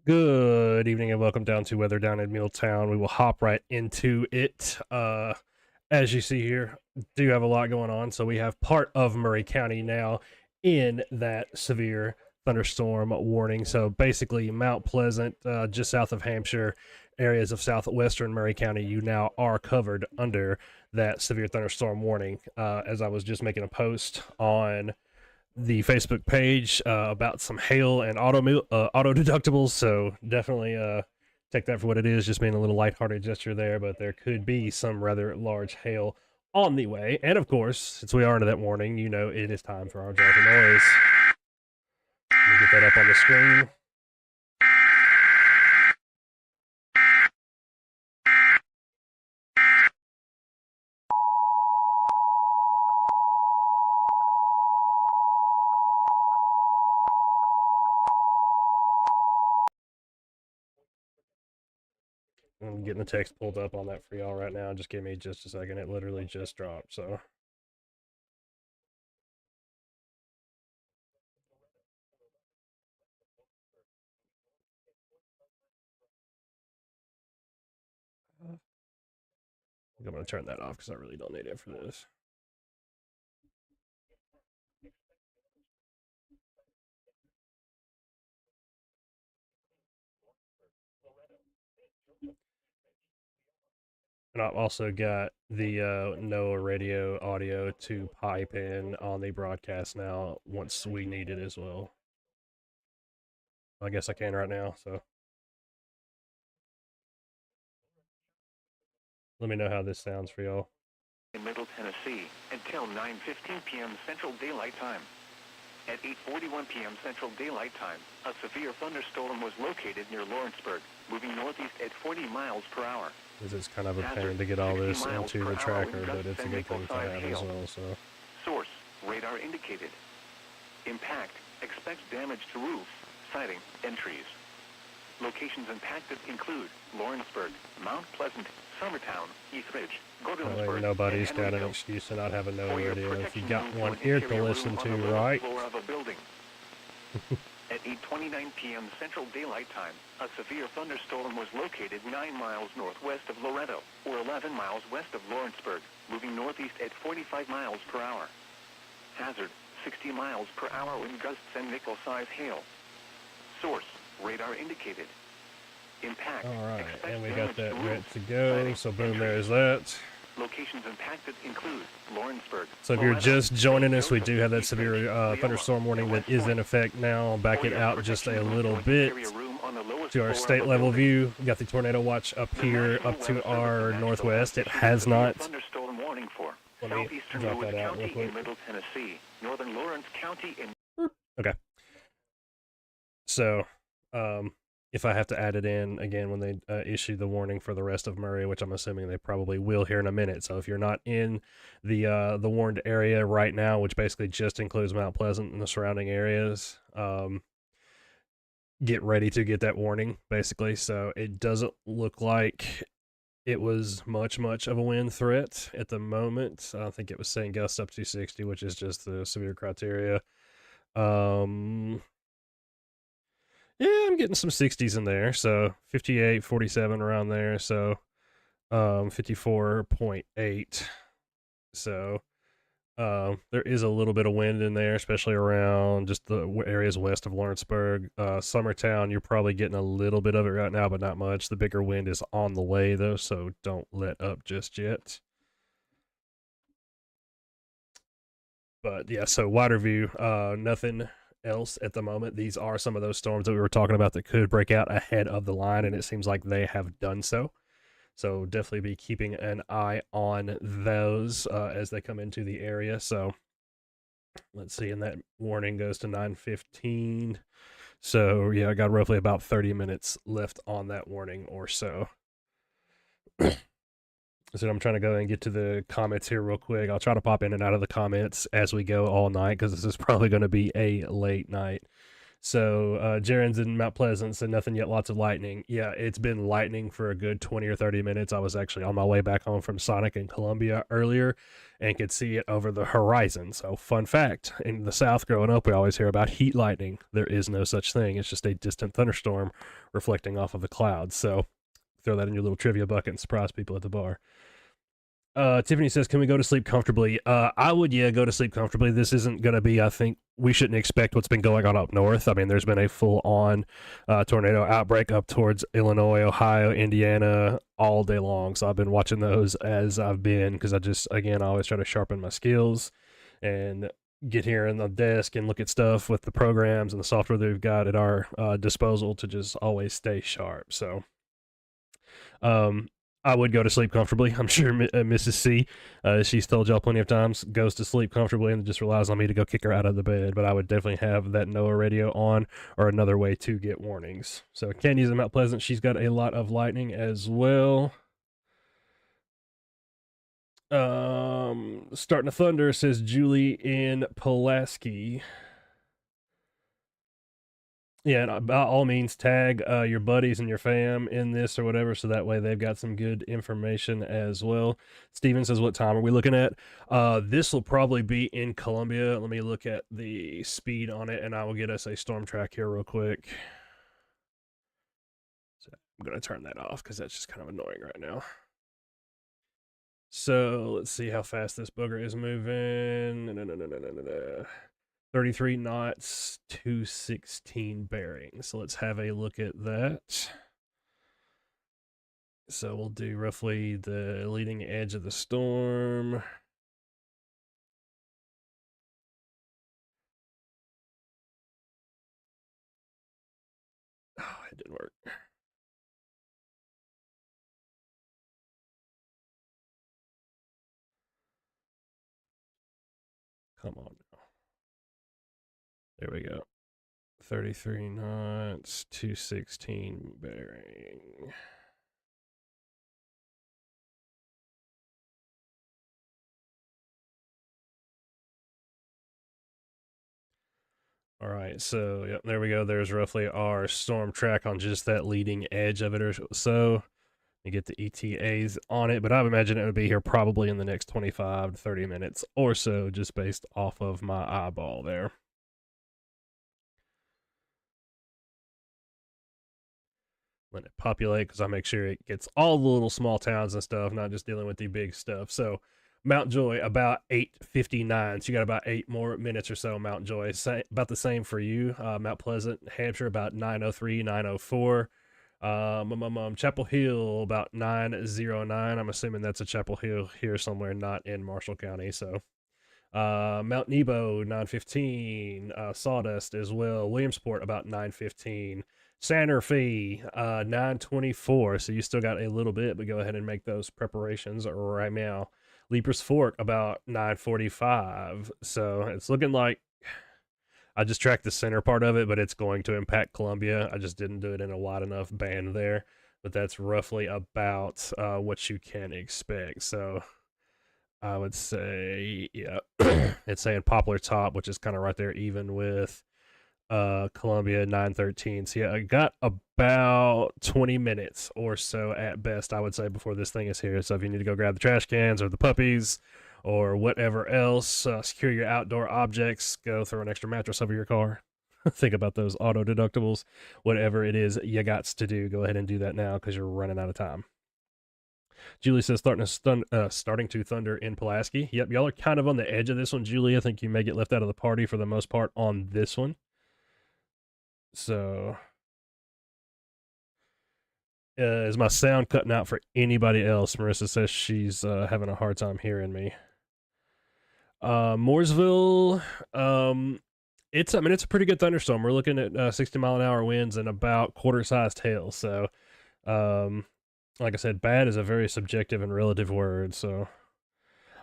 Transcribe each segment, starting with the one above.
Good evening and welcome down to Weather down in MuleTown. We will hop right into it. As you see here, do have a lot going on. So we have part of Murray County now in that severe thunderstorm warning. So basically, Mount Pleasant, just south of Hampshire, areas of southwestern Murray County, you now are covered under that severe thunderstorm warning. As I was just making a post on the Facebook page about some hail and auto deductibles. So definitely take that for what it is, just being a little lighthearted gesture there. But there could be some rather large hail on the way. And of course, since we are into that warning, you know it is time for our joyful noise. Let me get that up on the screen. I'm getting the text pulled up on that for y'all right now. Just give me just a second. It literally just dropped. So I'm going to turn that off because I really don't need it for this. And I've also got the NOAA radio audio to pipe in on the broadcast now once we need it as well. I guess I can right now, so let me know how this sounds for y'all. In Middle Tennessee until 9:15 p.m. Central Daylight Time. At 8:41 p.m. Central Daylight Time, a severe thunderstorm was located near Lawrenceburg, moving northeast at 40 miles per hour. It's kind of a pain to get all this into the tracker, but it's a good thing to have as well. So, source, radar indicated. Impact, expect damage to roofs, siding, and trees. Locations impacted include Lawrenceburg, Mount Pleasant, Summertown, Eastridge, Gordonsburg. Nobody's got an excuse to not have a NOAA radio if you got one here to listen to, right? At 8:29 p.m. Central Daylight Time, a severe thunderstorm was located 9 miles northwest of Loretto, or 11 miles west of Lawrenceburg, moving northeast at 45 miles per hour. Hazard, 60 miles per hour wind gusts and nickel-size hail. Source, radar indicated. Impact. All right, and we got that ready to go. So boom, there's that. Locations impacted include Lawrenceburg. So if you're just joining us, we do have that severe thunderstorm warning that is in effect now. I'll back it out just a little bit to our state level view. We got the tornado watch up here, up to our northwest. It has not. Let me drop that out real quick. Northern Lawrence County in. Okay. So, if I have to add it in again when they issue the warning for the rest of Murray, which I'm assuming they probably will here in a minute. So if you're not in the warned area right now, which basically just includes Mount Pleasant and the surrounding areas, get ready to get that warning, basically. So it doesn't look like it was much of a wind threat at the moment. I think it was saying gusts up to 60, which is just the severe criteria. Yeah, I'm getting some 60s in there. So 58, 47 around there. So 54.8. So there is a little bit of wind in there, especially around just the areas west of Lawrenceburg. Summertown, you're probably getting a little bit of it right now, but not much. The bigger wind is on the way, though, so don't let up just yet. But yeah, so wider view, nothing else at the moment. These are some of those storms that we were talking about that could break out ahead of the line, and it seems like they have done so. So definitely be keeping an eye on those as they come into the area. So let's see, and that warning goes to 9:15. So yeah, I got roughly about 30 minutes left on that warning or so. So I'm trying to go and get to the comments here real quick. I'll try to pop in and out of the comments as we go all night because this is probably going to be a late night. So Jaren's in Mount Pleasant said nothing yet, lots of lightning. Yeah, it's been lightning for a good 20 or 30 minutes. I was actually on my way back home from Sonic in Columbia earlier and could see it over the horizon. So fun fact, in the South growing up, we always hear about heat lightning. There is no such thing. It's just a distant thunderstorm reflecting off of the clouds. So throw that in your little trivia bucket and surprise people at the bar. Tiffany says, can we go to sleep comfortably? I would, yeah, go to sleep comfortably. This isn't going to be, I think, we shouldn't expect what's been going on up north. I mean, there's been a full-on tornado outbreak up towards Illinois, Ohio, Indiana all day long. So I've been watching those as I've been, because I always try to sharpen my skills and get here in the desk and look at stuff with the programs and the software that we've got at our disposal to just always stay sharp. So, I would go to sleep comfortably. I'm sure Mrs. C, she's told y'all plenty of times, goes to sleep comfortably and just relies on me to go kick her out of the bed. But I would definitely have that NOAA radio on, or another way to get warnings. So Candy's in Mount Pleasant. She's got a lot of lightning as well. Starting to thunder, says Julie in Pulaski. Yeah, and by all means, tag your buddies and your fam in this or whatever, so that way they've got some good information as well. Steven says, what time are we looking at? This will probably be in Columbia. Let me look at the speed on it, and I will get us a storm track here real quick. So I'm going to turn that off because that's just kind of annoying right now. So let's see how fast this booger is moving. 33 knots, 216 bearings. So let's have a look at that. So we'll do roughly the leading edge of the storm. Oh, it didn't work. Come on now. There we go. 33 knots, 216 bearing. All right, so yep, there we go. There's roughly our storm track on just that leading edge of it or so. You get the ETAs on it, but I would imagine it would be here probably in the next 25 to 30 minutes or so, just based off of my eyeball there. Let it populate, because I make sure it gets all the little small towns and stuff, not just dealing with the big stuff. So Mount Joy, about 8:59. So you got about 8 more minutes or so. Mount Joy, about the same for you. Mount Pleasant, Hampshire, about 9:03, 9:04. Chapel Hill, about 9:09. I'm assuming that's a Chapel Hill here somewhere, not in Marshall County. So Mount Nebo, 9:15. Sawdust as well. Williamsport, about 9:15. Santa Fe, 9:24. So you still got a little bit, but go ahead and make those preparations right now. Leapers Fork, about 9:45. So it's looking like I just tracked the center part of it, but it's going to impact Columbia. I just didn't do it in a wide enough band there, but that's roughly about what you can expect. So I would say, yeah, it's saying Poplar Top, which is kind of right there, even with Columbia, 9:13. So yeah, I got about 20 minutes or so at best, I would say, before this thing is here. So if you need to go grab the trash cans or the puppies or whatever else, secure your outdoor objects, go throw an extra mattress over your car. Think about those auto deductibles. Whatever it is you got to do, go ahead and do that now, because you're running out of time. Julie says starting to thunder in Pulaski. Yep, y'all are kind of on the edge of this one, Julie. I think you may get left out of the party for the most part on this one. So, is my sound cutting out for anybody else? Marissa says she's having a hard time hearing me. Mooresville, it's a pretty good thunderstorm. We're looking at 60-mile-an-hour winds and about quarter-sized hail. So, like I said, bad is a very subjective and relative word. So,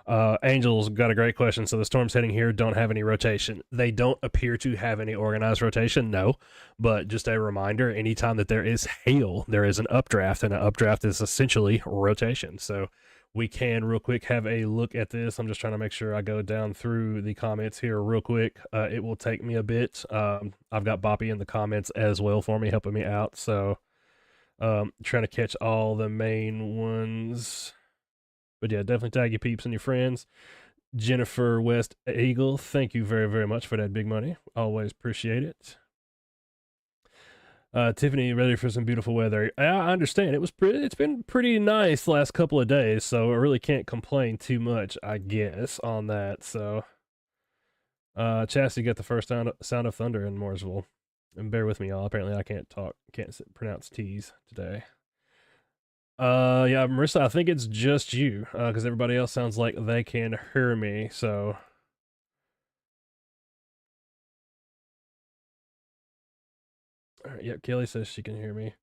Angel's got a great question. So the storms heading here don't have any rotation. They don't appear to have any organized rotation, no. But just a reminder, anytime that there is hail, there is an updraft, and an updraft is essentially rotation. So we can real quick have a look at this. I'm just trying to make sure I go down through the comments here real quick. It will take me a bit. I've got Boppy in the comments as well for me, helping me out. So trying to catch all the main ones. But yeah, definitely tag your peeps and your friends. Jennifer West Eagle, thank you very, very much for that big money. Always appreciate it. Tiffany, ready for some beautiful weather? I understand. It's been pretty nice the last couple of days, so I really can't complain too much, I guess, on that. So, Chastity got the first sound of thunder in Mooresville. And bear with me, y'all. Apparently, I can't pronounce T's today. Yeah, Marissa, I think it's just you, because everybody else sounds like they can hear me. So, all right, yep. Kelly says she can hear me.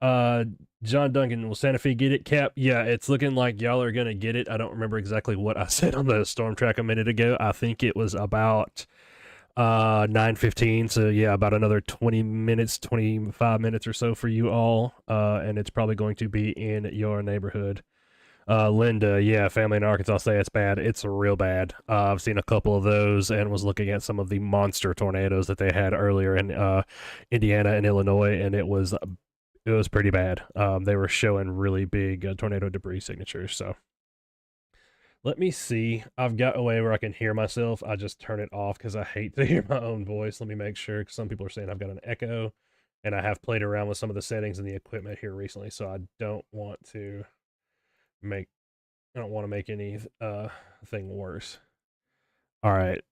John Duncan, will Santa Fe get it, Cap? Yeah, it's looking like y'all are gonna get it. I don't remember exactly what I said on the storm track a minute ago. I think it was about 9:15, so yeah, about another 20 minutes, 25 minutes or so for you all. And it's probably going to be in your neighborhood. Linda, yeah, family in Arkansas say it's bad. It's real bad. I've seen a couple of those and was looking at some of the monster tornadoes that they had earlier in Indiana and Illinois, and it was pretty bad. They were showing really big tornado debris signatures. So let me see. I've got a way where I can hear myself. I just turn it off because I hate to hear my own voice. Let me make sure, because some people are saying I've got an echo, and I have played around with some of the settings in the equipment here recently, so I don't want to make any thing worse. All right.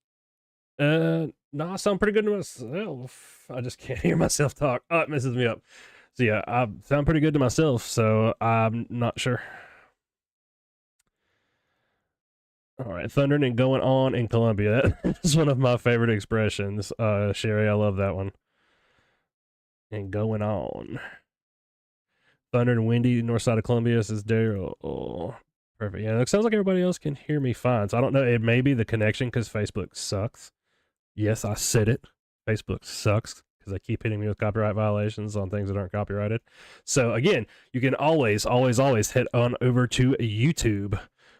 No, I sound pretty good to myself. I just can't hear myself talk. Oh, it messes me up. So yeah, I sound pretty good to myself, so I'm not sure. All right, thundering and going on in Columbia. That is one of my favorite expressions. Sherry, I love that one. And going on. Thunder and windy, north side of Columbia, says Daryl. Oh, perfect. Yeah, it sounds like everybody else can hear me fine. So I don't know. It may be the connection because Facebook sucks. Yes, I said it. Facebook sucks because they keep hitting me with copyright violations on things that aren't copyrighted. So again, you can always head on over to YouTube.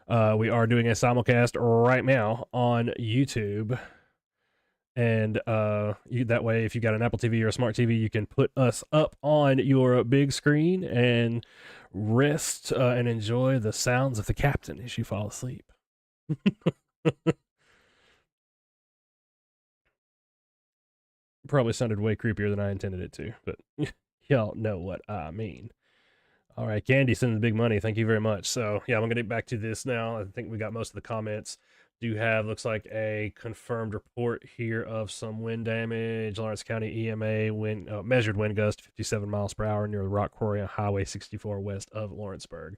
We are doing a simulcast right now on YouTube. And that way, if you got an Apple TV or a smart TV, you can put us up on your big screen and rest and enjoy the sounds of the captain as you fall asleep. Probably sounded way creepier than I intended it to, but y'all know what I mean. All right, Candy sending big money. Thank you very much. So yeah, I'm gonna get back to this now. I think we got most of the comments. Do have, looks like, a confirmed report here of some wind damage. Lawrence County EMA measured wind gust 57 miles per hour near the Rock Quarry on Highway 64 west of Lawrenceburg.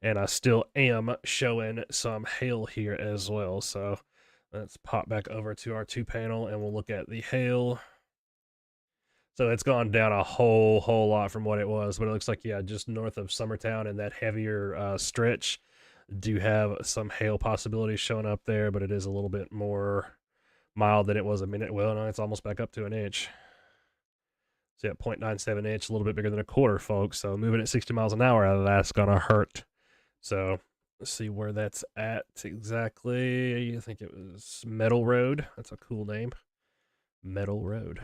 And I still am showing some hail here as well. So let's pop back over to our 2 panel and we'll look at the hail. So it's gone down a whole lot from what it was, but it looks like, yeah, just north of Summertown and that heavier stretch do have some hail possibilities showing up there, but it is a little bit more mild than it was a minute. Well, no, it's almost back up to an inch. So yeah, 0.97 inch, a little bit bigger than a quarter, folks. So moving at 60 miles an hour, that's gonna hurt. So let's see where that's at exactly. I think it was Metal Road. That's a cool name. Metal Road.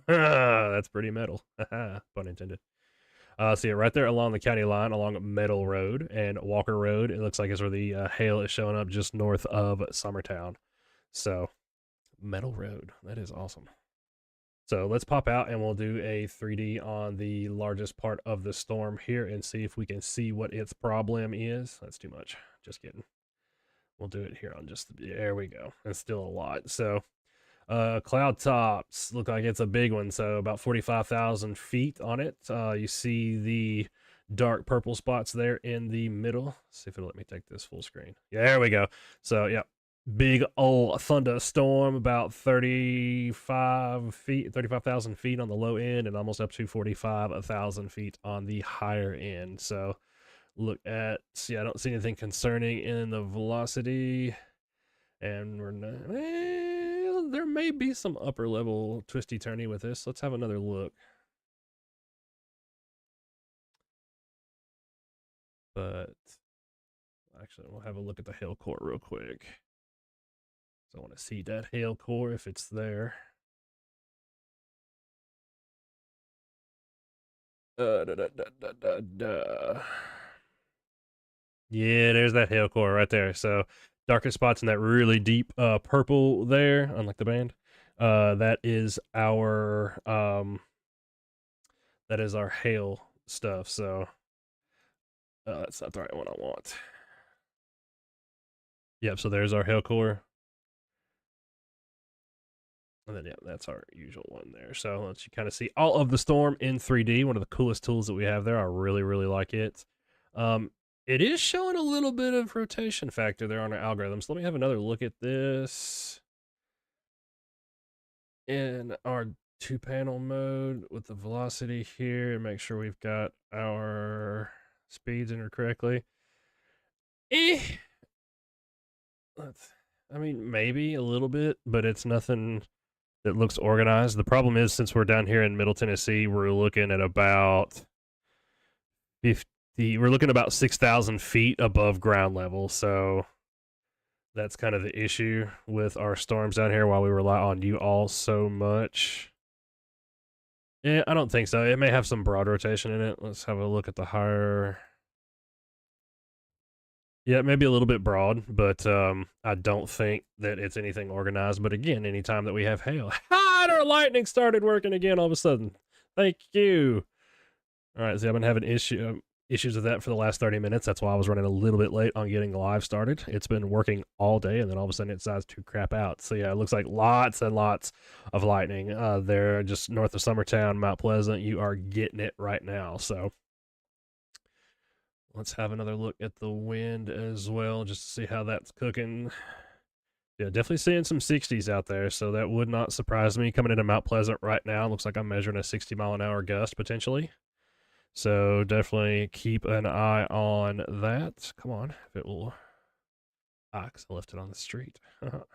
That's pretty metal. Pun intended. So yeah, right there along the county line, along Metal Road and Walker Road, it looks like is where the hail is showing up just north of Summertown. So, Metal Road, that is awesome. So let's pop out and we'll do a 3D on the largest part of the storm here and see if we can see what its problem is. That's too much. Just kidding. We'll do it here on there we go. It's still a lot. So cloud tops look like it's a big one, so about 45,000 feet on it. You see the dark purple spots there in the middle. Let's see if it'll let me take this full screen. Yeah, there we go. So yeah, big old thunderstorm, about 35,000 feet on the low end and almost up to 45,000 feet on the higher end. So look at, see, I don't see anything concerning in the velocity, and we're not, there may be some upper level twisty turny with this. Let's have another look. But Actually, we'll have a look at the hail core real quick. So I want to see that hail core if it's there. Yeah, there's that hail core right there. So darkest spots in that really deep purple there, unlike the band. That is our hail stuff. So that's not the right one I want. Yep, so there's our hail core. And then, yeah, that's our usual one there. So let's you kind of see all of the storm in 3D. One of the coolest tools that we have there. I really, really like it. It is showing a little bit of rotation factor there on our algorithms. Let me have another look at this in our 2-panel mode with the velocity here and make sure we've got our speeds entered correctly. I mean, maybe a little bit, but it's nothing that looks organized. The problem is, since we're down here in Middle Tennessee, we're looking at about 6,000 feet above ground level. So that's kind of the issue with our storms down here, while we rely on you all so much. Yeah, I don't think so. It may have some broad rotation in it. Let's have a look at the higher. Yeah, maybe a little bit broad, but I don't think that it's anything organized. But again, anytime that we have hail, our lightning started working again all of a sudden. Thank you. All right, see, I've been having issues with that for the last 30 minutes. That's why I was running a little bit late on getting live started. It's been working all day, and then all of a sudden it decides to crap out. So yeah, it looks like lots and lots of lightning there just north of Summertown, Mount Pleasant. You are getting it right now. So let's have another look at the wind as well, just to see how that's cooking. Yeah, definitely seeing some 60s out there, so that would not surprise me. Coming into Mount Pleasant right now, looks like I'm measuring a 60-mile-an-hour gust, potentially. So definitely keep an eye on that. Come on, if it will... because I left it on the street. So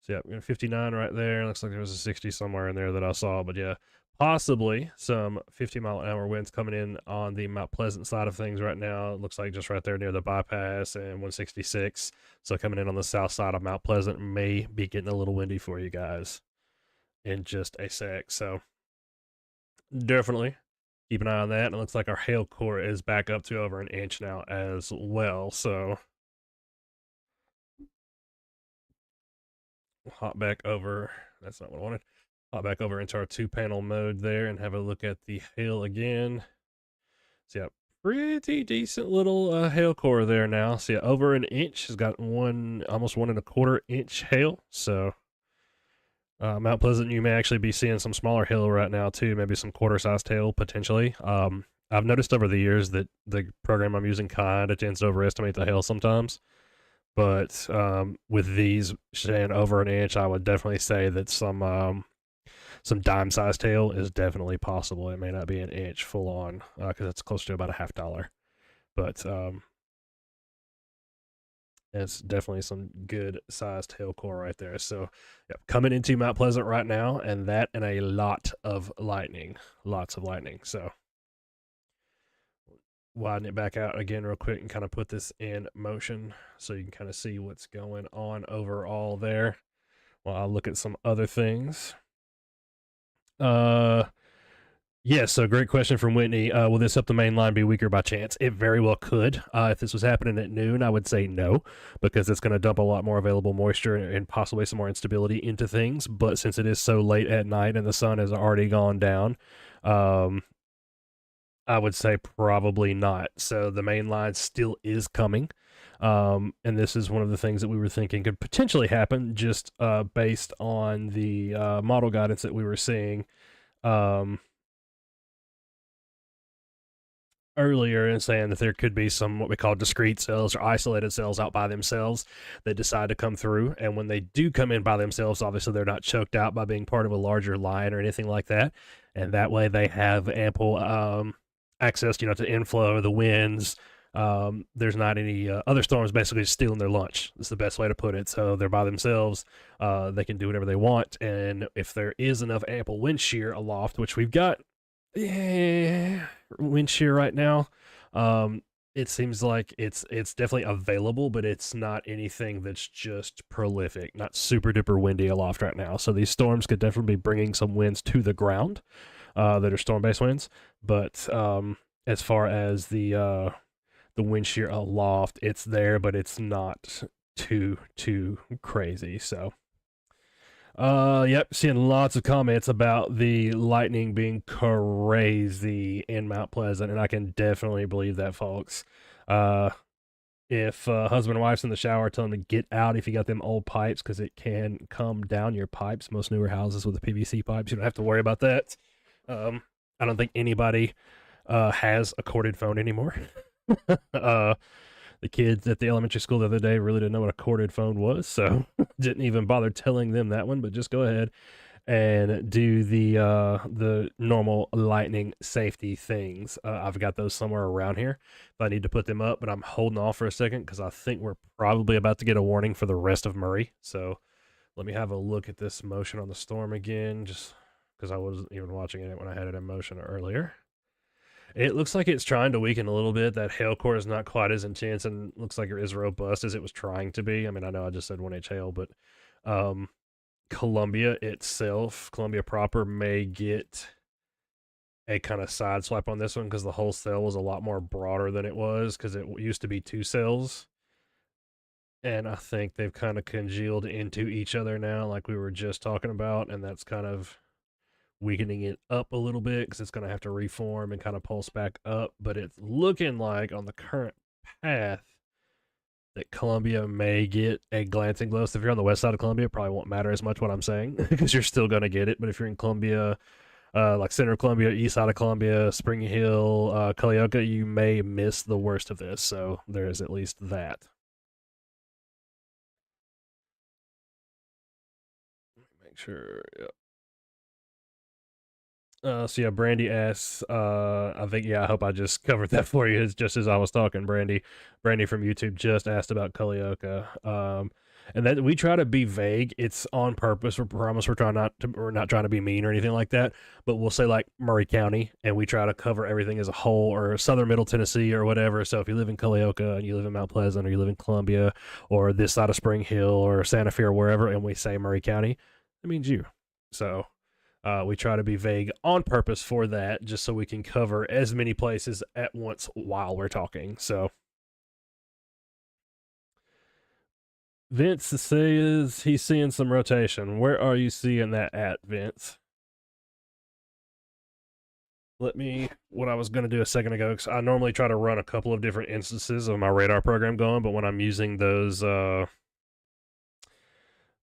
yeah, we got 59 right there. Looks like there was a 60 somewhere in there that I saw, but yeah, possibly some 50-mile-an-hour winds coming in on the Mount Pleasant side of things right now. It looks like just right there near the bypass and 166. So coming in on the south side of Mount Pleasant may be getting a little windy for you guys in just a sec. So definitely keep an eye on that. And it looks like our hail core is back up to over an inch now as well. So hop back over. That's not what I wanted. Hop back over into our 2-panel mode there and have a look at the hail again. So yeah, pretty decent little hail core there now. So yeah, over an inch. Has got almost 1.25 inch hail. So Mount Pleasant, you may actually be seeing some smaller hail right now too. Maybe some quarter-sized hail potentially. I've noticed over the years that the program I'm using kind of tends to overestimate the hail sometimes. But with these saying over an inch, I would definitely say that some dime-sized hail is definitely possible. It may not be an inch full on because it's close to about $50. But it's definitely some good-sized hail core right there. So yep, coming into Mount Pleasant right now, and that and a lot of lightning. Lots of lightning. So widen it back out again real quick and kind of put this in motion so you can kind of see what's going on overall there while I look at some other things. Yeah, so great question from Whitney. Will this help the main line be weaker by chance? It very well could. If this was happening at noon, I would say no, because it's going to dump a lot more available moisture and possibly some more instability into things. But since it is so late at night and the sun has already gone down, I would say probably not. So the main line still is coming. And this is one of the things that we were thinking could potentially happen just based on the model guidance that we were seeing earlier, and saying that there could be some what we call discrete cells or isolated cells out by themselves that decide to come through. And when they do come in by themselves, obviously they're not choked out by being part of a larger line or anything like that. And that way they have ample access, to inflow, the winds. There's not any other storms basically stealing their lunch. That's the best way to put it. So they're by themselves. They can do whatever they want. And if there is enough ample wind shear aloft, which we've got wind shear right now, it seems like it's definitely available, but it's not anything that's just prolific, not super duper windy aloft right now. So these storms could definitely be bringing some winds to the ground that are storm based winds. But as far as the wind shear aloft, it's there, but it's not too crazy. So yep, seeing lots of comments about the lightning being crazy in Mount Pleasant, and I can definitely believe that, folks. If husband and wife's in the shower, tell them to get out if you got them old pipes, because it can come down your pipes. Most newer houses with the PVC pipes, you don't have to worry about that. I don't think anybody has a corded phone anymore. The kids at the elementary school the other day really didn't know what a corded phone was, so didn't even bother telling them that one. But just go ahead and do the normal lightning safety things. I've got those somewhere around here if I need to put them up, but I'm holding off for a second because I think we're probably about to get a warning for the rest of Murray. So let me have a look at this motion on the storm again, just because I wasn't even watching it when I had it in motion earlier. It looks like it's trying to weaken a little bit. That hail core is not quite as intense and looks like it is robust as it was trying to be. I mean, I know I just said 1H hail, but Columbia itself, Columbia proper, may get a kind of side swipe on this one because the whole cell was a lot more broader than it was, because it used to be 2 cells. And I think they've kind of congealed into each other now, like we were just talking about, and that's kind of weakening it up a little bit because it's going to have to reform and kind of pulse back up. But it's looking like on the current path that Columbia may get a glancing glow. So if you're on the west side of Columbia, it probably won't matter as much what I'm saying because you're still going to get it. But if you're in Columbia, like center of Columbia, east side of Columbia, Spring Hill, Culleoka, you may miss the worst of this. So there is at least that. Make sure. Yep. So yeah, Brandy asks, I think, yeah, I hope I just covered that for you. It's just as I was talking, Brandy from YouTube just asked about Culleoka. And that we try to be vague. It's on purpose. We promise we're not trying to be mean or anything like that. But we'll say like Murray County, and we try to cover everything as a whole, or southern middle Tennessee or whatever. So if you live in Culleoka and you live in Mount Pleasant, or you live in Columbia, or this side of Spring Hill or Santa Fe or wherever, and we say Murray County, that means you. So we try to be vague on purpose for that, just so we can cover as many places at once while we're talking. So Vince says he's seeing some rotation. Where are you seeing that at, Vince? What I was going to do a second ago, because I normally try to run a couple of different instances of my radar program going, but when I'm using those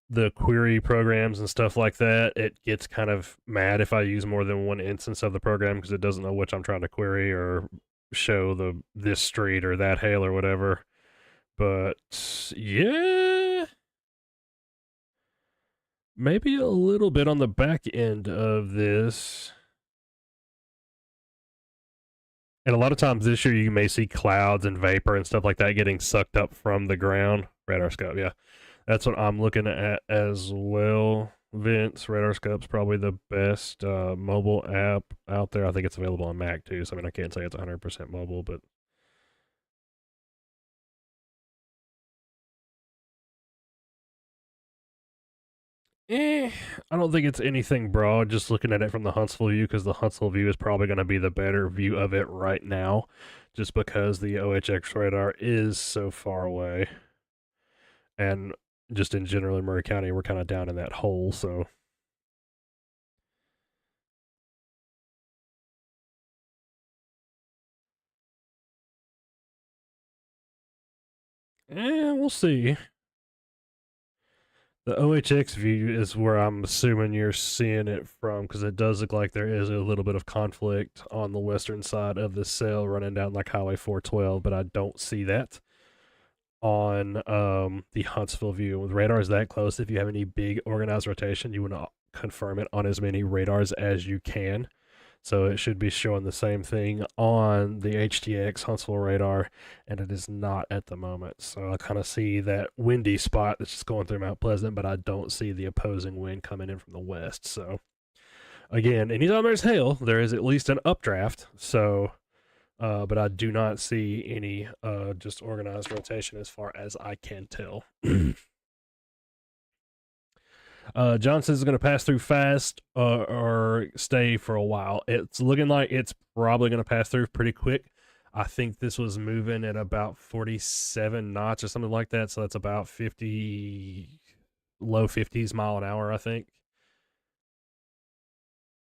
the query programs and stuff like that, it gets kind of mad if I use more than one instance of the program because it doesn't know which I'm trying to query or show this street or that hail or whatever. But yeah, maybe a little bit on the back end of this. And a lot of times this year you may see clouds and vapor and stuff like that getting sucked up from the ground. Radar scope, yeah. That's what I'm looking at as well. Vince, Radar Scope's probably the best mobile app out there. I think it's available on Mac too. So I mean, I can't say it's 100% mobile, but I don't think it's anything broad. Just looking at it from the Huntsville view, because the Huntsville view is probably going to be the better view of it right now, just because the OHX radar is so far away, and just in general in Murray County, we're kind of down in that hole. So we'll see. The OHX view is where I'm assuming you're seeing it from, because it does look like there is a little bit of conflict on the western side of the cell running down like Highway 412, but I don't see that on the Huntsville view. With radars that close, if you have any big organized rotation, you want to confirm it on as many radars as you can. So it should be showing the same thing on the HTX Huntsville radar, and it is not at the moment. So I kind of see that windy spot that's just going through Mount Pleasant, but I don't see the opposing wind coming in from the west. So again, anytime there's hail, there is at least an updraft. So but I do not see any just organized rotation as far as I can tell. Johnson is going to pass through fast or stay for a while. It's looking like it's probably going to pass through pretty quick. I think this was moving at about 47 knots or something like that. So that's about 50, low 50s mile an hour, I think.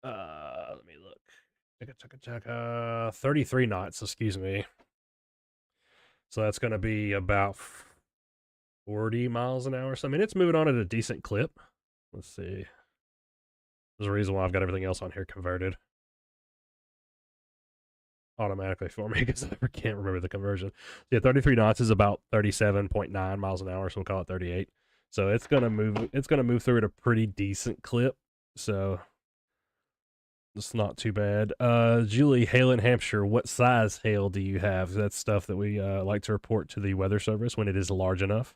Let me look. 33 knots, excuse me. So that's going to be about 40 miles an hour. So, I mean, it's moving on at a decent clip. Let's see. There's a reason why I've got everything else on here converted automatically for me because I can't remember the conversion. So yeah, 33 knots is about 37.9 miles an hour, so we'll call it 38. So it's gonna move through at a pretty decent clip. So it's not too bad. Julie, hail in Hampshire. What size hail do you have? That's stuff that we like to report to the Weather Service when it is large enough.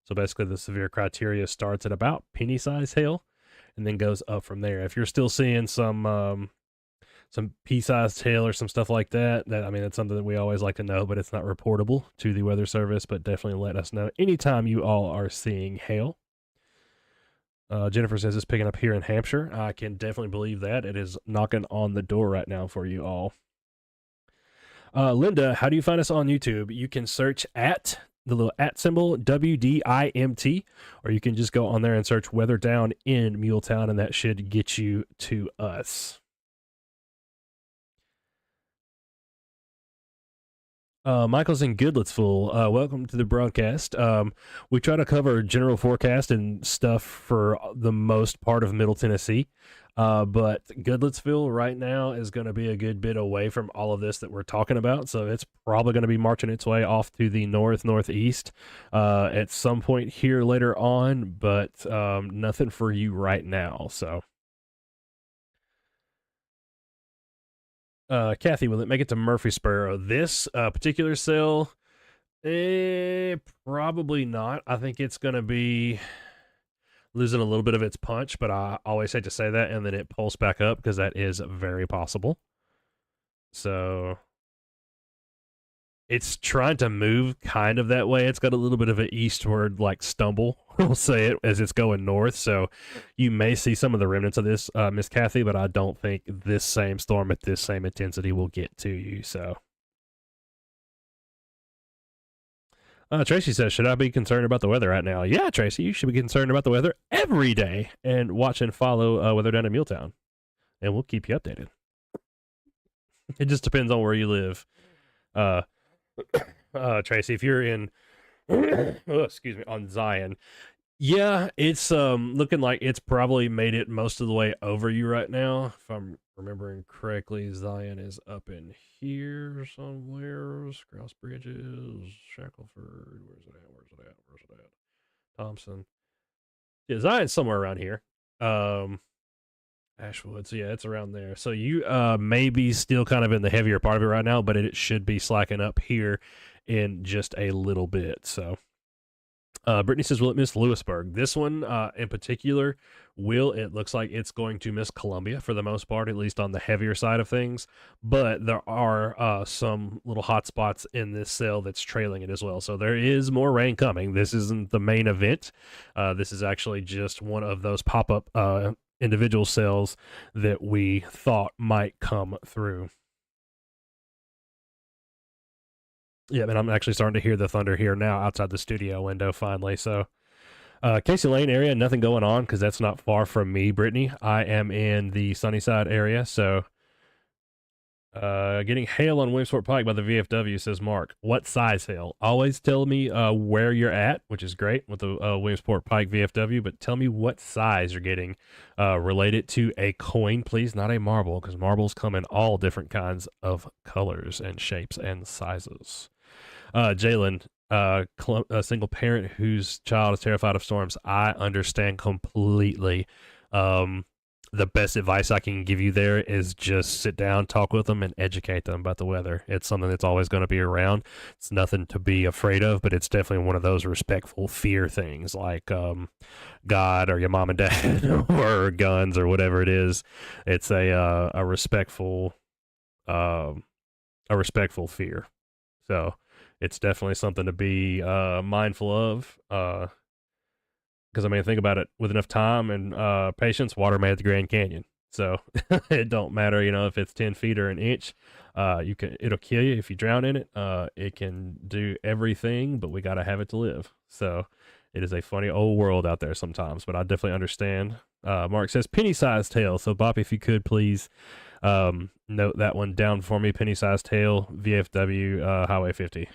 So basically, the severe criteria starts at about penny size hail, and then goes up from there. If you're still seeing some pea-sized hail or some stuff like that, I mean, that's something that we always like to know, but it's not reportable to the Weather Service. But definitely let us know anytime you all are seeing hail. Jennifer says it's picking up here in Hampshire. I can definitely believe that. It is knocking on the door right now for you all. Linda, how do you find us on YouTube? You can search at the little @ symbol, WDiMT, or you can just go on there and search Weather Down in MuleTown, and that should get you to us. Michael's in Goodlettsville. Welcome to the broadcast. We try to cover general forecast and stuff for the most part of Middle Tennessee. But Goodlettsville right now is going to be a good bit away from all of this that we're talking about. So it's probably going to be marching its way off to the northeast at some point here later on, but nothing for you right now. So. Kathy, will it make it to Murfreesboro? This particular cell, probably not. I think it's going to be losing a little bit of its punch, but I always hate to say that, and then it pulls back up because that is very possible. So it's trying to move kind of that way. It's got a little bit of an eastward like stumble, we'll say it, as it's going north. So you may see some of the remnants of this, Miss Kathy, but I don't think this same storm at this same intensity will get to you. So Tracy says, should I be concerned about the weather right now? Yeah, Tracy, you should be concerned about the weather every day and watch and follow Weather Down in MuleTown, and we'll keep you updated. It just depends on where you live. Tracy, if you're in excuse me, on Zion, yeah, it's looking like it's probably made it most of the way over you right now. If I'm remembering correctly, Zion is up in here somewhere. Grouse Bridges, Shackleford, where's it at? Thompson. Yeah, Zion's somewhere around here. Ashwood, so yeah, it's around there. So you may be still kind of in the heavier part of it right now, but it should be slacking up here in just a little bit. So Brittany says, will it miss Lewisburg? This one in particular it looks like it's going to miss Columbia for the most part, at least on the heavier side of things. But there are some little hot spots in this cell that's trailing it as well. So there is more rain coming. This isn't the main event. This is actually just one of those pop-up individual cells that we thought might come through. Yeah, and I'm actually starting to hear the thunder here now outside the studio window finally. So Casey Lane area, nothing going on because that's not far from me, Brittany. I am in the Sunnyside area, so getting hail on Williamsport Pike by the VFW, says Mark. What size hail? Always tell me where you're at, which is great with the Williamsport Pike VFW, but tell me what size you're getting. Relate it to a coin, please, not a marble, because marbles come in all different kinds of colors and shapes and sizes. Jalen, a single parent whose child is terrified of storms. I understand completely. The best advice I can give you there is just sit down, talk with them, and educate them about the weather. It's something that's always going to be around. It's nothing to be afraid of, but it's definitely one of those respectful fear things like God or your mom and dad or guns or whatever it is. It's a respectful a respectful fear. So it's definitely something to be mindful of. Because I mean, think about it. With enough time and patience, water made the Grand Canyon. So it don't matter, if it's 10 feet or an inch. It'll kill you if you drown in it. It can do everything, but we gotta have it to live. So it is a funny old world out there sometimes, but I definitely understand. Mark says penny-sized tail. So Bop, if you could please note that one down for me. Penny-sized tail, VFW, Highway 50.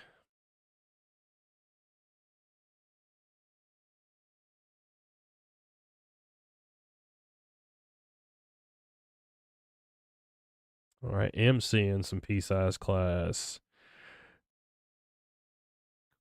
All right, am seeing some P-size class.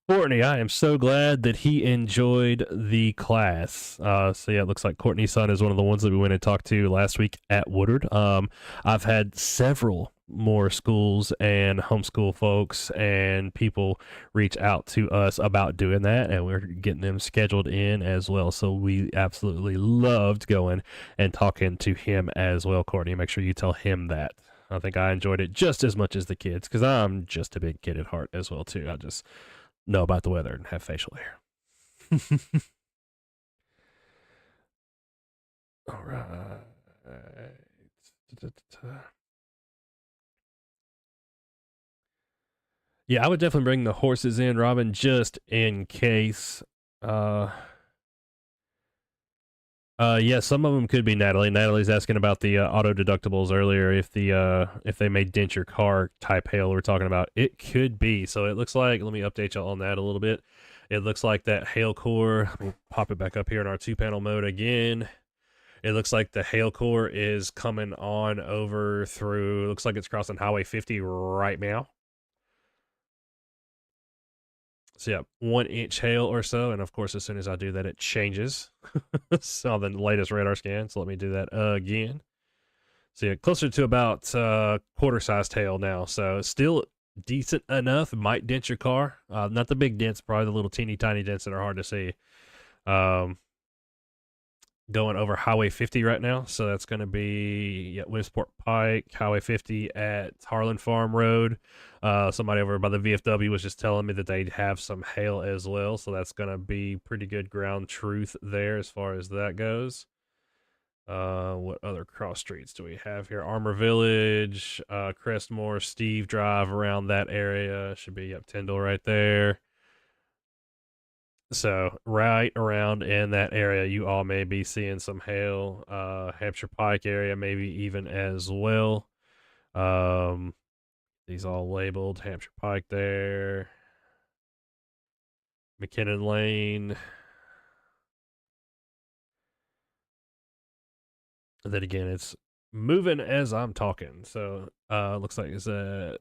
Courtney, I am so glad that he enjoyed the class. So yeah, it looks like Courtney's son is one of the ones that we went and talked to last week at Woodard. I've had several more schools and homeschool folks and people reach out to us about doing that, and we're getting them scheduled in as well. So we absolutely loved going and talking to him as well, Courtney. Make sure you tell him that. I think I enjoyed it just as much as the kids, because I'm just a big kid at heart as well too. I just know about the weather and have facial hair. All right. Yeah, I would definitely bring the horses in, Robin, just in case. Yeah, some of them could be Natalie. Natalie's asking about the auto deductibles earlier. If they may dent your car type hail we're talking about, it could be. So it looks like, let me update y'all on that a little bit. It looks like that hail core. Let me pop it back up here in our 2-panel mode again. It looks like the hail core is coming on over through. Looks like it's crossing Highway 50 right now. So yeah, 1-inch hail or so, and of course, as soon as I do that, it changes. So on the latest radar scan. So let me do that again. So yeah, closer to about quarter-sized hail now. So still decent enough. It might dent your car. Not the big dents, probably the little teeny tiny dents that are hard to see. Going over Highway 50 right now. So that's going to be Williamsport Pike, Highway 50 at Harlan Farm Road. Somebody over by the VFW was just telling me that they'd have some hail as well. So that's going to be pretty good ground truth there as far as that goes. What other cross streets do we have here? Armour Village, Crestmore, Steve Drive around that area. Should be Tyndall right there. So right around in that area, you all may be seeing some hail. Hampshire Pike area, maybe even as well. These all labeled Hampshire Pike there. McKinnon Lane. And then again, it's moving as I'm talking. So looks like it's at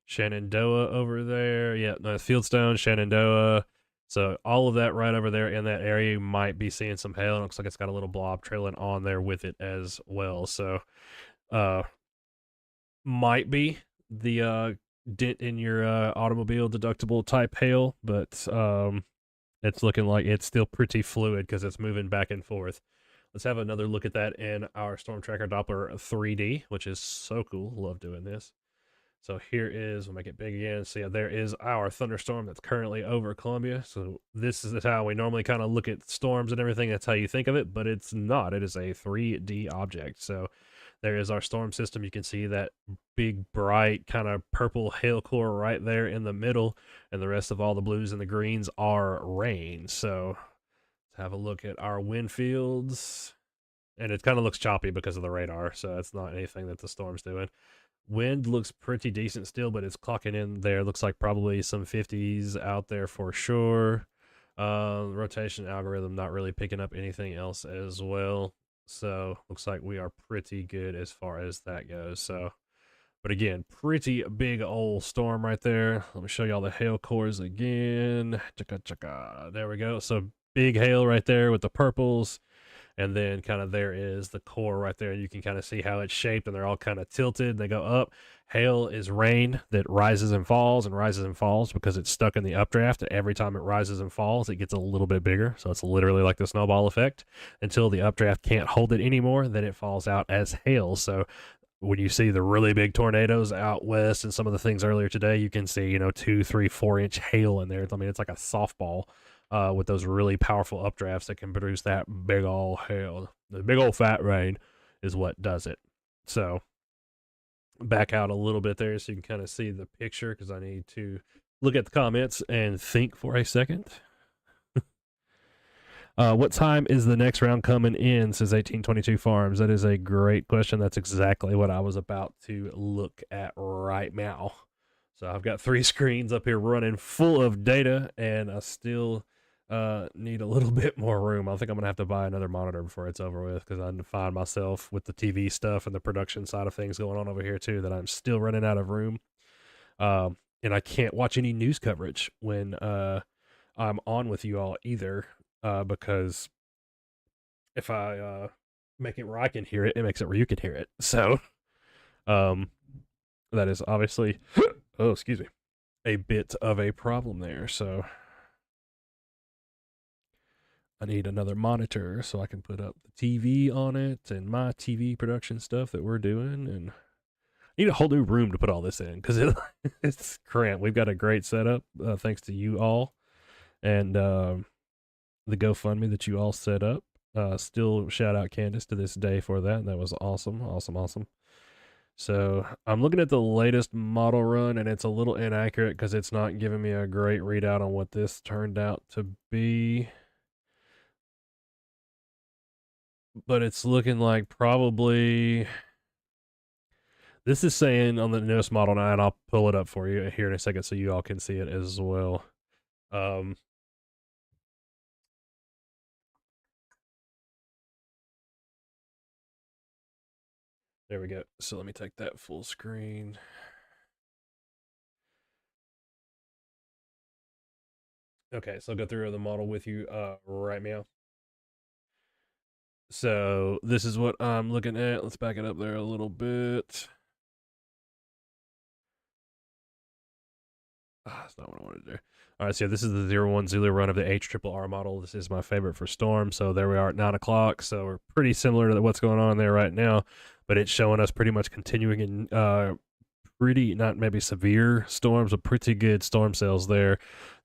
Shenandoah over there. Yeah, no, Fieldstone, Shenandoah. So all of that right over there in that area, you might be seeing some hail. It looks like it's got a little blob trailing on there with it as well. So might be the dent in your automobile deductible type hail, but it's looking like it's still pretty fluid because it's moving back and forth. Let's have another look at that in our Storm Tracker Doppler 3D, which is so cool. Love doing this. So here is, we'll make it big again. So yeah, there is our thunderstorm that's currently over Columbia. So this is how we normally kind of look at storms and everything. That's how you think of it, but it's not. It is a 3D object. So there is our storm system. You can see that big, bright, kind of purple hail core right there in the middle, and the rest of all the blues and the greens are rain. So let's have a look at our wind fields. And it kind of looks choppy because of the radar, so that's not anything that the storm's doing. Wind looks pretty decent still, but it's clocking in there. Looks like probably some 50s out there for sure. Rotation algorithm not really picking up anything else as well. So looks like we are pretty good as far as that goes. So, but again, pretty big old storm right there. Let me show y'all the hail cores again. Chaka chaka. There we go. So big hail right there with the purples. And then kind of there is the core right there. You can kind of see how it's shaped, and they're all kind of tilted. They go up. Hail is rain that rises and falls because it's stuck in the updraft. Every time it rises and falls, it gets a little bit bigger. So it's literally like the snowball effect until the updraft can't hold it anymore. Then it falls out as hail. So when you see the really big tornadoes out west and some of the things earlier today, you can see, 2, 3, 4 inch hail in there. I mean, it's like a softball with those really powerful updrafts that can produce that big old hail. The big old fat rain is what does it. So back out a little bit there so you can kind of see the picture because I need to look at the comments and think for a second. What time is the next round coming in, says 1822 Farms? That is a great question. That's exactly what I was about to look at right now. So I've got 3 screens up here running full of data, and I still need a little bit more room. I think I'm going to have to buy another monitor before it's over with because I find myself with the TV stuff and the production side of things going on over here too that I'm still running out of room. And I can't watch any news coverage when I'm on with you all either because if I make it where I can hear it, it makes it where you can hear it. So um, that is obviously, oh, excuse me, a bit of a problem there. So I need another monitor so I can put up the TV on it and my TV production stuff that we're doing. And I need a whole new room to put all this in because it's cramped. We've got a great setup thanks to you all and the GoFundMe that you all set up. Still shout out Candace to this day for that. That was awesome, awesome, awesome. So I'm looking at the latest model run, and it's a little inaccurate because it's not giving me a great readout on what this turned out to be. But it's looking like probably this is saying on the newest model now, and I'll pull it up for you here in a second so you all can see it as well. There we go. So let me take that full screen. Okay, so I'll go through the model with you right now. So this is what I'm looking at. Let's back it up there a little bit. That's not what I wanted to do. All right, so this is the 01 Zulu run of the HRRR model. This is my favorite for Storm. So there we are at 9 o'clock. So we're pretty similar to what's going on there right now, but it's showing us pretty much continuing in pretty, not maybe severe storms, but pretty good storm cells there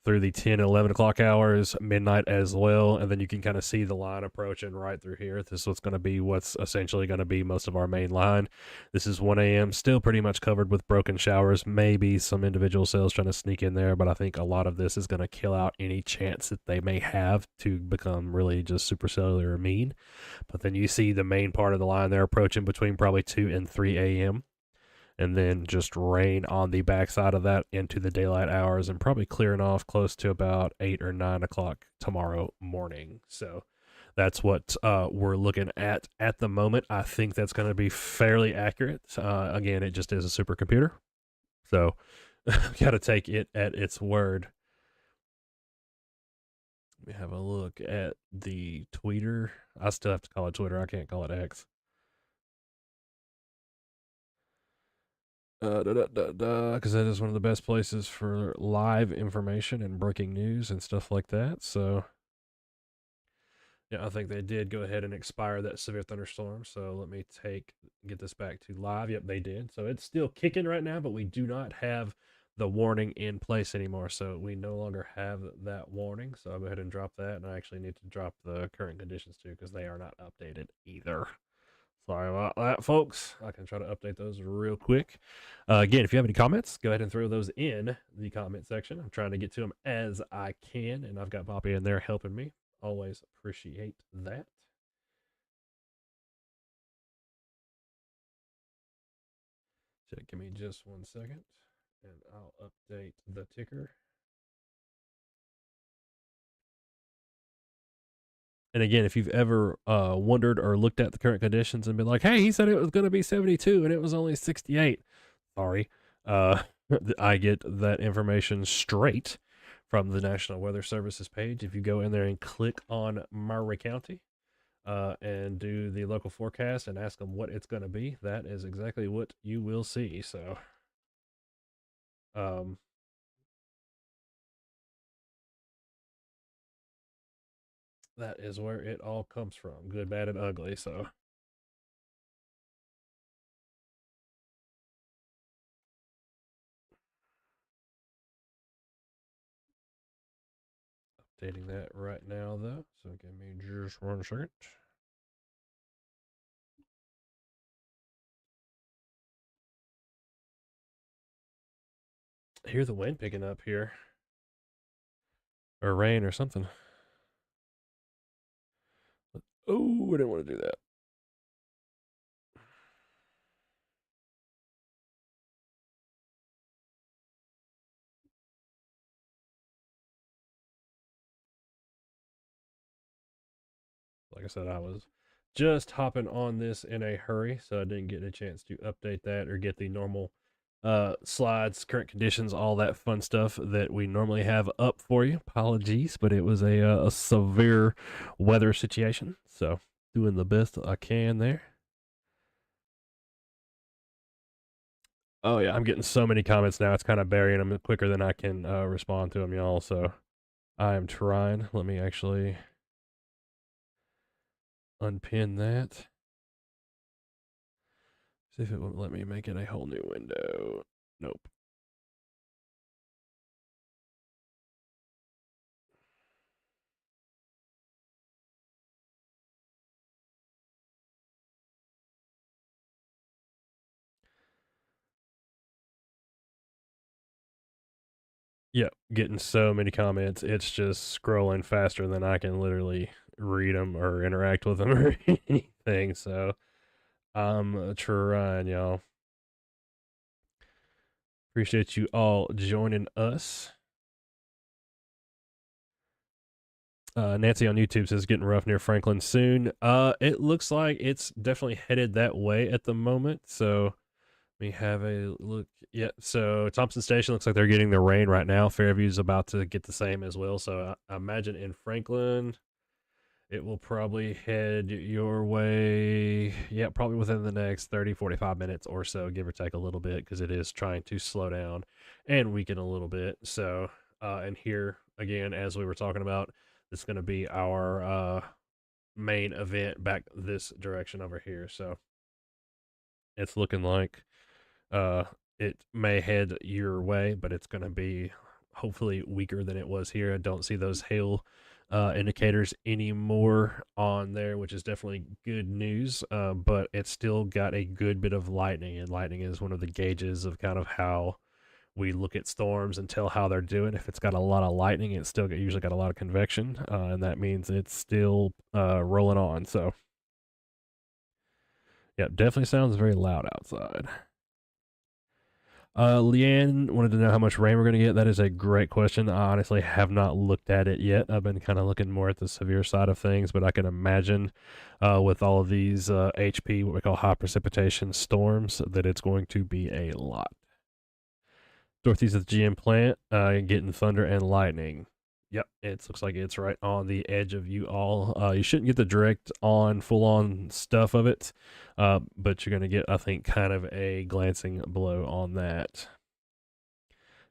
through the 10 and 11 o'clock hours, midnight as well. And then you can kind of see the line approaching right through here. This is what's going to be what's essentially going to be most of our main line. This is 1 a.m., still pretty much covered with broken showers, maybe some individual cells trying to sneak in there, but I think a lot of this is going to kill out any chance that they may have to become really just supercellular or mean. But then you see the main part of the line there approaching between probably 2 and 3 a.m. and then just rain on the backside of that into the daylight hours and probably clearing off close to about 8 or 9 o'clock tomorrow morning. So that's what we're looking at the moment. I think that's going to be fairly accurate. Again, it just is a supercomputer. So got to take it at its word. Let me have a look at the tweeter. I still have to call it Twitter. I can't call it X. Because that is one of the best places for live information and breaking news and stuff like that. So, yeah, I think they did go ahead and expire that severe thunderstorm. So let me get this back to live. Yep, they did. So it's still kicking right now, but we do not have the warning in place anymore. So we no longer have that warning. So I'll go ahead and drop that. And I actually need to drop the current conditions too, because they are not updated either. Sorry about that, folks. I can try to update those real quick. Again, if you have any comments, go ahead and throw those in the comment section. I'm trying to get to them as I can, and I've got Poppy in there helping me. Always appreciate that. So give me just 1 second, and I'll update the ticker. And again, if you've ever wondered or looked at the current conditions and been like, hey, he said it was going to be 72 and it was only 68. Sorry. I get that information straight from the National Weather Services page. If you go in there and click on Maury County and do the local forecast and ask them what it's going to be, that is exactly what you will see. So, that is where it all comes from, good, bad, and ugly. So updating that right now, though. So give me just 1 second. I hear the wind picking up here, or rain or something. Oh, I didn't want to do that. Like I said, I was just hopping on this in a hurry, so I didn't get a chance to update that or get the normal slides, current conditions, all that fun stuff that we normally have up for you. Apologies, but it was a severe weather situation, so doing the best I can there. Oh yeah, I'm getting so many comments now. It's kind of burying them quicker than I can respond to them, y'all. So I am trying. Let me actually unpin that. See if it won't let me make it a whole new window. Nope. Yep, getting so many comments. It's just scrolling faster than I can literally read them or interact with them or anything. So I'm trying, y'all. Appreciate you all joining us. Nancy on YouTube says getting rough near Franklin soon. It looks like it's definitely headed that way at the moment. So let me have a look. Yeah, so Thompson Station looks like they're getting the rain right now. Fairview's about to get the same as well. So I imagine in Franklin, it will probably head your way. Yeah, probably within the next 30, 45 minutes or so, give or take a little bit, because it is trying to slow down and weaken a little bit. So, and here again, as we were talking about, it's going to be our main event back this direction over here. So it's looking like uh, it may head your way, but it's going to be hopefully weaker than it was here. I don't see those hail indicators anymore on there, which is definitely good news. But it's still got a good bit of lightning, and lightning is one of the gauges of kind of how we look at storms and tell how they're doing. If it's got a lot of lightning, it's still usually got a lot of convection, and that means it's still rolling on. So, yeah, definitely sounds very loud outside. Leanne wanted to know how much rain we're going to get. That is a great question. I honestly have not looked at it yet. I've been kind of looking more at the severe side of things, but I can imagine with all of these HP, what we call high precipitation storms, that it's going to be a lot. Dorothy's at the GM plant, getting thunder and lightning. Yep, it looks like it's right on the edge of you all. You shouldn't get the direct on, full on stuff of it, but you're going to get, I think, kind of a glancing blow on that.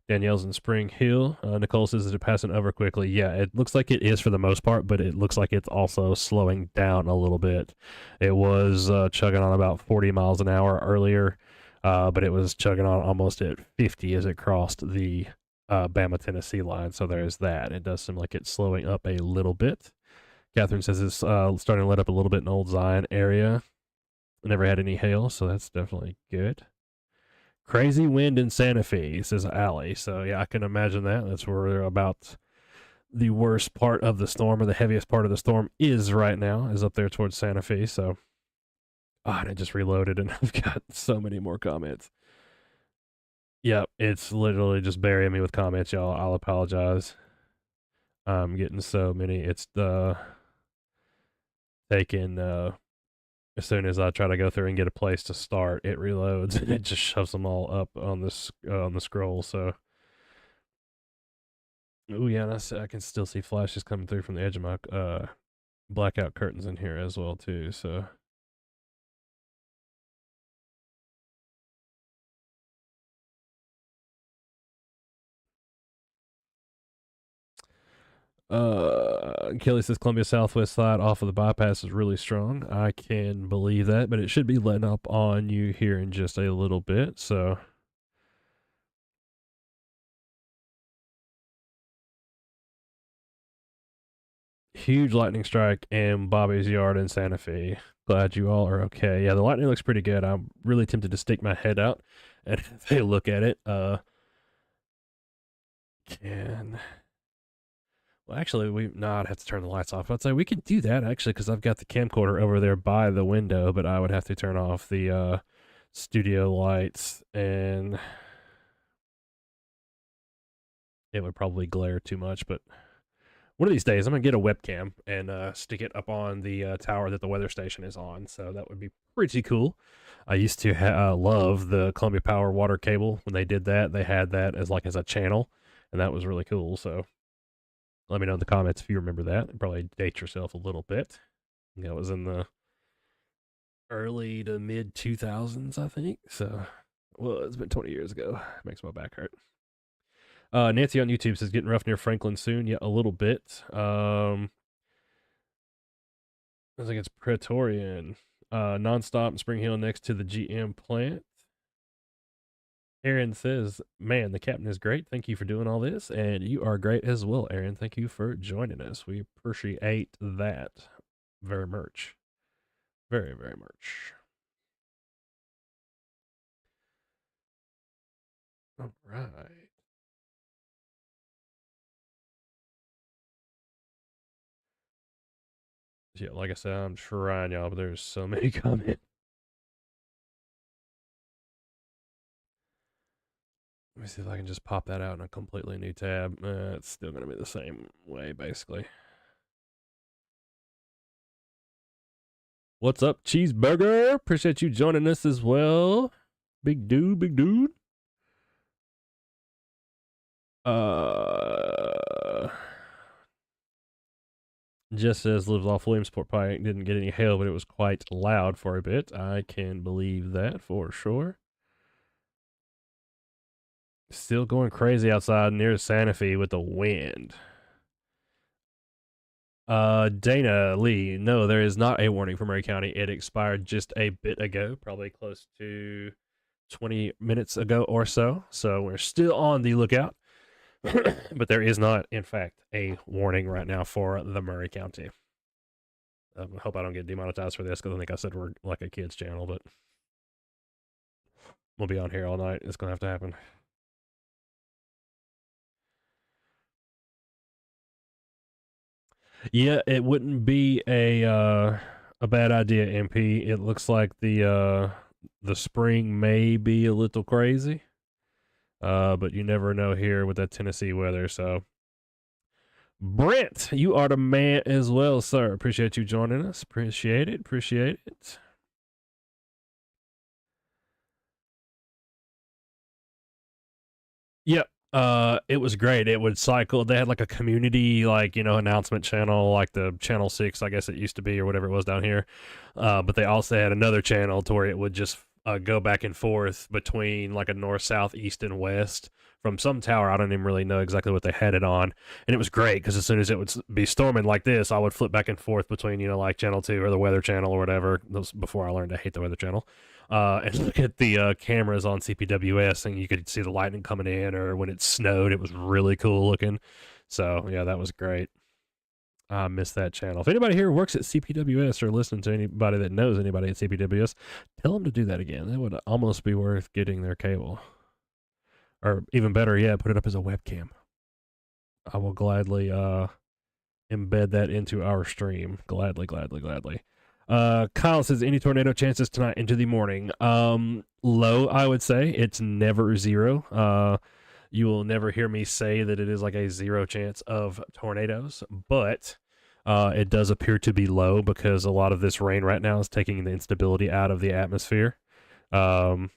Danielle's in Spring Hill. Nicole says, is it passing over quickly? Yeah, it looks like it is for the most part, but it looks like it's also slowing down a little bit. It was chugging on about 40 miles an hour earlier, but it was chugging on almost at 50 as it crossed the Bama, Tennessee line. So there's that. It does seem like it's slowing up a little bit. Catherine says it's starting to let up a little bit in Old Zion area. Never had any hail, so that's definitely good. Crazy wind in Santa Fe, says Allie. So yeah, I can imagine that. That's where about the worst part of the storm, or the heaviest part of the storm, is right now, is up there towards Santa Fe. So, and I just reloaded, and I've got so many more comments. Yep, it's literally just burying me with comments, y'all. I'll apologize. I'm getting so many. It's taking as soon as I try to go through and get a place to start, it reloads and it just shoves them all up on this on the scroll. So, oh yeah, and I can still see flashes coming through from the edge of my blackout curtains in here as well too. So, Kelly says Columbia Southwest side off of the bypass is really strong. I can believe that, but it should be letting up on you here in just a little bit. So, huge lightning strike in Bobby's yard in Santa Fe. Glad you all are okay. Yeah, the lightning looks pretty good. I'm really tempted to stick my head out and take a look at it. Can well, actually, I'd have to turn the lights off. I'd say we can do that actually because I've got the camcorder over there by the window, but I would have to turn off the studio lights and it would probably glare too much. But one of these days, I'm gonna get a webcam and stick it up on the tower that the weather station is on. So that would be pretty cool. I used to love the Columbia Power water cable. When they did that, they had that as a channel, and that was really cool. So let me know in the comments if you remember that. Probably date yourself a little bit. That was in the early to mid 2000s, I think. So, well, it's been 20 years ago. It makes my back hurt. Nancy on YouTube says getting rough near Franklin soon. Yeah, a little bit. I think it's Praetorian. Nonstop in Spring Hill next to the GM plant. Aaron says, man, the captain is great. Thank you for doing all this. And you are great as well, Aaron. Thank you for joining us. We appreciate that very much. Very, very much. All right. Yeah, like I said, I'm trying, y'all, but there's so many comments. Let me see if I can just pop that out in a completely new tab. It's still going to be the same way, basically. What's up, Cheeseburger? Appreciate you joining us as well. Big dude, big dude. Just says lives off Williamsport Pike. Didn't get any hail, but it was quite loud for a bit. I can believe that for sure. Still going crazy outside near Santa Fe with the wind. Dana Lee, no, there is not a warning for Murray County. It expired just a bit ago, probably close to 20 minutes ago or so. So we're still on the lookout. But there is not, in fact, a warning right now for the Murray County. I hope I don't get demonetized for this because I think I said we're like a kids channel, but we'll be on here all night. It's going to have to happen. Yeah, it wouldn't be a bad idea, MP. It looks like the spring may be a little crazy. But you never know here with that Tennessee weather, so Brent, you are the man as well, sir. Appreciate you joining us. Appreciate it. Appreciate it. Yep. It was great. It would cycle. They had like a community, announcement channel, like the Channel 6, I guess it used to be, or whatever it was down here. But they also had another channel to where it would just go back and forth between like a north, south, east, and west from some tower. I don't even really know exactly what they had it on. And it was great because as soon as it would be storming like this, I would flip back and forth between, like Channel 2 or the Weather Channel or whatever. That was before I learned to hate the Weather Channel. And look at the cameras on CPWS, and you could see the lightning coming in, or when it snowed, it was really cool looking. So, yeah, that was great. I missed that channel. If anybody here works at CPWS or listening to anybody that knows anybody at CPWS, tell them to do that again. That would almost be worth getting their cable. Or even better, yeah, put it up as a webcam. I will gladly embed that into our stream. Gladly, gladly, gladly. Kyle says, any tornado chances tonight into the morning? Low, I would say. It's never zero. You will never hear me say that it is like a 0 chance of tornadoes, but it does appear to be low because a lot of this rain right now is taking the instability out of the atmosphere. So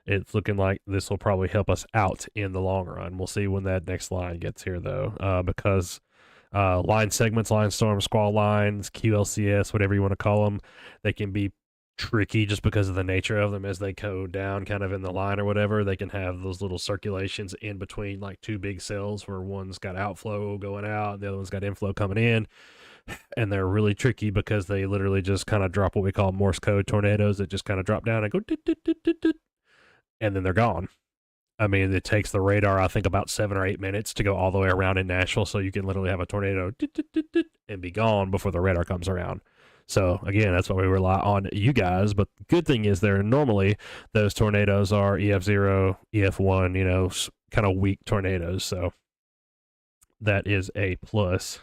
it's looking like this will probably help us out in the long run. We'll see when that next line gets here, though, because line segments, line storm, squall lines, QLCS, whatever you want to call them, they can be tricky just because of the nature of them as they go down kind of in the line or whatever. They can have those little circulations in between like two big cells where one's got outflow going out, the other one's got inflow coming in. And they're really tricky because they literally just kind of drop what we call Morse code tornadoes that just kind of drop down and go, and then they're gone. I mean, it takes the radar, I think, about 7 or 8 minutes to go all the way around in Nashville, so you can literally have a tornado and be gone before the radar comes around. So again, that's why we rely on you guys. But the good thing is, there normally those tornadoes are EF0, EF1, kind of weak tornadoes. So that is a plus.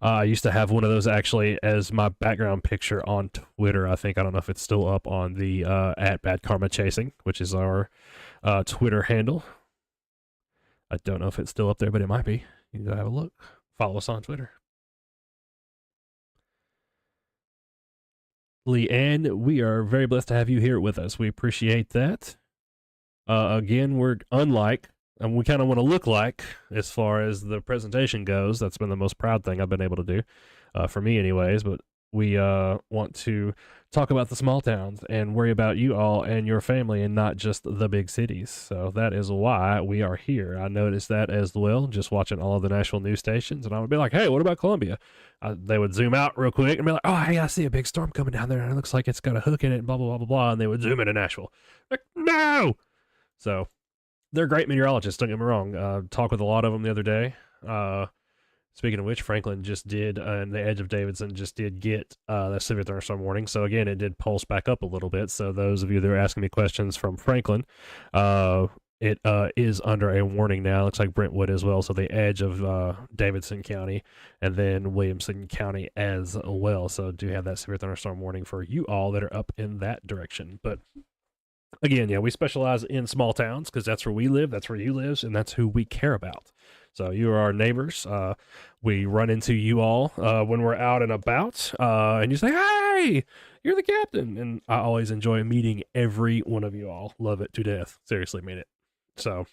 I used to have one of those actually as my background picture on Twitter. I don't know if it's still up on the at Bad Karma Chasing, which is our Twitter handle. I don't know if it's still up there, but it might be. You can go have a look. Follow us on Twitter. Leanne, we are very blessed to have you here with us. We appreciate that. Again, we're unlike, and we kind of want to look like, as far as the presentation goes. That's been the most proud thing I've been able to do, for me anyways, but we want to talk about the small towns and worry about you all and your family and not just the big cities. So that is why we are here. I noticed that as well, just watching all of the national news stations, and I would be like, hey, what about Columbia? They would zoom out real quick and be like, oh, hey, I see a big storm coming down there, and it looks like it's got a hook in it, and blah, blah, blah, blah, blah, and they would zoom into Nashville. Like, no! So they're great meteorologists, don't get me wrong. Talked with a lot of them the other day. Speaking of which, Franklin just did, and the edge of Davidson just did get that severe thunderstorm warning. So again, it did pulse back up a little bit. So those of you that are asking me questions from Franklin, it is under a warning now. It looks like Brentwood as well. So the edge of Davidson County and then Williamson County as well. So do have that severe thunderstorm warning for you all that are up in that direction. But again, yeah, we specialize in small towns because that's where we live, that's where you live, and that's who we care about. So you are our neighbors. We run into you all when we're out and about, and you say, hey, you're the captain. And I always enjoy meeting every one of you all. Love it to death. Seriously, mean it. So,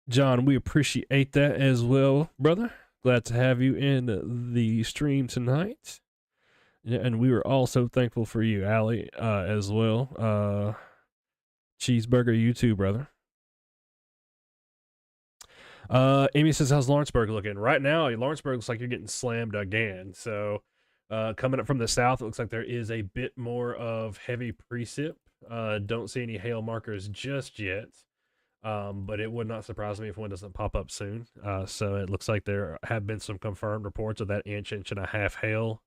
John, we appreciate that as well, brother. Glad to have you in the stream tonight. And we were also thankful for you, Allie, as well. Cheeseburger, you too, brother. Amy says, how's Lawrenceburg looking? Right now, Lawrenceburg looks like you're getting slammed again. So, coming up from the south, it looks like there is a bit more of heavy precip. Don't see any hail markers just yet. But it would not surprise me if one doesn't pop up soon. So it looks like there have been some confirmed reports of that inch and a half hail.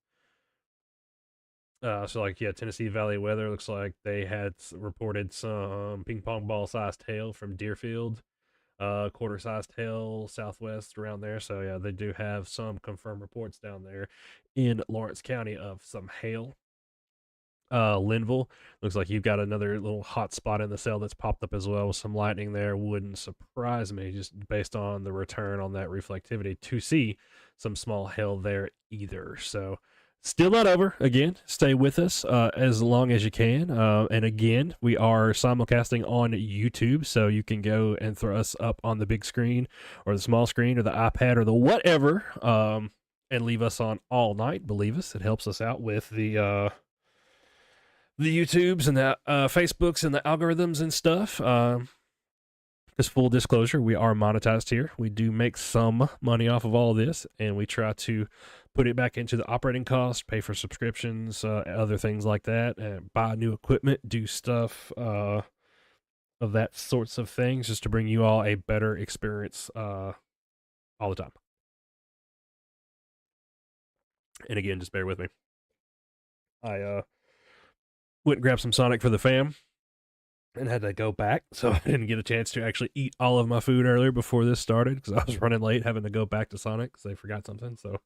Tennessee Valley Weather looks like they had reported some ping pong ball sized hail from Deerfield. Quarter-sized hail southwest around there. So yeah, they do have some confirmed reports down there in Lawrence County of some hail. Linville looks like you've got another little hot spot in the cell that's popped up as well with some lightning there. Wouldn't surprise me, just based on the return on that reflectivity, to see some small hail there either. So still not over. Again, stay with us as long as you can. And again, we are simulcasting on YouTube, so you can go and throw us up on the big screen or the small screen or the iPad or the whatever, and leave us on all night. Believe us, it helps us out with the YouTubes and the Facebooks and the algorithms and stuff. Just full disclosure, we are monetized here. We do make some money off of all this, and we try to put it back into the operating cost, pay for subscriptions, other things like that, and buy new equipment, do stuff of that sorts of things, just to bring you all a better experience all the time. And again, just bear with me. I went and grabbed some Sonic for the fam and had to go back, so I didn't get a chance to actually eat all of my food earlier before this started because I was running late, having to go back to Sonic because they forgot something. So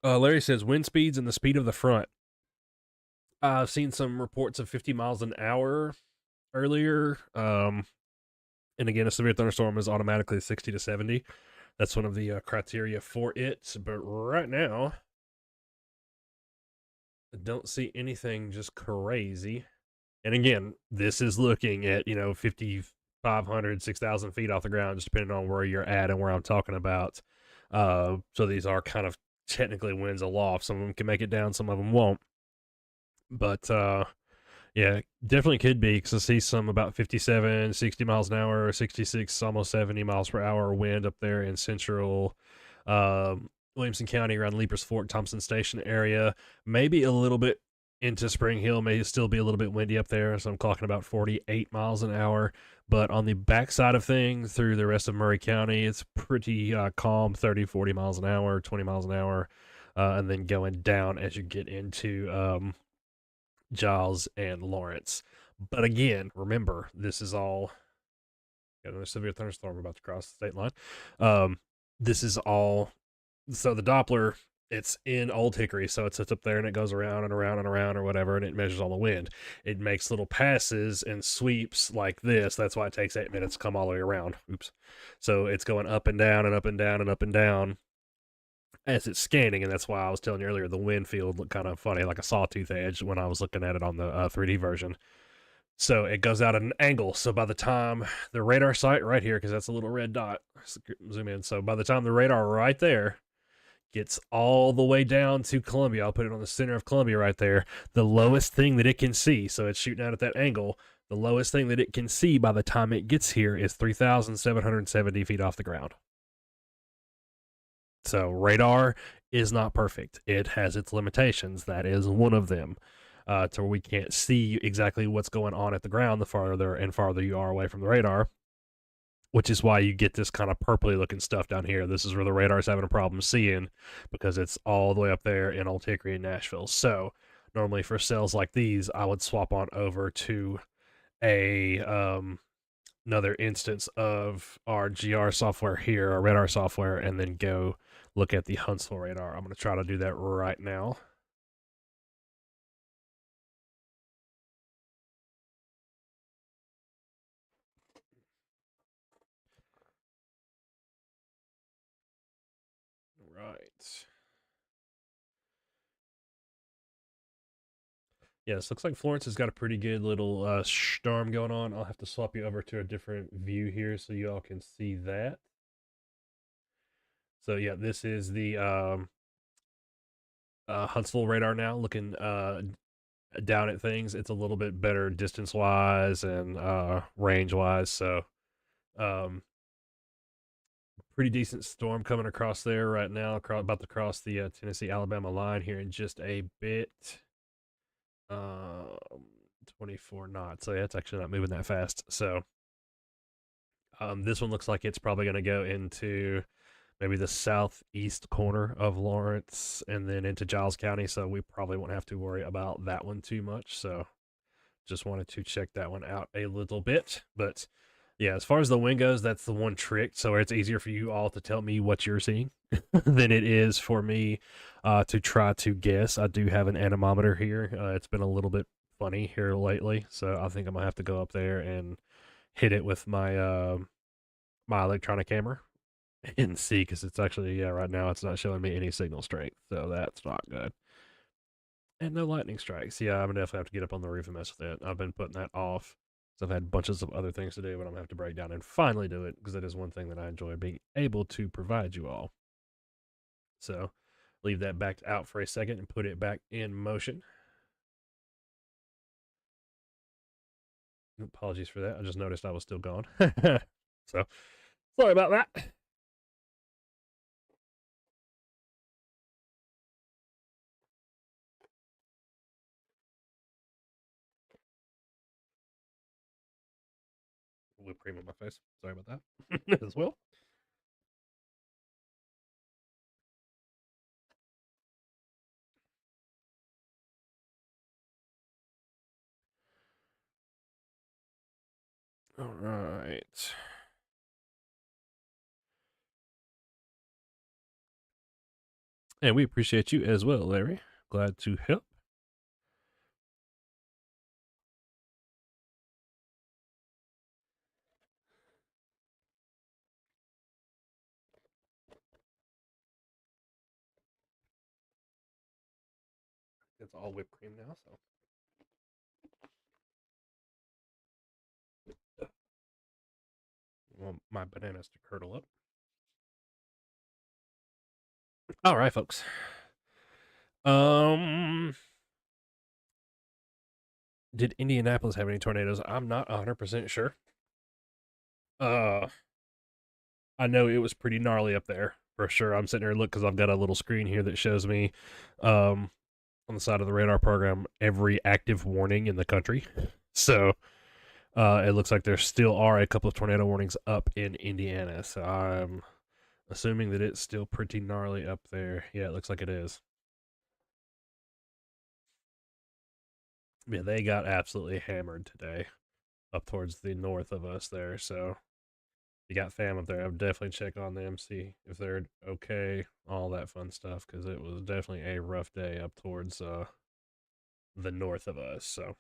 Larry says wind speeds and the speed of the front. I've seen some reports of 50 miles an hour earlier. And again, a severe thunderstorm is automatically 60 to 70. That's one of the criteria for it. But right now, I don't see anything just crazy. And again, this is looking at, 5,500, 6,000 feet off the ground, just depending on where you're at and where I'm talking about. So these are kind of technically winds aloft. Some of them can make it down, some of them won't. But yeah, definitely could be, because I see some about 57, 60 miles an hour, 66, almost 70 miles per hour wind up there in central Williamson County around Leapers Fork, Thompson Station area. Maybe a little bit into Spring Hill, may still be a little bit windy up there. So I'm clocking about 48 miles an hour. But on the backside of things, through the rest of Murray County, it's pretty calm, 30, 40 miles an hour, 20 miles an hour. And then going down as you get into Giles and Lawrence. But again, remember, this is all got another severe thunderstorm about to cross the state line. This is all so the Doppler. It's in Old Hickory, so it sits up there and it goes around and around and around or whatever, and it measures all the wind. It makes little passes and sweeps like this. That's why it takes 8 minutes to come all the way around. Oops. So it's going up and down and up and down and up and down as it's scanning, and that's why I was telling you earlier the wind field looked kind of funny, like a sawtooth edge when I was looking at it on the 3D version. So it goes out at an angle. So by the time the radar site right here, because that's a little red dot, zoom in. So by the time the radar right there gets all the way down to Columbia, I'll put it on the center of Columbia right there, the lowest thing that it can see, so it's shooting out at that angle, the lowest thing that it can see by the time it gets here is 3,770 feet off the ground. So radar is not perfect. It has its limitations. That is one of them. To where we can't see exactly what's going on at the ground the farther and farther you are away from the radar, which is why you get this kind of purpley looking stuff down here. This is where the radar is having a problem seeing because it's all the way up there in Old Hickory and Nashville. So normally for cells like these, I would swap on over to a another instance of our GR software here, our radar software, and then go look at the Huntsville radar. I'm going to try to do that right now. Right. Yeah, this looks like Florence has got a pretty good little storm going on. I'll have to swap you over to a different view here so you all can see that. So yeah, this is the Huntsville radar now, looking down at things. It's a little bit better distance-wise and range-wise. So pretty decent storm coming across there right now, about to cross the Tennessee-Alabama line here in just a bit. 24 knots. So yeah, it's actually not moving that fast. So this one looks like it's probably going to go into maybe the southeast corner of Lawrence and then into Giles County. So we probably won't have to worry about that one too much. So just wanted to check that one out a little bit. But yeah, as far as the wind goes, that's the one trick. So it's easier for you all to tell me what you're seeing than it is for me to try to guess. I do have an anemometer here. It's been a little bit funny here lately, so I think I'm gonna have to go up there and hit it with my my electronic camera and see, because it's actually, yeah, right now it's not showing me any signal strength, so that's not good. And no lightning strikes. Yeah, I'm gonna definitely have to get up on the roof and mess with it. I've been putting that off. So I've had bunches of other things to do, but I'm gonna have to break down and finally do it because that is one thing that I enjoy being able to provide you all. So leave that back out for a second and put it back in motion. Apologies for that. I just noticed I was still gone. So sorry about that. Whipped cream on my face. Sorry about that as well. All right. And we appreciate you as well, Larry. Glad to help. It's all whipped cream now, so I want my bananas to curdle up. All right, folks. Did Indianapolis have any tornadoes? I'm not 100% sure. I know it was pretty gnarly up there for sure. I'm sitting here look because I've got a little screen here that shows me um, on the side of the radar program every active warning in the country. So it looks like there still are a couple of tornado warnings up in Indiana. So I'm assuming that it's still pretty gnarly up there. Yeah, it looks like it is. Yeah, they got absolutely hammered today up towards the north of us there. So you got fam up there. I would definitely check on them, see if they're okay, all that fun stuff, because it was definitely a rough day up towards the north of us. So,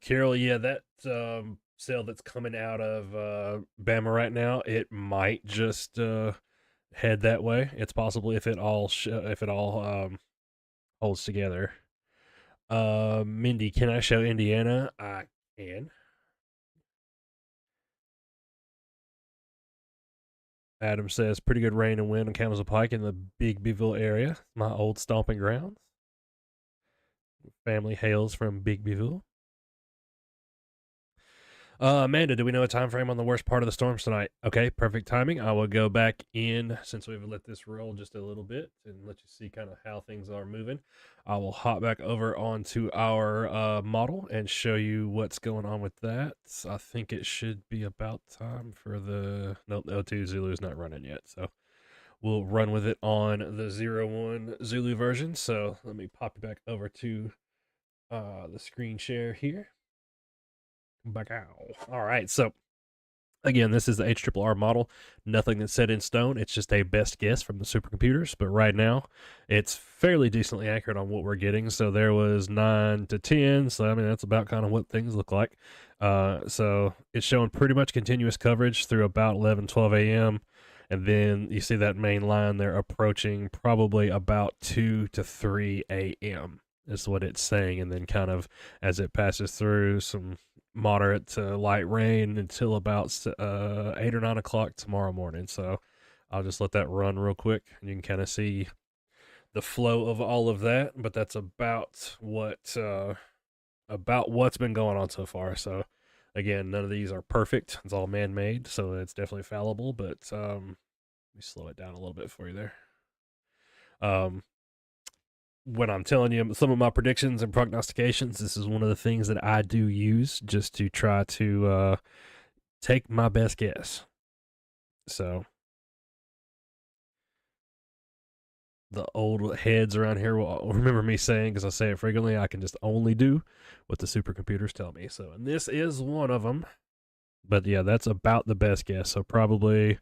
Carol, yeah, that sale that's coming out of Bama right now, it might just head that way. It's possibly if it all holds together. Mindy, can I show Indiana? I can. Adam says pretty good rain and wind on Campbell's Pike in the Bigbyville area, my old stomping grounds. Family hails from Bigbyville. Amanda, do we know a time frame on the worst part of the storms tonight? Okay, perfect timing. I will go back in since we've let this roll just a little bit and let you see kind of how things are moving. I will hop back over onto our model and show you what's going on with that. I think it should be about time for the nope, O2 Zulu is not running yet, so we'll run with it on the 01 Zulu version. So let me pop you back over to the screen share here. Back out. All right, so again, this is the HRRR model. Nothing that's set in stone. It's just a best guess from the supercomputers. But right now, it's fairly decently accurate on what we're getting. So there was 9 to 10. So, I mean, that's about kind of what things look like. So it's showing pretty much continuous coverage through about 11, 12 a.m. And then you see that main line there approaching probably about 2 to 3 a.m. is what it's saying. And then kind of as it passes through some moderate to light rain until about 8 or 9 o'clock tomorrow morning. So I'll just let that run real quick, and you can kind of see the flow of all of that. But that's about what's been going on so far. So again, none of these are perfect. It's all man-made, so it's definitely fallible. But let me slow it down a little bit for you there. When I'm telling you some of my predictions and prognostications, this is one of the things that I do use just to try to take my best guess. So the old heads around here will remember me saying, because I say it frequently, I can just only do what the supercomputers tell me. So, and this is one of them. But yeah, that's about the best guess. So probably,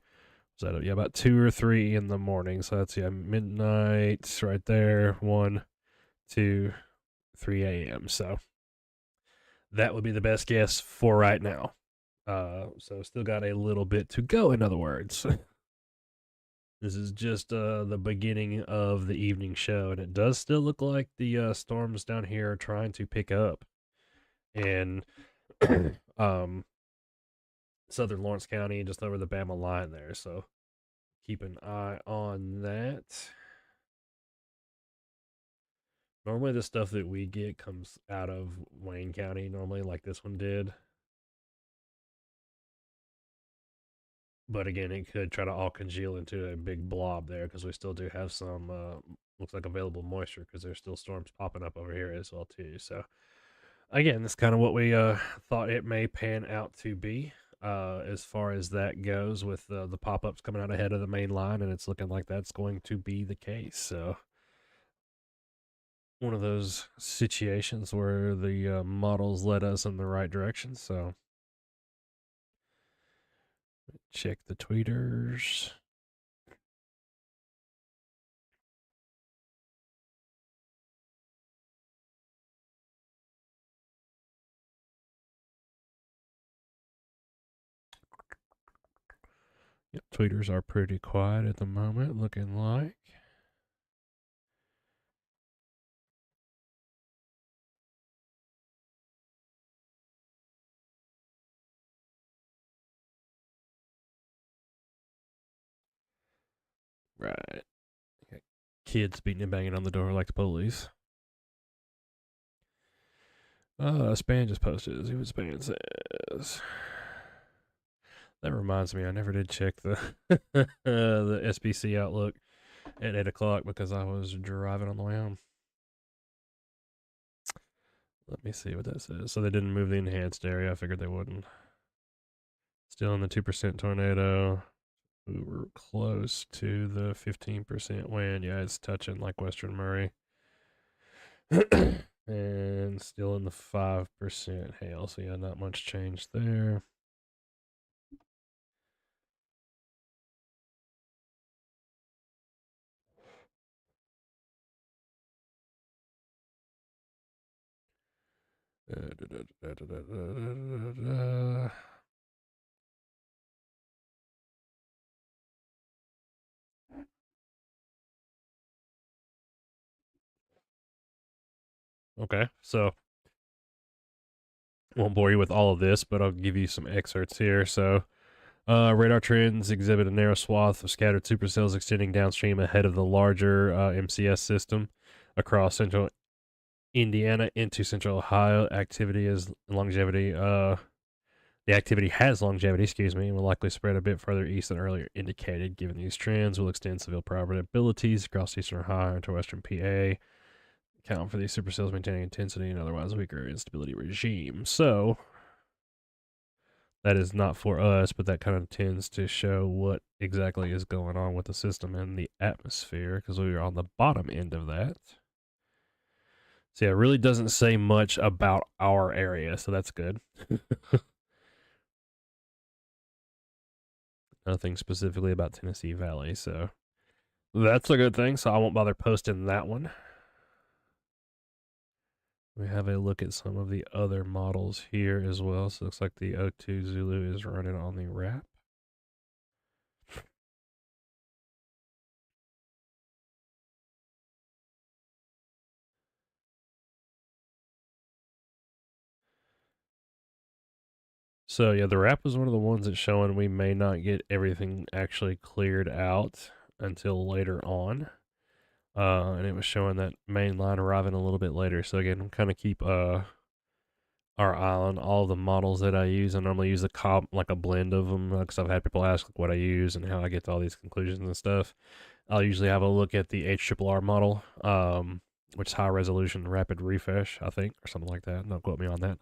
about 2 or 3 in the morning. So that's midnight right there. 1, 2, 3 a.m. So that would be the best guess for right now. So still got a little bit to go, in other words. This is just the beginning of the evening show, and it does still look like the storms down here are trying to pick up. And um, southern Lawrence County, just over the Bama line there. So keep an eye on that. Normally, the stuff that we get comes out of Wayne County, normally, like this one did. But again, it could try to all congeal into a big blob there because we still do have some, looks like available moisture because there's still storms popping up over here as well, too. So, again, that's kind of what we thought it may pan out to be. As far as that goes, with the pop ups coming out ahead of the main line, and it's looking like that's going to be the case. So, one of those situations where the models led us in the right direction. So, check the tweeters. Yep, tweeters are pretty quiet at the moment, looking like. Right. Kids beating and banging on the door like the police. Span just posted. See what Span says. That reminds me, I never did check the the SBC Outlook at 8 o'clock because I was driving on the way home. Let me see what that says. So they didn't move the enhanced area. I figured they wouldn't. Still in the 2% tornado. We were close to the 15% wind. Yeah, it's touching like Western Murray. And still in the 5% hail. So yeah, not much change there. Okay, so won't bore you with all of this, but I'll give you some excerpts here. So, radar trends exhibit a narrow swath of scattered supercells extending downstream ahead of the larger MCS system across central Indiana into central Ohio. Activity is longevity. The activity has longevity, and will likely spread a bit further east than earlier indicated. Given these trends, will extend severe probabilities across eastern Ohio into western PA. Account for these supercells maintaining intensity and otherwise weaker instability regime. So that is not for us, but that kind of tends to show what exactly is going on with the system and the atmosphere because we are on the bottom end of that. So yeah, it really doesn't say much about our area, so that's good. Nothing specifically about Tennessee Valley, so that's a good thing. So I won't bother posting that one. We have a look at some of the other models here as well. So it looks like the O2 Zulu is running on the wrap. So yeah, the wrap was one of the ones that's showing we may not get everything actually cleared out until later on. And it was showing that main line arriving a little bit later. So again, kind of keep our eye on all the models that I use. I normally use like a blend of them because I've had people ask like, what I use and how I get to all these conclusions and stuff. I'll usually have a look at the HRRR model, which is high resolution rapid refresh, I think, or something like that. Don't quote me on that.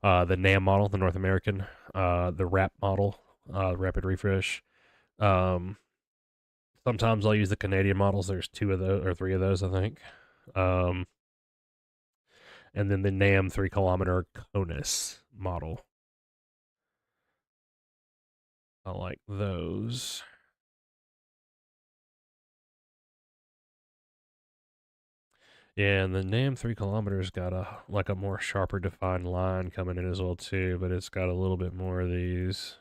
The NAM model, the North American, the RAP model, rapid refresh. Um, Sometimes I'll use the Canadian models. There's two of those or three of those, I think. Um, and then the NAM 3 kilometer CONUS model. I like those. Yeah, and the NAM 3 kilometers got a more sharper defined line coming in as well too, but it's got a little bit more of these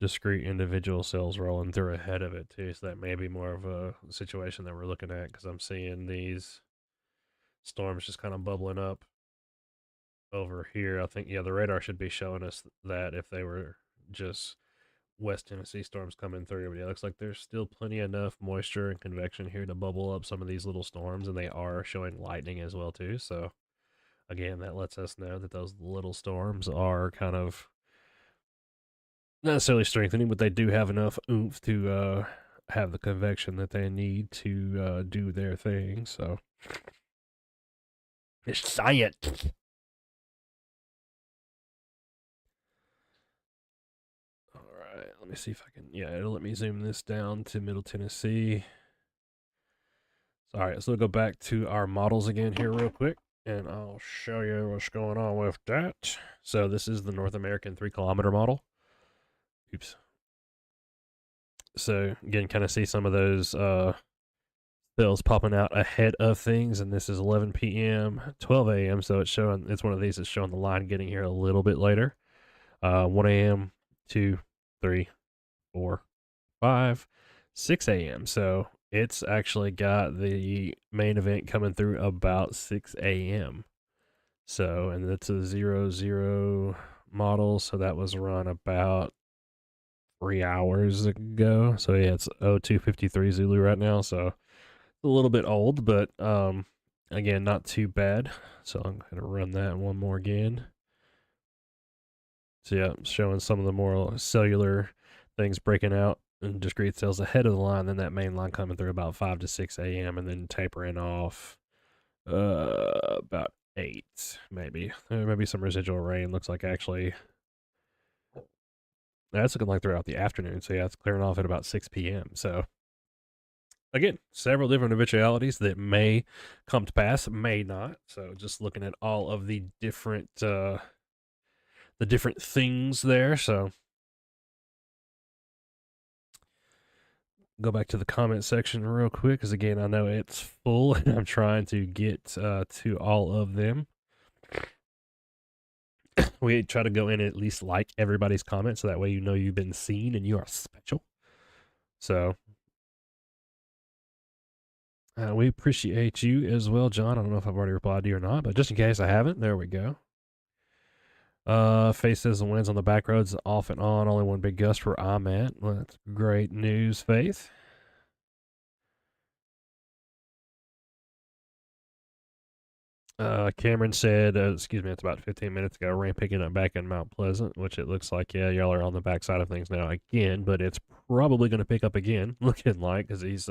discrete individual cells rolling through ahead of it too. So that may be more of a situation that we're looking at because I'm seeing these storms just kind of bubbling up over here. I think, yeah, the radar should be showing us that if they were just West Tennessee storms coming through. But yeah, it looks like there's still plenty enough moisture and convection here to bubble up some of these little storms, and they are showing lightning as well too. So again, that lets us know that those little storms are kind of not necessarily strengthening, but they do have enough oomph to have the convection that they need to do their thing. So it's science. All right, let me see if I can. Yeah, it'll let me zoom this down to Middle Tennessee. All right, so we'll go back to our models again here real quick, and I'll show you what's going on with that. So this is the North American 3 kilometer model. Oops. So again, kind of see some of those bills popping out ahead of things, and this is 11 p.m., 12 a.m. So it's one of these that's showing the line getting here a little bit later. 1 a.m., 2, 3, 4, 5, 6 a.m. So it's actually got the main event coming through about 6 a.m. So, and it's a 00 model. So that was run about 3 hours ago. So yeah, it's 0253 Zulu right now. So a little bit old, but again, not too bad. So I'm going to run that one more again. So yeah, showing some of the more cellular things breaking out and discrete cells ahead of the line, then that main line coming through about 5 to 6 a.m. and then tapering off about 8 maybe. There may be some residual rain. Looks like actually that's looking like throughout the afternoon. So yeah, it's clearing off at about 6 p.m. So again, several different eventualities that may come to pass, may not. So just looking at all of the different things there. So go back to the comment section real quick because again, I know it's full and I'm trying to get to all of them. We try to go in and at least like everybody's comments so that way you know you've been seen and you are special. So we appreciate you as well, John. I don't know if I've already replied to you or not, but just in case I haven't, there we go. Faith says the winds on the back roads off and on, only one big gust where I'm at. Well, that's great news, Faith. Cameron said, excuse me, it's about 15 minutes ago, rain picking up back in Mount Pleasant, which it looks like, yeah, y'all are on the backside of things now again, but it's probably going to pick up again, looking like, because these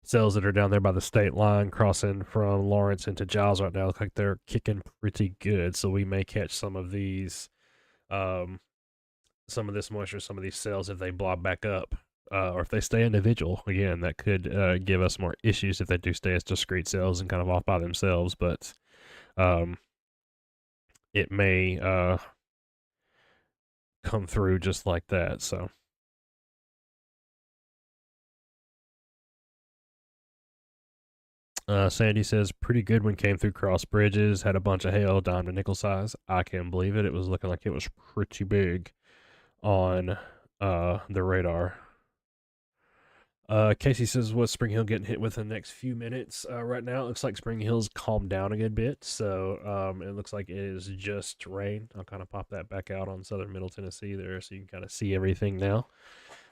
cells that are down there by the state line crossing from Lawrence into Giles right now look like they're kicking pretty good, so we may catch some of these, some of this moisture, some of these cells if they blob back up. Or if they stay individual, again, that could give us more issues if they do stay as discrete cells and kind of off by themselves. But it may come through just like that. So Sandy says, pretty good when came through cross bridges, had a bunch of hail, dime to nickel size. I can't believe it. It was looking like it was pretty big on the radar. Casey says, what's Spring Hill getting hit with in the next few minutes? Right now, it looks like Spring Hill's calmed down a good bit. So it looks like it is just rain. I'll kind of pop that back out on southern Middle Tennessee there so you can kind of see everything now.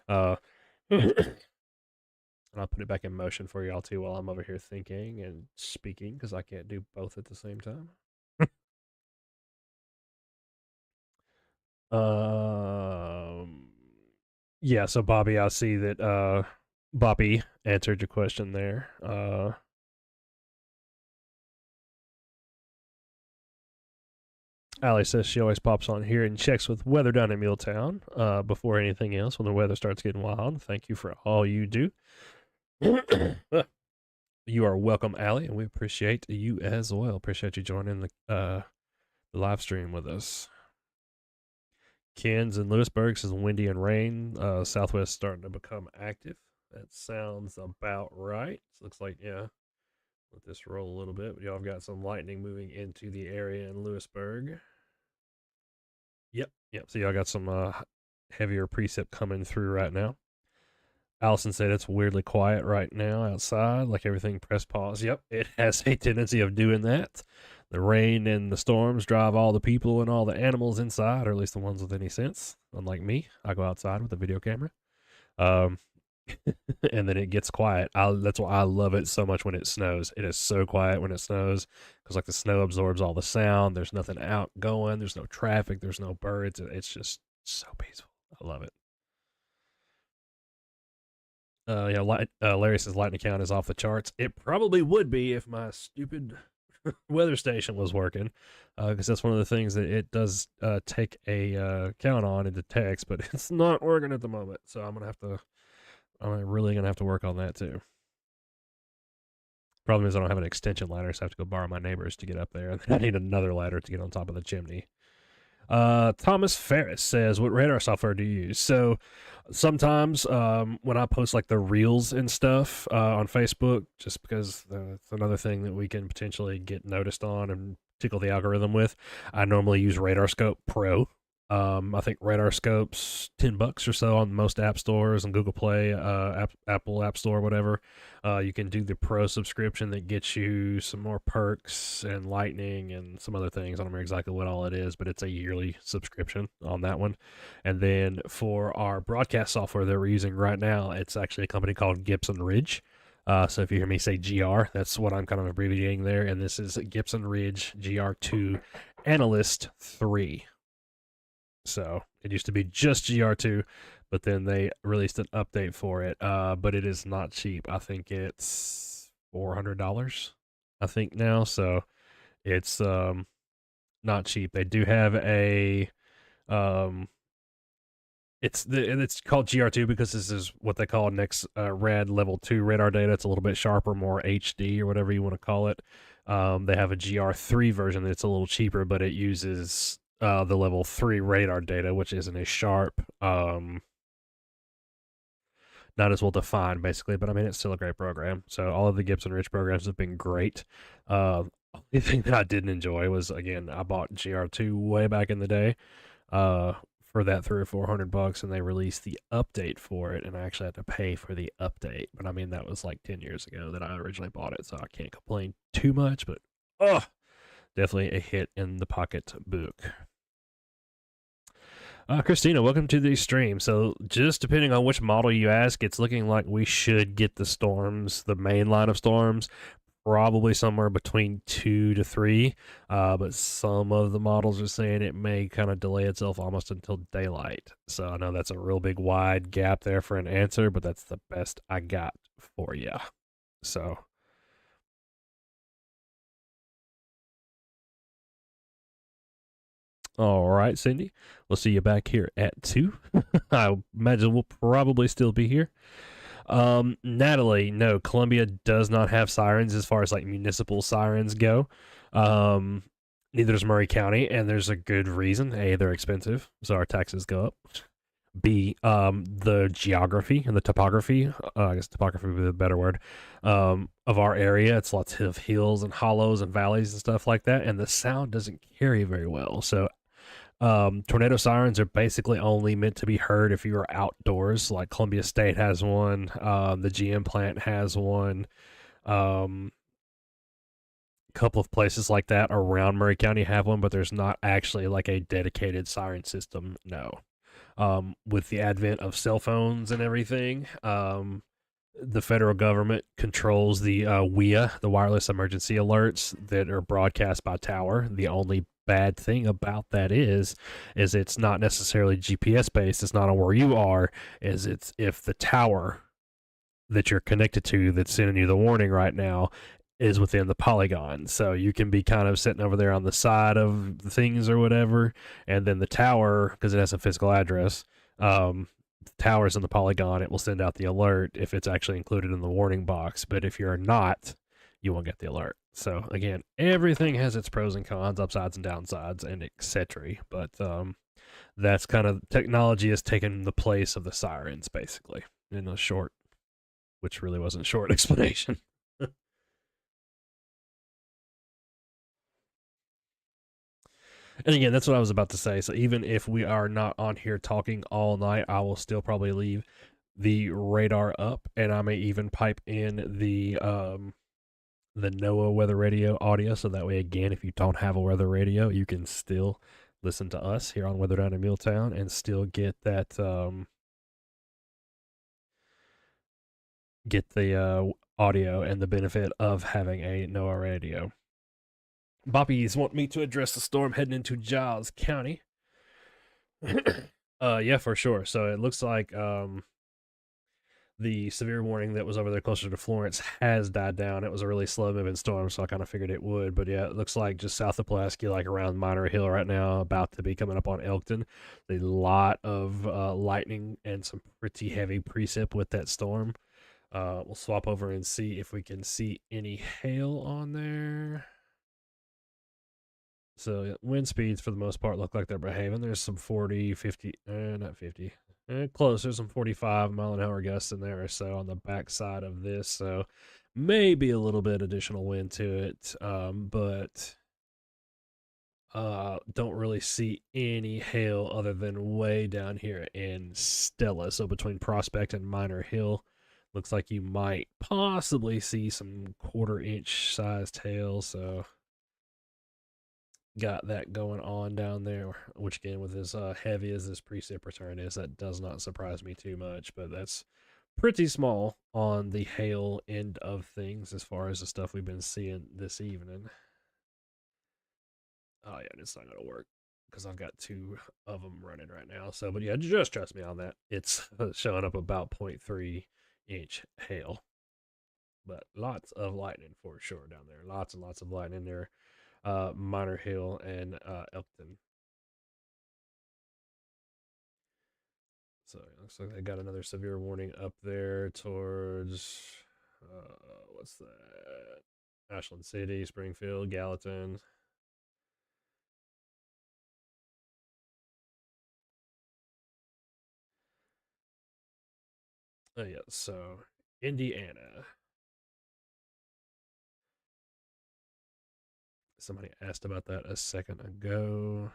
And I'll put it back in motion for y'all too while I'm over here thinking and speaking because I can't do both at the same time. Yeah, so Bobby, I see that Bobby answered your question there. Allie says she always pops on here and checks with weather down in MuleTown before anything else when the weather starts getting wild. Thank you for all you do. You are welcome, Allie, and we appreciate you as well. Appreciate you joining the live stream with us. Ken's in Lewisburg says windy and rain. Southwest starting to become active. That sounds about right. Looks like, yeah. Let this roll a little bit. But y'all have got some lightning moving into the area in Lewisburg. Yep. So y'all got some heavier precip coming through right now. Allison said it's weirdly quiet right now outside, like everything pressed pause. Yep, it has a tendency of doing that. The rain and the storms drive all the people and all the animals inside, or at least the ones with any sense. Unlike me, I go outside with a video camera. And then it gets quiet. That's why I love it so much when it snows. It is so quiet when it snows because like the snow absorbs all the sound. There's nothing out going. There's no traffic. There's no birds. It's just so peaceful. I love it. Larry says lightning count is off the charts. It probably would be if my stupid weather station was working, because that's one of the things that it does take a count on and detects, but it's not working at the moment. So I'm really gonna have to work on that too. Problem is I don't have an extension ladder, so I have to go borrow my neighbor's to get up there, and then I need another ladder to get on top of the chimney. Thomas Ferris says, what radar software do you use? So sometimes when I post like the reels and stuff on Facebook, just because it's another thing that we can potentially get noticed on and tickle the algorithm with, I normally use RadarScope Pro. I think RadarScope's $10 or so on most app stores and Google Play, Apple App Store, whatever. You can do the Pro subscription that gets you some more perks and lightning and some other things. I don't remember exactly what all it is, but it's a yearly subscription on that one. And then for our broadcast software that we're using right now, it's actually a company called Gibson Ridge. So if you hear me say GR, that's what I'm kind of abbreviating there. And this is Gibson Ridge GR2 Analyst 3. So it used to be just GR2, but then they released an update for it. But it is not cheap. I think it's $400. I think now, so it's not cheap. They do have a it's called GR2 because this is what they call next rad level 2 radar data. It's a little bit sharper, more HD or whatever you want to call it. They have a GR3 version that's a little cheaper, but it uses the level 3 radar data, which isn't as sharp, not as well defined, basically. But I mean, it's still a great program. So all of the Gibson Ridge programs have been great. Only thing that I didn't enjoy was, again, I bought GR2 way back in the day. For that $300 or $400, and they released the update for it, and I actually had to pay for the update. But I mean, that was like 10 years ago that I originally bought it, so I can't complain too much. But definitely a hit in the pocketbook. Christina, welcome to the stream. So, just depending on which model you ask, it's looking like we should get the storms, the main line of storms, probably somewhere between 2 to 3, but some of the models are saying it may kind of delay itself almost until daylight. So I know that's a real big wide gap there for an answer, but that's the best I got for you. So all right, Cindy, we'll see you back here at 2. I imagine we'll probably still be here. Natalie, no, Columbia does not have sirens as far as like municipal sirens go. Neither does Murray County, and there's a good reason. A, they're expensive, so our taxes go up. B, the geography and the topography, I guess topography would be the better word, of our area. It's lots of hills and hollows and valleys and stuff like that, and the sound doesn't carry very well. So tornado sirens are basically only meant to be heard if you are outdoors. Like Columbia State has one, the GM plant has one, a couple of places like that around Murray County have one, but there's not actually like a dedicated siren system. No. With the advent of cell phones and everything, the federal government controls the WIA, the wireless emergency alerts that are broadcast by tower. The only bad thing about that is it's not necessarily GPS based. It's not on where you are. Is it's if the tower that you're connected to that's sending you the warning right now is within the polygon. So you can be kind of sitting over there on the side of the things or whatever, and then the tower, because it has a physical address, the tower's in the polygon, it will send out the alert if it's actually included in the warning box. But if you're not, you won't get the alert. So again, everything has its pros and cons, upsides and downsides, and etc. But that's kind of technology has taken the place of the sirens, basically, in a short, which really wasn't short explanation. And again, that's what I was about to say. So even if we are not on here talking all night, I will still probably leave the radar up, and I may even pipe in the NOAA weather radio audio, so that way, again, if you don't have a weather radio, you can still listen to us here on Weather Down in MuleTown and still get that get the audio and the benefit of having a NOAA radio. Boppies want me to address the storm heading into Giles County. Yeah, for sure. So it looks like the severe warning that was over there closer to Florence has died down. It was a really slow moving storm, so I kind of figured it would. But yeah, it looks like just south of Pulaski, like around Minor Hill right now, about to be coming up on Elkton. A lot of lightning and some pretty heavy precip with that storm. We'll swap over and see if we can see any hail on there. So wind speeds for the most part look like they're behaving. There's some 40, 50, not 50, close. There's some 45 mile an hour gusts in there or so on the backside of this. So maybe a little bit additional wind to it, but don't really see any hail other than way down here in Stella. So between Prospect and Minor Hill, looks like you might possibly see some 1/4 inch sized hail. So got that going on down there, which again, with as heavy as this precip return is, that does not surprise me too much. But that's pretty small on the hail end of things as far as the stuff we've been seeing this evening. Oh yeah, it's not gonna work because I've got two of them running right now. So, but yeah, just trust me on that. It's showing up about 0.3-inch hail, but lots of lightning for sure down there. Lots and lots of lightning there. Minor hail and Elkton. So it looks like they got another severe warning up there towards what's that? Ashland City, Springfield, Gallatin. Oh yeah, so Indiana. Somebody asked about that a second ago.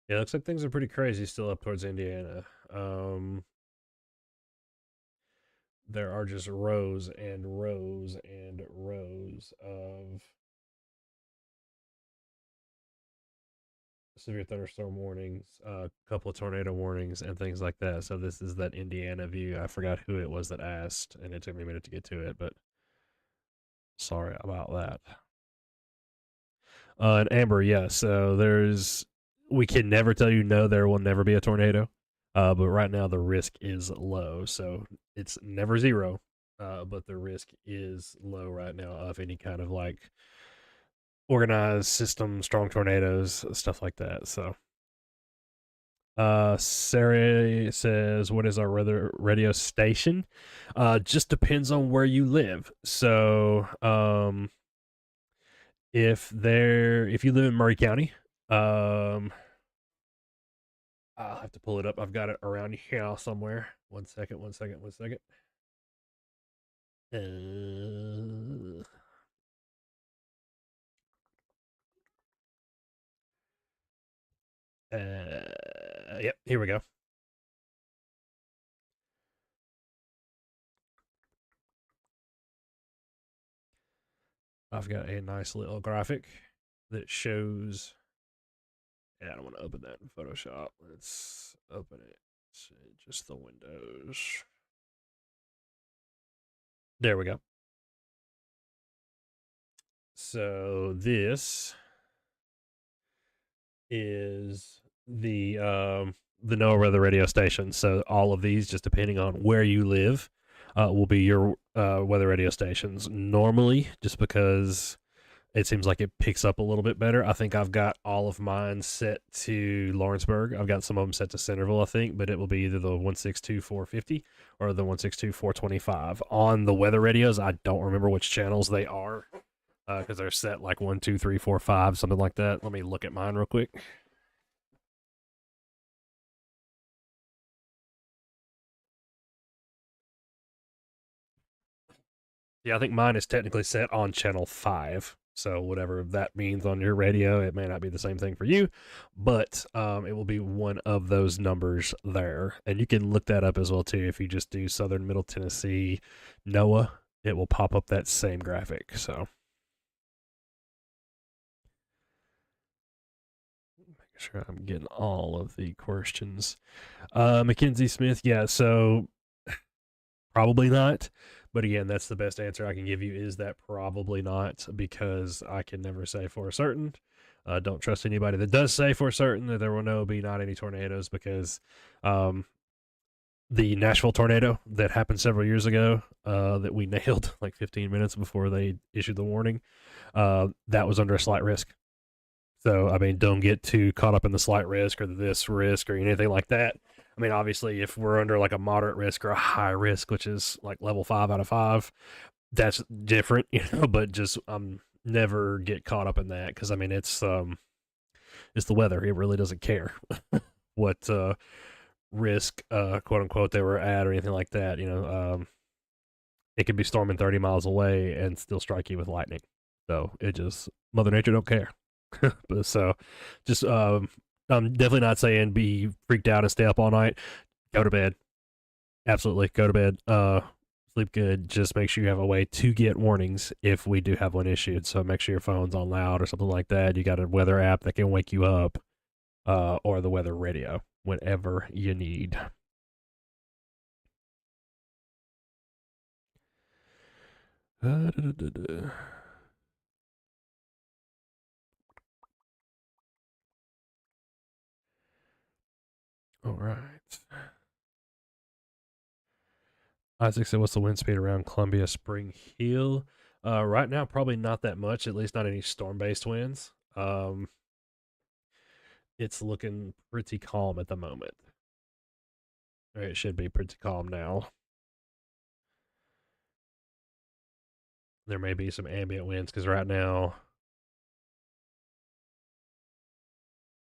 Yeah, looks like things are pretty crazy still up towards Indiana. There are just rows and rows and rows of severe thunderstorm warnings, a couple of tornado warnings, and things like that. So this is that Indiana view. I forgot who it was that asked, and it took me a minute to get to it, but sorry about that. And Amber, yeah. So we can never tell you no, there will never be a tornado. But right now the risk is low, so it's never zero. But the risk is low right now of any kind of like organized system, strong tornadoes, stuff like that. So, Sarah says, "What is our radio station?" Just depends on where you live. So, if you live in Murray County, I'll have to pull it up. I've got it around here somewhere. One second. Uh, yep, here we go. I've got a nice little graphic that shows. Yeah, I don't want to open that in Photoshop. Let's open it. Just the windows. There we go. So this is the NOAA weather radio station. So all of these, just depending on where you live, will be your weather radio stations. Normally, just because it seems like it picks up a little bit better. I think I've got all of mine set to Lawrenceburg. I've got some of them set to Centerville, I think, but it will be either the 162.450 or the 162.425. On the weather radios, I don't remember which channels they are because they're set like 1, 2, 3, 4, 5, something like that. Let me look at mine real quick. Yeah, I think mine is technically set on channel 5. So whatever that means on your radio, it may not be the same thing for you, but it will be one of those numbers there. And you can look that up as well too. If you just do Southern Middle Tennessee NOAA, it will pop up that same graphic. So making sure I'm getting all of the questions. Mackenzie Smith, yeah. So probably not. But again, that's the best answer I can give you is that probably not, because I can never say for certain. Don't trust anybody that does say for certain that there will be not any tornadoes, because the Nashville tornado that happened several years ago that we nailed like 15 minutes before they issued the warning, that was under a slight risk. So, I mean, don't get too caught up in the slight risk or this risk or anything like that. I mean, obviously, if we're under like a moderate risk or a high risk, which is like level 5 out of 5, that's different, but just never get caught up in that, because I mean, it's the weather. It really doesn't care what risk, quote unquote, they were at or anything like that. It could be storming 30 miles away and still strike you with lightning. So it just, Mother Nature don't care. So just I'm definitely not saying be freaked out and stay up all night. Go to bed. Absolutely, go to bed. Sleep good. Just make sure you have a way to get warnings if we do have one issued. So make sure your phone's on loud or something like that. You got a weather app that can wake you up, or the weather radio whenever you need. Da-da-da-da-da. All right. Isaac said, "What's the wind speed around Columbia Spring Hill?" Right now, probably not that much. At least not any storm-based winds. It's looking pretty calm at the moment. Or it should be pretty calm now. There may be some ambient winds because right now,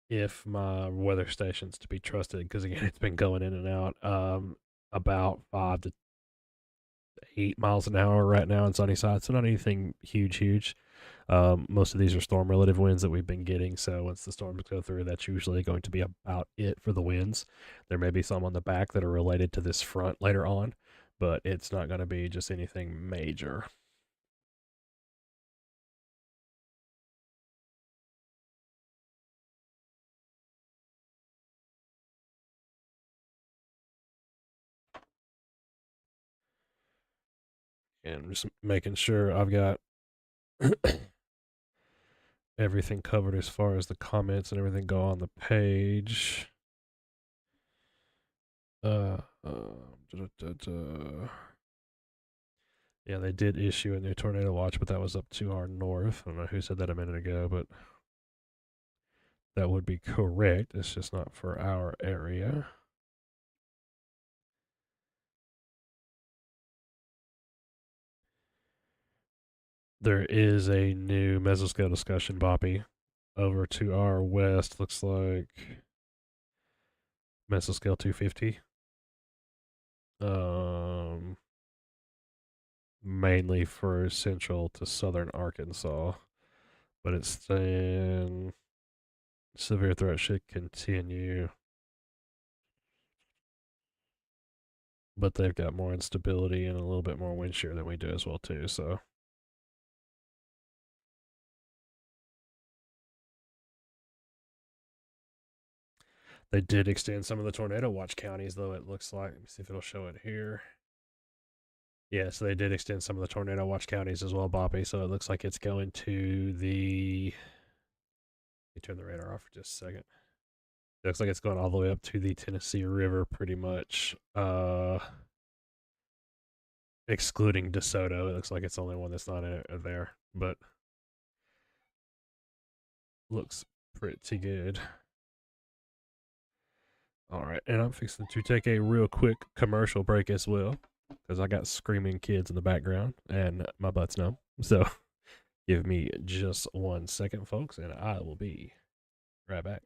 if my weather station's to be trusted, because again, it's been going in and out, about 5 to 8 miles an hour right now in Sunnyside. So not anything huge. Most of these are storm relative winds that we've been getting. So once the storms go through, that's usually going to be about it for the winds. There may be some on the back that are related to this front later on, but it's not going to be just anything major. And just making sure I've got everything covered as far as the comments and everything go on the page. Uh, da, da, da. Yeah, they did issue a new tornado watch, but that was up to our north. I don't know who said that a minute ago, but that would be correct. It's just not for our area. There is a new mesoscale discussion, Boppy, over to our west. Looks like mesoscale 250. Mainly for central to southern Arkansas, but it's saying severe threat should continue, but they've got more instability and a little bit more wind shear than we do as well too. So they did extend some of the tornado watch counties, though. It looks like. Let me see if it'll show it here. Yeah, so they did extend some of the tornado watch counties as well, Boppy. So it looks like it's going to the. Let me turn the radar off for just a second. It looks like it's going all the way up to the Tennessee River, pretty much. Excluding DeSoto, it looks like it's the only one that's not in it there, but looks pretty good. All right, and I'm fixing to take a real quick commercial break as well because I got screaming kids in the background and my butt's numb. So give me just 1 second, folks, and I will be right back.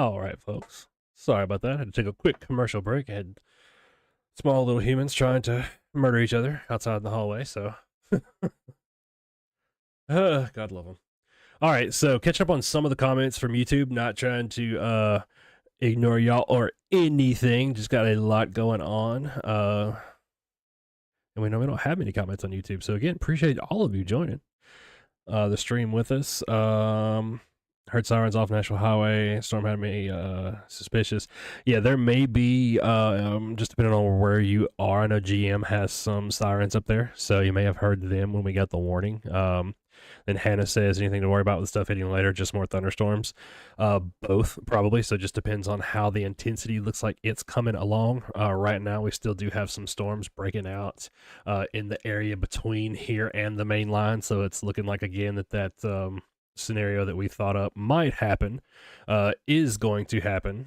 All right, folks. Sorry about that. I had to take a quick commercial break. I had small little humans trying to murder each other outside in the hallway, so. God love them. All right, so catch up on some of the comments from YouTube. Not trying to ignore y'all or anything. Just got a lot going on. And we know we don't have many comments on YouTube. So again, appreciate all of you joining the stream with us. Heard sirens off National Highway. Storm had me suspicious. Yeah, there may be, just depending on where you are. I know GM has some sirens up there, so you may have heard them when we got the warning. Then Hannah says, anything to worry about with stuff hitting later, just more thunderstorms. Both, probably. So it just depends on how the intensity looks like it's coming along. Right now, we still do have some storms breaking out in the area between here and the main line. So it's looking like, again, that scenario that we thought up might happen is going to happen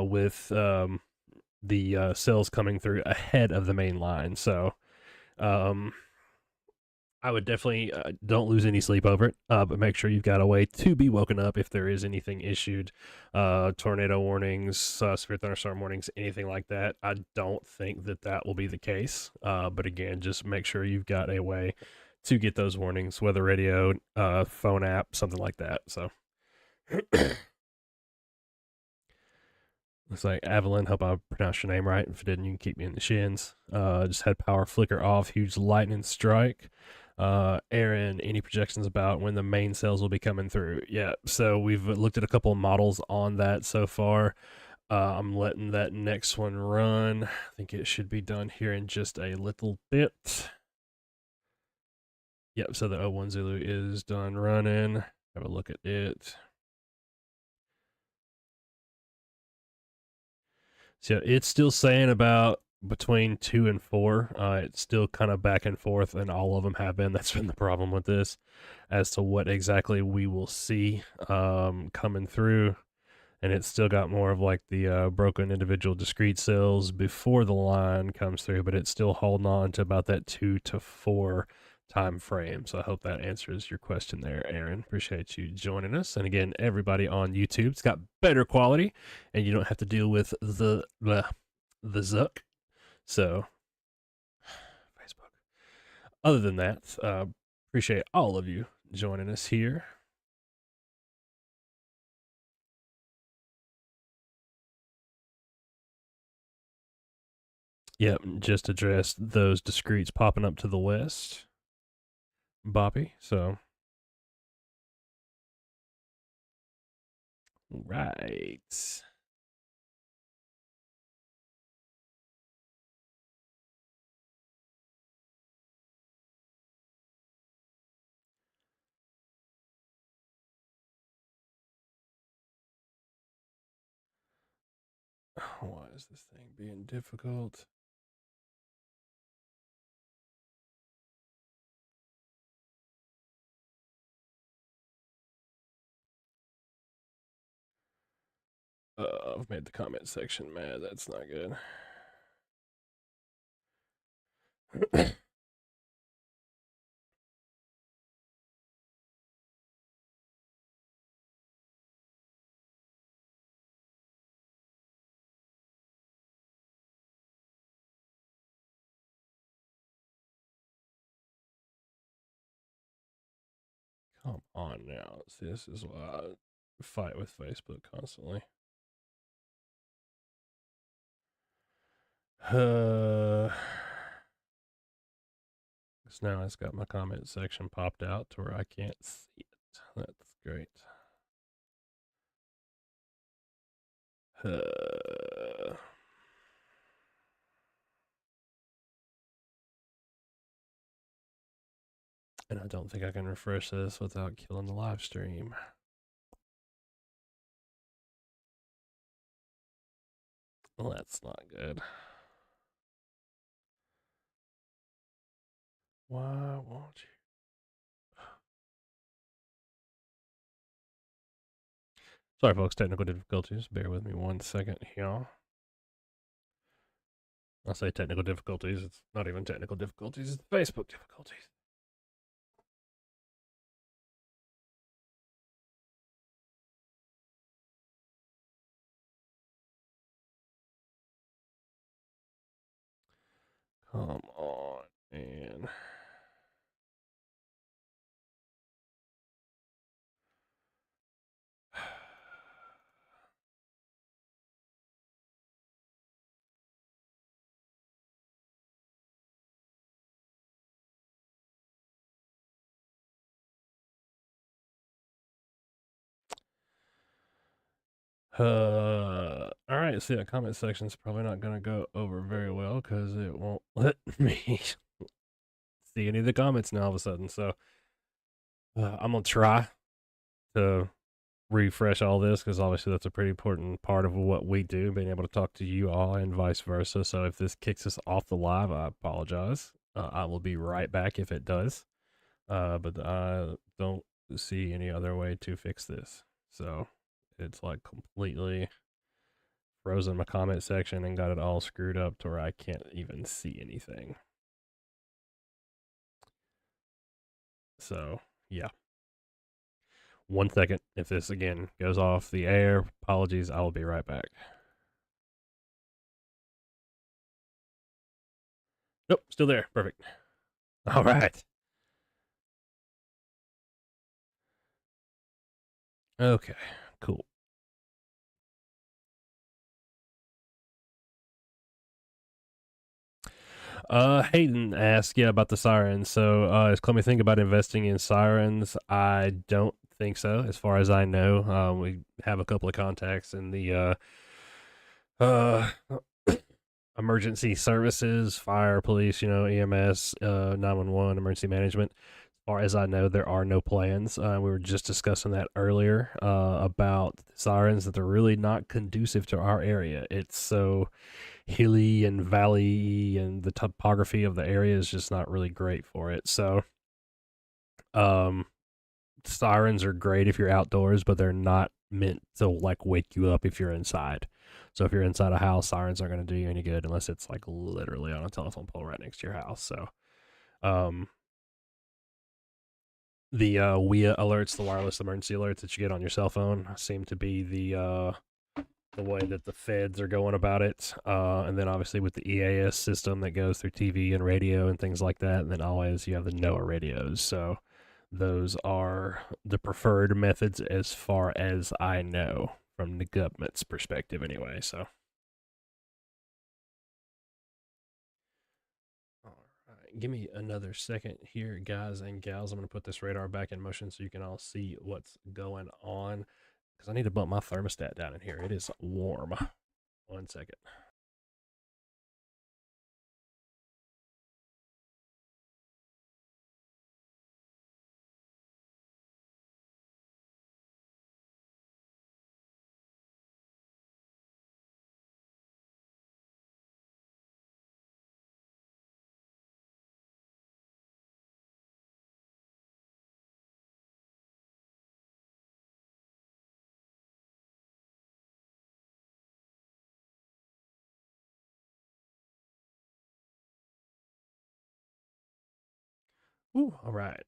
with the cells coming through ahead of the main line. So I would definitely don't lose any sleep over it, but make sure you've got a way to be woken up if there is anything issued. Tornado warnings, severe thunderstorm warnings, anything like that. I don't think that will be the case. But again, just make sure you've got a way to get those warnings, weather radio, phone app, something like that. So looks like Evelyn, hope I pronounced your name right. If it didn't, you can keep me in the shins. Just had power flicker off, huge lightning strike. Aaron, any projections about when the main cells will be coming through? Yeah, so we've looked at a couple of models on that so far. I'm letting that next one run. I think it should be done here in just a little bit. Yep, so the 01 Zulu is done running. Have a look at it. So it's still saying about between 2 and 4. It's still kind of back and forth, and all of them have been. That's been the problem with this, as to what exactly we will see coming through. And it's still got more of like the broken individual discrete cells before the line comes through, but it's still holding on to about that 2 to 4 time frame. So I hope that answers your question there, Aaron. Appreciate you joining us. And again, everybody on YouTube, it's got better quality, and you don't have to deal with the Zuck. So Facebook. Other than that, appreciate all of you joining us here. Yep, just addressed those discretes popping up to the west. Boppy, so. Right. Why is this thing being difficult? I've made the comment section mad. That's not good. Come on now. See, this is why I fight with Facebook constantly. So now it's got my comment section popped out to where I can't see it. That's great. And I don't think I can refresh this without killing the live stream. Well, that's not good. Why won't you? Sorry, folks, technical difficulties. Bear with me 1 second here. I say technical difficulties. It's not even technical difficulties. It's Facebook difficulties. Come on, man. All right. See, that comment section is probably not going to go over very well because it won't let me see any of the comments now all of a sudden. So I'm going to try to refresh all this because obviously that's a pretty important part of what we do, being able to talk to you all and vice versa. So if this kicks us off the live, I apologize. I will be right back if it does. But I don't see any other way to fix this. So it's like completely frozen my comment section and got it all screwed up to where I can't even see anything. So yeah. 1 second. If this again goes off the air, apologies. I will be right back. Nope, still there. Perfect. All right. Okay, cool. Hayden asked, yeah, about the sirens. So, is Clemmy think about investing in sirens? I don't think so, as far as I know. We have a couple of contacts in the uh emergency services, fire, police, EMS, 911, emergency management. As far as I know, there are no plans. We were just discussing that earlier about sirens, that they're really not conducive to our area. It's so hilly and valley, and the topography of the area is just not really great for it. So, um, sirens are great if you're outdoors, but they're not meant to like wake you up if you're inside. So if you're inside a house, sirens aren't going to do you any good unless it's like literally on a telephone pole right next to your house. So, um, the WIA alerts, the wireless emergency alerts that you get on your cell phone, seem to be the way that the feds are going about it. And then obviously with the EAS system that goes through TV and radio and things like that. And then always you have the NOAA radios. So those are the preferred methods as far as I know from the government's perspective, anyway. So, all right, give me another second here, guys and gals. I'm going to put this radar back in motion so you can all see what's going on because I need to bump my thermostat down in here. It is warm. 1 second. Ooh, all right.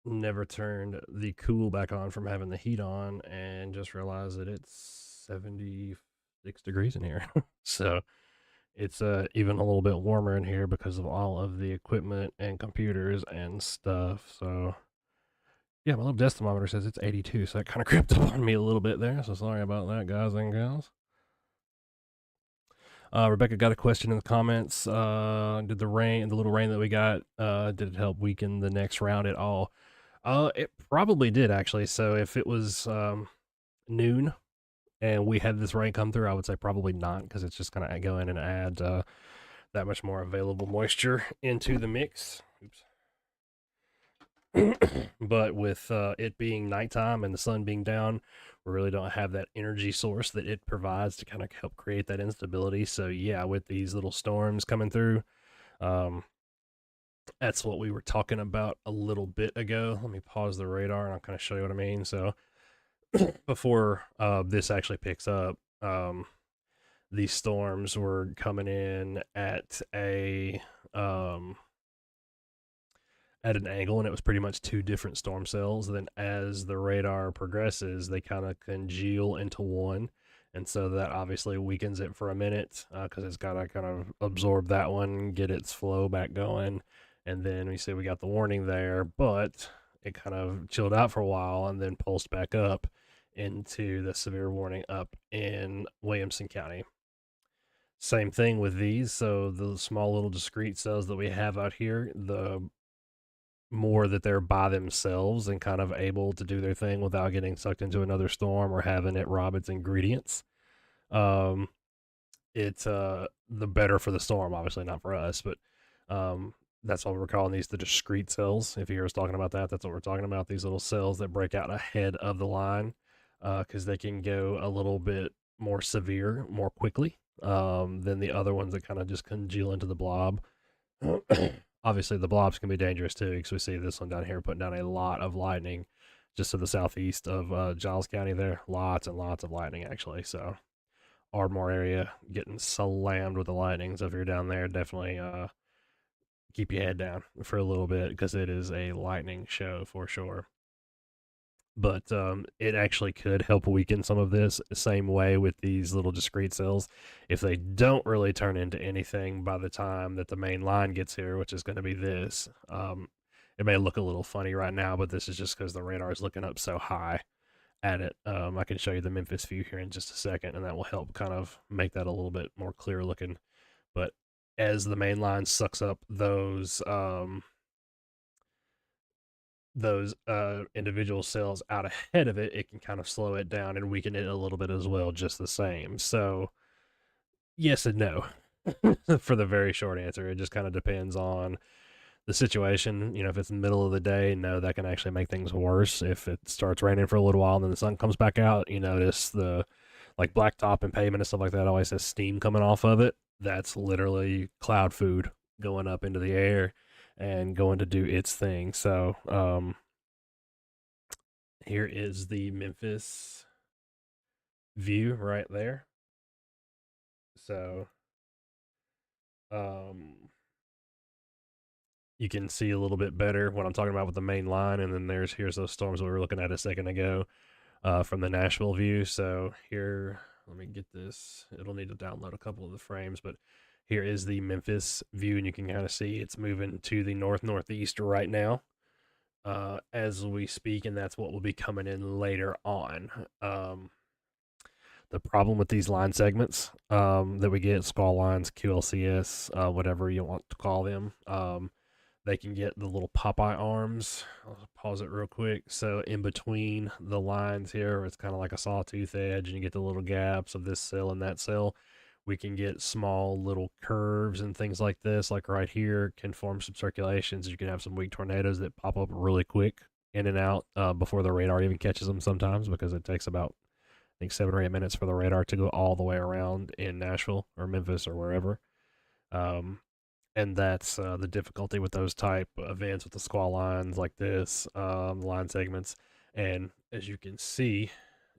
Never turned the cool back on from having the heat on and just realized that it's 76 degrees in here. So it's even a little bit warmer in here because of all of the equipment and computers and stuff. So yeah, my little desk thermometer says it's 82, so that kind of crept up on me a little bit there. So sorry about that, guys and gals. Rebecca got a question in the comments. Did the little rain that we got, did it help weaken the next round at all? It probably did actually. So if it was noon and we had this rain come through, I would say probably not because it's just gonna go in and add that much more available moisture into the mix. Oops. But with it being nighttime and the sun being down, we really don't have that energy source that it provides to kind of help create that instability. So yeah, with these little storms coming through, um, that's what we were talking about a little bit ago. Let me pause the radar and I'll kind of show you what I mean. So before this actually picks up, these storms were coming in um, at an angle, and it was pretty much two different storm cells. Then, as the radar progresses, they kind of congeal into one, and so that obviously weakens it for a minute because it's got to kind of absorb that one, get its flow back going, and then we see we got the warning there, but it kind of chilled out for a while and then pulsed back up into the severe warning up in Williamson County. Same thing with these. So the small little discrete cells that we have out here, the more that they're by themselves and kind of able to do their thing without getting sucked into another storm or having it rob its ingredients. Um, it's the better for the storm, obviously not for us, but that's what we're calling these, the discrete cells. If you hear us talking about that, that's what we're talking about. These little cells that break out ahead of the line because they can go a little bit more severe more quickly than the other ones that kind of just congeal into the blob. Obviously, the blobs can be dangerous too, because we see this one down here putting down a lot of lightning just to the southeast of Giles County there. Lots and lots of lightning, actually. So, Ardmore area getting slammed with the lightning. So, if you're down there, definitely keep your head down for a little bit because it is a lightning show for sure. But it actually could help weaken some of this. Same way with these little discrete cells. If they don't really turn into anything by the time that the main line gets here, which is going to be this, it may look a little funny right now, but this is just because the radar is looking up so high at it. I can show you the Memphis view here in just a second, and that will help kind of make that a little bit more clear looking. But as the main line sucks up those individual cells out ahead of it, it can kind of slow it down and weaken it a little bit as well, just the same. So, yes and no for the very short answer. It just kind of depends on the situation. You know, if it's in the middle of the day, no, that can actually make things worse. If it starts raining for a little while and then the sun comes back out, you notice the like blacktop and pavement and stuff like that always has steam coming off of it. That's literally cloud food going up into the air and going to do its thing. So, here is the Memphis view right there. So, you can see a little bit better what I'm talking about with the main line, and then here's those storms we were looking at a second ago from the Nashville view. So here, let me get this. It'll need to download a couple of the frames, but here is the Memphis view, and you can kind of see it's moving to the northeast right now as we speak, and that's what will be coming in later on. The problem with these line segments that we get, squall lines, QLCS, whatever you want to call them, they can get the little Popeye arms. I'll pause it real quick. So in between the lines here, it's kind of like a sawtooth edge, and you get the little gaps of this cell and that cell. We can get small little curves and things like this, like right here, can form some circulations. You can have some weak tornadoes that pop up really quick in and out before the radar even catches them sometimes, because it takes about, I think, 7 or 8 minutes for the radar to go all the way around in Nashville or Memphis or wherever. And that's the difficulty with those type of events with the squall lines like this, line segments. And as you can see,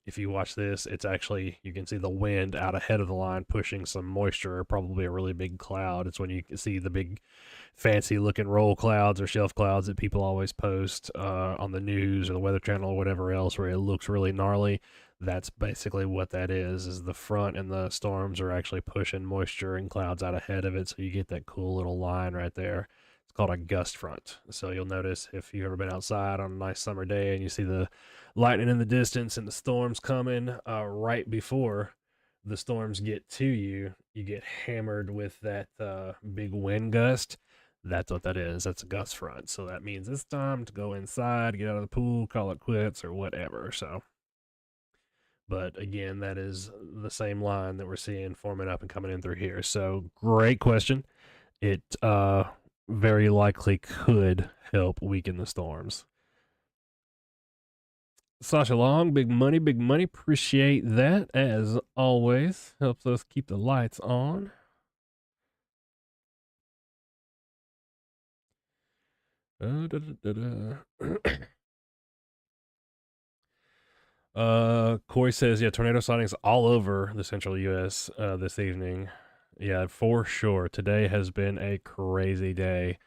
if you watch this, it's actually, you can see the wind out ahead of the line pushing some moisture, probably a really big cloud. It's when you can see the big fancy looking roll clouds or shelf clouds that people always post on the news or the Weather Channel or whatever else, where it looks really gnarly. That's basically what that is the front, and the storms are actually pushing moisture and clouds out ahead of it, so you get that cool little line right there. It's called a gust front. So you'll notice if you've ever been outside on a nice summer day and you see the lightning in the distance and the storms coming right before the storms get to you, you get hammered with that big wind gust. That's what that is. That's a gust front. So that means it's time to go inside, get out of the pool, call it quits, or whatever. So, but again, that is the same line that we're seeing forming up and coming in through here. So, great question. It very likely could help weaken the storms. Sasha Long, big money, big money. Appreciate that as always. Helps us keep the lights on. Corey says, yeah, tornado sightings all over the central U.S. This evening. Yeah, for sure. Today has been a crazy day.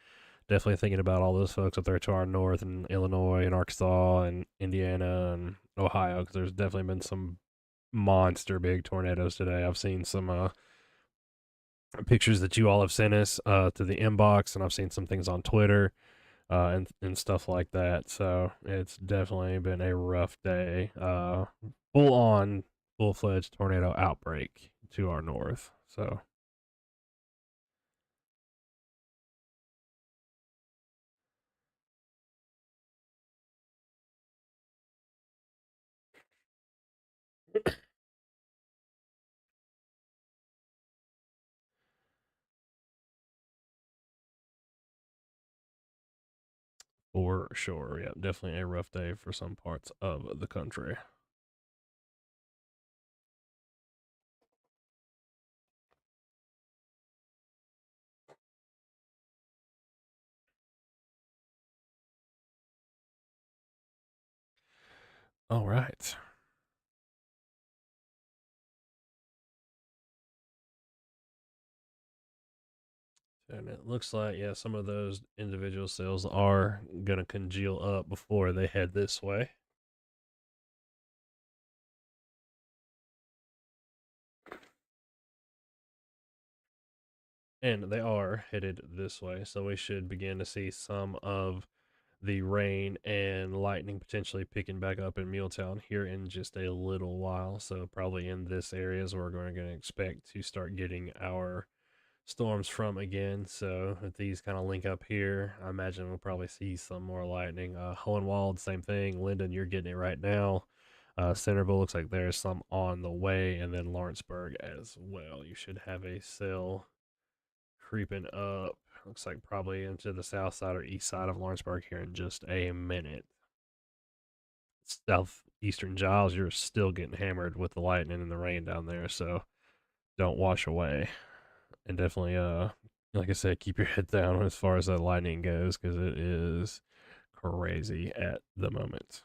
Definitely thinking about all those folks up there to our north in Illinois and Arkansas and Indiana and Ohio, because there's definitely been some monster big tornadoes today. I've seen some pictures that you all have sent us to the inbox, and I've seen some things on Twitter and stuff like that. So it's definitely been a rough day. Full on, full fledged tornado outbreak to our north. So for sure, yeah, definitely a rough day for some parts of the country. All right. And it looks like, yeah, some of those individual cells are going to congeal up before they head this way. And they are headed this way. So we should begin to see some of the rain and lightning potentially picking back up in MuleTown here in just a little while. So probably in this area is where we're going to expect to start getting our storms from again. So if these kind of link up here, I imagine we'll probably see some more lightning. Hohenwald, same thing. Linden, you're getting it right now. Centerville looks like there's some on the way, and then Lawrenceburg as well. You should have a cell creeping up. Looks like probably into the south side or east side of Lawrenceburg here in just a minute. Southeastern Giles, you're still getting hammered with the lightning and the rain down there, so don't wash away. And definitely, like I said, keep your head down as far as that lightning goes because it is crazy at the moment.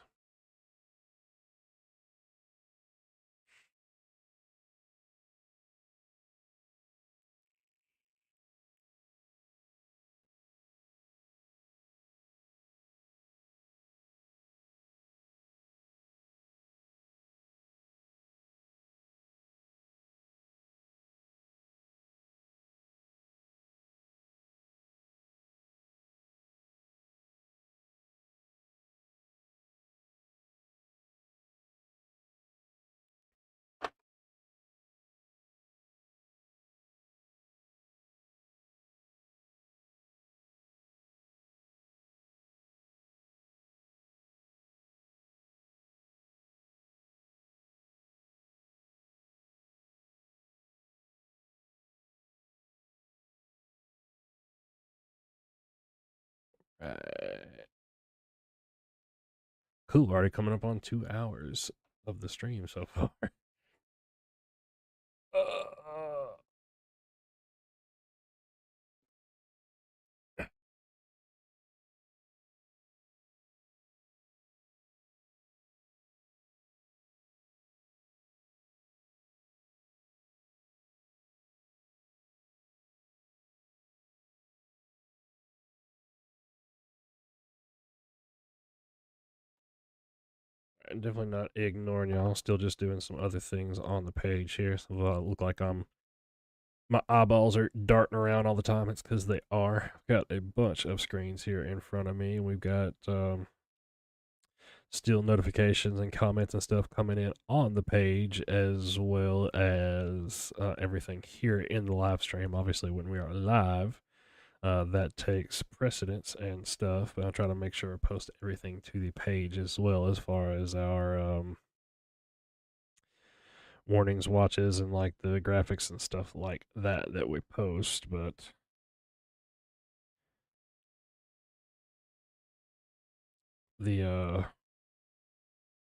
Right. Cool. Already coming up on 2 hours of the stream so far. Uh, I'm definitely not ignoring y'all. Still just doing some other things on the page here. So look like my eyeballs are darting around all the time. It's because they are. I've got a bunch of screens here in front of me. We've got still notifications and comments and stuff coming in on the page, as well as everything here in the live stream. Obviously, when we are live, that takes precedence and stuff. But I try to make sure I post everything to the page as well, as far as our warnings, watches, and like the graphics and stuff like that we post. But the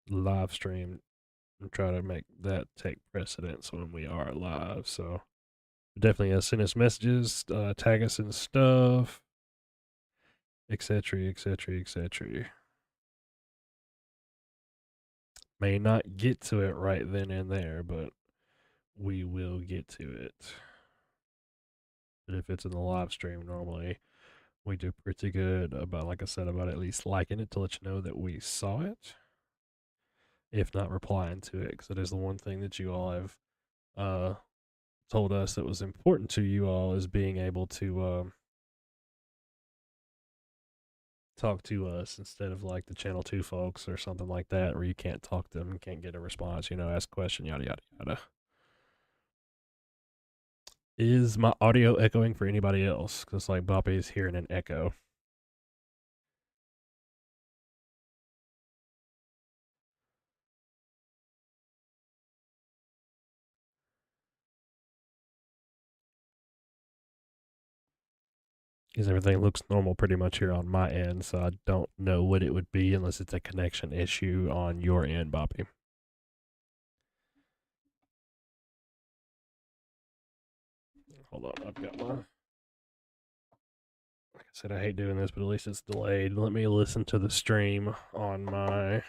live stream, and try to make that take precedence when we are live. So definitely send us messages, tag us and stuff, etc., etc., etc. May not get to it right then and there, but we will get to it. But if it's in the live stream, normally we do pretty good about, like I said, about at least liking it to let you know that we saw it. if not replying to it, because it is the one thing that you all have uh, told us that was important to you all, is being able to talk to us instead of like the Channel 2 folks or something like that, where you can't talk to them, you can't get a response, ask a question, yada, yada, yada. Is my audio echoing for anybody else? Because like Boppy is hearing an echo. Because everything looks normal pretty much here on my end, so I don't know what it would be unless it's a connection issue on your end, Boppy. Hold on, I've got my. Like I said, I hate doing this, but at least it's delayed. Let me listen to the stream on my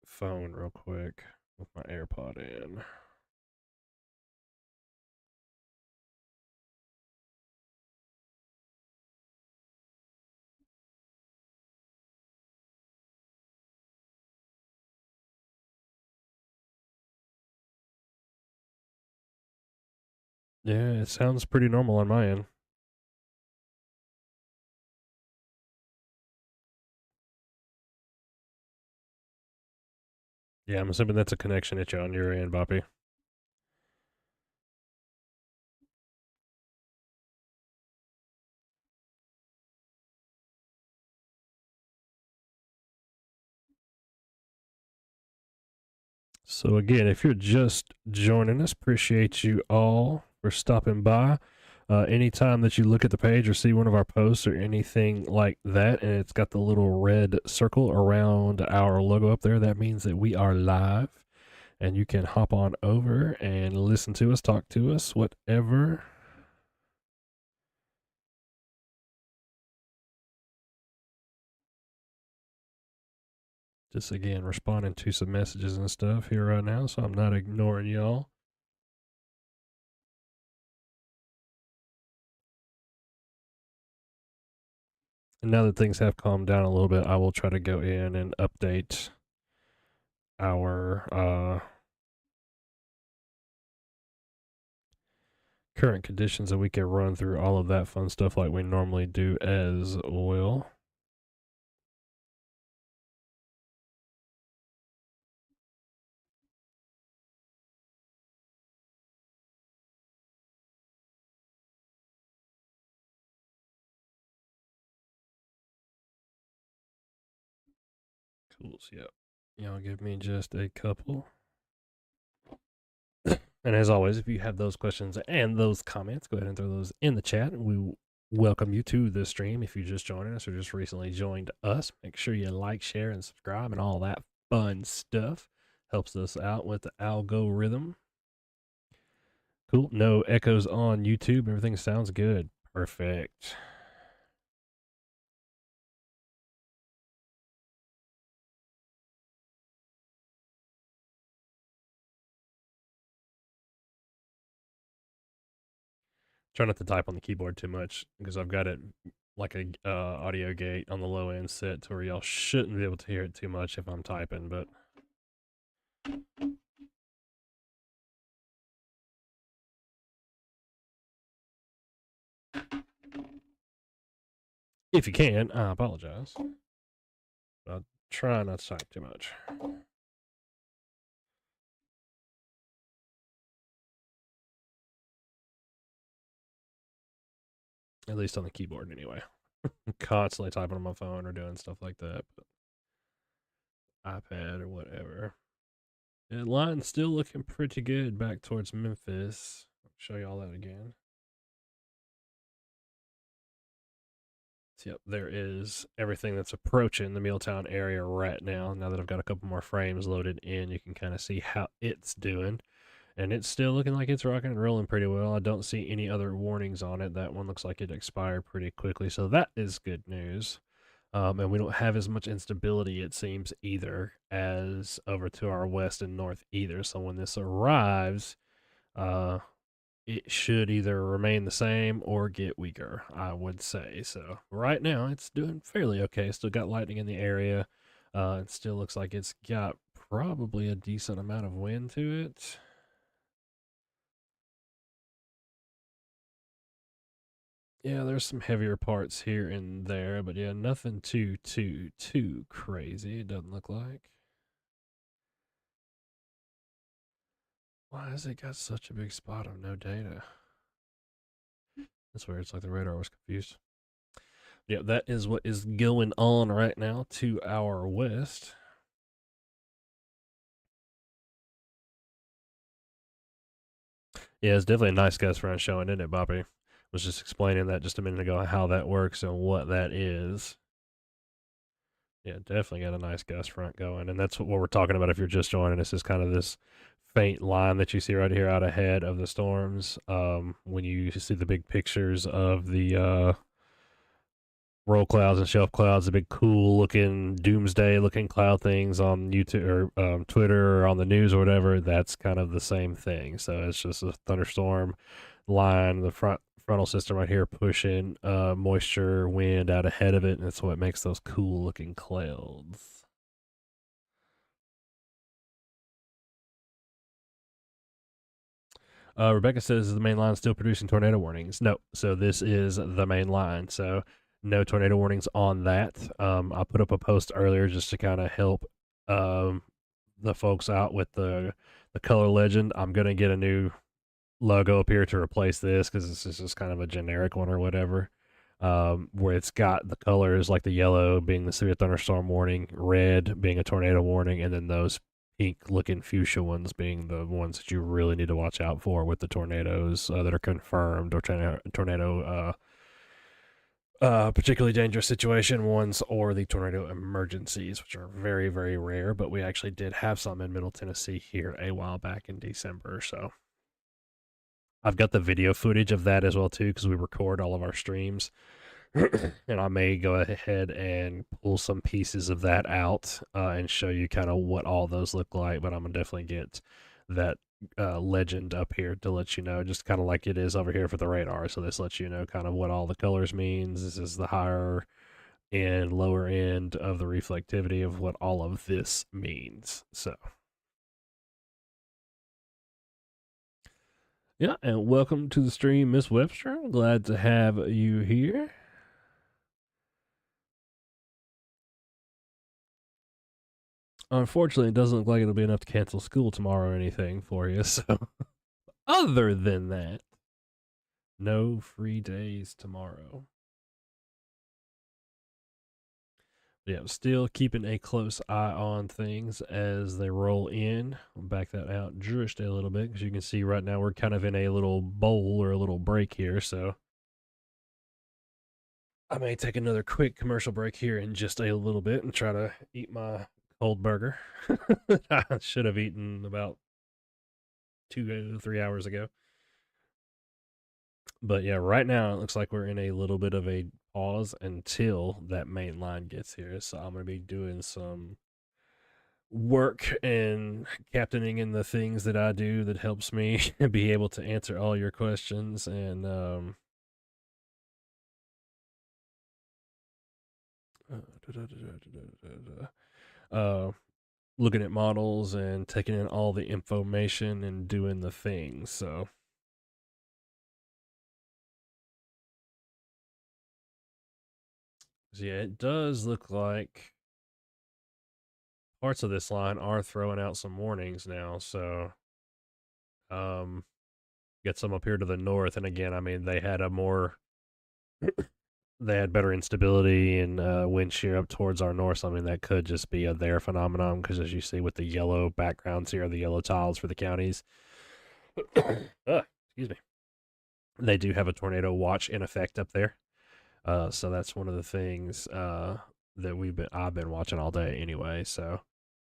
phone real quick with my AirPod in. Yeah, it sounds pretty normal on my end. Yeah, I'm assuming that's a connection issue on your end, Boppy. So again, if you're just joining us, appreciate you all for stopping by. Anytime that you look at the page or see one of our posts or anything like that, and it's got the little red circle around our logo up there, that means that we are live, and you can hop on over and listen to us, talk to us, whatever. Just again, responding to some messages and stuff here right now, so I'm not ignoring y'all. And now that things have calmed down a little bit, I will try to go in and update our current conditions, and we can run through all of that fun stuff like we normally do as well. Cool. So, yep. Y'all give me just a couple. And as always, if you have those questions and those comments, go ahead and throw those in the chat. We welcome you to the stream. If you're just joining us or just recently joined us, make sure you like, share, and subscribe and all that fun stuff. Helps us out with the algorithm. Cool. No echoes on YouTube. Everything sounds good. Perfect. Try not to type on the keyboard too much because I've got it like a audio gate on the low end set to where y'all shouldn't be able to hear it too much if I'm typing, but if you can, I apologize. I'll try not to type too much. At least on the keyboard, anyway. I'm constantly typing on my phone or doing stuff like that, but iPad or whatever. Yeah, line's still looking pretty good back towards Memphis. I'll show you all that again. So, yep, there is everything that's approaching the MuleTown area right now. Now that I've got a couple more frames loaded in, you can kind of see how it's doing. And it's still looking like it's rocking and rolling pretty well. I don't see any other warnings on it. That one looks like it expired pretty quickly, so that is good news. And we don't have as much instability, it seems, either as over to our west and north either. So when this arrives, it should either remain the same or get weaker, I would say. So right now, it's doing fairly okay. Still got lightning in the area. It still looks like it's got probably a decent amount of wind to it. Yeah, there's some heavier parts here and there, but yeah, nothing too crazy. It doesn't look like. Why has it got such a big spot of no data? That's weird. It's like the radar was confused. Yeah, that is what is going on right now to our west. Yeah, it's definitely a nice gust front showing, isn't it, Bobby? Was just explaining that just a minute ago how that works and what that is. Yeah, definitely got a nice gust front going, and that's what we're talking about. If you're just joining us, is kind of this faint line that you see right here out ahead of the storms. When you see the big pictures of the roll clouds and shelf clouds, the big cool looking doomsday looking cloud things on YouTube or Twitter or on the news or whatever, that's kind of the same thing. So it's just a thunderstorm line, the frontal system right here pushing moisture, wind out ahead of it, and that's what makes those cool looking clouds. Rebecca says, is the main line still producing tornado warnings? No. So this is the main line. So no tornado warnings on that. I put up a post earlier just to kind of help um, the folks out with the color legend. I'm gonna get a new logo up here to replace this because this is just kind of a generic one or whatever. Where it's got the colors like the yellow being the severe thunderstorm warning, red being a tornado warning, and then those pink looking fuchsia ones being the ones that you really need to watch out for with the tornadoes that are confirmed or tornado particularly dangerous situation ones or the tornado emergencies, which are very, very rare. But we actually did have some in Middle Tennessee here a while back in December. So I've got the video footage of that as well too because we record all of our streams. And I may go ahead and pull some pieces of that out and show you kind of what all those look like. But I'm gonna definitely get that legend up here to let you know, just kind of like it is over here for the radar. So this lets you know kind of what all the colors means. This is the higher and lower end of the reflectivity of what all of this means. So yeah, and welcome to the stream, Miss Webster. Glad to have you here. Unfortunately, it doesn't look like it'll be enough to cancel school tomorrow or anything for you. So, other than that, no free days tomorrow. But yeah, still keeping a close eye on things as they roll in. I'll back that out just a little bit because you can see right now we're kind of in a little bowl or a little break here. So, I may take another quick commercial break here in just a little bit and try to eat my cold burger. I should have eaten about 2 3 hours ago. But yeah, right now it looks like we're in a little bit of a pause until that main line gets here. So I'm going to be doing some work and captaining in the things that I do that helps me be able to answer all your questions and uh, looking at models and taking in all the information and doing the things. So yeah, it does look like parts of this line are throwing out some warnings now. So um get some up here to the north, and again, I mean they had a more they had better instability and wind shear up towards our north. So I mean that could just be a there phenomenon because as you see with the yellow backgrounds here, the yellow tiles for the counties, excuse me, they do have a tornado watch in effect up there. So that's one of the things that I've been watching all day anyway. So,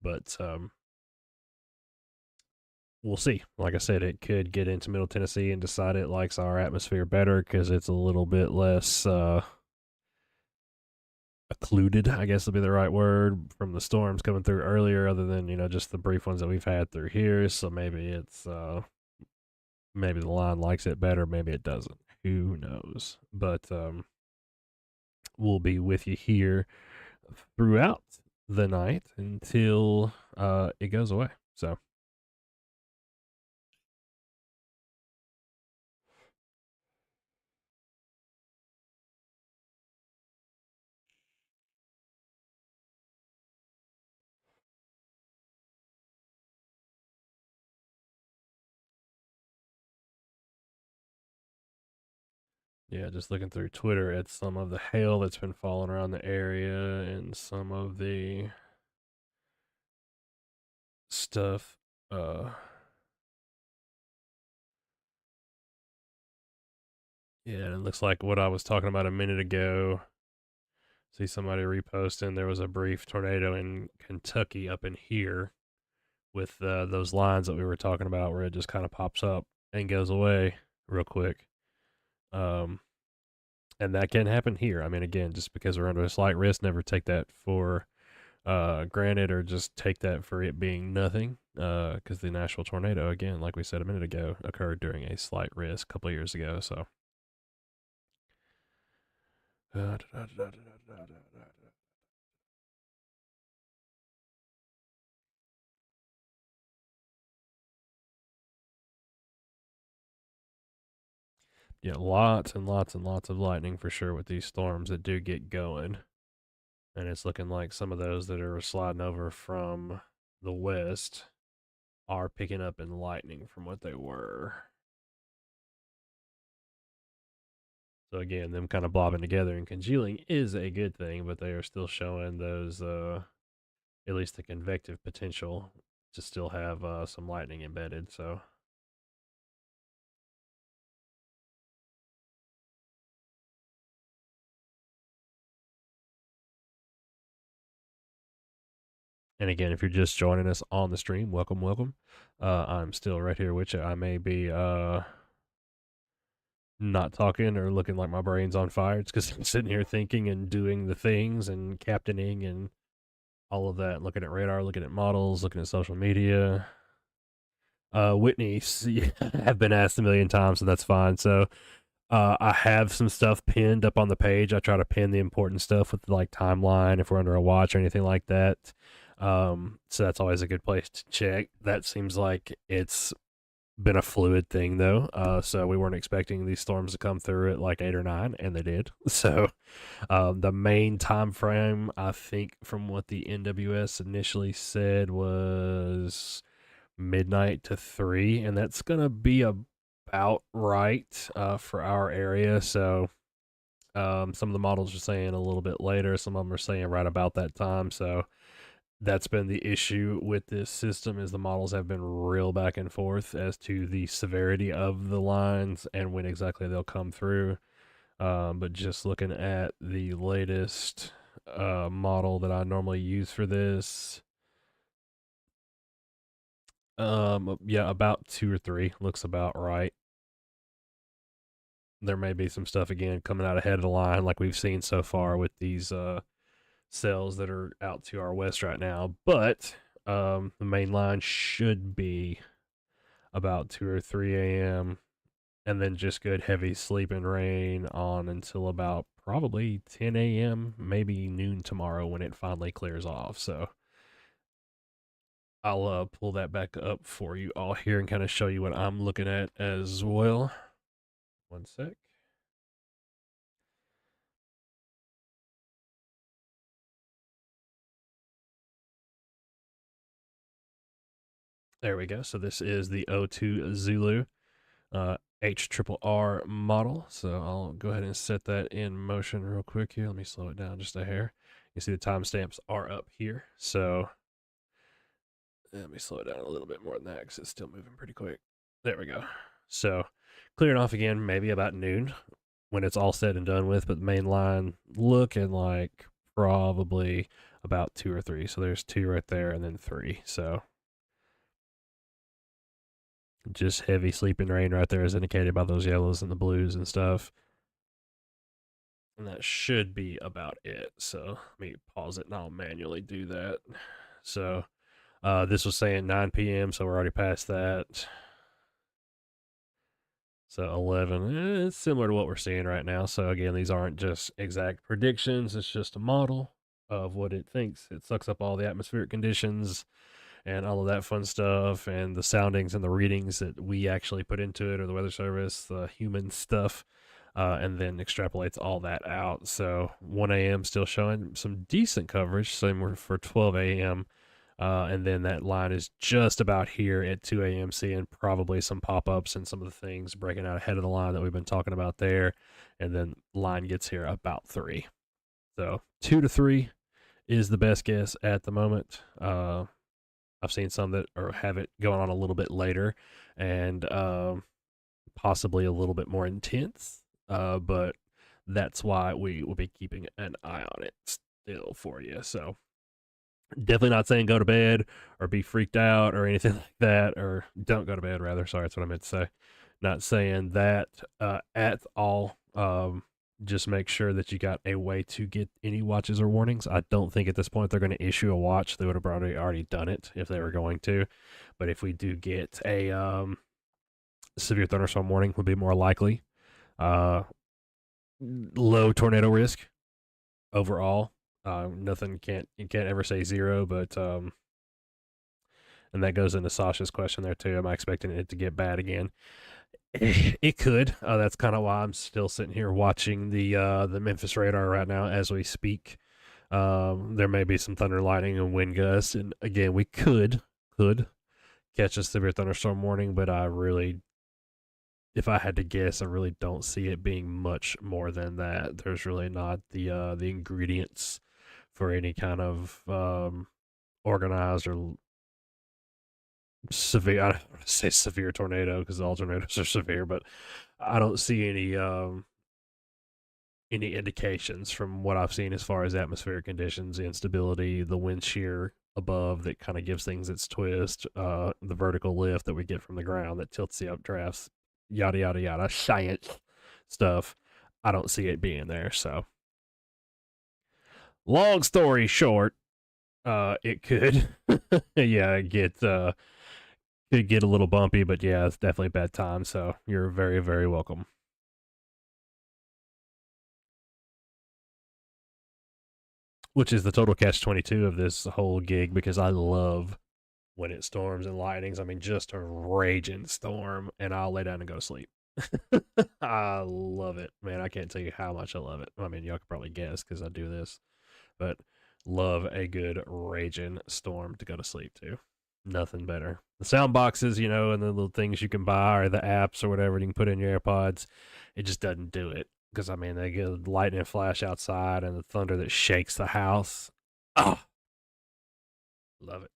but we'll see. Like I said, it could get into Middle Tennessee and decide it likes our atmosphere better because it's a little bit less occluded, I guess would be the right word, from the storms coming through earlier, other than, just the brief ones that we've had through here. So maybe it's, maybe the line likes it better, maybe it doesn't. Who knows? But we'll be with you here throughout the night until it goes away. So yeah, just looking through Twitter at some of the hail that's been falling around the area and some of the stuff. Yeah, and it looks like what I was talking about a minute ago. See somebody reposting. There was a brief tornado in Kentucky up in here with those lines that we were talking about, where it just kind of pops up and goes away real quick. Um, and that can happen here. I mean, again, just because we're under a slight risk, never take that for granted or just take that for it being nothing. Because the Nashville tornado, again, like we said a minute ago, occurred during a slight risk a couple of years ago. So. Yeah, lots and lots and lots of lightning for sure with these storms that do get going. And it's looking like some of those that are sliding over from the west are picking up in lightning from what they were. So again, them kind of blobbing together and congealing is a good thing, but they are still showing those at least the convective potential to still have some lightning embedded. So and again, if you're just joining us on the stream, welcome, welcome. I'm still right here with you. I may be not talking or looking like my brain's on fire. It's because I'm sitting here thinking and doing the things and captaining and all of that, looking at radar, looking at models, looking at social media. Whitney, have been asked a million times, so that's fine. So I have some stuff pinned up on the page. I try to pin the important stuff with like timeline if we're under a watch or anything like that. So that's always a good place to check. That seems like it's been a fluid thing though. So we weren't expecting these storms to come through at like 8 or 9, and they did. So the main time frame, I think, from what the NWS initially said, was midnight to 3, and that's gonna be about right for our area. So some of the models are saying a little bit later. Some of them are saying right about that time. So that's been the issue with this system is the models have been real back and forth as to the severity of the lines and when exactly they'll come through. But just looking at the latest model that I normally use for this, yeah, about 2 or 3 looks about right. There may be some stuff again coming out ahead of the line, like we've seen so far with these cells that are out to our west right now. But the main line should be about 2 or 3 a.m. and then just good heavy sleep and rain on until about probably 10 a.m., maybe noon tomorrow when it finally clears off. So I'll pull that back up for you all here and kind of show you what I'm looking at as well. One sec. There we go. So this is the O2 Zulu HRRR model. So I'll go ahead and set that in motion real quick here. Let me slow it down just a hair. You see the timestamps are up here. So let me slow it down a little bit more than that because it's still moving pretty quick. There we go. So clearing off again, maybe about noon when it's all said and done with, but the main line looking like probably about 2 or 3. So there's 2 right there and then 3. So just heavy sleeping rain right there is indicated by those yellows and the blues and stuff. And that should be about it. So let me pause it and I'll manually do that. So this was saying 9 p.m., so we're already past that. So 11, it's similar to what we're seeing right now. So again, these aren't just exact predictions, it's just a model. of what it thinks. It sucks up all the atmospheric conditions and all of that fun stuff, and the soundings and the readings that we actually put into it, or the Weather Service, the human stuff, and then extrapolates all that out. So 1 a.m. still showing some decent coverage, same for 12 a.m. And then that line is just about here at 2 a.m., seeing probably some pop-ups and some of the things breaking out ahead of the line that we've been talking about there. And then line gets here about 3. So 2 to 3 is the best guess at the moment. I've seen some that have it going on a little bit later and possibly a little bit more intense. But that's why we will be keeping an eye on it still for you. So definitely not saying go to bed or be freaked out or anything like that, or don't go to bed, rather. Sorry, that's what I meant to say. Not saying that at all. Just make sure that you got a way to get any watches or warnings. I don't think at this point they're going to issue a watch. They would have already done it if they were going to. But if we do get a severe thunderstorm warning, would be more likely. Low tornado risk overall. Nothing you can't ever say zero, but and that goes into Sasha's question there too. Am I expecting it to get bad again? It could. That's kind of why I'm still sitting here watching the Memphis radar right now as we speak. There may be some thunder, lightning, and wind gusts, and again, we could catch a severe thunderstorm warning, but I really, if I had to guess, I really don't see it being much more than that. There's really not the ingredients for any kind of organized or severe. I don't want to say severe tornado because all tornadoes are severe, but I don't see any indications from what I've seen as far as atmospheric conditions, the instability, the wind shear above that kind of gives things its twist, the vertical lift that we get from the ground that tilts the updrafts, yada yada yada, science stuff. I don't see it being there. So, long story short, it could, yeah, could get a little bumpy, but yeah, it's definitely a bad time. So you're very, very welcome. Which is the total catch 22 of this whole gig, because I love when it storms and lightnings. I mean, just a raging storm, and I'll lay down and go to sleep. I love it, man. I can't tell you how much I love it. I mean, y'all could probably guess because I do this, but love a good raging storm to go to sleep to. Nothing better. The sound boxes, and the little things you can buy, or the apps or whatever you can put in your AirPods, it just doesn't do it. Because, I mean, they get lightning flash outside and the thunder that shakes the house. Oh, love it.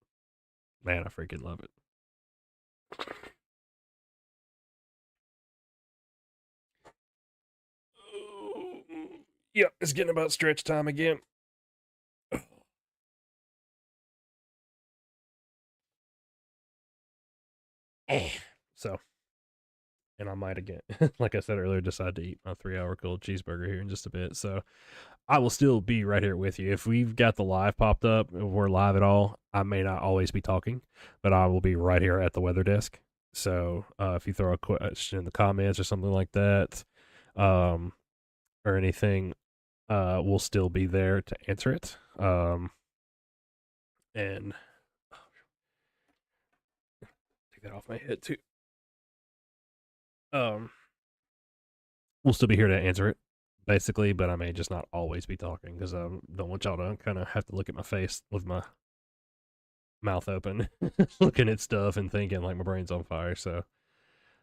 Man, I freaking love it. Yep, it's getting about stretch time again. So, and I might again, like I said earlier, decide to eat my 3-hour cold cheeseburger here in just a bit. So I will still be right here with you. If we've got the live popped up, if we're live at all, I may not always be talking, but I will be right here at the weather desk. So if you throw a question in the comments or something like that, or anything, we'll still be there to answer it. And take that off my head too. We'll still be here to answer it, basically, but I may just not always be talking because I don't want y'all to kind of have to look at my face with my mouth open, looking at stuff and thinking like my brain's on fire. So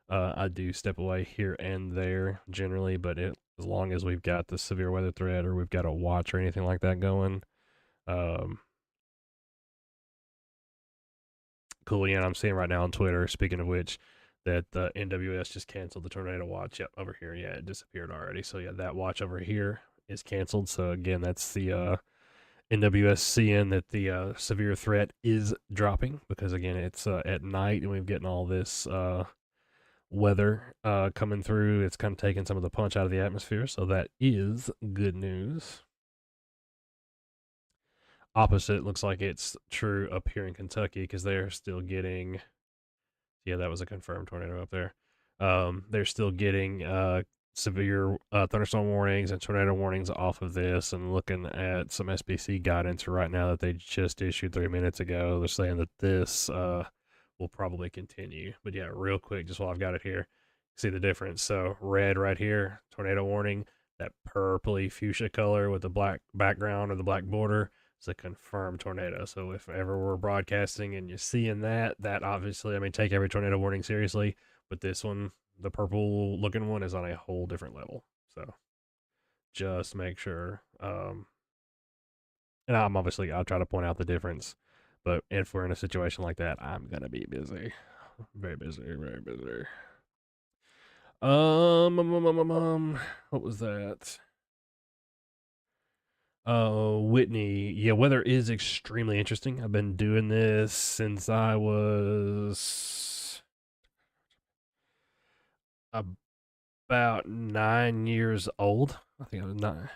I do step away here and there generally, but as long as we've got the severe weather threat or we've got a watch or anything like that going, cool. Yeah, I'm seeing right now on Twitter, speaking of which, that the NWS just canceled the tornado watch. Yep, over here. Yeah, it disappeared already. So yeah, that watch over here is canceled. So again, that's the NWS seeing that the severe threat is dropping, because again, it's at night and we're getting all this weather coming through. It's kind of taking some of the punch out of the atmosphere. So that is good news. Opposite looks like it's true up here in Kentucky, because they're still getting, yeah, that was a confirmed tornado up there. They're still getting severe thunderstorm warnings and tornado warnings off of this, and looking at some SPC guidance right now that they just issued 3 minutes ago. They're saying that this will probably continue. But yeah, real quick, just while I've got it here, see the difference. So red right here, tornado warning. That purpley fuchsia color with the black background or the black border is a confirmed tornado. So if ever we're broadcasting and you're seeing that, that obviously, I mean, take every tornado warning seriously. But this one, the purple looking one, is on a whole different level. So just make sure. And I'll try to point out the difference. But if we're in a situation like that, I'm gonna be busy, very busy, very busy. What was that? Whitney. Yeah, weather is extremely interesting. I've been doing this since I was about 9 years old. I think I was 9.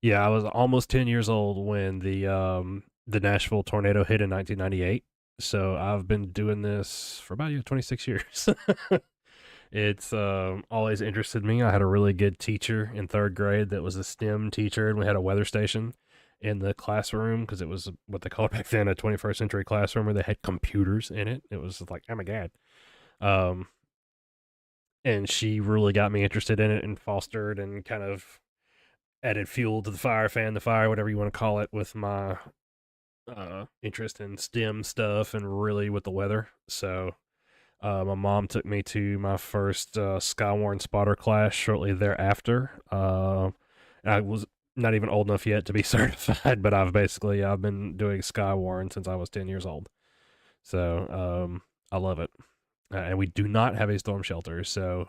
Yeah, I was almost 10 years old when the Nashville tornado hit in 1998. So I've been doing this for about 26 years. It's always interested me. I had a really good teacher in 3rd grade that was a STEM teacher, and we had a weather station in the classroom because it was what they called back then a 21st century classroom where they had computers in it. It was like, oh my god. Um, and she really got me interested in it and fostered and kind of added fuel to the fire, fan the fire, whatever you want to call it, with my interest in STEM stuff and really with the weather. So my mom took me to my first Skywarn spotter class shortly thereafter. I was not even old enough yet to be certified, but I've been doing Skywarn since I was 10 years old. So I love it. And we do not have a storm shelter, so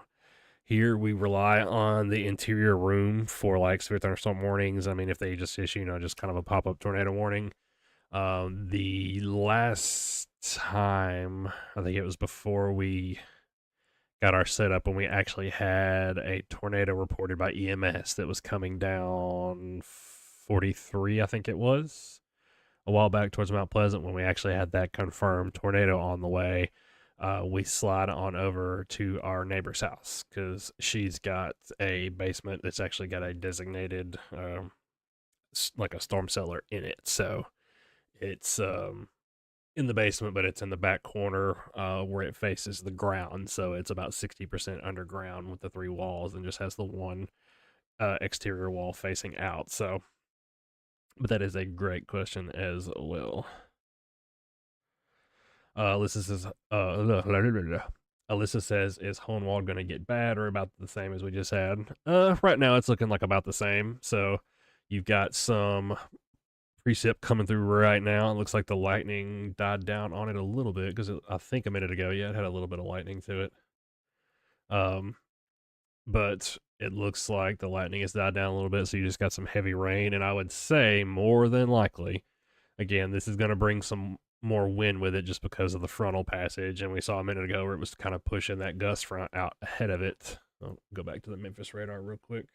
here we rely on the interior room for like severe thunderstorm warnings. I mean, if they just issue, just kind of a pop up tornado warning. The last time, I think it was before we got our setup, when we actually had a tornado reported by EMS that was coming down 43, I think it was, a while back towards Mount Pleasant, when we actually had that confirmed tornado on the way. We slide on over to our neighbor's house because she's got a basement that's actually got a designated, like a storm cellar in it. So it's in the basement, but it's in the back corner where it faces the ground. So it's about 60% underground with the 3 walls and just has the one exterior wall facing out. So, but that is a great question as well. Alyssa says, Alyssa says, is Hohenwald going to get bad or about the same as we just had? Right now it's looking like about the same. So you've got some precip coming through right now. It looks like the lightning died down on it a little bit because I think a minute ago, yeah, it had a little bit of lightning to it. But it looks like the lightning has died down a little bit, so you just got some heavy rain. And I would say more than likely, again, this is going to bring some more wind with it just because of the frontal passage. And we saw a minute ago where it was kind of pushing that gust front out ahead of it. I'll go back to the Memphis radar real quick.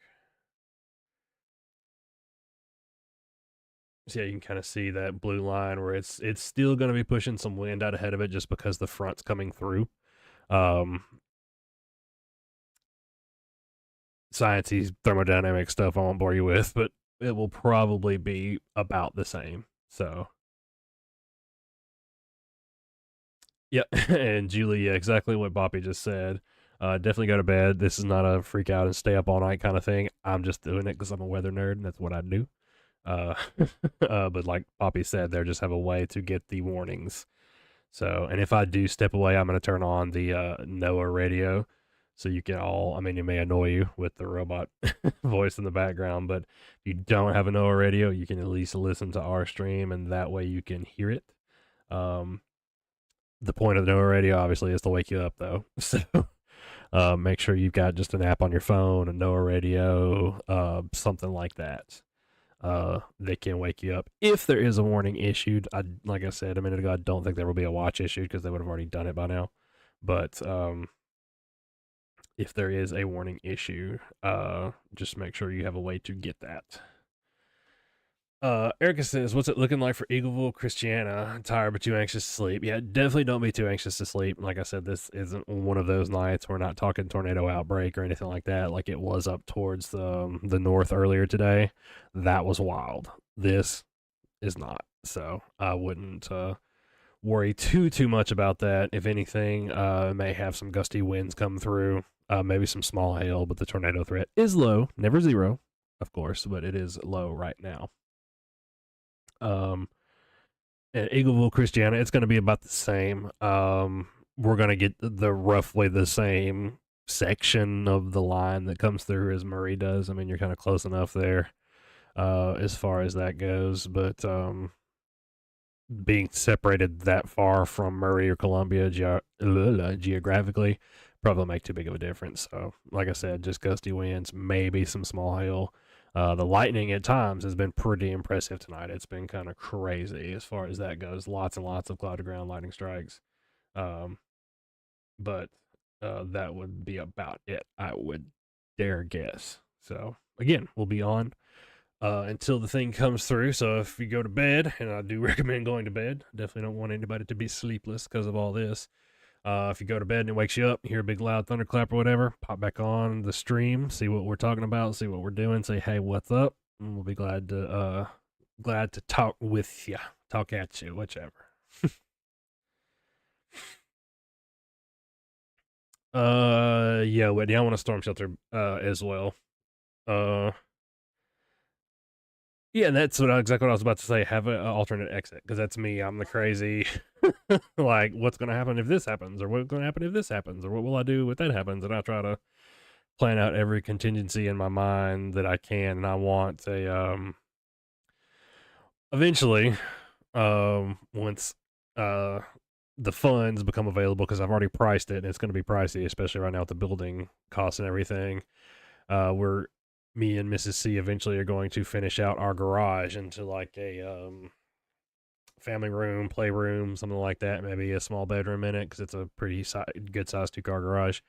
So yeah, you can kind of see that blue line where it's still going to be pushing some wind out ahead of it just because the front's coming through. Sciencey thermodynamic stuff I won't bore you with, but it will probably be about the same. So yeah, and Julie, yeah, exactly what Boppy just said. Definitely go to bed. This is not a freak out and stay up all night kind of thing. I'm just doing it because I'm a weather nerd and that's what I do. Uh, but like Poppy said, they just have a way to get the warnings. So, and if I do step away, I'm going to turn on the NOAA radio. So you can all, I mean, it may annoy you with the robot voice in the background, but if you don't have a NOAA radio, you can at least listen to our stream and that way you can hear it. The point of the NOAA radio obviously is to wake you up though. So make sure you've got just an app on your phone, a NOAA radio, something like that. They can wake you up if there is a warning issued. Like I said a minute ago, I don't think there will be a watch issued because they would have already done it by now. But if there is a warning issue, just make sure you have a way to get that. Erica says, "What's it looking like for Eagleville, Christiana? I'm tired, but too anxious to sleep." Yeah, definitely don't be too anxious to sleep. Like I said, this isn't one of those nights. We're not talking tornado outbreak or anything like that. Like it was up towards the north earlier today. That was wild. This is not. So I wouldn't worry too much about that. If anything, may have some gusty winds come through. Maybe some small hail, but the tornado threat is low. Never zero, of course, but it is low right now. At Eagleville, Christiana, it's going to be about the same. We're going to get the roughly the same section of the line that comes through as Murray does. I mean, you're kind of close enough there as far as that goes, but being separated that far from Murray or Columbia geographically probably make too big of a difference. So, like I said, just gusty winds, maybe some small hail. The lightning at times has been pretty impressive tonight. It's been kind of crazy as far as that goes. Lots and lots of cloud to ground lightning strikes. Um, but that would be about it, I would dare guess. So, again, we'll be on until the thing comes through. So if you go to bed, and I do recommend going to bed, definitely don't want anybody to be sleepless because of all this. If you go to bed and it wakes you up, you hear a big loud thunderclap or whatever, pop back on the stream, see what we're talking about, see what we're doing, say, hey, what's up? And we'll be glad to talk with you, talk at you, whichever. Yeah, Whitney, I want a storm shelter as well. Yeah, and that's exactly what I was about to say. Have an alternate exit, because that's me. I'm the crazy, like, what's going to happen if this happens, or what's going to happen if this happens, or what will I do if that happens? And I try to plan out every contingency in my mind that I can. And I want eventually, once the funds become available, because I've already priced it, and it's going to be pricey, especially right now with the building costs and everything. We're Me and Mrs. C eventually are going to finish out our garage into like a family room, playroom, something like that. Maybe a small bedroom in it, because it's a pretty good sized 2-car garage.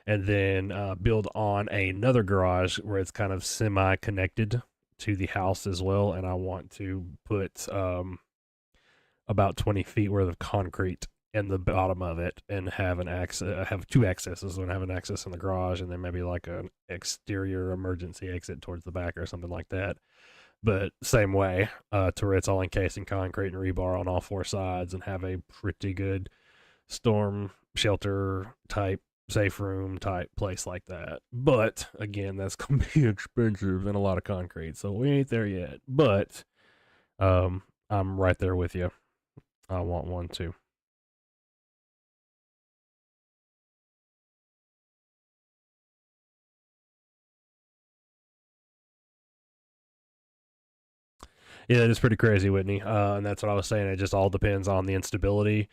And then build on another garage where it's kind of semi connected to the house as well. And I want to put about 20 feet worth of concrete in the bottom of it, and have have 2 accesses, and have an access in the garage, and then maybe like an exterior emergency exit towards the back or something like that. But same way, to where it's all encased in concrete and rebar on all 4 sides, and have a pretty good storm shelter type, safe room type place like that. But again, that's gonna be expensive and a lot of concrete, so we ain't there yet. But I'm right there with you. I want one too. Yeah, that is pretty crazy, Whitney. And that's what I was saying. It just all depends on the instability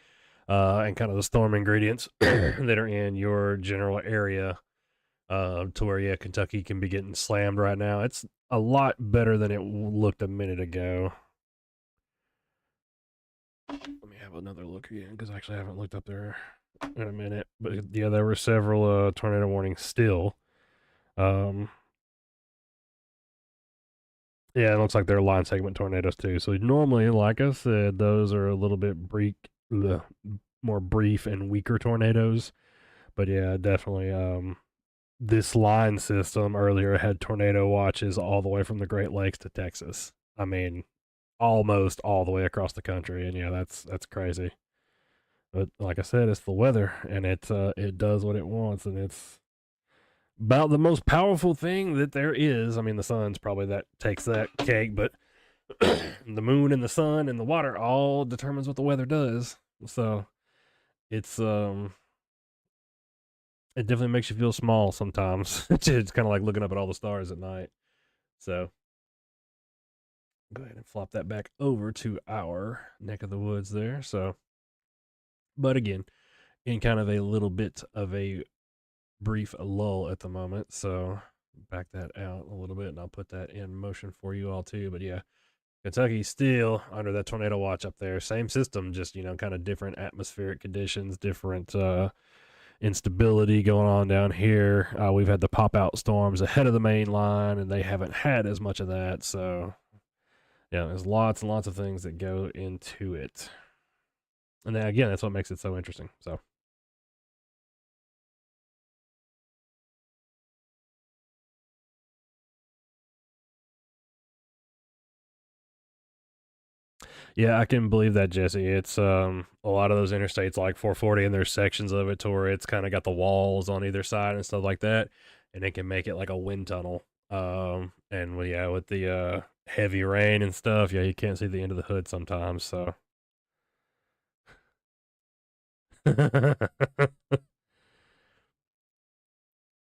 and kind of the storm ingredients that are in your general area. To where, yeah, Kentucky can be getting slammed right now. It's a lot better than it looked a minute ago. Let me have another look again, because I actually haven't looked up there in a minute. But yeah, there were several tornado warnings still. Yeah, it looks like they're line segment tornadoes too. So normally, like I said, those are a little bit more brief and weaker tornadoes. But yeah, definitely. This line system earlier had tornado watches all the way from the Great Lakes to Texas. I mean, almost all the way across the country, and yeah, that's crazy. But like I said, it's the weather, and it does what it wants, and it's about the most powerful thing that there is. I mean, the sun's probably that takes that cake, but the moon and the sun and the water all determines what the weather does. So it's it definitely makes you feel small sometimes. It's kind of like looking up at all the stars at night. So go ahead and flop that back over to our neck of the woods there. So, but again, in kind of a little bit of a brief lull at the moment. So back that out a little bit, and I'll put that in motion for you all too. But yeah, Kentucky's still under that tornado watch up there. Same system, just kind of different atmospheric conditions, different instability going on down here. We've had the pop out storms ahead of the main line, and they haven't had as much of that. So Yeah, there's lots and lots of things that go into it. And then again, that's what makes it so interesting. So yeah, I can believe that, Jesse. It's a lot of those interstates like 440, and there's sections of it to where it's kind of got the walls on either side and stuff like that, and it can make it like a wind tunnel. And yeah, with the heavy rain and stuff, yeah, you can't see the end of the hood sometimes. So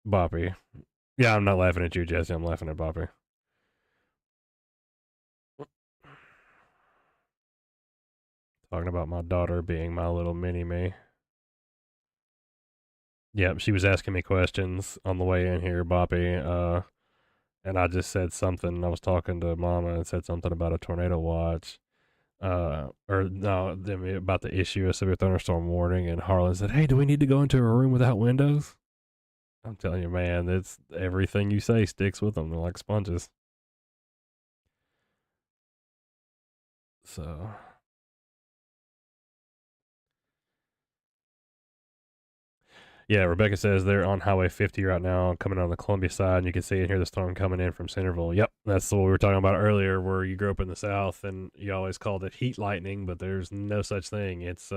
Boppy. Yeah, I'm not laughing at you, Jesse. I'm laughing at Boppy. Talking about my daughter being my little mini me. Yep, she was asking me questions on the way in here, Boppy. And I just said something. I was talking to Mama and said something about a tornado watch. Or no, about the issue of severe thunderstorm warning. And Harlan said, "Hey, do we need to go into a room without windows?" I'm telling you, man, it's everything you say sticks with them. They're like sponges. So yeah, Rebecca says they're on Highway 50 right now, coming on the Columbia side, and you can see and hear the storm coming in from Centerville. Yep, that's what we were talking about earlier, where you grew up in the South and you always called it heat lightning, but there's no such thing. It's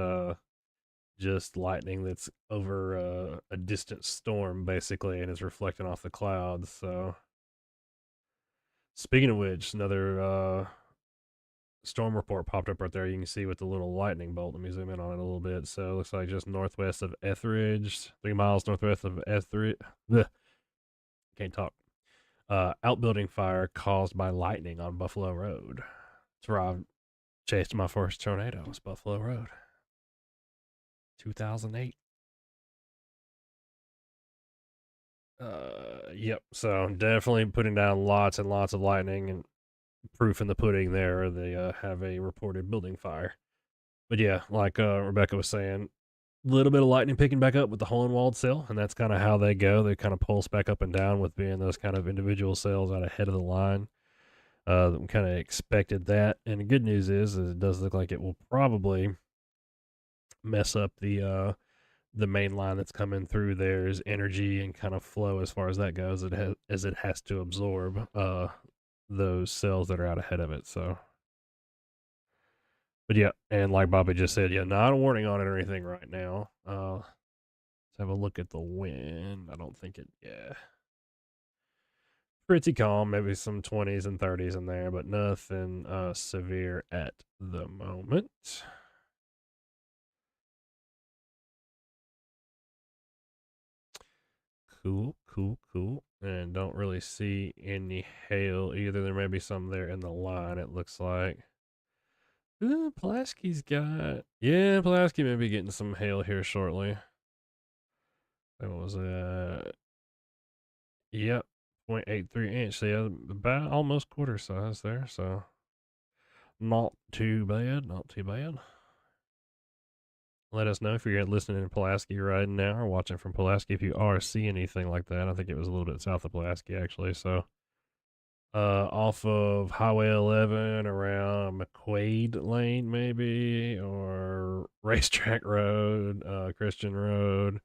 just lightning that's over a distant storm, basically, and is reflecting off the clouds. So, speaking of which, another storm report popped up right there. You can see with the little lightning bolt. Let me zoom in on it a little bit. So it looks like just northwest of Etheridge, 3 miles northwest of Etheridge. Blech, can't talk. Outbuilding fire caused by lightning on Buffalo Road. That's where I chased my first tornado. Was Buffalo Road, 2008. Yep. So definitely putting down lots and lots of lightning, and proof in the pudding there. They have a reported building fire. But yeah, like Rebecca was saying, a little bit of lightning picking back up with the hole in walled cell, and that's kind of how they go. They kind of pulse back up and down with being those kind of individual cells out ahead of the line. We kind of expected that, and the good news is it does look like it will probably mess up the main line that's coming through. There's energy and kind of flow as far as that goes. As it has to absorb those cells that are out ahead of it. So, but yeah, and like Bobby just said, yeah, not a warning on it or anything right now. Let's have a look at the wind. I don't think it. Yeah, pretty calm. Maybe some 20s and 30s in there, but nothing severe at the moment. Cool, cool, cool. And don't really see any hail either. There may be some there in the line, it looks like. Ooh, Pulaski's got. Yeah, Pulaski may be getting some hail here shortly. That was yep, 0.83 inch. So yeah, about almost quarter size there. So not too bad, not too bad. Let us know if you're listening in Pulaski right now or watching from Pulaski if you are seeing anything like that. I think it was a little bit south of Pulaski actually. So off of Highway 11 around McQuaid Lane, maybe, or Racetrack Road, Christian Road,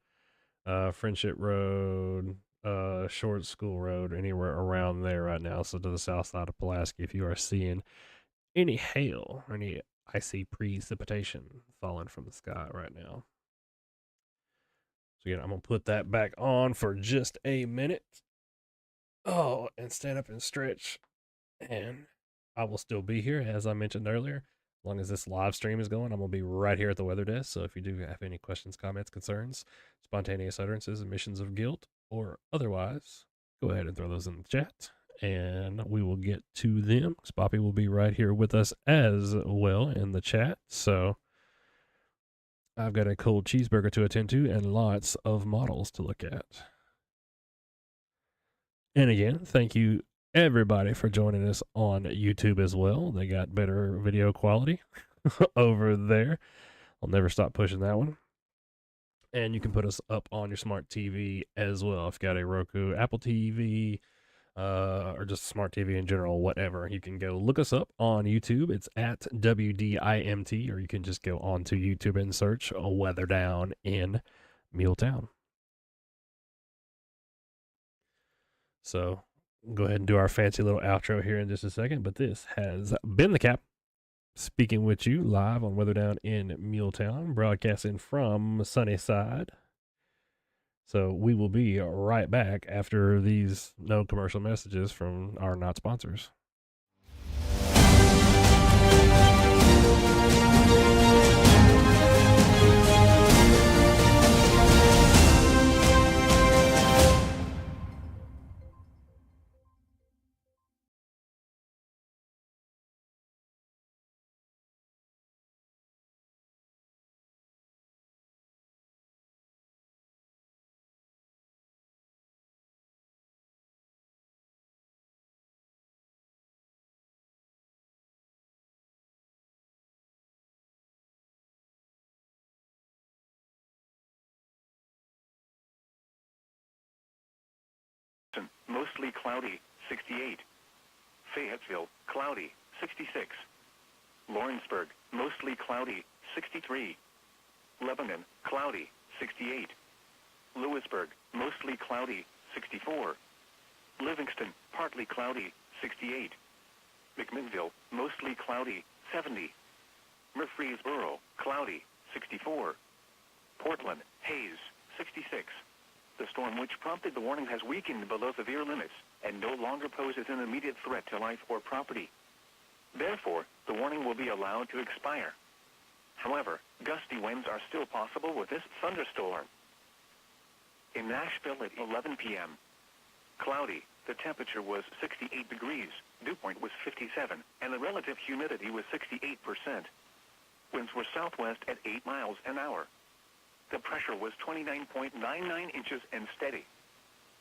Friendship Road, Short School Road, anywhere around there right now. So to the south side of Pulaski, if you are seeing any hail or any icy precipitation falling from the sky right now. So again, I'm gonna put that back on for just a minute. Oh, and stand up and stretch, and I will still be here as I mentioned earlier. As long as this live stream is going, I'm gonna be right here at the weather desk. So if you do have any questions, comments, concerns, spontaneous utterances, admissions of guilt, or otherwise, go ahead and throw those in the chat, and we will get to them. Spoppy will be right here with us as well in the chat. So I've got a cold cheeseburger to attend to and lots of models to look at. And again, thank you everybody for joining us on YouTube as well. They got better video quality over there. I'll never stop pushing that one. And you can put us up on your smart TV as well. If you've got a Roku, Apple TV, or just smart TV in general, whatever. You can go look us up on YouTube. It's at WDiMT, or you can just go onto YouTube and search Weather Down in MuleTown. So go ahead and do our fancy little outro here in just a second. But this has been the Cap, speaking with you live on Weather Down in MuleTown, broadcasting from Sunnyside. So we will be right back after these no commercial messages from our not sponsors. Mostly cloudy, 68. Fayetteville, cloudy, 66. Lawrenceburg, mostly cloudy, 63. Lebanon, cloudy, 68. Lewisburg, mostly cloudy, 64. Livingston, partly cloudy, 68. McMinnville, mostly cloudy, 70. Murfreesboro, cloudy, 64. Portland, haze, 66. The storm which prompted the warning has weakened below severe limits and no longer poses an immediate threat to life or property. Therefore, the warning will be allowed to expire. However, gusty winds are still possible with this thunderstorm. In Nashville at 11 p.m. Cloudy, the temperature was 68 degrees, dew point was 57, and the relative humidity was 68%. Winds were southwest at 8 miles an hour. The pressure was 29.99 inches and steady.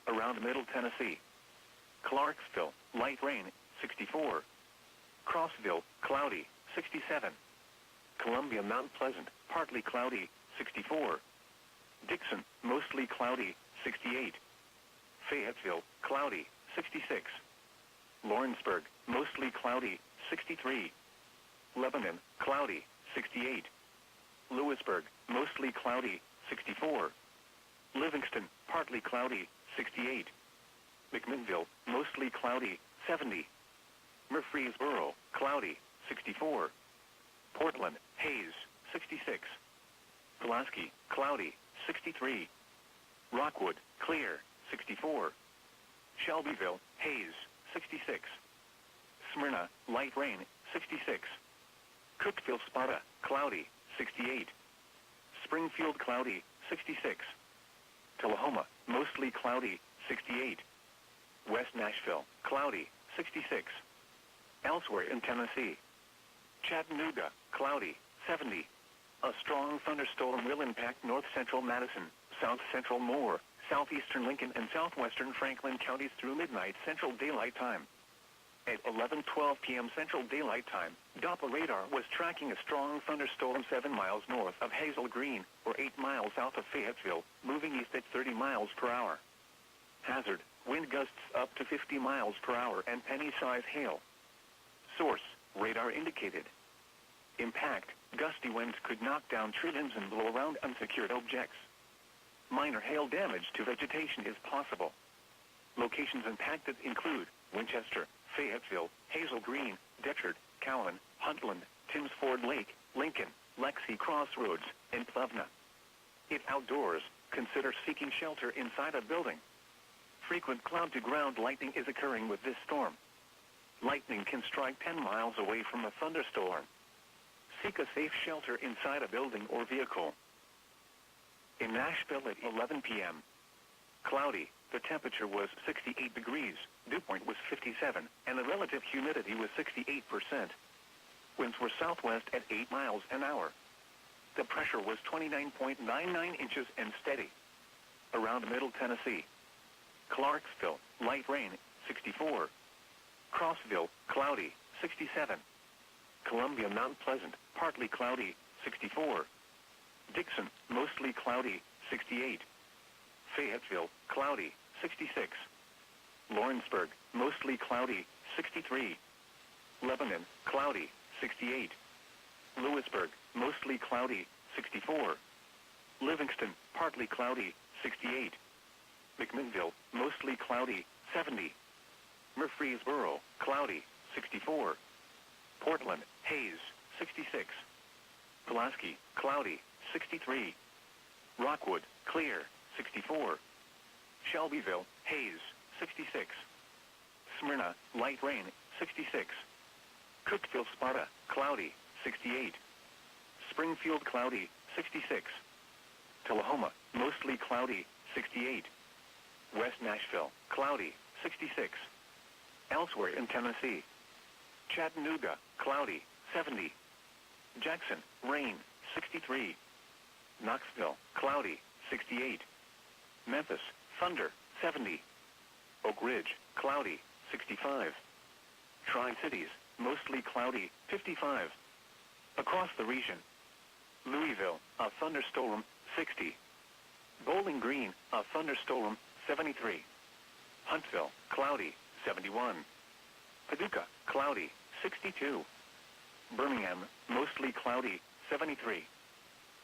Around Middle Tennessee. Clarksville, light rain, 64. Crossville, cloudy, 67. Columbia, Mount Pleasant, partly cloudy, 64. Dixon, mostly cloudy, 68. Fayetteville, cloudy, 66. Lawrenceburg, mostly cloudy, 63. Lebanon, cloudy, 68. Lewisburg, mostly cloudy, 64. Livingston, partly cloudy, 68. McMinnville, mostly cloudy, 70. Murfreesboro, cloudy, 64. Portland, haze, 66. Pulaski, cloudy, 63. Rockwood, clear, 64. Shelbyville, haze, 66. Smyrna, light rain, 66. Cookeville, Sparta, cloudy, 68. Springfield, cloudy, 66. Tullahoma, mostly cloudy, 68. West Nashville, cloudy, 66. Elsewhere in Tennessee. Chattanooga, cloudy, 70. A strong thunderstorm will impact north-central Madison, south-central Moore, southeastern Lincoln, and southwestern Franklin counties through midnight Central Daylight Time. At 11:12 p.m. Central Daylight Time, Doppler radar was tracking a strong thunderstorm 7 miles north of Hazel Green, or 8 miles south of Fayetteville, moving east at 30 miles per hour. Hazard, wind gusts up to 50 miles per hour and penny-size hail. Source, radar indicated. Impact, gusty winds could knock down tree limbs and blow around unsecured objects. Minor hail damage to vegetation is possible. Locations impacted include Winchester, Fayetteville, Hazel Green, Detchard, Cowan, Huntland, Timms Ford Lake, Lincoln, Lexi Crossroads, and Plevna. If outdoors, consider seeking shelter inside a building. Frequent cloud-to-ground lightning is occurring with this storm. Lightning can strike 10 miles away from a thunderstorm. Seek a safe shelter inside a building or vehicle. In Nashville at 11 p.m. Cloudy, the temperature was 68 degrees, dew point was 57, and the relative humidity was 68%. Winds were southwest at 8 miles an hour. The pressure was 29.99 inches and steady. Around Middle Tennessee. Clarksville, light rain, 64. Crossville, cloudy, 67. Columbia, Mount Pleasant, partly cloudy, 64. Dixon, mostly cloudy, 68. Fayetteville, cloudy, 66. Lawrenceburg, mostly cloudy, 63. Lebanon, cloudy, 68. Lewisburg, mostly cloudy, 64. Livingston, partly cloudy, 68. McMinnville, mostly cloudy, 70. Murfreesboro, cloudy, 64. Portland, haze, 66. Pulaski, cloudy, 63. Rockwood, clear, 64. Shelbyville, haze, 66. Smyrna, light rain, 66. Cookeville, Sparta, cloudy, 68. Springfield, cloudy, 66. Tullahoma, mostly cloudy, 68. West Nashville, cloudy, 66. Elsewhere in Tennessee: Chattanooga, cloudy, 70. Jackson, rain, 63. Knoxville, cloudy, 68. Memphis, thunder, 70. Oak Ridge, cloudy, 65. Tri-Cities, mostly cloudy, 55. Across the region: Louisville, a thunderstorm, 60. Bowling Green, a thunderstorm, 73. Huntsville, cloudy, 71. Paducah, cloudy, 62. Birmingham, mostly cloudy, 73.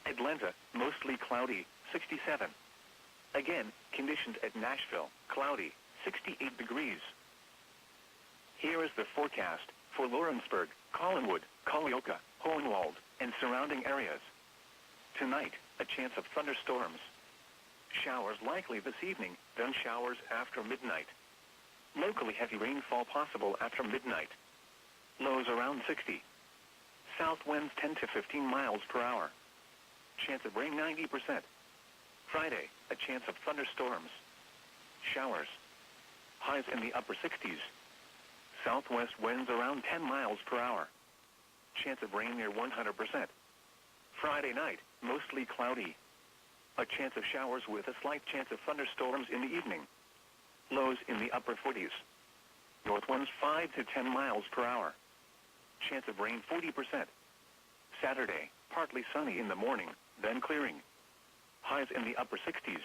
Atlanta, mostly cloudy, 67. Again, conditions at Nashville, cloudy, 68 degrees. Here is the forecast for Lawrenceburg, Collinwood, Culleoka, Hohenwald, and surrounding areas. Tonight, a chance of thunderstorms. Showers likely this evening, then showers after midnight. Locally heavy rainfall possible after midnight. Lows around 60. South winds 10 to 15 miles per hour. Chance of rain 90%. Friday, a chance of thunderstorms. Showers. Highs in the upper 60s. Southwest winds around 10 miles per hour. Chance of rain near 100%. Friday night, mostly cloudy. A chance of showers with a slight chance of thunderstorms in the evening. Lows in the upper 40s. North winds 5 to 10 miles per hour. Chance of rain 40%. Saturday, partly sunny in the morning, then clearing. Highs in the upper 60s.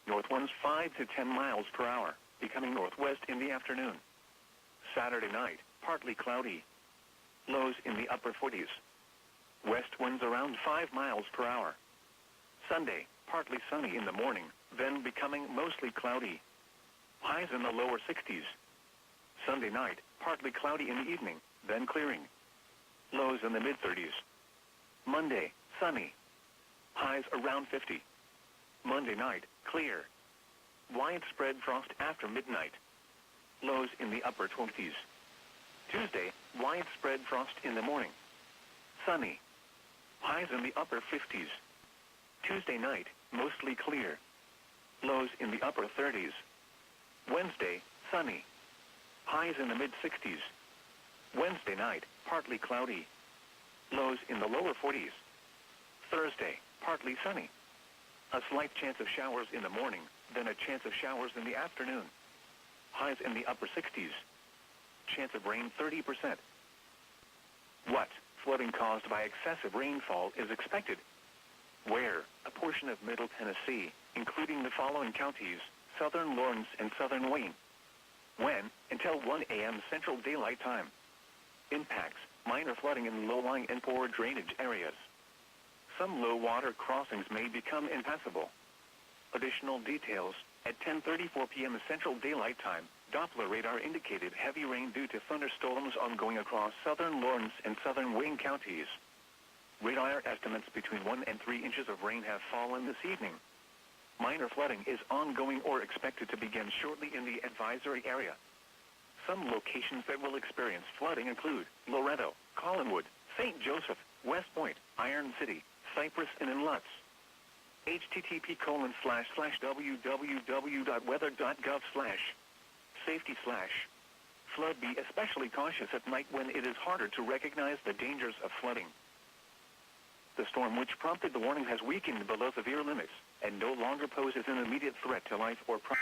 North winds 5 to 10 miles per hour, becoming northwest in the afternoon. Saturday night, partly cloudy. Lows in the upper 40s. West winds around 5 miles per hour. Sunday, partly sunny in the morning, then becoming mostly cloudy. Highs in the lower 60s. Sunday night, partly cloudy in the evening, then clearing. Lows in the mid-30s. Monday, sunny. Highs around 50. Monday night, clear. Widespread frost after midnight. Lows in the upper 20s. Tuesday, widespread frost in the morning. Sunny. Highs in the upper 50s. Tuesday night, mostly clear. Lows in the upper 30s. Wednesday, sunny. Highs in the mid-60s. Wednesday night, partly cloudy. Lows in the lower 40s. Thursday, partly sunny. A slight chance of showers in the morning, then a chance of showers in the afternoon. Highs in the upper 60s. Chance of rain 30%. What flooding caused by excessive rainfall is expected? Where? A portion of Middle Tennessee, including the following counties: southern Lawrence and southern Wayne. When? Until 1 a.m. Central Daylight Time. Impacts: minor flooding in low-lying and poor drainage areas. Some low-water crossings may become impassable. Additional details: at 10:34 p.m. Central Daylight Time, Doppler radar indicated heavy rain due to thunderstorms ongoing across southern Lawrence and southern Wayne counties. Radar estimates between 1 and 3 inches of rain have fallen this evening. Minor flooding is ongoing or expected to begin shortly in the advisory area. Some locations that will experience flooding include Loretto, Collinwood, St. Joseph, West Point, Iron City, Cypress, and in Lutz. http://www.weather.gov/safety/flood. Be especially cautious at night when it is harder to recognize the dangers of flooding. The storm which prompted the warning has weakened below severe limits and no longer poses an immediate threat to life or property.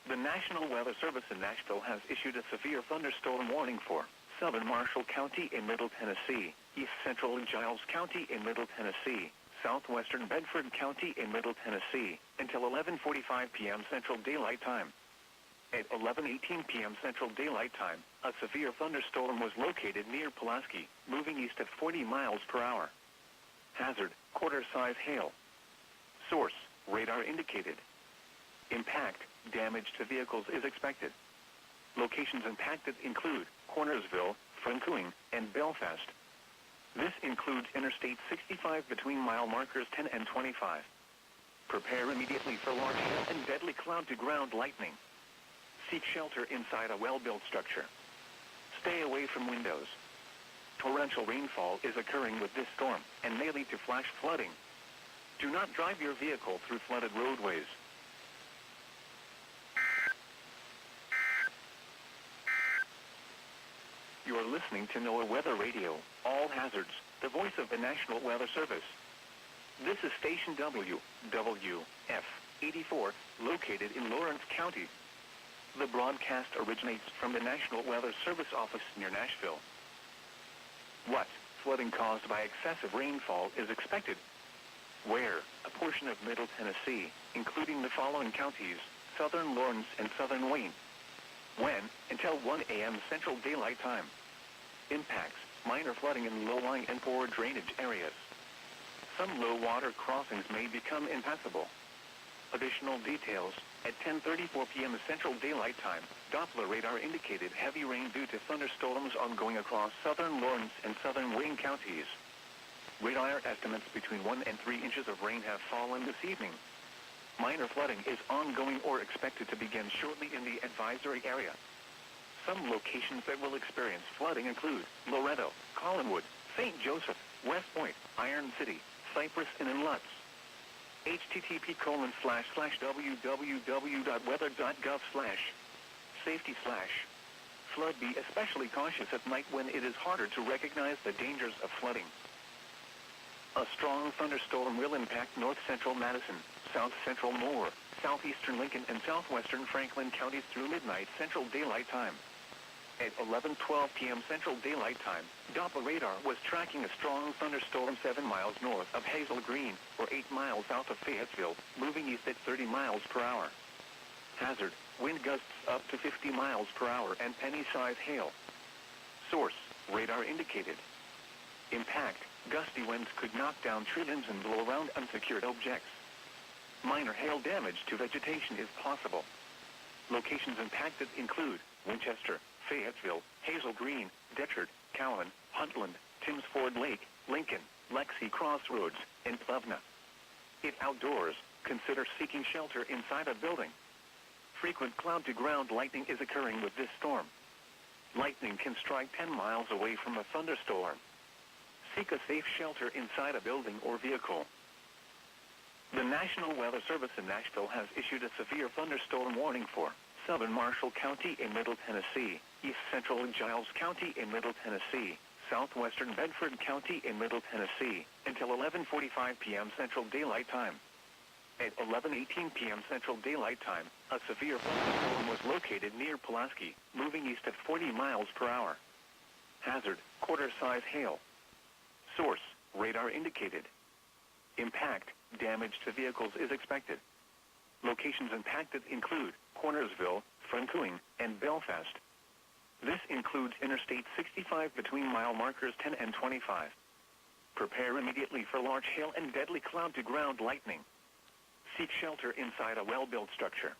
The National Weather Service in Nashville has issued a severe thunderstorm warning for southern Marshall County in Middle Tennessee, east central Giles County in Middle Tennessee, southwestern Bedford County in Middle Tennessee, until 11:45 p.m. Central Daylight Time. At 11:18 p.m. Central Daylight Time, a severe thunderstorm was located near Pulaski, moving east at 40 miles per hour. Hazard, quarter-size hail. Source, radar indicated. Impact, damage to vehicles is expected. Locations impacted include Cornersville, Francoing, and Belfast. This includes Interstate 65 between mile markers 10 and 25. Prepare immediately for large hail and deadly cloud-to-ground lightning. Seek shelter inside a well-built structure. Stay away from windows. Torrential rainfall is occurring with this storm and may lead to flash flooding. Do not drive your vehicle through flooded roadways. You are listening to NOAA Weather Radio, All Hazards, the voice of the National Weather Service. This is station WF 84, located in Lawrence County. The broadcast originates from the National Weather Service office near Nashville. What flooding caused by excessive rainfall is expected? Where a portion of Middle Tennessee, including the following counties, southern Lawrence and southern Wayne. When, until 1 a.m. Central Daylight Time. Impacts, minor flooding in low-lying and poor drainage areas. Some low-water crossings may become impassable. Additional details, at 10:34 p.m. Central Daylight Time, Doppler radar indicated heavy rain due to thunderstorms ongoing across southern Lawrence and southern Wayne counties. Radar estimates between 1 and 3 inches of rain have fallen this evening. Minor flooding is ongoing or expected to begin shortly in the advisory area. Some locations that will experience flooding include Loretto, Collinwood, St. Joseph, West Point, Iron City, Cypress, and in Lutz. http://www.weather.gov/safety/. Flood. Be especially cautious at night when it is harder to recognize the dangers of flooding. A strong thunderstorm will impact north-central Madison, south-central Moore, southeastern Lincoln, and southwestern Franklin counties through midnight Central Daylight Time. At 11:12 p.m. Central Daylight Time, Doppler radar was tracking a strong thunderstorm 7 miles north of Hazel Green, or 8 miles south of Fayetteville, moving east at 30 miles per hour. Hazard, wind gusts up to 50 miles per hour and penny-size hail. Source, radar indicated. Impact, gusty winds could knock down tree limbs and blow around unsecured objects. Minor hail damage to vegetation is possible. Locations impacted include Winchester, Fayetteville, Hazel Green, Detchard, Cowan, Huntland, Timms Ford Lake, Lincoln, Lexi Crossroads, and Plevna. If outdoors, consider seeking shelter inside a building. Frequent cloud-to-ground lightning is occurring with this storm. Lightning can strike 10 miles away from a thunderstorm. Seek a safe shelter inside a building or vehicle. The National Weather Service in Nashville has issued a severe thunderstorm warning for southern Marshall County in Middle Tennessee, east central Giles County in Middle Tennessee, southwestern Bedford County in Middle Tennessee, until 11:45 p.m. Central Daylight Time. At 11:18 p.m. Central Daylight Time, a severe thunderstorm was located near Pulaski, moving east at 40 miles per hour. Hazard, quarter-size hail. Source, radar indicated. Impact, damage to vehicles is expected. Locations impacted include Cornersville, Francoing, and Belfast. This includes Interstate 65 between mile markers 10 and 25. Prepare immediately for large hail and deadly cloud-to-ground lightning. Seek shelter inside a well-built structure.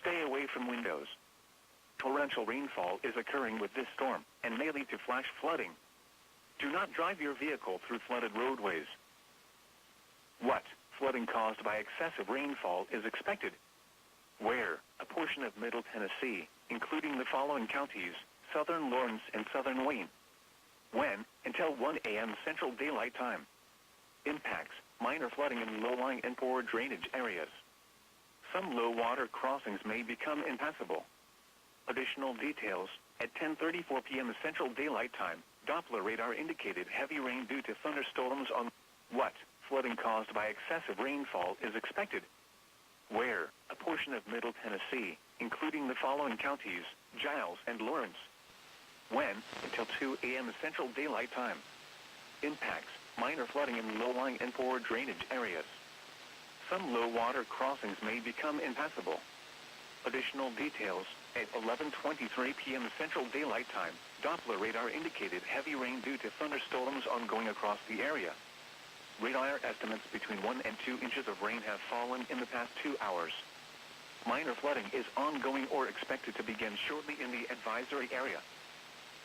Stay away from windows. Torrential rainfall is occurring with this storm and may lead to flash flooding. Do not drive your vehicle through flooded roadways. What flooding caused by excessive rainfall is expected? Where a portion of Middle Tennessee, including the following counties, southern Lawrence and southern Wayne. When, until 1 a.m. Central Daylight Time. Impacts, minor flooding in low-lying and poor drainage areas. Some low-water crossings may become impassable. Additional details, at 10:34 p.m. Central Daylight Time, Doppler radar indicated heavy rain due to thunderstorms on what flooding caused by excessive rainfall is expected. Where a portion of Middle Tennessee, including the following counties: Giles and Lawrence. When? Until 2 a.m. Central Daylight Time. Impacts: minor flooding in low-lying and poor drainage areas. Some low-water crossings may become impassable. Additional details: at 11:23 p.m. Central Daylight Time, Doppler radar indicated heavy rain due to thunderstorms ongoing across the area. Radar estimates between 1 and 2 inches of rain have fallen in the past 2 hours. Minor flooding is ongoing or expected to begin shortly in the advisory area.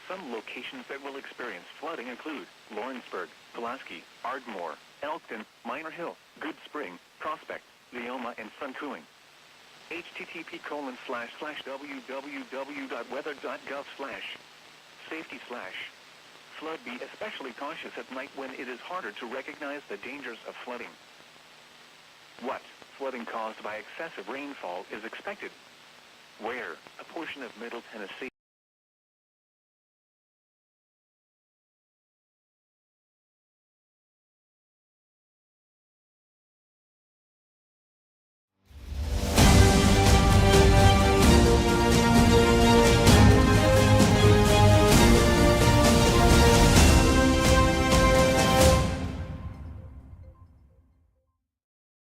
Some locations that will experience flooding include Lawrenceburg, Pulaski, Ardmore, Elkton, Minor Hill, Good Spring, Prospect, Leoma, and Suncooling. http://www.weather.gov/safety/. Flood. Be especially cautious at night when it is harder to recognize the dangers of flooding. What? Flooding caused by excessive rainfall is expected. Where? A portion of Middle Tennessee.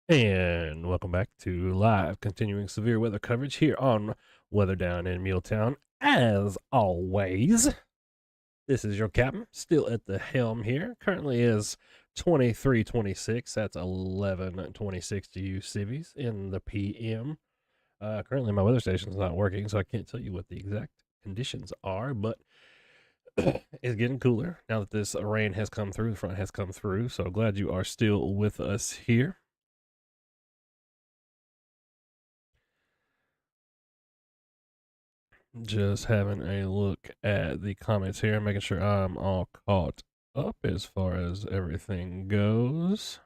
And welcome back to live continuing severe weather coverage here on Weather Down in MuleTown. As always, this is your captain, still at the helm here. Currently is 23:26. That's 11:26 to you civvies in the PM. Currently my weather station's not working, so I can't tell you what the exact conditions are, but it's getting cooler now that this rain has come through, the front has come through. So glad you are still with us here. Just having a look at the comments here, making sure I'm all caught up as far as everything goes.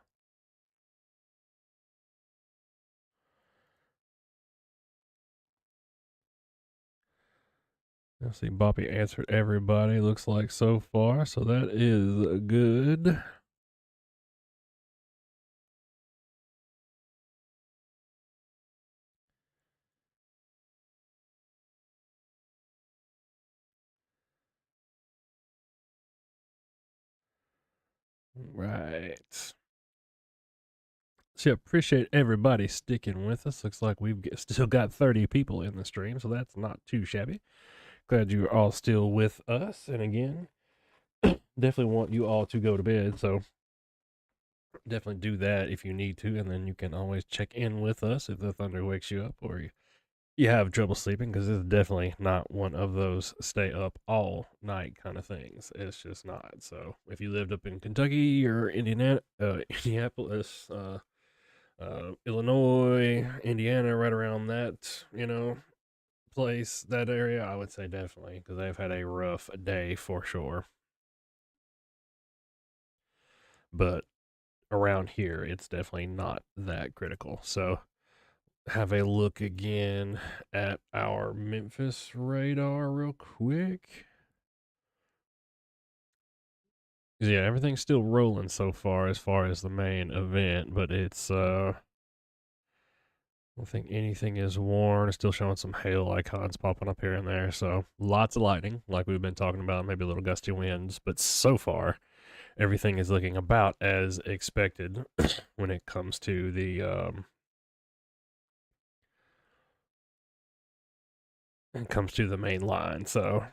Let's see, Boppy answered everybody, looks like so far, so that is good. Right. So appreciate everybody sticking with us. Looks like we've still got 30 people in the stream, so that's not too shabby. Glad you're all still with us. And again, definitely want you all to go to bed, so definitely do that if you need to, and then you can always check in with us if the thunder wakes you up or you have trouble sleeping, because it's definitely not one of those stay up all night kind of things. It's just not. So if you lived up in Kentucky or Indianapolis, Illinois, Indiana, right around that, place, that area, I would say definitely, because they've had a rough day for sure. But around here, it's definitely not that critical. So have a look again at our Memphis radar real quick. Yeah, everything's still rolling so far as the main event, but it's I don't think anything is worn. It's still showing some hail icons popping up here and there, so lots of lightning, like we've been talking about, maybe a little gusty winds, but so far everything is looking about as expected when it comes to the main line. So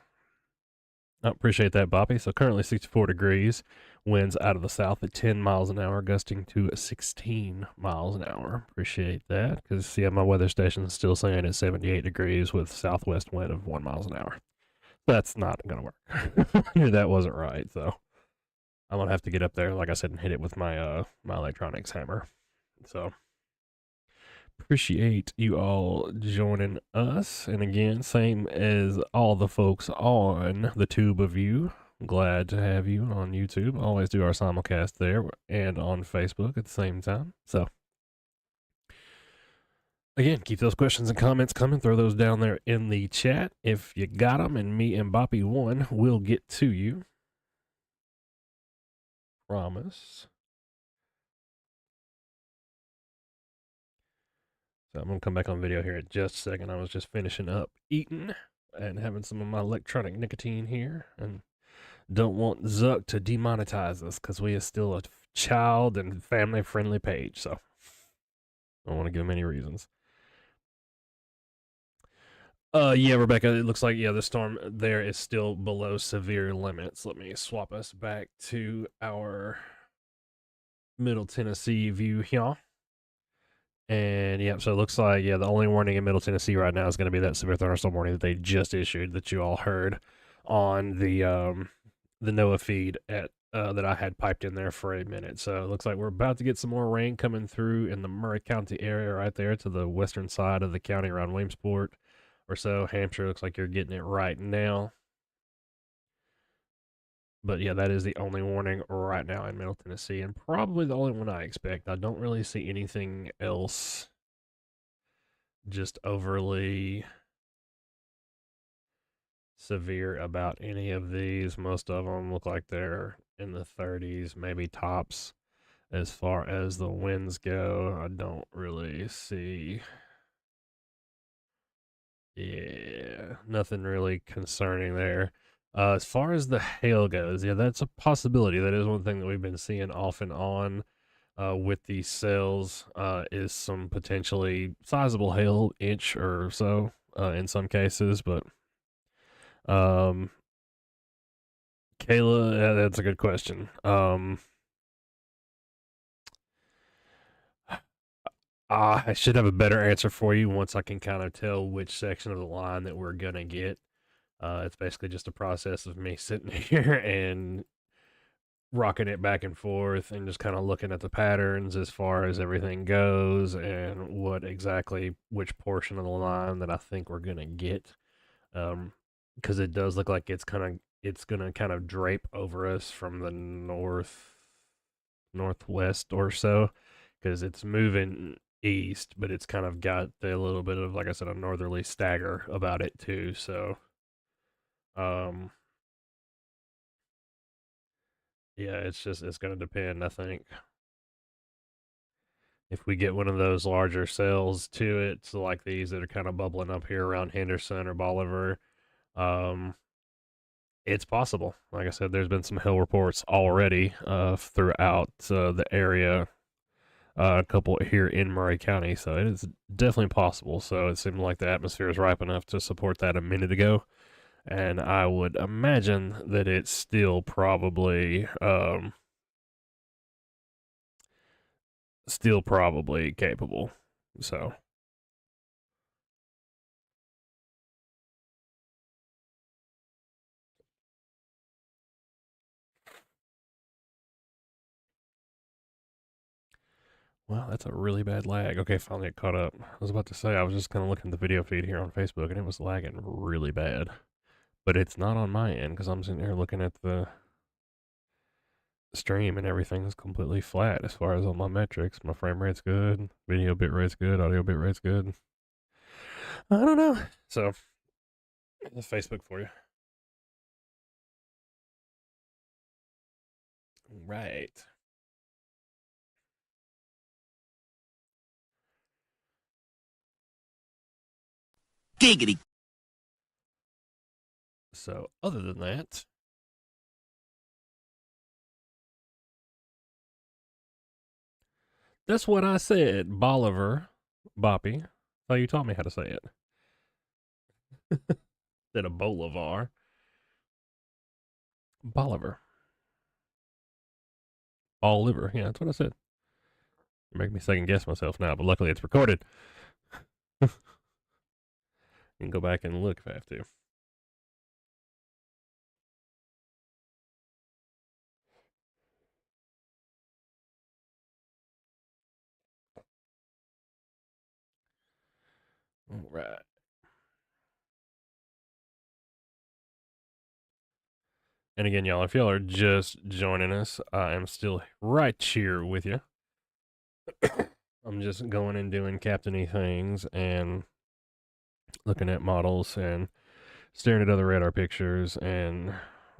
I appreciate that, Boppy. So currently 64 degrees, winds out of the south at 10 miles an hour, gusting to 16 miles an hour. Appreciate that, because see, my weather station is still saying it's 78 degrees with southwest wind of 1 miles an hour. That's not going to work. That wasn't right, so I'm going to have to get up there, like I said, and hit it with my my electronics hammer. So appreciate you all joining us. And again, same as all the folks on the tube of you. Glad to have you on YouTube. Always do our simulcast there and on Facebook at the same time. So again, keep those questions and comments coming. Throw those down there in the chat. If you got them, and me and Boppy one will get to you. Promise. I'm gonna come back on video here in just a second. I was just finishing up eating and having some of my electronic nicotine here, and don't want Zuck to demonetize us because we are still a child and family friendly page. So I don't want to give him any reasons. Yeah, Rebecca, it looks like, yeah, the storm there is still below severe limits. Let me swap us back to our Middle Tennessee view here. And yeah, so it looks like, yeah, the only warning in Middle Tennessee right now is going to be that severe thunderstorm warning that they just issued that you all heard on the NOAA feed at that I had piped in there for a minute. So it looks like we're about to get some more rain coming through in the Murray County area right there to the western side of the county around Williamsport or so. Hampshire looks like you're getting it right now. But yeah, that is the only warning right now in Middle Tennessee, and probably the only one I expect. I don't really see anything else just overly severe about any of these. Most of them look like they're in the 30s, maybe tops. As far as the winds go, I don't really see, yeah, nothing really concerning there. As far as the hail goes, yeah, that's a possibility. That is one thing that we've been seeing off and on with these cells, is some potentially sizable hail, inch or so in some cases. But um, Kayla, that's a good question. I should have a better answer for you once I can kind of tell which section of the line that we're gonna get. It's basically just a process of me sitting here and rocking it back and forth and just kind of looking at the patterns as far as everything goes and what exactly which portion of the line that I think we're gonna get. Because it does look like it's gonna kind of drape over us from the northwest or so, because it's moving east, but it's kind of got a little bit of, like I said, a northerly stagger about it too. So, um, yeah, it's gonna depend. I think if we get one of those larger cells to it, so like these that are kind of bubbling up here around Henderson or Bolivar, um, it's possible. Like I said, there's been some hail reports already throughout the area, a couple here in Murray County, so it is definitely possible. So it seemed like the atmosphere is ripe enough to support that a minute ago, and I would imagine that it's still probably capable. So, wow, that's a really bad lag. Okay, finally it caught up. I was about to say I was just kind of looking at the video feed here on Facebook, and it was lagging really bad. But it's not on my end because I'm sitting here looking at the stream and everything's completely flat as far as all my metrics. My frame rate's good, video bit rate's good, audio bit rate's good. I don't know. So that's Facebook for you. Right. Giggity. So other than that, that's what I said. Bolivar, Boppy. How you taught me how to say it. Instead of Bolivar. Bolivar. Bolivar. Yeah, that's what I said. You make me second guess myself now, but luckily it's recorded. You can go back and look if I have to. All right. And again, y'all, if y'all are just joining us, I am still right here with you. I'm just going and doing captainy things and looking at models and staring at other radar pictures and,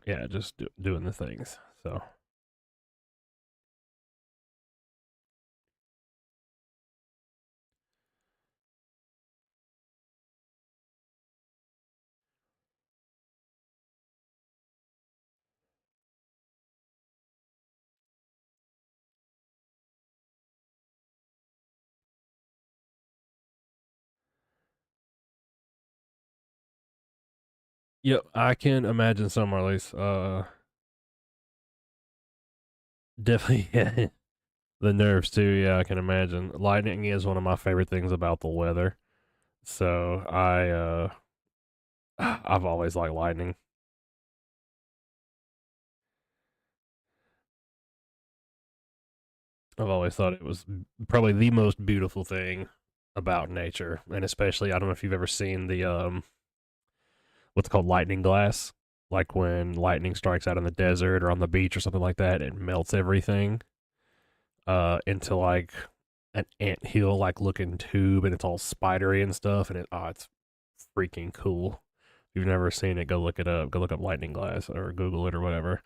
yeah, just doing the things. So, Yep, I can imagine some, or at least definitely yeah, the nerves too. Yeah, I can imagine. Lightning is one of my favorite things about the weather. So I've always liked lightning. I've always thought it was probably the most beautiful thing about nature, and especially I don't know if you've ever seen the what's called lightning glass, like when lightning strikes out in the desert or on the beach or something like that, it melts everything into like an anthill like looking tube, and it's all spidery and stuff, and it's freaking cool. If you've never seen it, go look it up. Go look up lightning glass or Google it or whatever.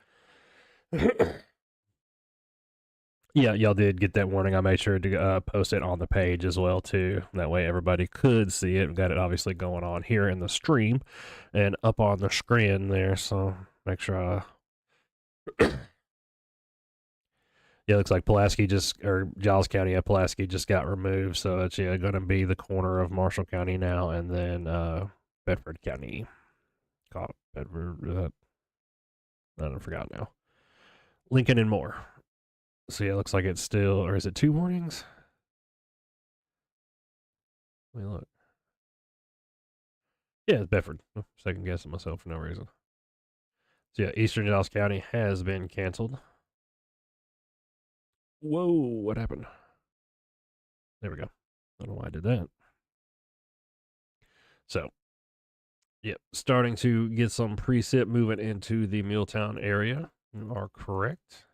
Yeah, y'all did get that warning. I made sure to post it on the page as well too. That way everybody could see it. We got it obviously going on here in the stream and up on the screen there. So make sure. Yeah, looks like Pulaski just or Giles County, yeah, Pulaski just got removed. So it's going to be the corner of Marshall County now, and then Bedford County. Caught Bedford. I don't forgot now. Lincoln and more. So yeah, it looks like it's still, or is it two warnings? Let me look. Yeah, it's Bedford. Second guessing myself for no reason. So yeah, Eastern Giles County has been canceled. Whoa, what happened? There we go. I don't know why I did that. So, yep, starting to get some precip moving into the MuleTown area. You are correct.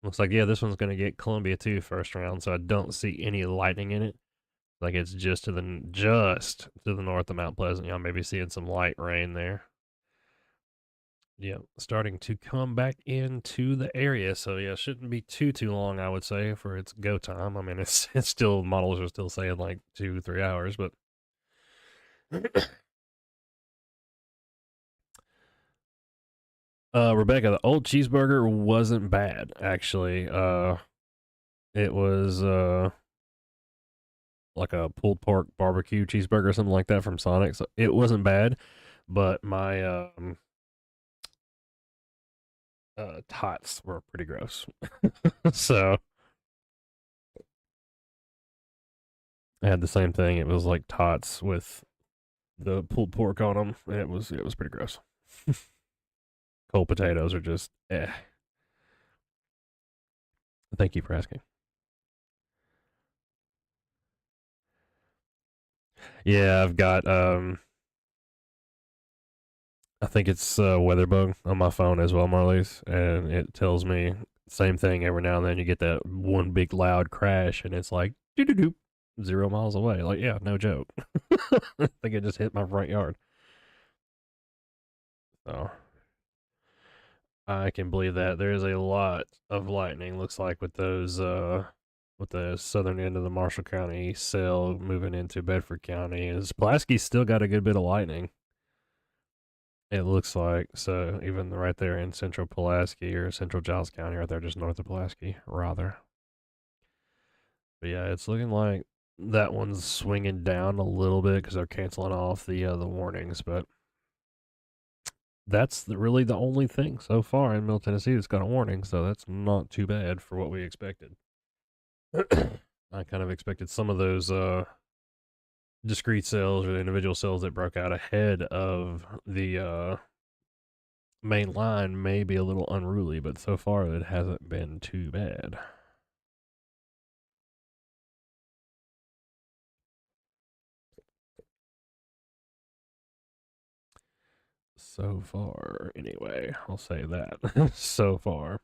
Looks like, yeah, this one's going to get Columbia too first round, so I don't see any lightning in it. Like it's just to the north of Mount Pleasant. Y'all maybe seeing some light rain there. Yeah, starting to come back into the area. So yeah, shouldn't be too long, I would say, for its go time. I mean, it's still models are still saying like 2 3 hours, but Rebecca, the old cheeseburger wasn't bad actually. It was like a pulled pork barbecue cheeseburger or something like that from Sonic. So it wasn't bad, but my tots were pretty gross. So I had the same thing. It was like tots with the pulled pork on them, and it was pretty gross. Cold potatoes are just eh. Thank you for asking. Yeah, I've got I think it's Weatherbug on my phone as well, Marlies, and it tells me same thing every now and then. You get that one big loud crash, and it's like doo doo doo, 0 miles away. Like yeah, no joke. I think it just hit my front yard. So I can believe that. There is a lot of lightning. Looks like with the southern end of the Marshall County cell moving into Bedford County. Is Pulaski's still got a good bit of lightning. It looks like so even right there in central Pulaski or central Giles County, right there just north of Pulaski, rather. But yeah, it's looking like that one's swinging down a little bit because they're canceling off the warnings. But that's really the only thing so far in Middle Tennessee that's got a warning. So that's not too bad for what we expected. I kind of expected some of those discrete cells or the individual cells that broke out ahead of the main line may be a little unruly, but so far it hasn't been too bad. So far, anyway, I'll say that. So far.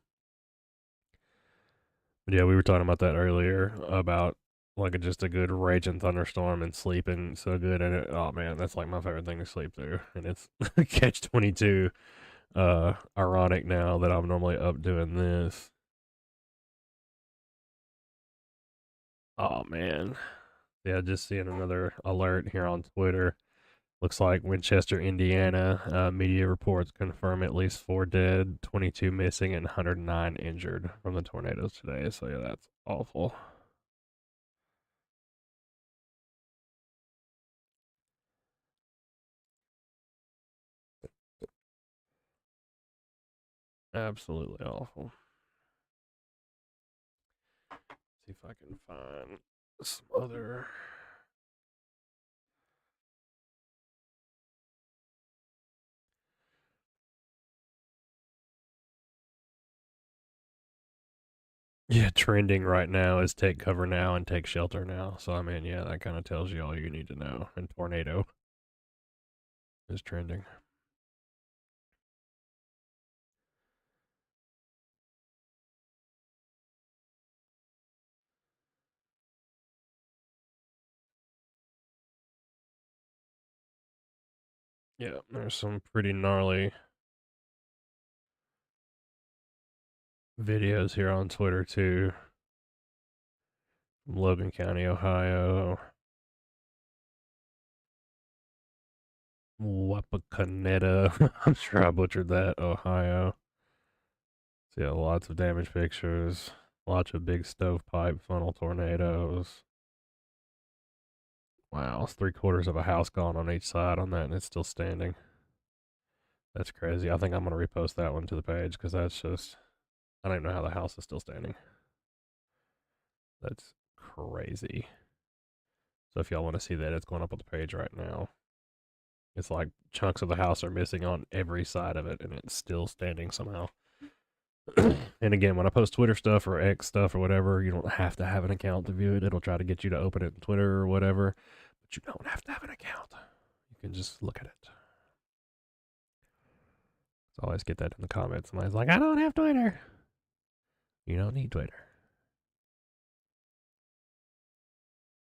But yeah, we were talking about that earlier about like just a good raging thunderstorm and sleeping so good in it. Oh man, that's like my favorite thing to sleep through. And it's catch 22. Ironic now that I'm normally up doing this. Oh man. Yeah, just seeing another alert here on Twitter. Looks like Winchester, Indiana. Media reports confirm at least 4 dead, 22 missing, and 109 injured from the tornadoes today. So yeah, that's awful. Absolutely awful. See if I can find some other. Yeah, trending right now is take cover now and take shelter now. So I mean, yeah, that kind of tells you all you need to know. And tornado is trending. Yeah, there's some pretty gnarly videos here on Twitter too. From Logan County, Ohio. Wapakoneta. I'm sure I butchered that. Ohio. So yeah, lots of damage pictures. Lots of big stovepipe funnel tornadoes. Wow, it's 3/4 of a house gone on each side on that, and it's still standing. That's crazy. I think I'm gonna repost that one to the page because that's just I don't even know how the house is still standing. That's crazy. So if y'all want to see that, it's going up on the page right now. It's like chunks of the house are missing on every side of it, and it's still standing somehow. And again, when I post Twitter stuff or X stuff or whatever, you don't have to have an account to view it. It'll try to get you to open it in Twitter or whatever, but you don't have to have an account. You can just look at it. So I always get that in the comments. Somebody's like, I don't have Twitter. You don't need Twitter.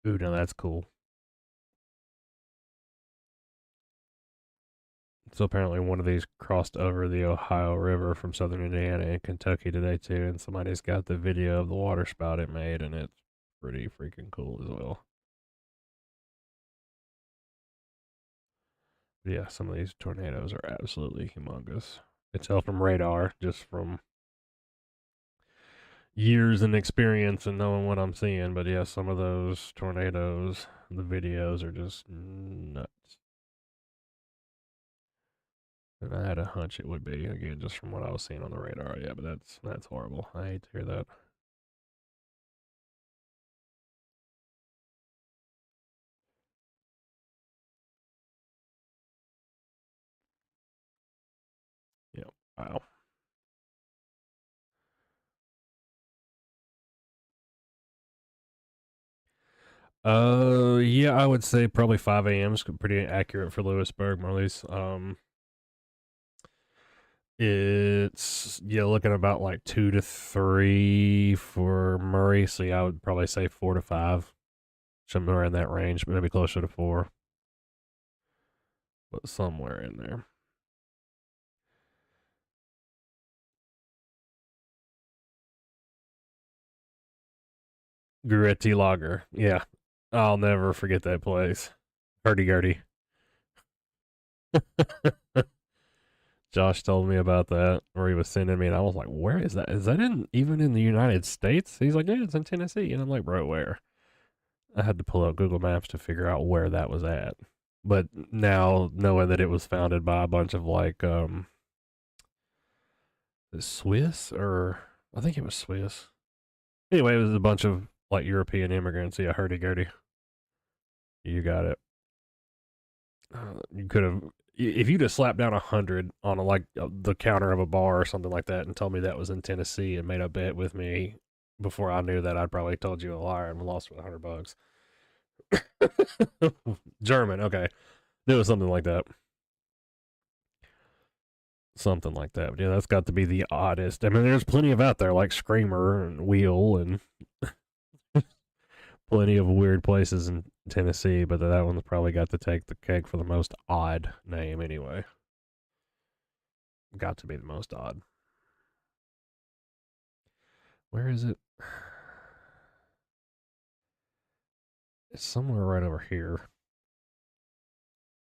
Ooh, now that's cool. So apparently one of these crossed over the Ohio River from southern Indiana and Kentucky today too, and somebody's got the video of the water spout it made, and it's pretty freaking cool as well. But yeah, some of these tornadoes are absolutely humongous. I can tell from radar, just from years and experience and knowing what I'm seeing. But yeah, some of those tornadoes, the videos are just nuts. And I had a hunch it would be, again, just from what I was seeing on the radar. Yeah, but that's horrible. I hate to hear that. Yeah. Wow. Yeah, I would say probably 5 a.m. is pretty accurate for Lewisburg, Marlies. It's yeah, looking about like 2 to 3 for Murray. So yeah, I would probably say 4 to 5, somewhere in that range, but maybe closer to 4, but somewhere in there. Gritty Lager, yeah, I'll never forget that place. Hurdy gurdy. Josh told me about that, or he was sending me, and I was like, "Where is that? Is that even in the United States?" He's like, "Yeah, it's in Tennessee," and I'm like, "Bro, where?" I had to pull up Google Maps to figure out where that was at. But now knowing that it was founded by a bunch of like Swiss, or I think it was Swiss. Anyway, it was a bunch of like European immigrants. Yeah, hurdy gurdy. You got it. You could have if you just slapped down 100 on the counter of a bar or something like that and told me that was in Tennessee and made a bet with me before I knew that, I'd probably told you a liar and lost with $100. German, okay. It was something like that. Something like that. But yeah, that's got to be the oddest. I mean, there's plenty of out there like Screamer and Wheel and plenty of weird places in Tennessee, but that one's probably got to take the cake for the most odd name anyway. Got to be the most odd. Where is it? It's somewhere right over here.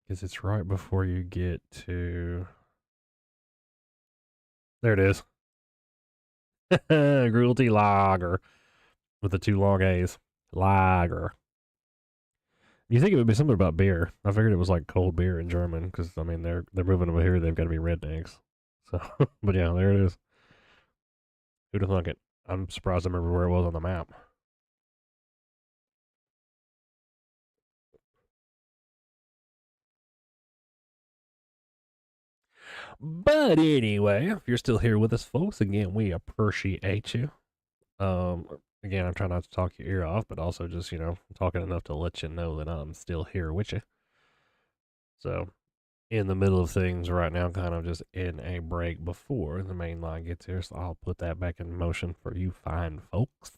Because it's right before you get to. There it is. Cruelty Lager. With the 2 long A's. Lager. You think it would be something about beer? I figured it was like cold beer in German because I mean they're moving over here. They've got to be rednecks, So, but yeah, there it is. Who'd have thunk it? I'm surprised I remember where it was on the map. But anyway, if you're still here with us, folks, again, we appreciate you. Again, I'm trying not to talk your ear off, but also just, talking enough to let you know that I'm still here with you. So, in the middle of things right now, kind of just in a break before the main line gets here. So, I'll put that back in motion for you fine folks.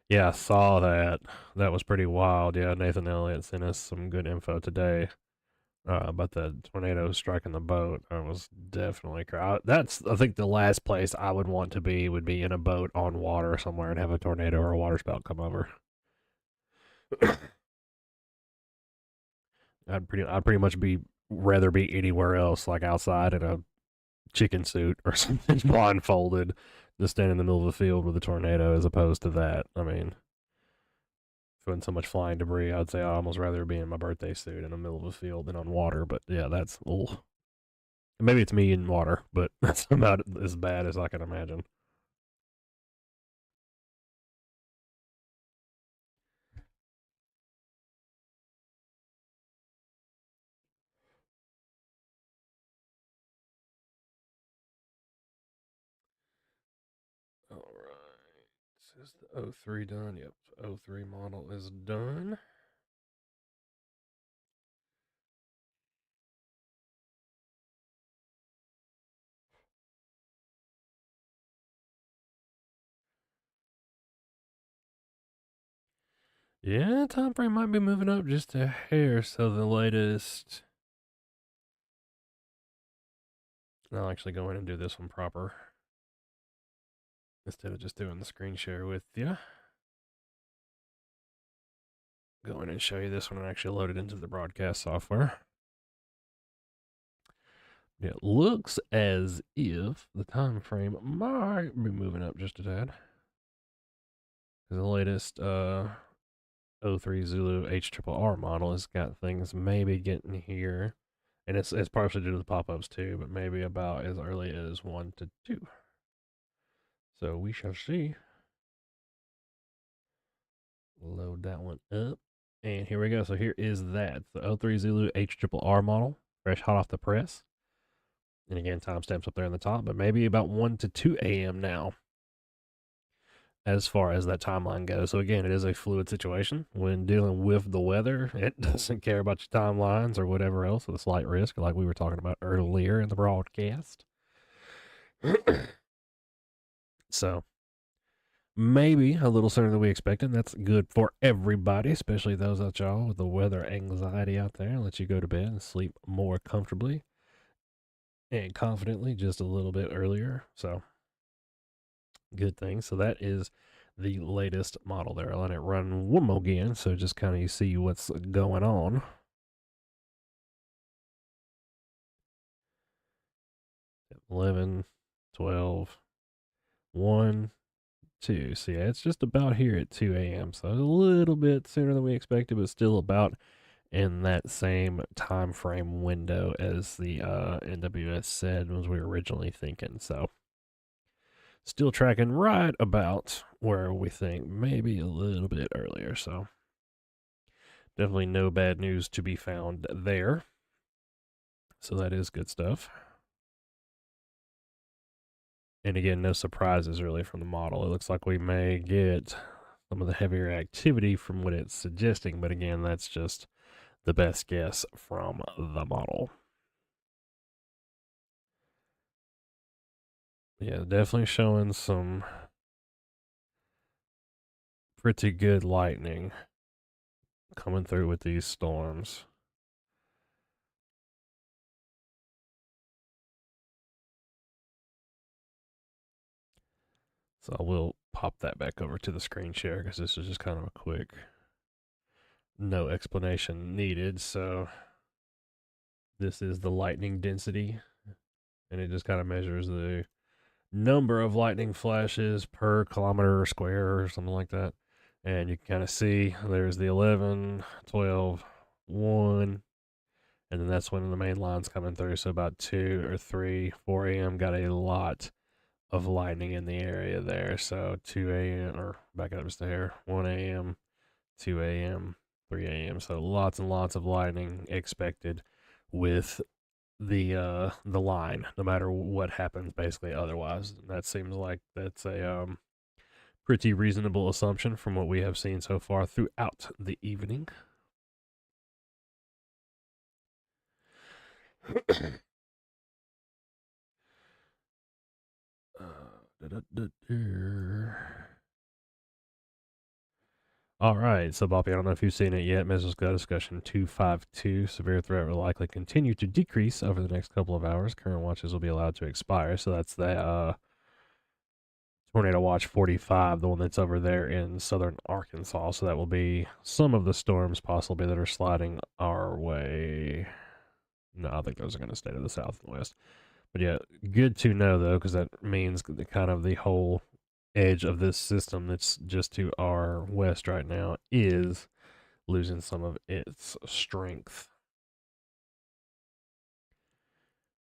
Yeah, I saw that. That was pretty wild. Yeah, Nathan Elliott sent us some good info today about the tornado striking the boat. I was definitely that's I think the last place I would want to be would be in a boat on water somewhere and have a tornado or a water spout come over. I'd pretty much be rather be anywhere else, like outside in a chicken suit or something, blindfolded, just stand in the middle of the field with a tornado, as opposed to that. I mean, if it wasn't so much flying debris, I'd say I'd almost rather be in my birthday suit in the middle of a field than on water. But yeah, that's maybe it's me in water, but that's about as bad as I can imagine. All right. Is the O3 done? Yep. O3 model is done. Yeah, time frame might be moving up just a hair. So the latest. I'll actually go in and do this one proper instead of just doing the screen share with you. Go in and show you this one and actually load it into the broadcast software. It looks as if the time frame might be moving up just a tad. The latest O3 Zulu HRRR model has got things maybe getting here, and it's partially due to the pop-ups too, but maybe about as early as 1 to 2. So we shall see. Load that one up, and here we go. So here is that the O3 Zulu HRRR model, fresh hot off the press. And again, timestamps up there on the top, but maybe about 1 to 2 a.m. now as far as that timeline goes. So again, it is a fluid situation. When dealing with the weather, it doesn't care about your timelines or whatever else with a slight risk, like we were talking about earlier in the broadcast. So maybe a little sooner than we expected. That's good for everybody, especially those of y'all with the weather anxiety out there. Let you go to bed and sleep more comfortably and confidently just a little bit earlier. So good thing. So that is the latest model there. I'll let it run one more again, so just kind of you see what's going on. At 11, 12, 1, 2. So yeah, it's just about here at 2 a.m. So a little bit sooner than we expected, but still about in that same time frame window as the NWS said was we were originally thinking. So still tracking right about where we think, maybe a little bit earlier. So definitely no bad news to be found there. So that is good stuff. And again, no surprises really from the model. It looks like we may get some of the heavier activity from what it's suggesting, but again, that's just the best guess from the model. Yeah, definitely showing some pretty good lightning coming through with these storms. So I will pop that back over to the screen share because this is just kind of a quick, no explanation needed. So this is the lightning density, and it just kind of measures the number of lightning flashes per kilometer square or something like that. And you can kind of see there's the 11, 12, 1, and then that's when the main line's coming through. So about 2 or 3, 4 a.m. got a lot of lightning in the area there. So 2 a.m. or back up just there, 1 a.m., 2 a.m., 3 a.m. So lots and lots of lightning expected with the line, no matter what happens. Basically, otherwise, that seems like that's a pretty reasonable assumption from what we have seen so far throughout the evening. All right, so Boppy, I don't know if you've seen it yet. Mesosphere discussion 252. Severe threat will likely continue to decrease over the next couple of hours. Current watches will be allowed to expire. So that's the Tornado Watch 45, the one that's over there in southern Arkansas. So that will be some of the storms possibly that are sliding our way. No, I think those are going to stay to the south and west. But yeah, good to know though, because that means kind of the whole edge of this system that's just to our west right now is losing some of its strength.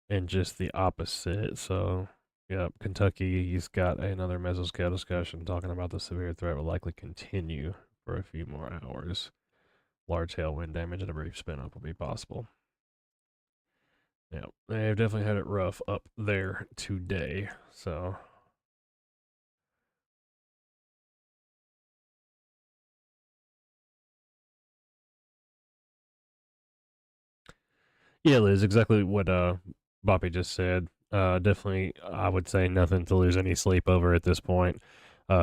And just the opposite. So, yep, Kentucky's got another mesoscale discussion talking about the severe threat will likely continue for a few more hours. Large hail wind damage and a brief spin up will be possible. Yeah, they've definitely had it rough up there today. So, yeah, Liz, exactly what Boppy just said. Definitely, I would say nothing to lose any sleep over at this point.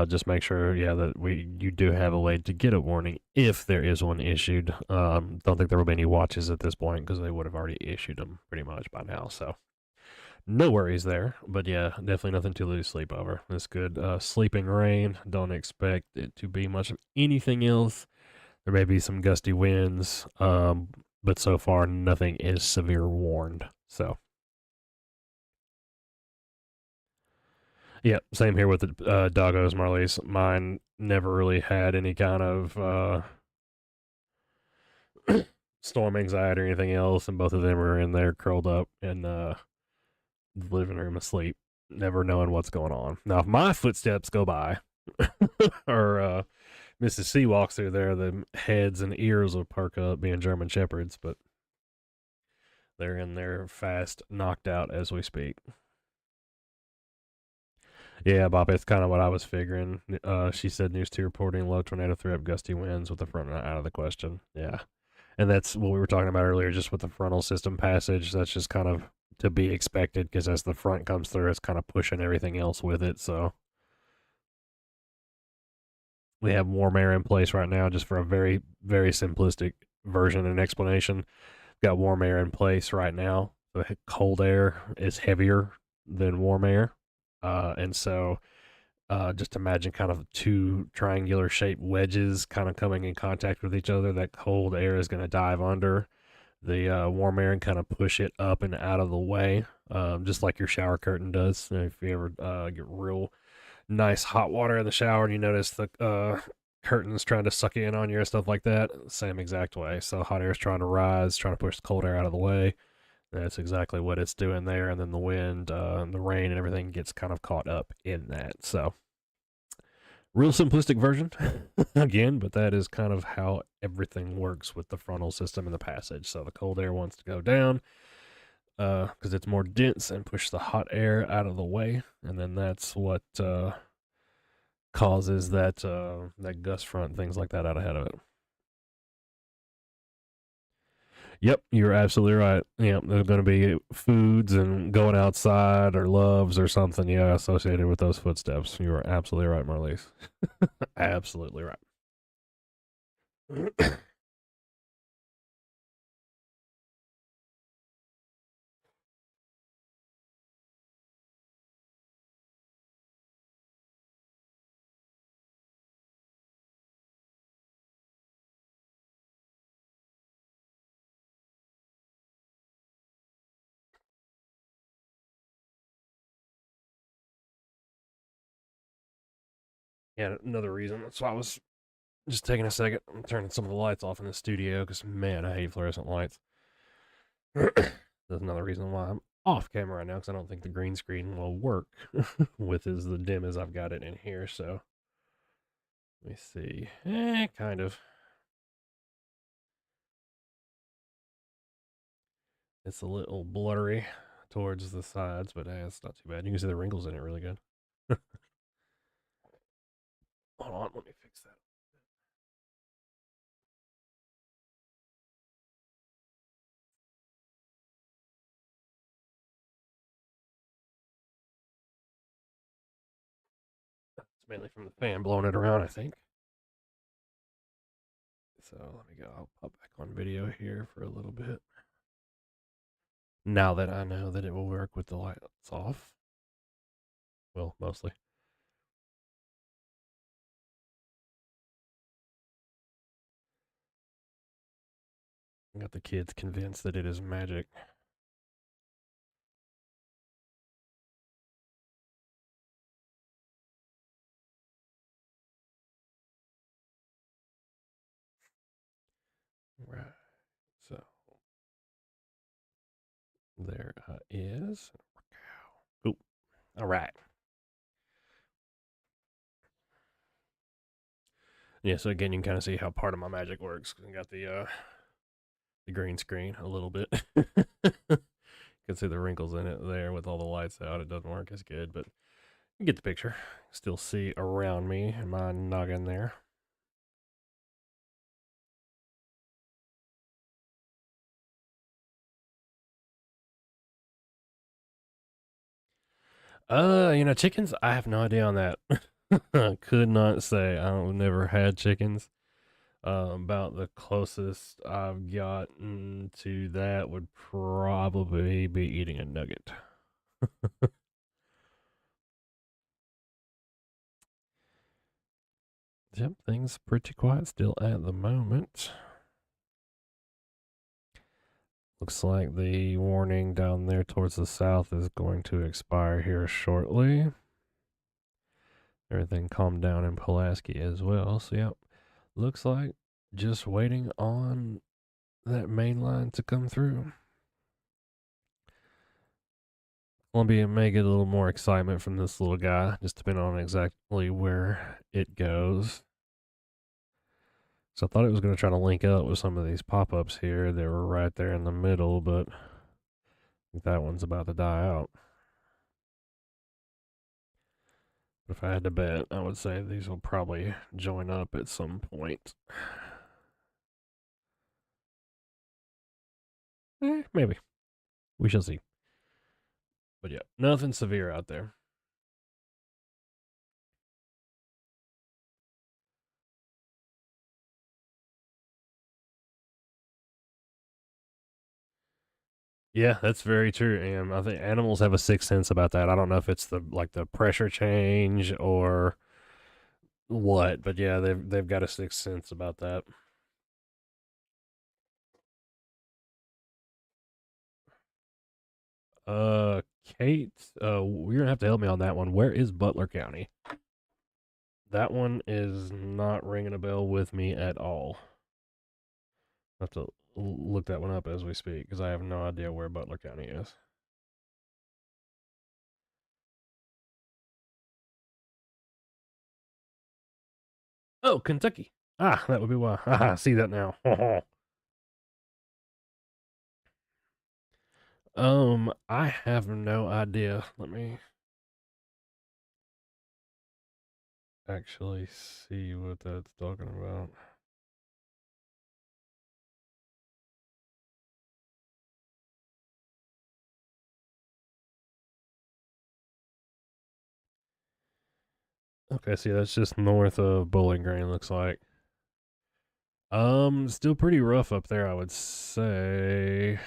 Just make sure, yeah, that you do have a way to get a warning if there is one issued. Don't think there will be any watches at this point because they would have already issued them pretty much by now. So no worries there. But yeah, definitely nothing to lose sleep over. It's good. Sleeping rain. Don't expect it to be much of anything else. There may be some gusty winds, but so far nothing is severe warned. So, yeah, same here with the doggos, Marlies. Mine never really had any kind of storm anxiety or anything else, and both of them are in there curled up in the living room asleep, never knowing what's going on. Now, if my footsteps go by, or Mrs. C walks through there, the heads and ears will perk up, being German Shepherds, but they're in there fast, knocked out as we speak. Yeah, Bob, it's kind of what I was figuring. She said News 2 reporting low tornado threat, gusty winds with the front out of the question. Yeah. And that's what we were talking about earlier, just with the frontal system passage. That's just kind of to be expected because as the front comes through, it's kind of pushing everything else with it. So we have warm air in place right now, just for a very, very simplistic version and explanation. We've got warm air in place right now. The cold air is heavier than warm air. And so just imagine kind of two triangular shaped wedges kind of coming in contact with each other. That cold air is going to dive under the warm air and kind of push it up and out of the way, just like your shower curtain does. If you ever get real nice hot water in the shower and you notice the curtains trying to suck in on you and stuff like that, same exact way. So hot air is trying to rise, trying to push the cold air out of the way. That's exactly what it's doing there. And then the wind, the rain, and everything gets kind of caught up in that. So, real simplistic version again, but that is kind of how everything works with the frontal system and the passage. So, the cold air wants to go down because it's more dense and push the hot air out of the way. And then that's what causes that gust front and things like that out ahead of it. Yep, you're absolutely right. Yeah, there's going to be foods and going outside or loves or something, yeah, associated with those footsteps. You are absolutely right, Marlies. Absolutely right. Yeah, another reason. That's why I was Just taking a second. I'm turning some of the lights off in the studio because, man, I hate fluorescent lights. That's another reason why I'm off camera right now because I don't think the green screen will work with as the dim as I've got it in here. So let me see. Kind of. It's a little blurry towards the sides, but it's not too bad. You can see the wrinkles in it really good. Hold on, let me fix that. It's mainly from the fan blowing it around, I think. So let me go. I'll pop back on video here for a little bit. Now that I know that it will work with the lights off. Well, mostly. I got the kids convinced that it is magic. Right. So there is. Oop. All right. Yeah, so again, you can kind of see how part of my magic works. I got the green screen a little bit. You can see the wrinkles in it there with all the lights out. It doesn't work as good, but you get the picture. Still see around me and my noggin there. Chickens, I have no idea on that. Could not say. I've never had chickens. About the closest I've gotten to that would probably be eating a nugget. Yep, things pretty quiet still at the moment. Looks like the warning down there towards the south is going to expire here shortly. Everything calmed down in Pulaski as well. So, yep, looks like just waiting on that main line to come through. Columbia may get a little more excitement from this little guy, just depending on exactly where it goes. So I thought it was going to try to link up with some of these pop-ups here. They were right there in the middle, but I think that one's about to die out. But if I had to bet, I would say these will probably join up at some point. Maybe. We shall see. But yeah, nothing severe out there. Yeah, that's very true. And I think animals have a sixth sense about that. I don't know if it's the pressure change or what, but yeah, they've got a sixth sense about that. Kate, you're gonna have to help me on that one. Where is Butler County? That one is not ringing a bell with me at all. I have to look that one up as we speak because I have no idea where Butler County is. Oh, Kentucky. Ah, that would be why. Ah, see that now. I have no idea. Let me actually see what that's talking about. Okay, see that's just north of Bowling Green, looks like. Still pretty rough up there, I would say.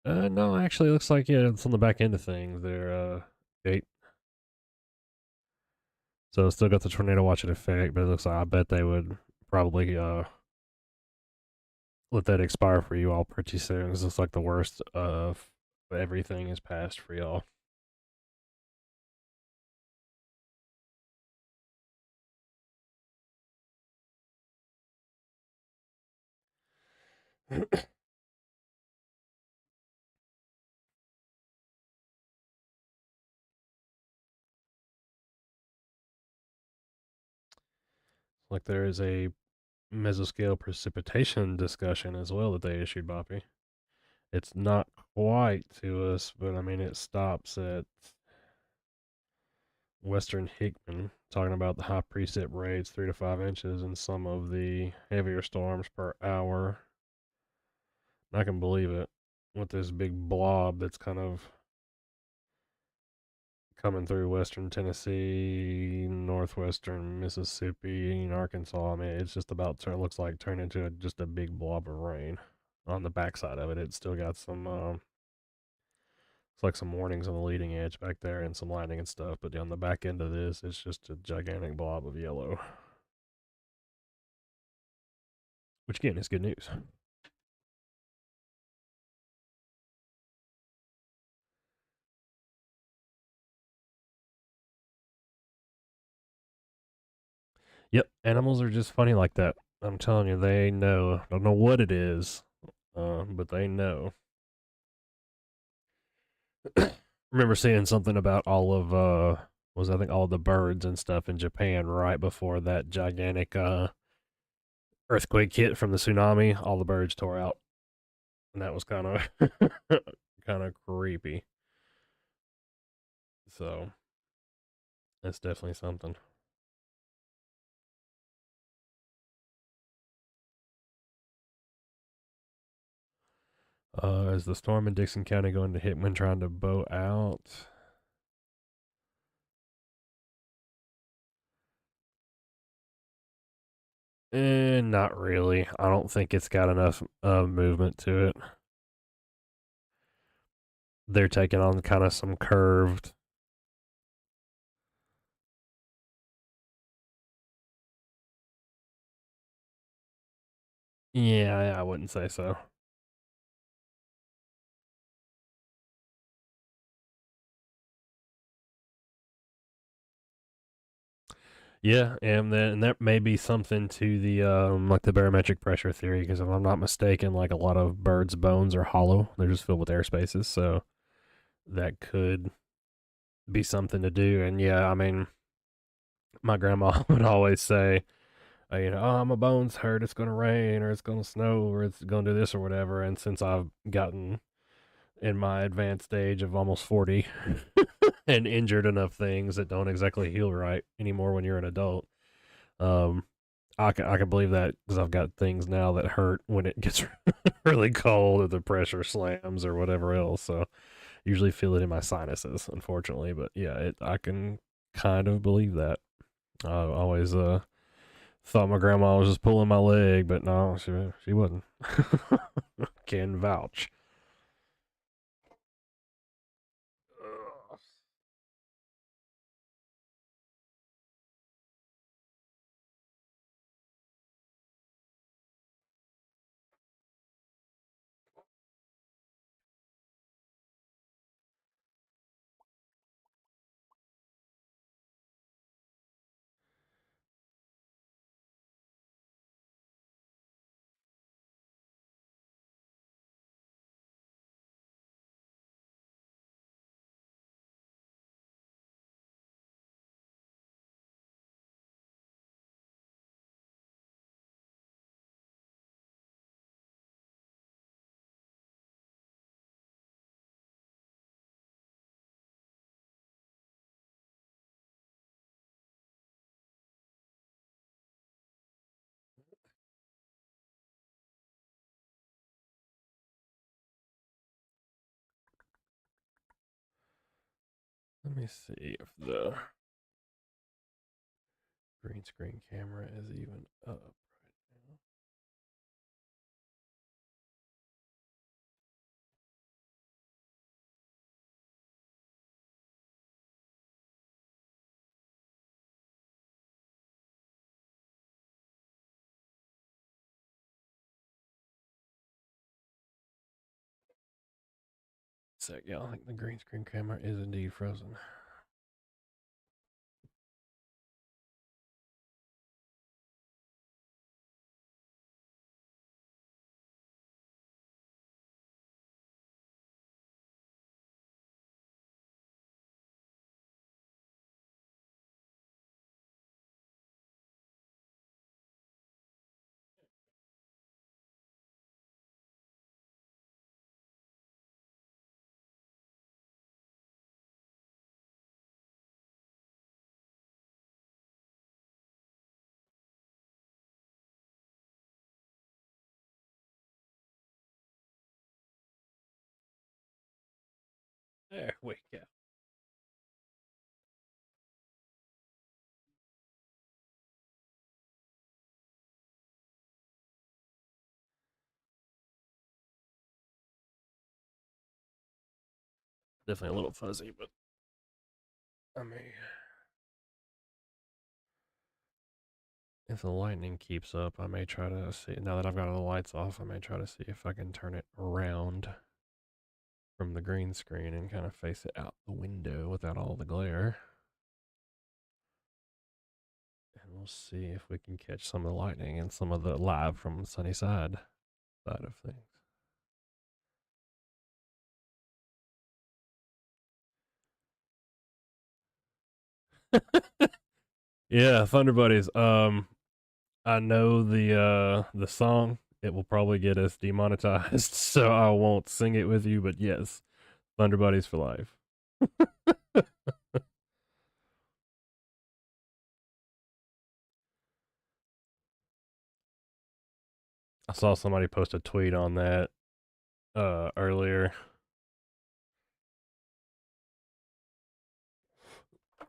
No, actually, it looks like yeah, it's on the back end of things there. Gate. So it's still got the tornado watch in effect, but it looks like I bet they would probably let that expire for you all pretty soon. Because it looks like the worst of everything is passed for y'all. Like there is a mesoscale precipitation discussion as well that they issued, Boppy. It's not quite to us, but I mean, it stops at Western Hickman, talking about the high precip rates, 3 to 5 inches, and some of the heavier storms per hour. I can believe it with this big blob that's kind of coming through Western Tennessee, Northwestern Mississippi, and Arkansas. I mean, it's just about looks like turn into just a big blob of rain. On the backside of it, it's still got some it's like some warnings on the leading edge back there and some lightning and stuff. But on the back end of this, it's just a gigantic blob of yellow, which again is good news. Yep, animals are just funny like that. I'm telling you, they know. Don't know what it is, but they know. Remember seeing something about all of was I think all the birds and stuff in Japan right before that gigantic earthquake hit from the tsunami. All the birds tore out, and that was kind of kind of creepy. So that's definitely something. Is the storm in Dixon County going to hit when trying to boat out? Not really. I don't think it's got enough movement to it. They're taking on kind of some curved. Yeah, I wouldn't say so. Yeah, and that may be something to the like the barometric pressure theory, because if I'm not mistaken, like a lot of birds' bones are hollow; they're just filled with air spaces. So that could be something to do. And yeah, I mean, my grandma would always say, oh, my bones hurt, it's gonna rain or it's gonna snow or it's gonna do this or whatever. And since I've gotten in my advanced age of almost 40 and injured enough things that don't exactly heal right anymore when you're an adult, um, I can believe that because I've got things now that hurt when it gets really cold or the pressure slams or whatever else. So usually feel it in my sinuses, unfortunately. But yeah, I can kind of believe that. I always thought my grandma was just pulling my leg, but no, she wasn't. Can vouch. Let me see if the green screen camera is even up right now. Sec, yeah, I think the green screen camera is indeed frozen. There we go. Definitely a little fuzzy, but I mean, if the lightning keeps up, I may try to see. Now that I've got all the lights off, I may try to see if I can turn it around from the green screen and kind of face it out the window without all the glare. And we'll see if we can catch some of the lightning and some of the live from Sunnyside side of things. Yeah, Thunder Buddies. I know the song. It will probably get us demonetized, so I won't sing it with you. But yes, Thunder Buddies for life. I saw somebody post a tweet on that earlier.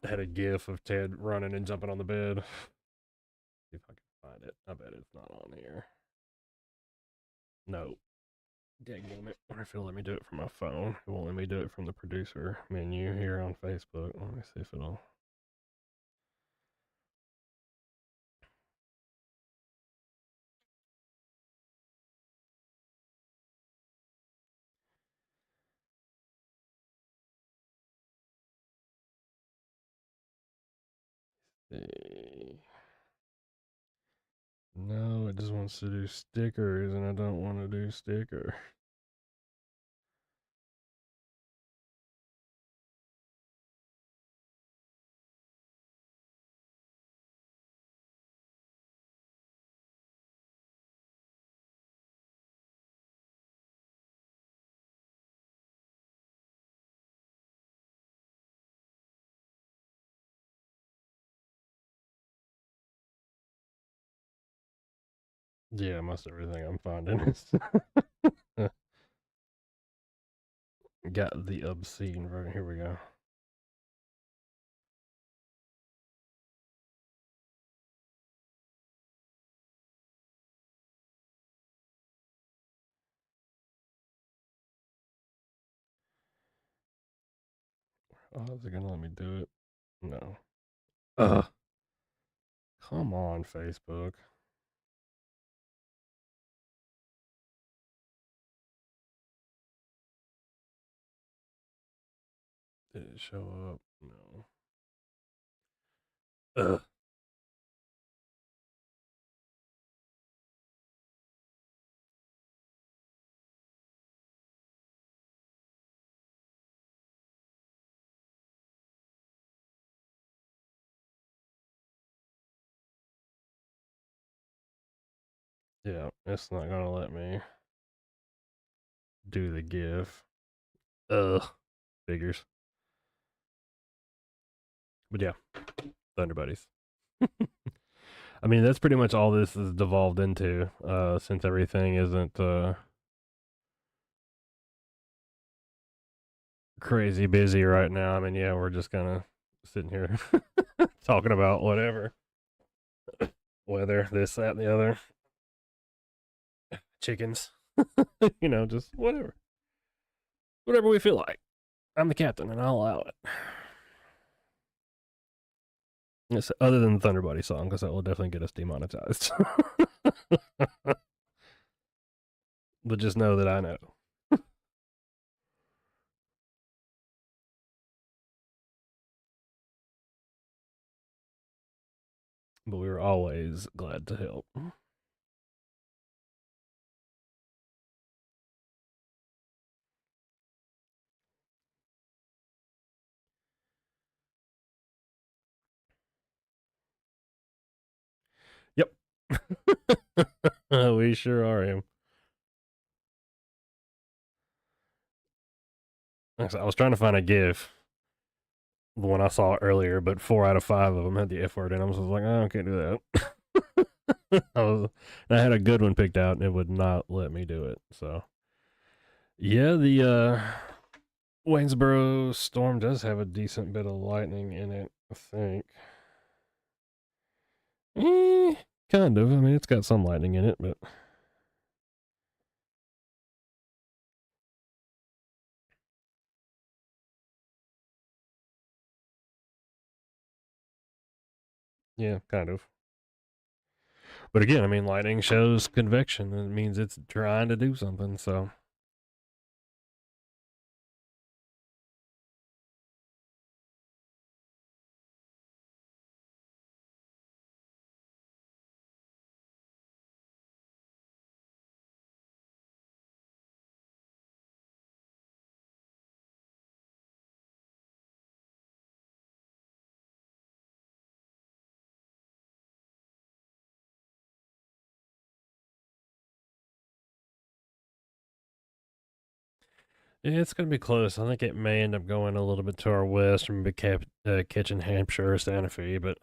Had a gif of Ted running and jumping on the bed. See if I can find it. I bet it's not on here. No. Daggone it. I wonder if it'll let me do it from my phone. It won't let me do it from the producer menu here on Facebook. Let me see if it'll. See. No, it just wants to do stickers, and I don't want to do sticker. Yeah, most everything I'm finding is got the obscene version. Here we go. Oh, is it gonna let me do it? No. Come on, Facebook. Did it show up? No. Ugh. Yeah, it's not gonna let me do the GIF. Ugh. Figures. But yeah, Thunder Buddies. I mean, that's pretty much all this is devolved into, since everything isn't crazy busy right now. I mean, yeah, we're just kind of sitting here talking about whatever. Weather, this, that, and the other. Chickens. You know, just whatever. Whatever we feel like. I'm the captain and I'll allow it. Yes, other than the Thunder Buddy song, because that will definitely get us demonetized. But just know that I know. But we were always glad to help. Yep. We sure are him. I was trying to find a GIF, the one I saw earlier, but 4 out of 5 of them had the F word in them. So I was like, oh, I can't do that. I had a good one picked out, and it would not let me do it. So, yeah, Waynesboro storm does have a decent bit of lightning in it, I think. Kind of. I mean, it's got some lightning in it, but yeah, kind of. But again, I mean, lightning shows convection, and it means it's trying to do something. So yeah, it's gonna be close. I think it may end up going a little bit to our west, or maybe catching Hampshire or Santa Fe, but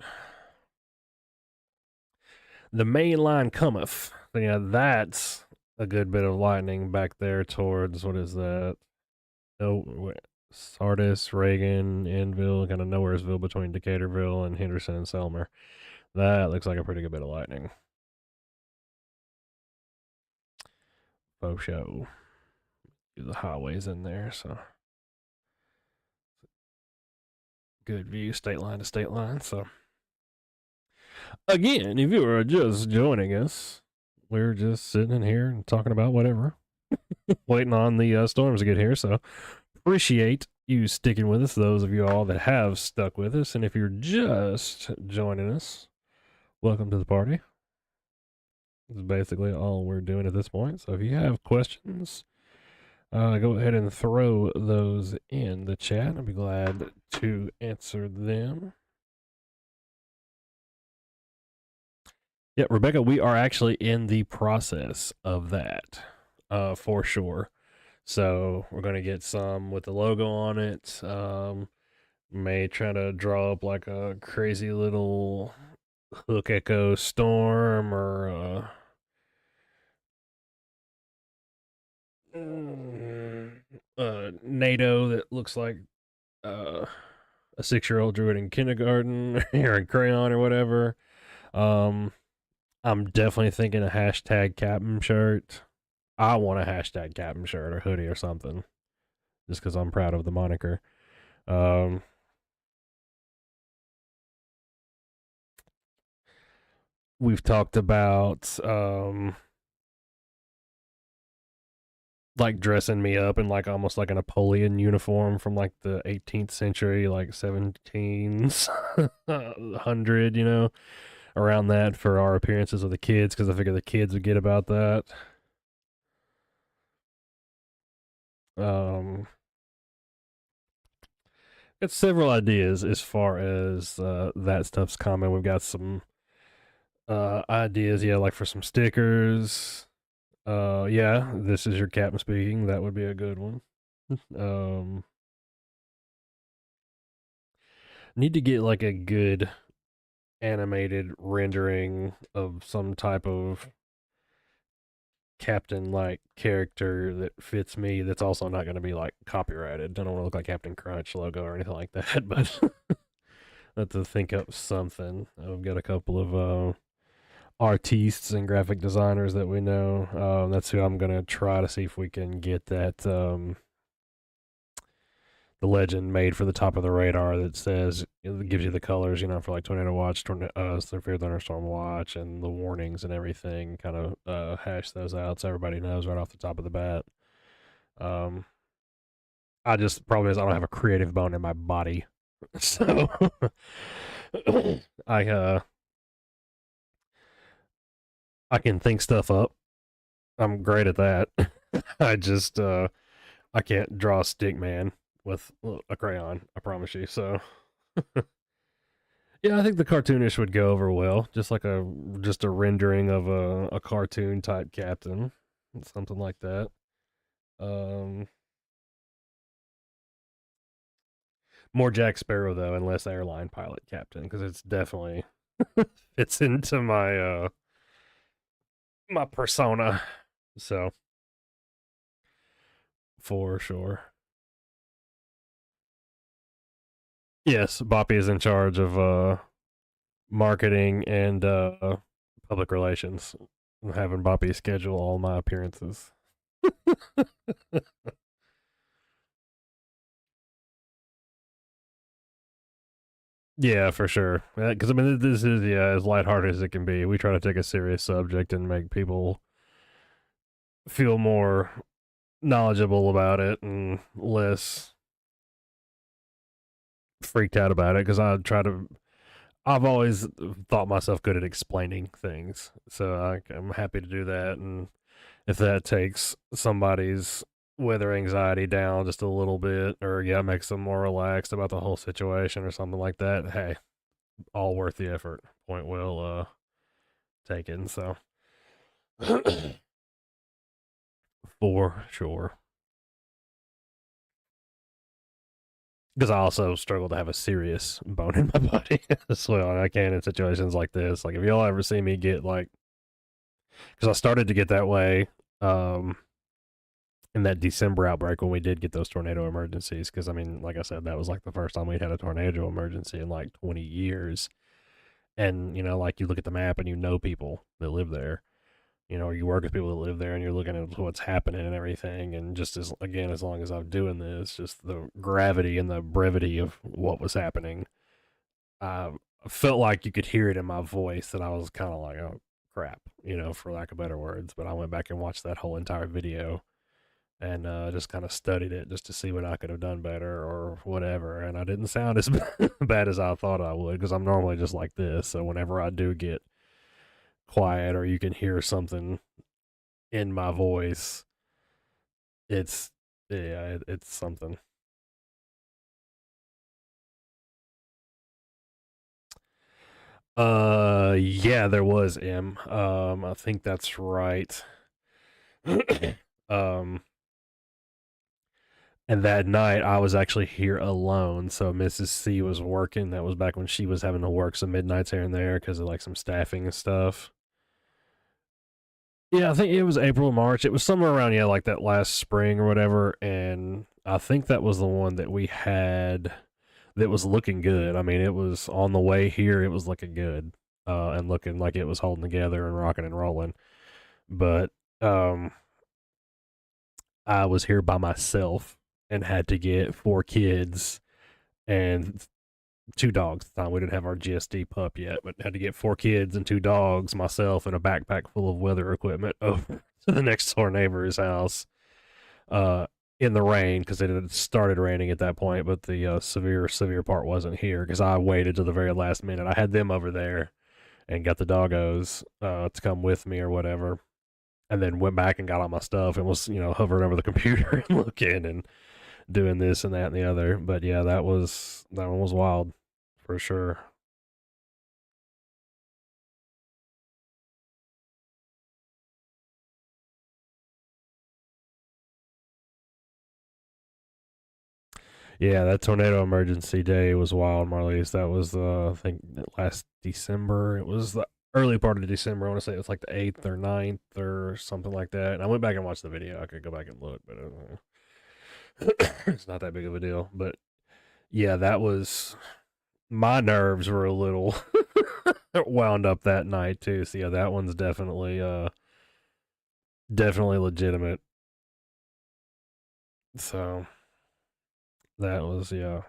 the main line cometh. Yeah, that's a good bit of lightning back there towards what is that? Oh, Sardis, Reagan, Enville, kind of Nowheresville between Decaturville and Henderson and Selmer. That looks like a pretty good bit of lightning. Faux show. The highways in there, so good view, state line to state line. So again, if you are just joining us, we're just sitting in here and talking about whatever, waiting on the storms to get here. So appreciate you sticking with us, those of you all that have stuck with us. And if you're just joining us, welcome to the party. This is basically all we're doing at this point. So if you have questions, go ahead and throw those in the chat. I'll be glad to answer them. Yeah, Rebecca, we are actually in the process of that, for sure. So we're gonna get some with the logo on it. May try to draw up like a crazy little hook echo storm or NATO that looks like uh, a 6-year-old drew it in kindergarten or in crayon or whatever. I'm definitely thinking a hashtag Captain shirt. I want a hashtag Captain shirt or hoodie or something, just because I'm proud of the moniker. Um, we've talked about like dressing me up in like almost like a Napoleon uniform from like the 18th century, like 1700, around that for our appearances with the kids, because I figure the kids would get about that. Um, got several ideas as far as that stuff's coming. We've got some ideas, yeah, like for some stickers. Yeah, this is your captain speaking. That would be a good one. um, need to get like a good animated rendering of some type of captain like character that fits me. That's also not going to be like copyrighted. I don't want to look like Captain Crunch logo or anything like that. But I have to think up something. I've got a couple of artists and graphic designers that we know. That's who I'm gonna try to see if we can get that the legend made for the top of the radar that says it gives you the colors, for like tornado watch, severe thunderstorm watch, and the warnings and everything. Kind of hash those out so everybody knows right off the top of the bat. Um, I just problem is I don't have a creative bone in my body, so I I can think stuff up. I'm great at that. I just I can't draw a stick man with a crayon. I promise you. So yeah, I think the cartoonish would go over well. Just a rendering of a cartoon type captain, something like that. Um, More Jack Sparrow though, and less airline pilot captain, because it's definitely fits into my persona. So for sure. Yes, Boppy is in charge of marketing and public relations. I'm having Boppy schedule all my appearances. Yeah, for sure. Because I mean, this is as lighthearted as it can be. We try to take a serious subject and make people feel more knowledgeable about it and less freaked out about it. Because I've always thought myself good at explaining things, so I'm happy to do that. And if that takes somebody's weather anxiety down just a little bit, or yeah, makes them more relaxed about the whole situation or something like that, hey, all worth the effort. Point well taken. So for sure. Because I also struggle to have a serious bone in my body as well. And I can in situations like this. Like if y'all ever see me get like, because I started to get that way um, in that December outbreak when we did get those tornado emergencies. Because I mean, like I said, that was like the first time we'd had a tornado emergency in like 20 years. And you know, like you look at the map and you know people that live there. You know, or you work with people that live there and you're looking at what's happening and everything. And just as, again, as long as I'm doing this, just the gravity and the brevity of what was happening, I felt like you could hear it in my voice that I was kind of like, oh, crap, you know, for lack of better words. But I went back and watched that whole entire video and just kind of studied it just to see what I could have done better or whatever. And I didn't sound as bad as I thought I would because I'm normally just like this. So whenever I do get quiet or you can hear something in my voice, it's it's something. Yeah, there was M. I think that's right. um, and that night I was actually here alone. So Mrs. C was working. That was back when she was having to work some midnights here and there because of like some staffing and stuff. Yeah, I think it was April, March. It was somewhere around like that last spring or whatever. And I think that was the one that we had that was looking good. I mean, it was on the way here. It was looking good, and looking like it was holding together and rocking and rolling. But um, I was here by myself and had to get 4 kids and 2 dogs at the time. We didn't have our GSD pup yet, but had to get 4 kids and 2 dogs, myself, and a backpack full of weather equipment over to the next door neighbor's house uh, in the rain because it had started raining at that point, but the severe part wasn't here because I waited to the very last minute. I had them over there and got the doggos to come with me or whatever, and then went back and got all my stuff and was hovering over the computer and looking and doing this and that and the other. But yeah, that one was wild for sure. Yeah, that tornado emergency day was wild, Marlies. That was I think last December. It was the early part of December. I want to say it was like the 8th or 9th or something like that. And I went back and watched the video. I could go back and look, but it's not that big of a deal. But yeah, that was my nerves were a little wound up that night too. So yeah, that one's definitely legitimate. So that was yeah.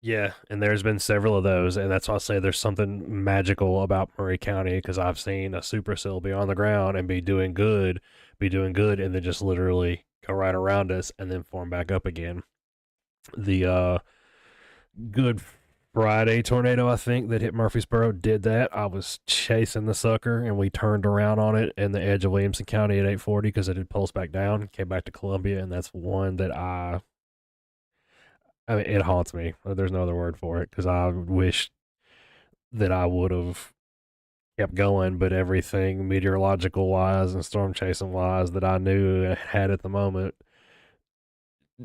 Yeah, and there's been several of those, and that's why I say there's something magical about Murray County because I've seen a supercell be on the ground and be doing good, and then just literally go right around us and then form back up again. The Good Friday tornado, I think, that hit Murfreesboro did that. I was chasing the sucker, and we turned around on it in the edge of Williamson County at 840 because it had pulsed back down, came back to Columbia, and that's one that I mean, it haunts me. There's no other word for it because I wish that I would have kept going, but everything meteorological wise and storm chasing wise that I knew and had at the moment,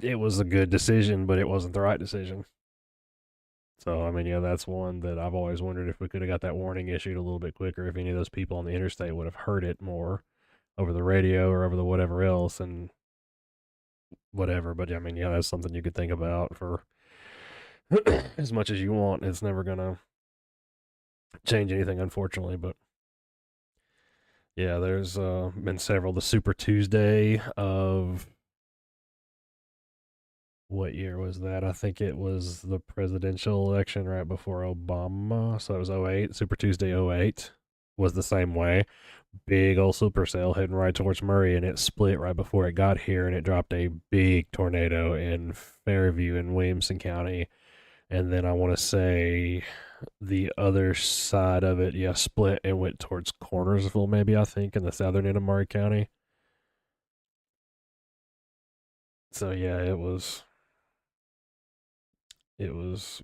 it was a good decision, but it wasn't the right decision. So, I mean, yeah, that's one that I've always wondered if we could have got that warning issued a little bit quicker, if any of those people on the interstate would have heard it more over the radio or over the whatever else and whatever. But, I mean, yeah, that's something you could think about for as much as you want. It's never going to change anything, unfortunately. But, yeah, there's been several. The Super Tuesday of what year was that? I think it was the presidential election right before Obama. So it was '08. Super Tuesday '08 was the same way. Big old supercell heading right towards Murray, and it split right before it got here, and it dropped a big tornado in Fairview in Williamson County. And then I want to say the other side of it, yeah, split and went towards Cornersville, maybe, I think, in the southern end of Murray County. So yeah, it was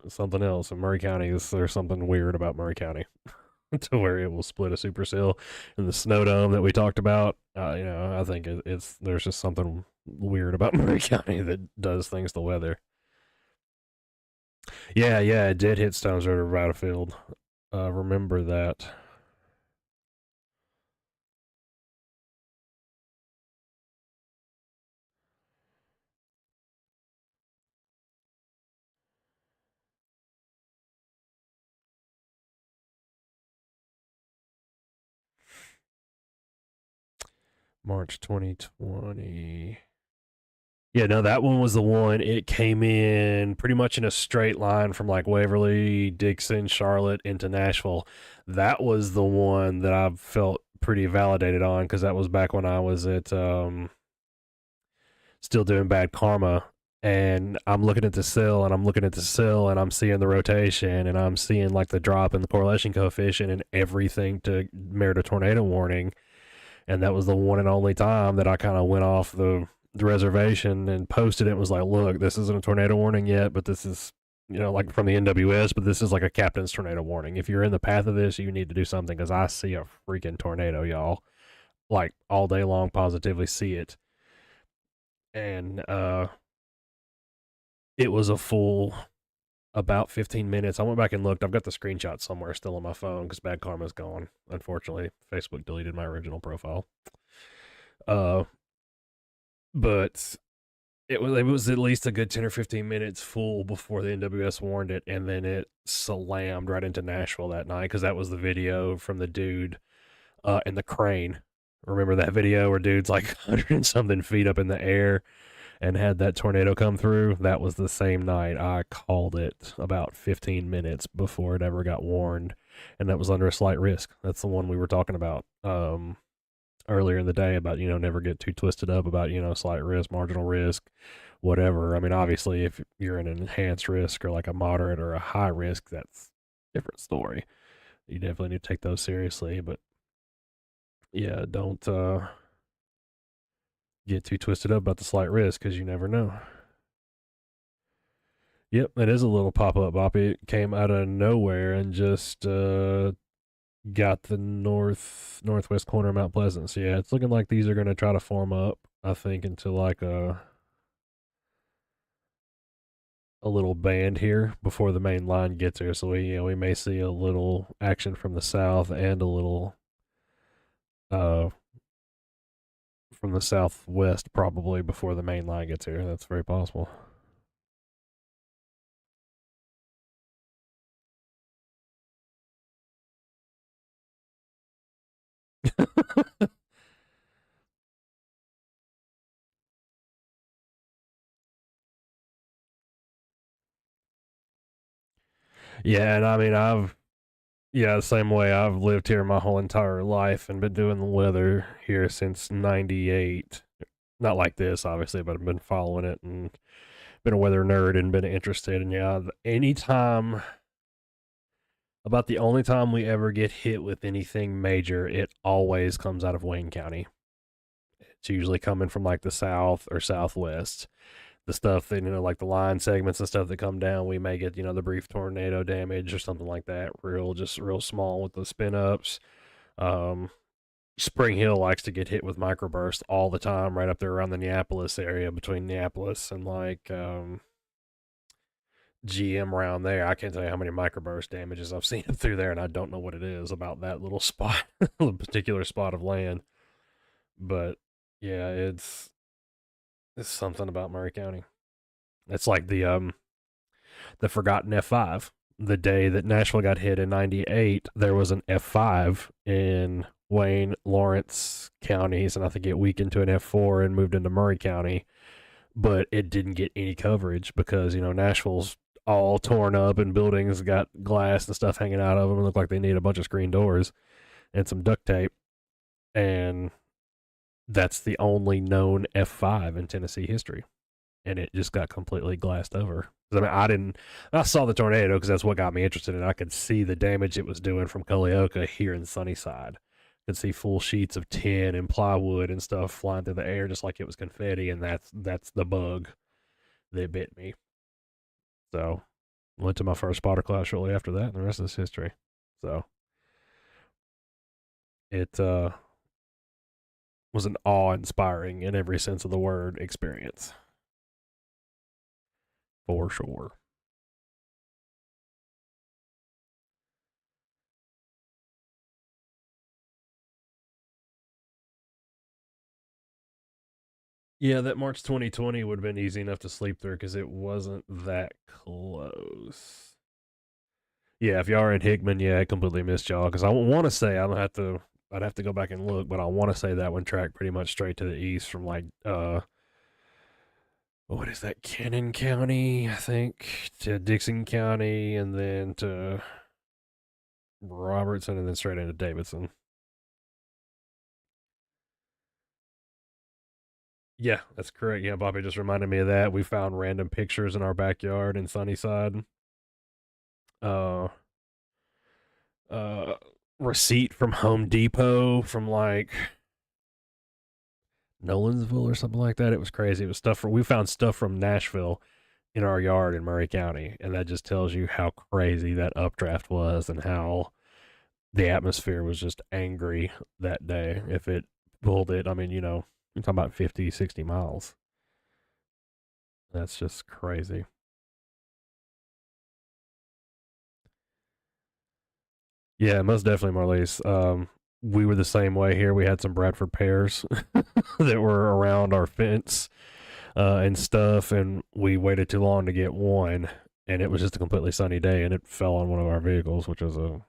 something else. In Murray County, there's something weird about Murray County to where it will split a supercell. And the snow dome that we talked about, I think it's there's just something weird about Murray County that does things to weather. Yeah, yeah, it did hit Stones River Battlefield. Remember that. March 2020. Yeah, no, that one was the one. It came in pretty much in a straight line from like Waverly, Dixon, Charlotte into Nashville. That was the one that I felt pretty validated on because that was back when I was at still doing Bad Karma. And I'm looking at the cell and I'm looking at the cell and I'm seeing the rotation and I'm seeing like the drop in the correlation coefficient and everything to merit a tornado warning. And that was the one and only time that I kind of went off the reservation and posted it and was like, look, this isn't a tornado warning yet, but this is, like from the NWS, but this is like a captain's tornado warning. If you're in the path of this, you need to do something because I see a freaking tornado, y'all. Like all day long, positively see it. And it was a full about 15 minutes. I went back and looked. I've got the screenshot somewhere still on my phone because Bad Karma's gone. Unfortunately, Facebook deleted my original profile. Uh, but it was at least a good 10 or 15 minutes full before the NWS warned it, and then it slammed right into Nashville that night because that was the video from the dude in the crane. Remember that video where dude's like 100 and something feet up in the air and had that tornado come through? That was the same night. I called it about 15 minutes before it ever got warned, and that was under a slight risk. That's the one we were talking about earlier in the day about, never get too twisted up about, slight risk, marginal risk, whatever. I mean, obviously, if you're in an enhanced risk or like a moderate or a high risk, that's a different story. You definitely need to take those seriously, but yeah, don't get too twisted up about the slight risk because you never know. Yep, that is a little pop up, Boppy. It came out of nowhere and just got the northwest corner of Mount Pleasant. So yeah, it's looking like these are going to try to form up, I think, into like a little band here before the main line gets here. So we may see a little action from the south and a little from the southwest probably before the main line gets here. That's very possible. Yeah, and I mean the same way. I've lived here my whole entire life and been doing the weather here since '98. Not like this, obviously, but I've been following it and been a weather nerd and been interested. And yeah, anytime, about the only time we ever get hit with anything major, it always comes out of Wayne County. It's usually coming from like the south or southwest. The stuff that, like the line segments and stuff that come down, we may get, the brief tornado damage or something like that, just real small with the spin ups. Um, Spring Hill likes to get hit with microbursts all the time, right up there around the Neapolis area, between Neapolis and like GM around there. I can't tell you how many microburst damages I've seen through there, and I don't know what it is about that little spot, a particular spot of land. But yeah, it's something about Murray County. It's like the forgotten F5. The day that Nashville got hit in '98, there was an F5 in Wayne, Lawrence counties, and I think it weakened to an F4 and moved into Murray County, but it didn't get any coverage because, Nashville's all torn up and buildings got glass and stuff hanging out of them and look like they need a bunch of screen doors and some duct tape. And that's the only known F5 in Tennessee history. And it just got completely glassed over. I mean, I saw the tornado because that's what got me interested in it. I could see the damage it was doing from Culleoka here in Sunnyside. Could see full sheets of tin and plywood and stuff flying through the air just like it was confetti, and that's the bug that bit me. So went to my first spotter class shortly after that, and the rest is history. So it was an awe-inspiring, in every sense of the word, experience. For sure. Yeah, that March 2020 would have been easy enough to sleep through because it wasn't that close. Yeah, if y'all are in Hickman, yeah, I completely missed y'all because I want to say I'd have to go back and look, but I want to say that one tracked pretty much straight to the east from like what is that, Cannon County, I think, to Dixon County, and then to Robertson, and then straight into Davidson. Yeah, that's correct. Yeah, Bobby just reminded me of that. We found random pictures in our backyard in Sunnyside. Uh, uh, Receipt from Home Depot from like Nolansville or something like that. It was crazy. It was we found stuff from Nashville in our yard in Murray County, and that just tells you how crazy that updraft was and how the atmosphere was just angry that day. If it pulled it, I mean, you're talking about 50, 60 miles. That's just crazy. Yeah, most definitely, Marlies. We were the same way here. We had some Bradford pears that were around our fence and stuff, and we waited too long to get one, and it was just a completely sunny day, and it fell on one of our vehicles, which was a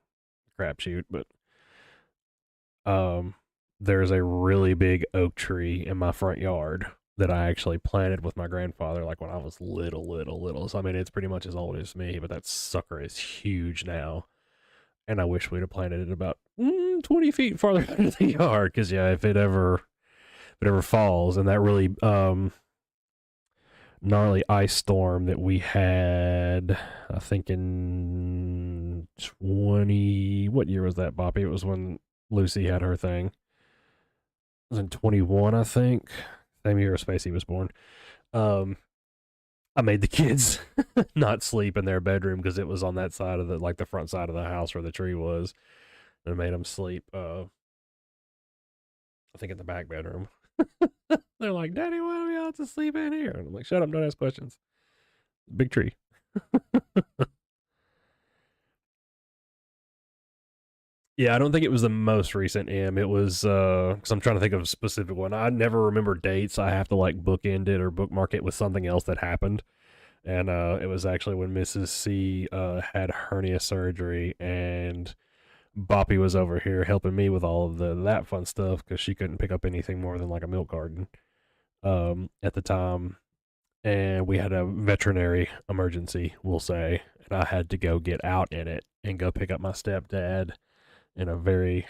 crapshoot. But um, there's a really big oak tree in my front yard that I actually planted with my grandfather, like when I was little. So I mean, it's pretty much as old as me, but that sucker is huge now, and I wish we'd have planted it about 20 feet farther out of the yard. Because yeah, if it ever falls, and that really gnarly ice storm that we had, I think in what year was that, Boppy? It was when Lucy had her thing. It was in 21, I think. Same year Spacey was born. I made the kids not sleep in their bedroom because it was on that side of the front side of the house where the tree was. And I made them sleep, I think in the back bedroom. They're like, Daddy, why do we have to sleep in here? And I'm like, shut up, don't ask questions. Big tree. Yeah, I don't think it was the most recent M. It was because I'm trying to think of a specific one. I never remember dates. I have to like bookend it or bookmark it with something else that happened. And it was actually when Mrs. C had hernia surgery, and Boppy was over here helping me with all of that fun stuff because she couldn't pick up anything more than like a milk carton at the time. And we had a veterinary emergency, we'll say, and I had to go get out in it and go pick up my stepdad in a very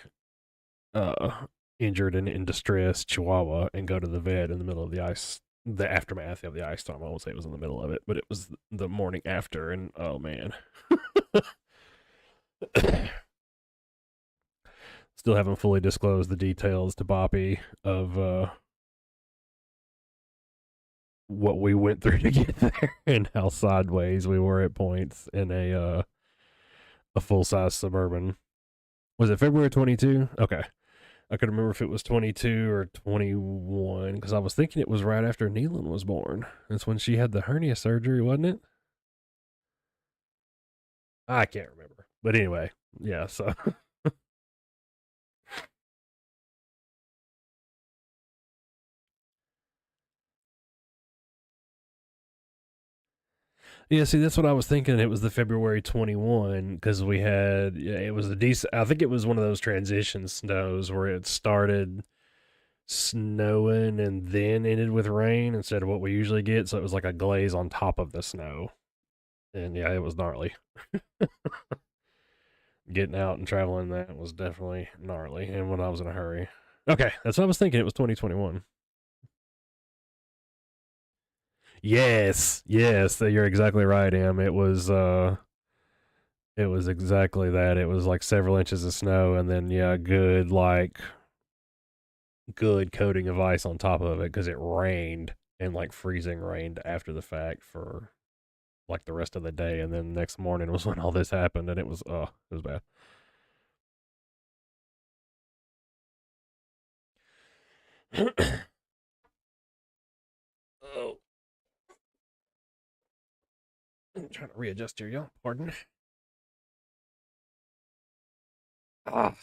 injured and in distress Chihuahua and go to the vet in the middle of the aftermath of the ice storm. I won't say it was in the middle of it, but it was the morning after, and oh man. Still haven't fully disclosed the details to Boppy of what we went through to get there and how sideways we were at points in a full size Suburban. Was it February 22? Okay. I could remember if it was 22 or 21 because I was thinking it was right after Neelan was born. That's when she had the hernia surgery, wasn't it? I can't remember. But anyway, yeah, so yeah, see, that's what I was thinking. It was the February 21 because we had, yeah, it was a decent, I think it was one of those transition snows where it started snowing and then ended with rain instead of what we usually get. So it was like a glaze on top of the snow. And yeah, it was gnarly. Getting out and traveling that was definitely gnarly. And when I was in a hurry. Okay, that's what I was thinking. It was 2021. Yes, yes, you're exactly right, Em. It was exactly that. It was like several inches of snow and then yeah, good coating of ice on top of it because it rained and like freezing rained after the fact for like the rest of the day and then next morning was when all this happened and it was bad. Oh, I'm trying to readjust here, y'all. Pardon. Ah,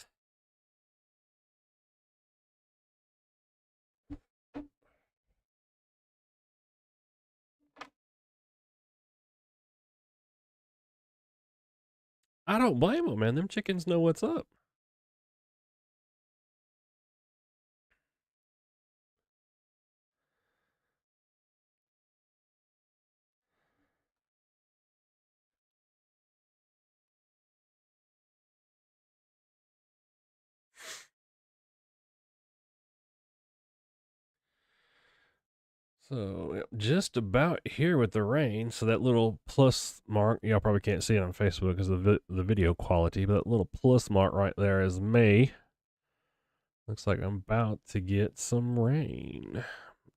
I don't blame them, man. Them chickens know what's up. So just about here with the rain. So that little plus mark, y'all probably can't see it on Facebook because of the video quality, but that little plus mark right there is me. Looks like I'm about to get some rain.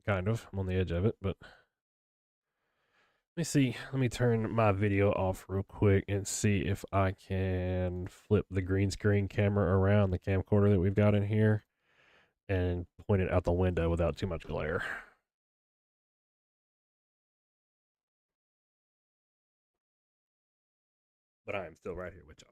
Kind of. I'm on the edge of it, but let me see. Let me turn my video off real quick and see if I can flip the green screen camera around the camcorder that we've got in here and point it out the window without too much glare. But I am still right here with y'all.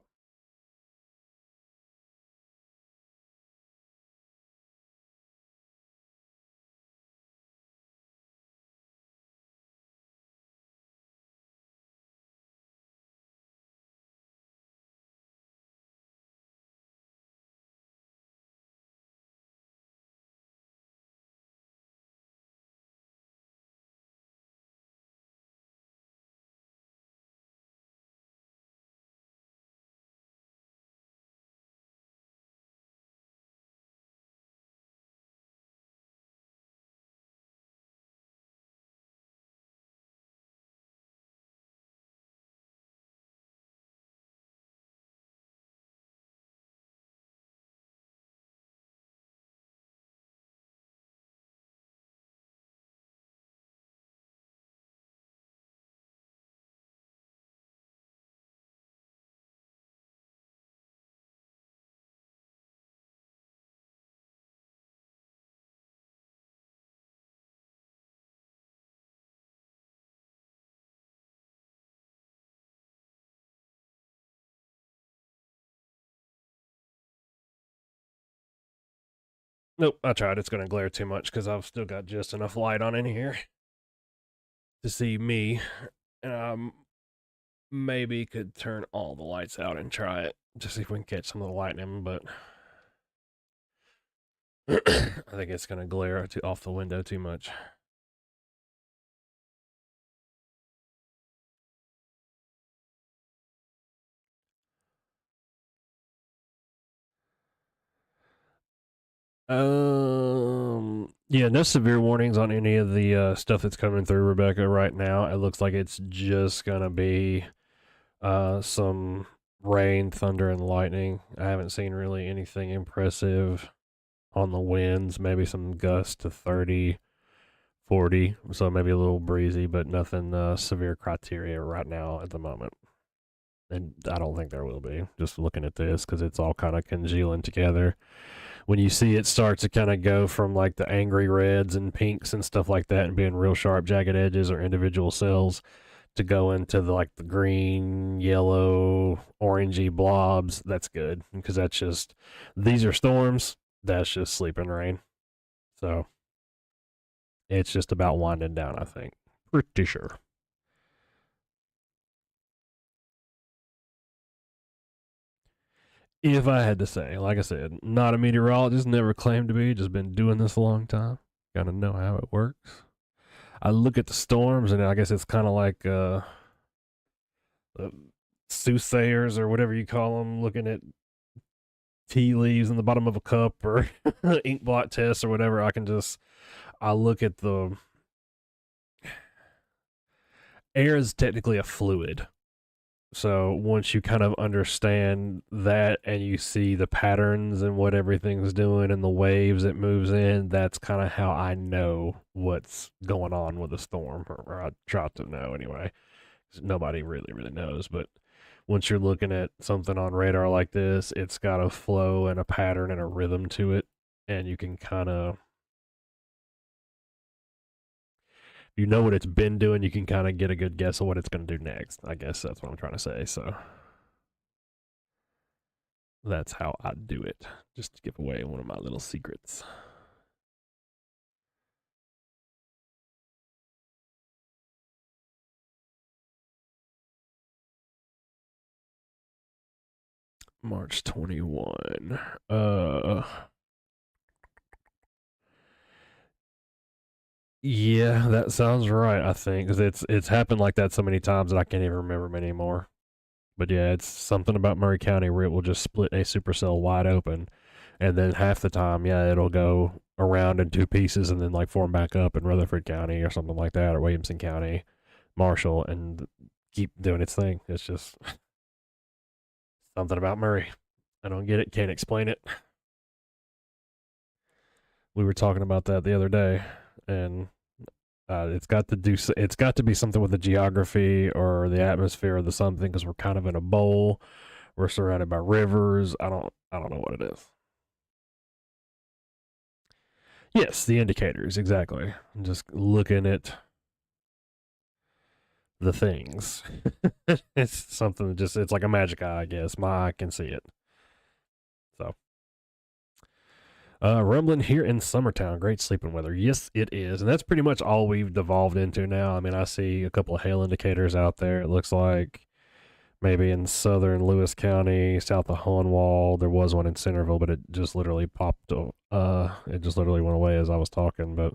Nope, I tried. It's going to glare too much because I've still got just enough light on in here to see me. And maybe could turn all the lights out and try it to see if we can catch some of the lightning, but I think it's going to glare off the window too much. Yeah, no severe warnings on any of the stuff that's coming through, Rebecca, right now. It looks like it's just gonna be some rain, thunder, and lightning. I haven't seen really anything impressive on the winds, maybe some gusts to 30, 40, so maybe a little breezy, but nothing severe criteria right now at the moment. And I don't think there will be, just looking at this, because it's all kind of congealing together. When you see it start to kind of go from like the angry reds and pinks and stuff like that and being real sharp, jagged edges or individual cells, to go into the green, yellow, orangey blobs, that's good, because that's just, these are storms, that's just sleeping rain. So it's just about winding down, I think. Pretty sure. If I had to say, like I said, not a meteorologist, never claimed to be, just been doing this a long time. Gotta know how it works. I look at the storms, and I guess it's kind of like soothsayers or whatever you call them, looking at tea leaves in the bottom of a cup or ink blot tests or whatever. I look at the air is technically a fluid. So once you kind of understand that and you see the patterns and what everything's doing and the waves it moves in, that's kind of how I know what's going on with a storm, or I try to know anyway. Nobody really knows, but once you're looking at something on radar like this, it's got a flow and a pattern and a rhythm to it, and you can kind of, you know what it's been doing, you can kind of get a good guess of what it's going to do next. I guess that's what I'm trying to say. So that's how I do it, just to give away one of my little secrets. March 21. Yeah, that sounds right, I think, because it's happened like that so many times that I can't even remember them anymore. But yeah, it's something about Murray County where it will just split a supercell wide open, and then half the time, yeah, it'll go around in two pieces and then like form back up in Rutherford County or something like that, or Williamson County, Marshall, and keep doing its thing. It's just something about Murray. I don't get it, can't explain it. We were talking about that the other day, and it's got to do. It's got to be something with the geography or the atmosphere or the something, because we're kind of in a bowl. We're surrounded by rivers. I don't know what it is. Yes, the indicators, exactly. I'm just looking at the things. It's something that just, it's like a magic eye, I guess. My eye can see it. So, rumbling here in Summertown, great sleeping weather. Yes, it is. And that's pretty much all we've devolved into now. I mean, I see a couple of hail indicators out there. It looks like maybe in southern Lewis County, south of Hohenwald. There was one in Centerville, but it just literally popped. It just literally went away as I was talking. But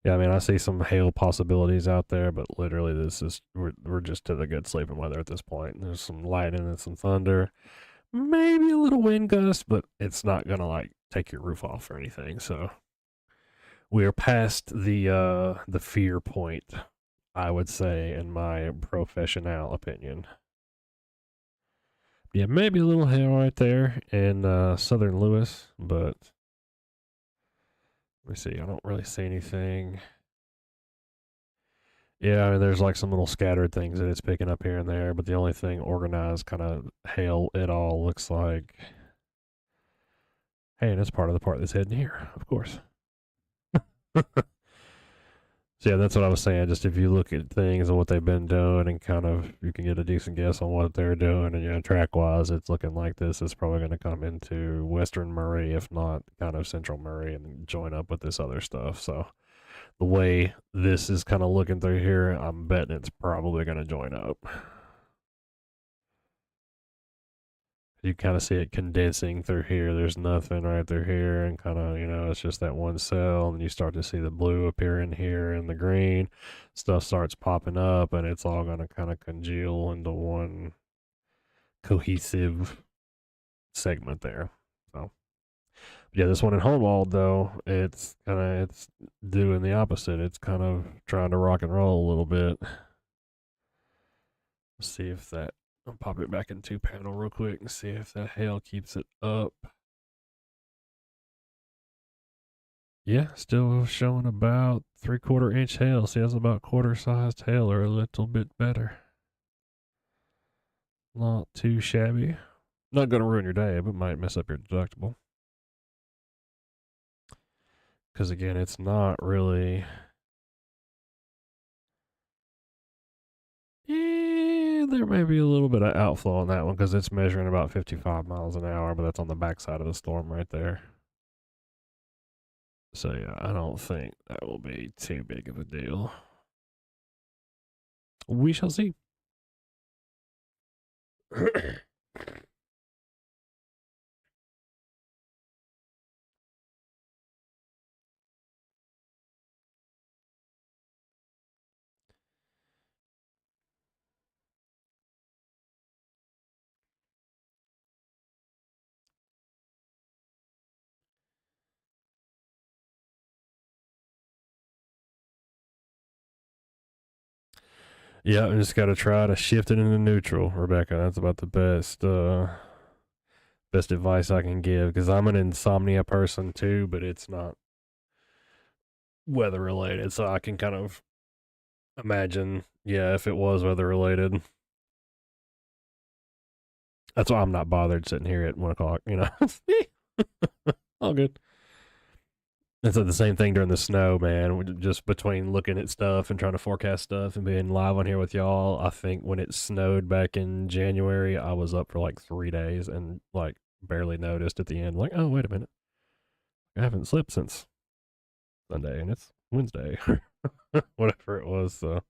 yeah, I mean, I see some hail possibilities out there, but literally, we're just to the good sleeping weather at this point. There's some lightning and some thunder, maybe a little wind gust, but it's not gonna like take your roof off or anything. So we are past the fear point, I would say, in my professional opinion. Yeah, maybe a little hail right there in southern Lewis, but let me see. I don't really see anything. Yeah, I mean, there's like some little scattered things that it's picking up here and there, but the only thing organized kind of hail it all looks like. Hey, and it's part of the part that's heading here, of course. So yeah, that's what I was saying. Just if you look at things and what they've been doing, and kind of you can get a decent guess on what they're doing, and track wise, it's looking like this is probably going to come into Western Murray, if not kind of Central Murray, and join up with this other stuff. So the way this is kind of looking through here, I'm betting it's probably going to join up. You kind of see it condensing through here. There's nothing right through here, and kind of, it's just that one cell. And you start to see the blue appear in here and the green. Stuff starts popping up, and it's all going to kind of congeal into one cohesive segment there. So, yeah, this one in Homewald, though, it's doing the opposite. It's kind of trying to rock and roll a little bit. Let's see if that, I'll pop it back in 2-panel real quick and see if that hail keeps it up. Yeah, still showing about 3/4 inch hail. See, that's about quarter sized hail, or a little bit better. Not too shabby. Not gonna ruin your day, but might mess up your deductible. Because again, it's not really. There may be a little bit of outflow on that one because it's measuring about 55 miles an hour, but that's on the backside of the storm right there. So yeah, I don't think that will be too big of a deal. We shall see. Yeah, I just got to try to shift it into neutral, Rebecca. That's about the best advice I can give because I'm an insomnia person too, but it's not weather related, so I can kind of imagine, yeah, if it was weather related. That's why I'm not bothered sitting here at 1 o'clock, All good. It's like the same thing during the snow, man. Just between looking at stuff and trying to forecast stuff and being live on here with y'all, I think when it snowed back in January, I was up for like 3 days and like barely noticed at the end. Like, oh, wait a minute. I haven't slept since Sunday and it's Wednesday. Whatever it was. So,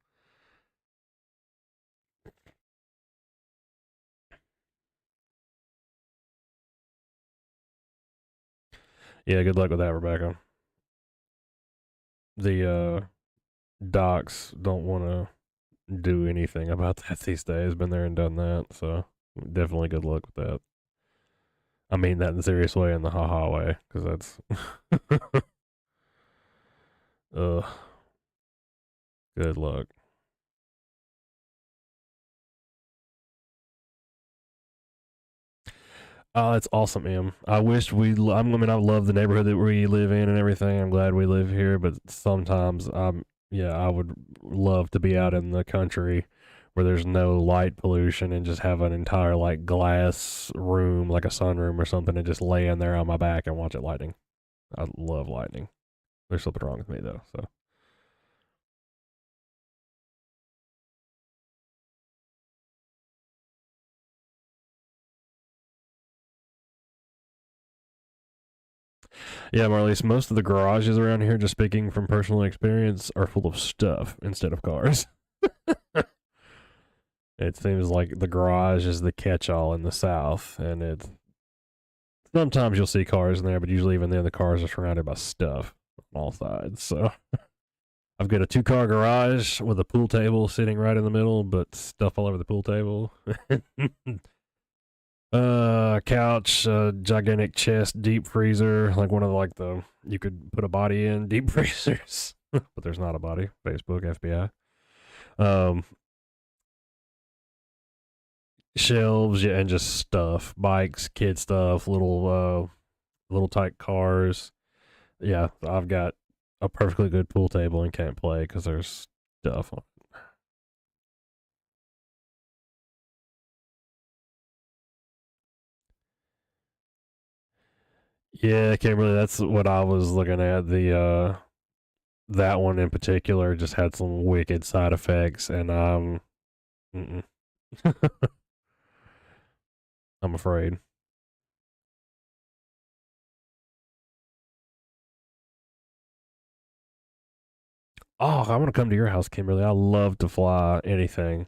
yeah, good luck with that, Rebecca. The docs don't want to do anything about that these days. Been there and done that. So, definitely good luck with that. I mean that in a serious way, in the haha way, because that's ugh. Good luck. Oh, that's awesome, Em. I wish I mean, I love the neighborhood that we live in and everything. I'm glad we live here, but sometimes yeah, I would love to be out in the country where there's no light pollution and just have an entire like glass room, like a sunroom or something, and just lay in there on my back and watch it lightning. I love lightning. There's something wrong with me though, so. Yeah, Marlies, most of the garages around here, just speaking from personal experience, are full of stuff instead of cars. It seems like the garage is the catch-all in the South, and it's sometimes you'll see cars in there, but usually even then the cars are surrounded by stuff on all sides. So I've got a 2-car garage with a pool table sitting right in the middle, but stuff all over the pool table. Couch, gigantic chest, deep freezer, like one of the you could put a body in deep freezers, but there's not a body. Facebook, FBI. Shelves, yeah, and just stuff, bikes, kid stuff, little tight cars. Yeah, I've got a perfectly good pool table and can't play because there's stuff on. Yeah, Kimberly, that's what I was looking at. The that one in particular just had some wicked side effects, and mm-mm. I'm afraid. Oh, I want to come to your house, Kimberly. I love to fly anything.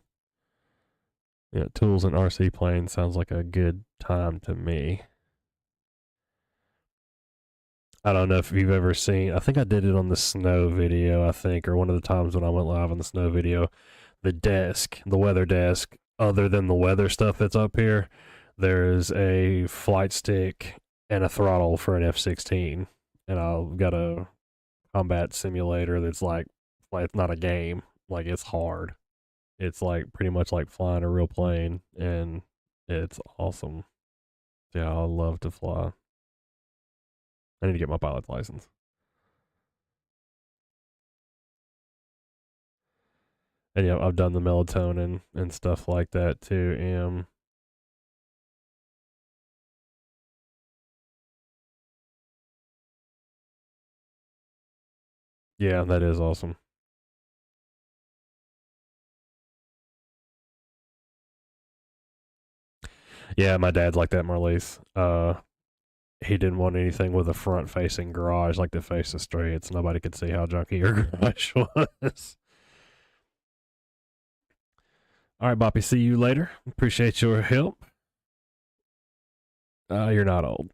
Yeah, tools and RC planes sounds like a good time to me. I don't know if you've ever seen. I think I did it on the snow video. I think, or one of the times when I went live on the snow video. The desk, the weather desk. Other than the weather stuff that's up here, there is a flight stick and a throttle for an F-16, and I've got a combat simulator that's like it's not a game. Like it's hard. It's like pretty much like flying a real plane, and it's awesome. Yeah, I love to fly. I need to get my pilot's license. And yeah, I've done the melatonin and stuff like that too. Yeah, that is awesome. Yeah, my dad's like that, Marlies. He didn't want anything with a front facing garage like to face the streets. Nobody could see how junky your garage was. All right, Boppy, see you later. Appreciate your help. You're not old.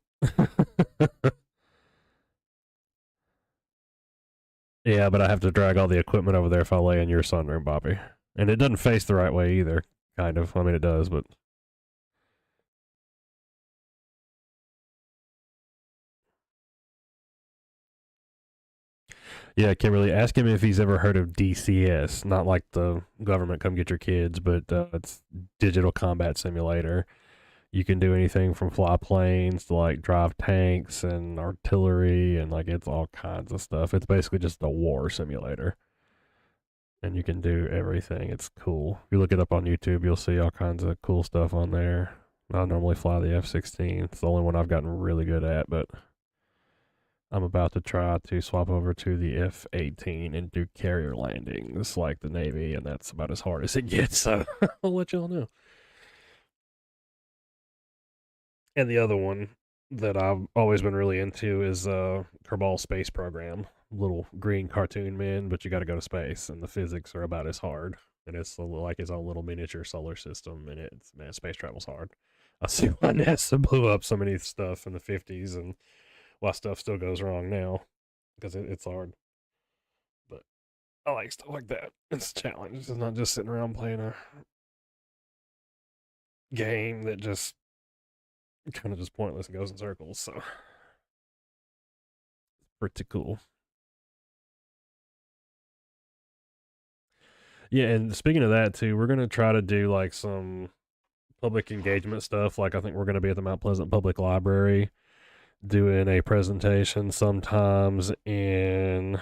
Yeah, but I have to drag all the equipment over there if I lay in your sunroom, Boppy. And it doesn't face the right way either, kind of. I mean, it does, but yeah, Kimberly, ask him if he's ever heard of DCS. Not like the government come get your kids, but it's digital combat simulator. You can do anything from fly planes to like drive tanks and artillery and like it's all kinds of stuff. It's basically just a war simulator. And you can do everything. It's cool. If you look it up on YouTube, you'll see all kinds of cool stuff on there. I normally fly the F-16. It's the only one I've gotten really good at, but I'm about to try to swap over to the F-18 and do carrier landings like the Navy, and that's about as hard as it gets, so I'll let y'all know. And the other one that I've always been really into is Kerbal Space Program. Little green cartoon men, but you got to go to space, and the physics are about as hard. And it's like its own little miniature solar system, and it's man, space travel's hard. I see why NASA blew up so many stuff in the 50s, and why stuff still goes wrong now because it's hard. But I like stuff like that. It's a challenge. It's not just sitting around playing a game that just kind of just pointless and goes in circles. So pretty cool. Yeah, and speaking of that too, we're gonna try to do like some public engagement stuff. Like I think we're gonna be at the Mount Pleasant Public Library doing a presentation sometimes in.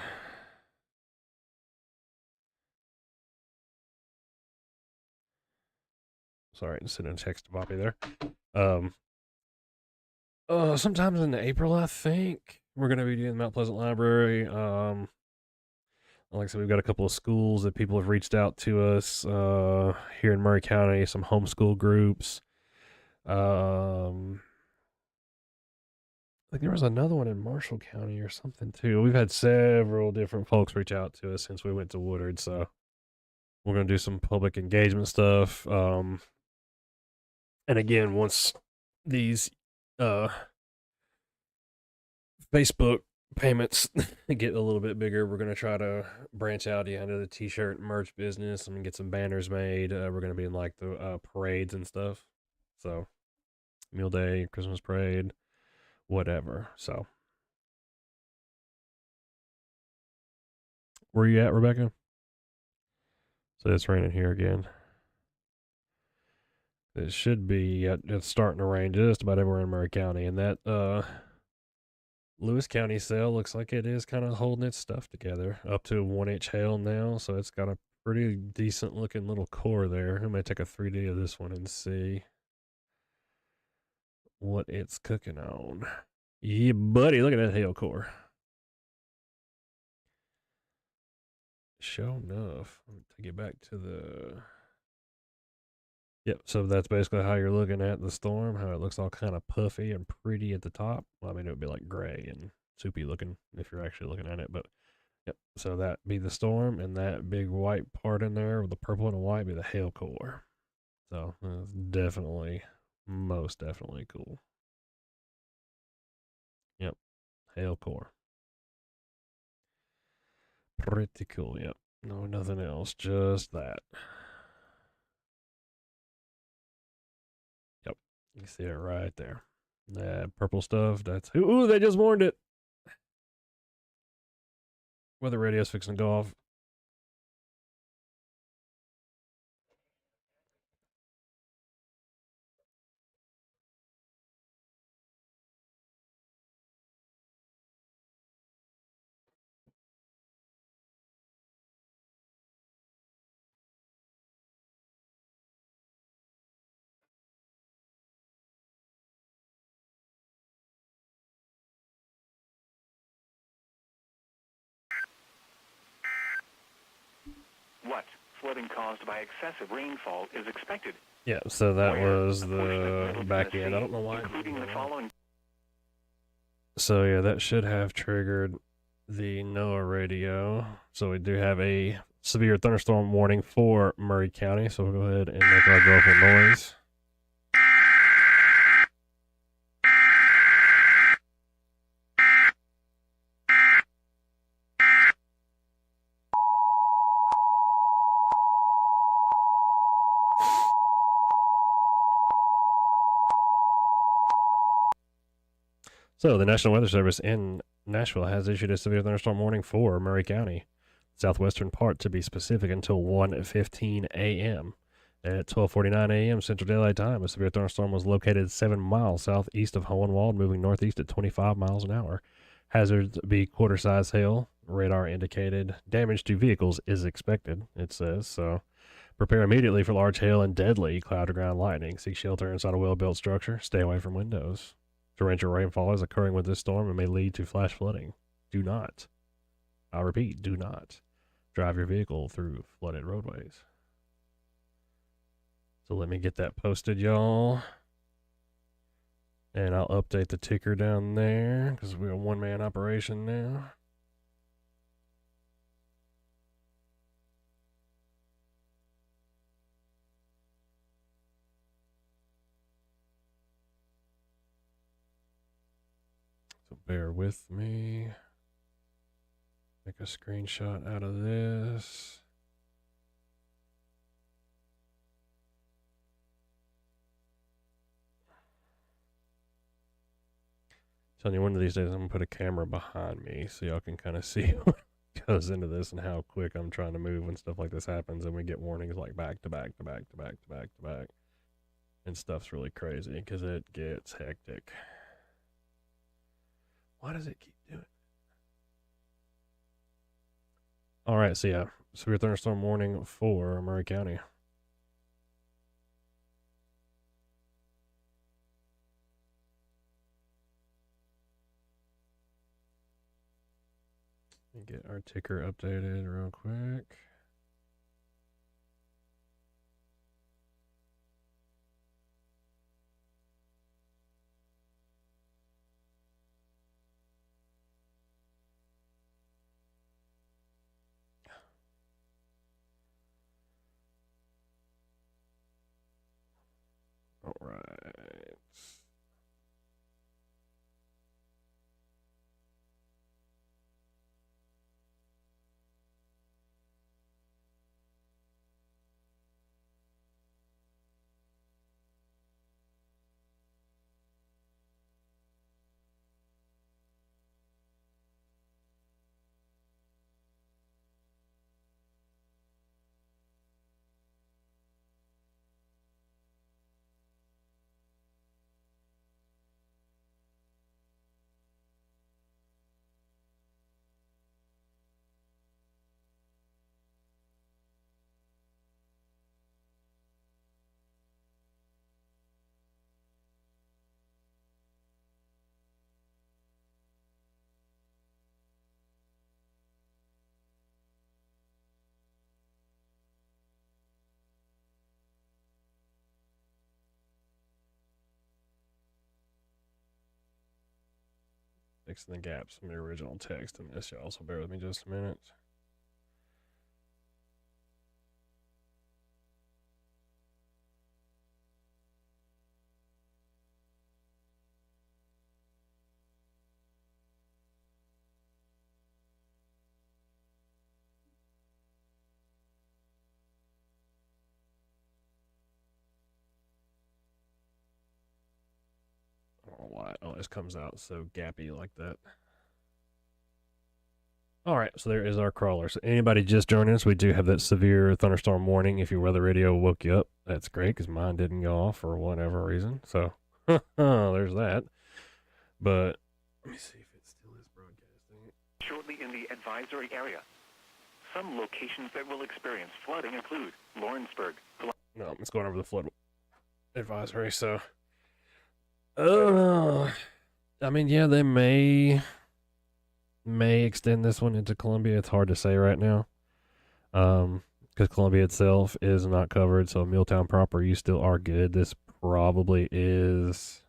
Sorry, just sending a text to Bobby there. Um, sometimes in April, I think we're gonna be doing the Mount Pleasant Library. Like I said, we've got a couple of schools that people have reached out to us here in Murray County. Some homeschool groups. I think there was another one in Marshall County or something too. We've had several different folks reach out to us since we went to Woodard, so we're gonna do some public engagement stuff. And again, once these uh Facebook payments get a little bit bigger, we're gonna try to branch out into the t-shirt and merch business and get some banners made. We're gonna be in like the parades and stuff. So Meal Day, Christmas parade, whatever. So where you at, Rebecca? So it's raining here again. It should be. It's starting to rain just about everywhere in Murray County, and that Lewis County sale looks like it is kind of holding its stuff together. Up to 1 inch hail now, so it's got a pretty decent looking little core there. I might take a 3D of this one and see what it's cooking on. Yeah, buddy, look at that hail core. Sure enough, let me take it back to the. Yep, so that's basically how you're looking at the storm, how it looks all kind of puffy and pretty at the top. Well, I mean, it would be like gray and soupy looking if you're actually looking at it, but yep. So that be the storm, and that big white part in there with the purple and the white be the hail core. So it's definitely, most definitely cool. Yep, hail core. Pretty cool, yep. No, nothing else, just that. Yep, you see it right there. That purple stuff, that's. Ooh, they just warned it. Weather radio's fixing to go off. flooding caused by excessive rainfall is expected. Yeah, so that Where was a portion of the Middle back end. I Tennessee, don't know why. including the following. So yeah, that should have triggered the NOAA radio. So we do have a severe thunderstorm warning for Murray County. So we'll go ahead and make our joyful noise. So the National Weather Service in Nashville has issued a severe thunderstorm warning for Murray County, southwestern part to be specific, until 1:15 a.m. At 12:49 a.m. Central Daylight Time, a severe thunderstorm was located 7 miles southeast of Hohenwald, moving northeast at 25 miles an hour. Hazards be quarter-size hail. Radar indicated damage to vehicles is expected, it says. So prepare immediately for large hail and deadly cloud to ground lightning. Seek shelter inside a well-built structure. Stay away from windows. Torrential rainfall is occurring with this storm and may lead to flash flooding. Do not, I repeat, do not drive your vehicle through flooded roadways. So let me get that posted, y'all. And I'll update the ticker down there because we're a one-man operation now. So bear with me. Make a screenshot out of this. Telling you, one of these days I'm gonna put a camera behind me so y'all can kind of see what goes into this and how quick I'm trying to move when stuff like this happens, and we get warnings like back to back to back to back to back to back, and stuff's really crazy because it gets hectic. Why does it keep doing it? All right, so yeah, severe thunderstorm warning for Murray County. Let me get our ticker updated real quick. All right. Fixing the gaps from the original text in this, y'all, so bear with me just a minute. I don't know why it always comes out so gappy like that. All right, so there is our crawler. So anybody just joining us, we do have that severe thunderstorm warning. If your weather radio woke you up, that's great because mine didn't go off for whatever reason. So there's that. But let me see if it still is broadcasting. Shortly in the advisory area. Some locations that will experience flooding include Lawrenceburg. No, it's going over the flood advisory. So, I mean, yeah, they may extend this one into Columbia. It's hard to say right now. because Columbia itself is not covered. So MuleTown proper, you still are good. This probably is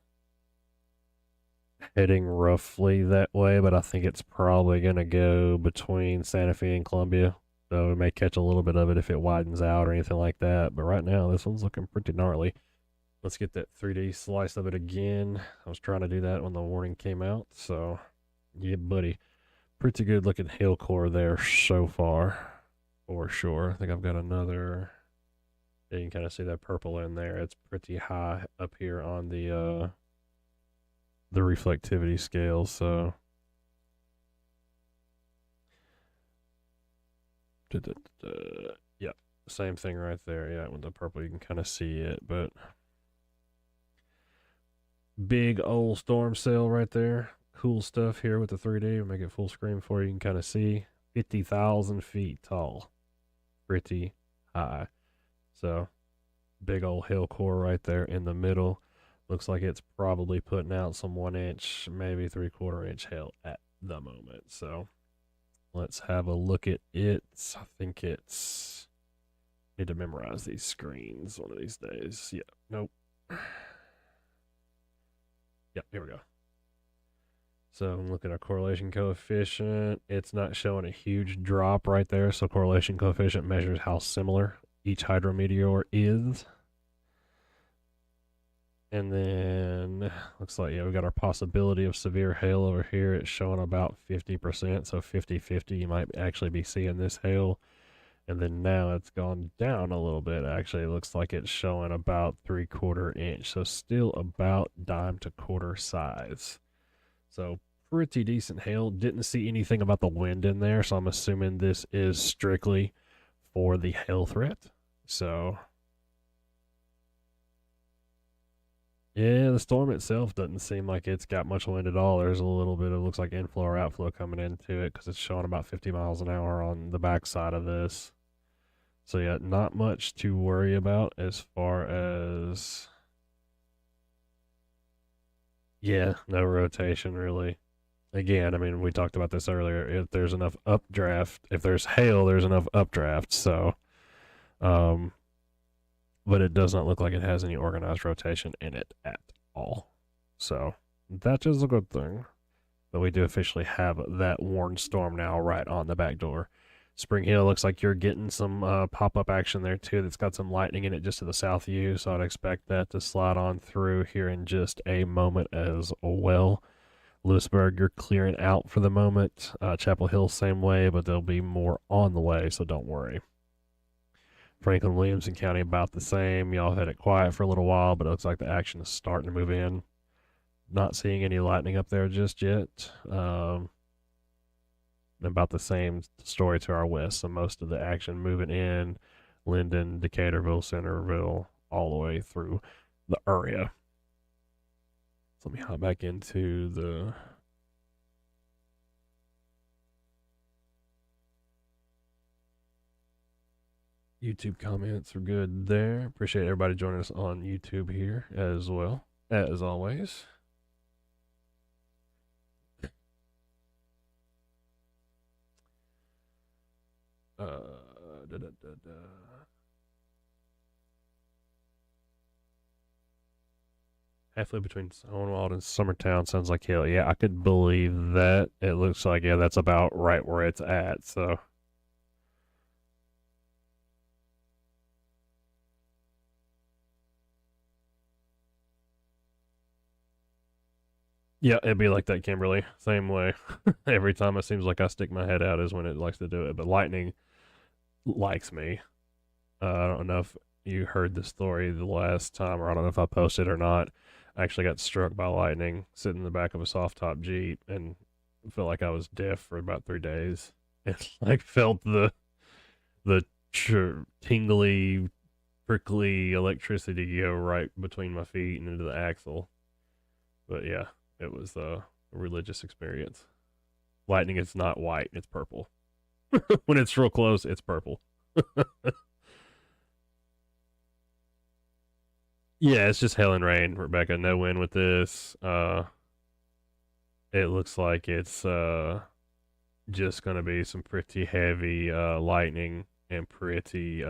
heading roughly that way, but I think it's probably going to go between Santa Fe and Columbia. So we may catch a little bit of it if it widens out or anything like that. But right now, this one's looking pretty gnarly. Let's get that 3D slice of it again. I was trying to do that when the warning came out. So, yeah, buddy. Pretty good looking hail core there so far, for sure. I think I've got another. Yeah, you can kind of see that purple in there. It's pretty high up here on the reflectivity scale. So, yeah, same thing right there. Yeah, with the purple, you can kind of see it, but big old storm cell right there. Cool stuff here with the 3D. We'll make it full screen for you. You can kind of see 50,000 feet tall. Pretty high. So, big old hill core right there in the middle. Looks like it's probably putting out some 1 inch, maybe 3/4 inch hail at the moment. So, let's have a look at it. I think it's. Need to memorize these screens one of these days. Yeah, nope. Yep, here we go. So look at our correlation coefficient. It's not showing a huge drop right there. So correlation coefficient measures how similar each hydrometeor is. And then looks like, yeah, we got our possibility of severe hail over here. It's showing about 50%. So 50-50, you might actually be seeing this hail. And then now it's gone down a little bit. Actually, it looks like it's showing about 3/4 inch. So still about dime to quarter size. So pretty decent hail. Didn't see anything about the wind in there. So I'm assuming this is strictly for the hail threat. So yeah, the storm itself doesn't seem like it's got much wind at all. There's a little bit of, looks like inflow or outflow coming into it because it's showing about 50 miles an hour on the backside of this. So yeah, not much to worry about as far as, yeah, no rotation really. Again, I mean, we talked about this earlier. If there's enough updraft, if there's hail, there's enough updraft. So, but it does not look like it has any organized rotation in it at all. So that is a good thing. But we do officially have that warned storm now right on the back door. Spring Hill looks like you're getting some pop-up action there too. That's got some lightning in it just to the south of you. So I'd expect that to slide on through here in just a moment as well. Lewisburg, you're clearing out for the moment. Chapel Hill, same way, but there'll be more on the way, so don't worry. Franklin, Williamson County, about the same. Y'all had it quiet for a little while, but it looks like the action is starting to move in. Not seeing any lightning up there just yet. About the same story to our west. So most of the action moving in Linden, Decaturville, Centerville, all the way through the area. So let me hop back into the YouTube comments are good there. Appreciate everybody joining us on YouTube here as well, as always. Halfway between Stonewall and Summertown sounds like hell. Yeah, I could believe that. It looks like, yeah, that's about right where it's at, so. Yeah, it'd be like that, Kimberly. Same way. Every time it seems like I stick my head out is when it likes to do it. But lightning likes me. I don't know if you heard the story the last time, or I don't know if I posted or not. I actually got struck by lightning sitting in the back of a soft top Jeep and felt like I was deaf for about 3 days. And like felt the tingly, prickly electricity go right between my feet and into the axle. But yeah, it was a religious experience. Lightning is not white, it's purple. When it's real close, it's purple. Yeah, it's just hail and rain, Rebecca. No wind with this. It looks like it's just going to be some pretty heavy lightning and pretty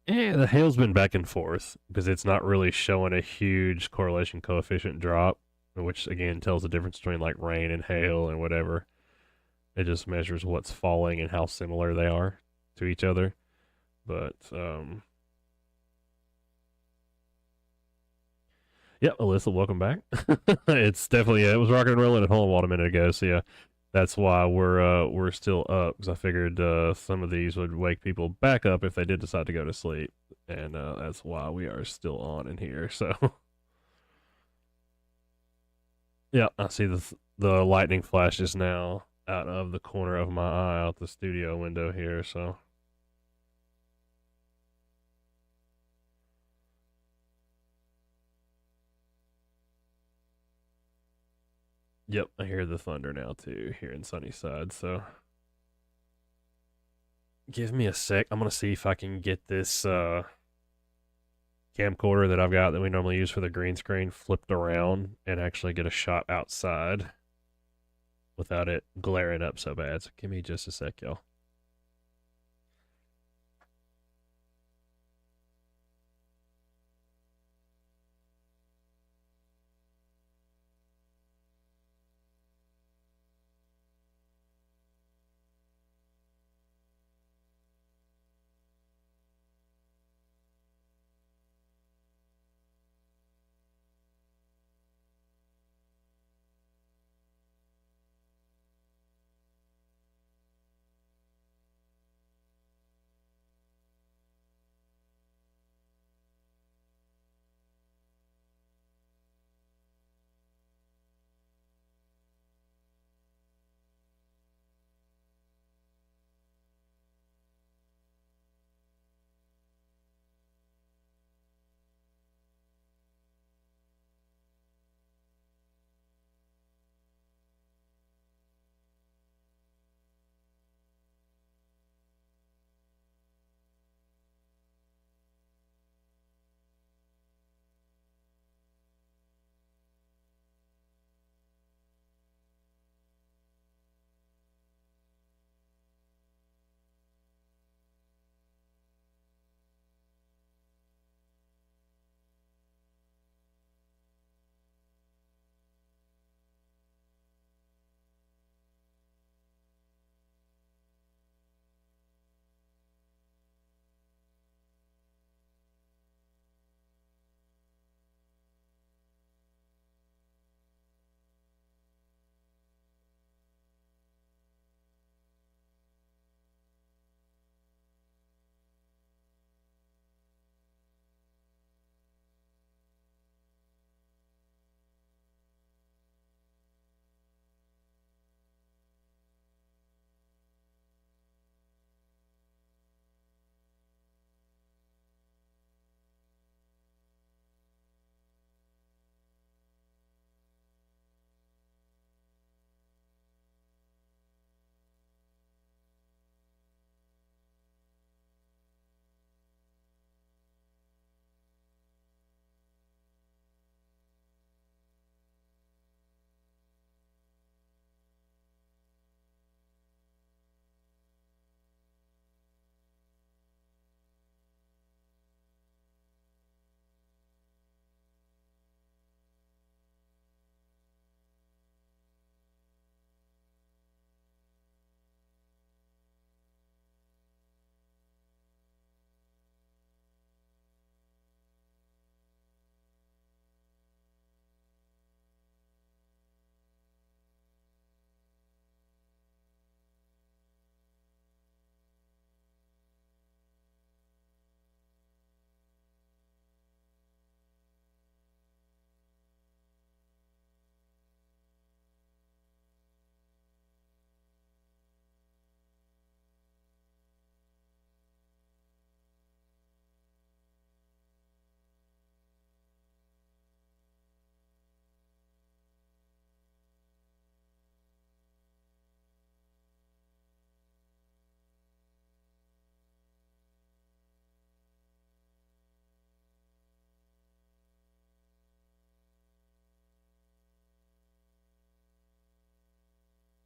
yeah, the hail's been back and forth because it's not really showing a huge correlation coefficient drop, which again tells the difference between like rain and hail and whatever. It just measures what's falling and how similar they are to each other. But yeah, Alyssa, welcome back. It's definitely it was rocking and rolling at home a minute ago, so yeah, that's why we're still up because I figured some of these would wake people back up if they did decide to go to sleep, and that's why we are still on in here. So yeah, I see the lightning flashes now out of the corner of my eye out the studio window here. So yep, I hear the thunder now too here in Sunnyside. So give me a sec. I'm gonna see if I can get this camcorder that I've got that we normally use for the green screen flipped around and actually get a shot outside without it glaring up so bad. So give me just a sec, y'all.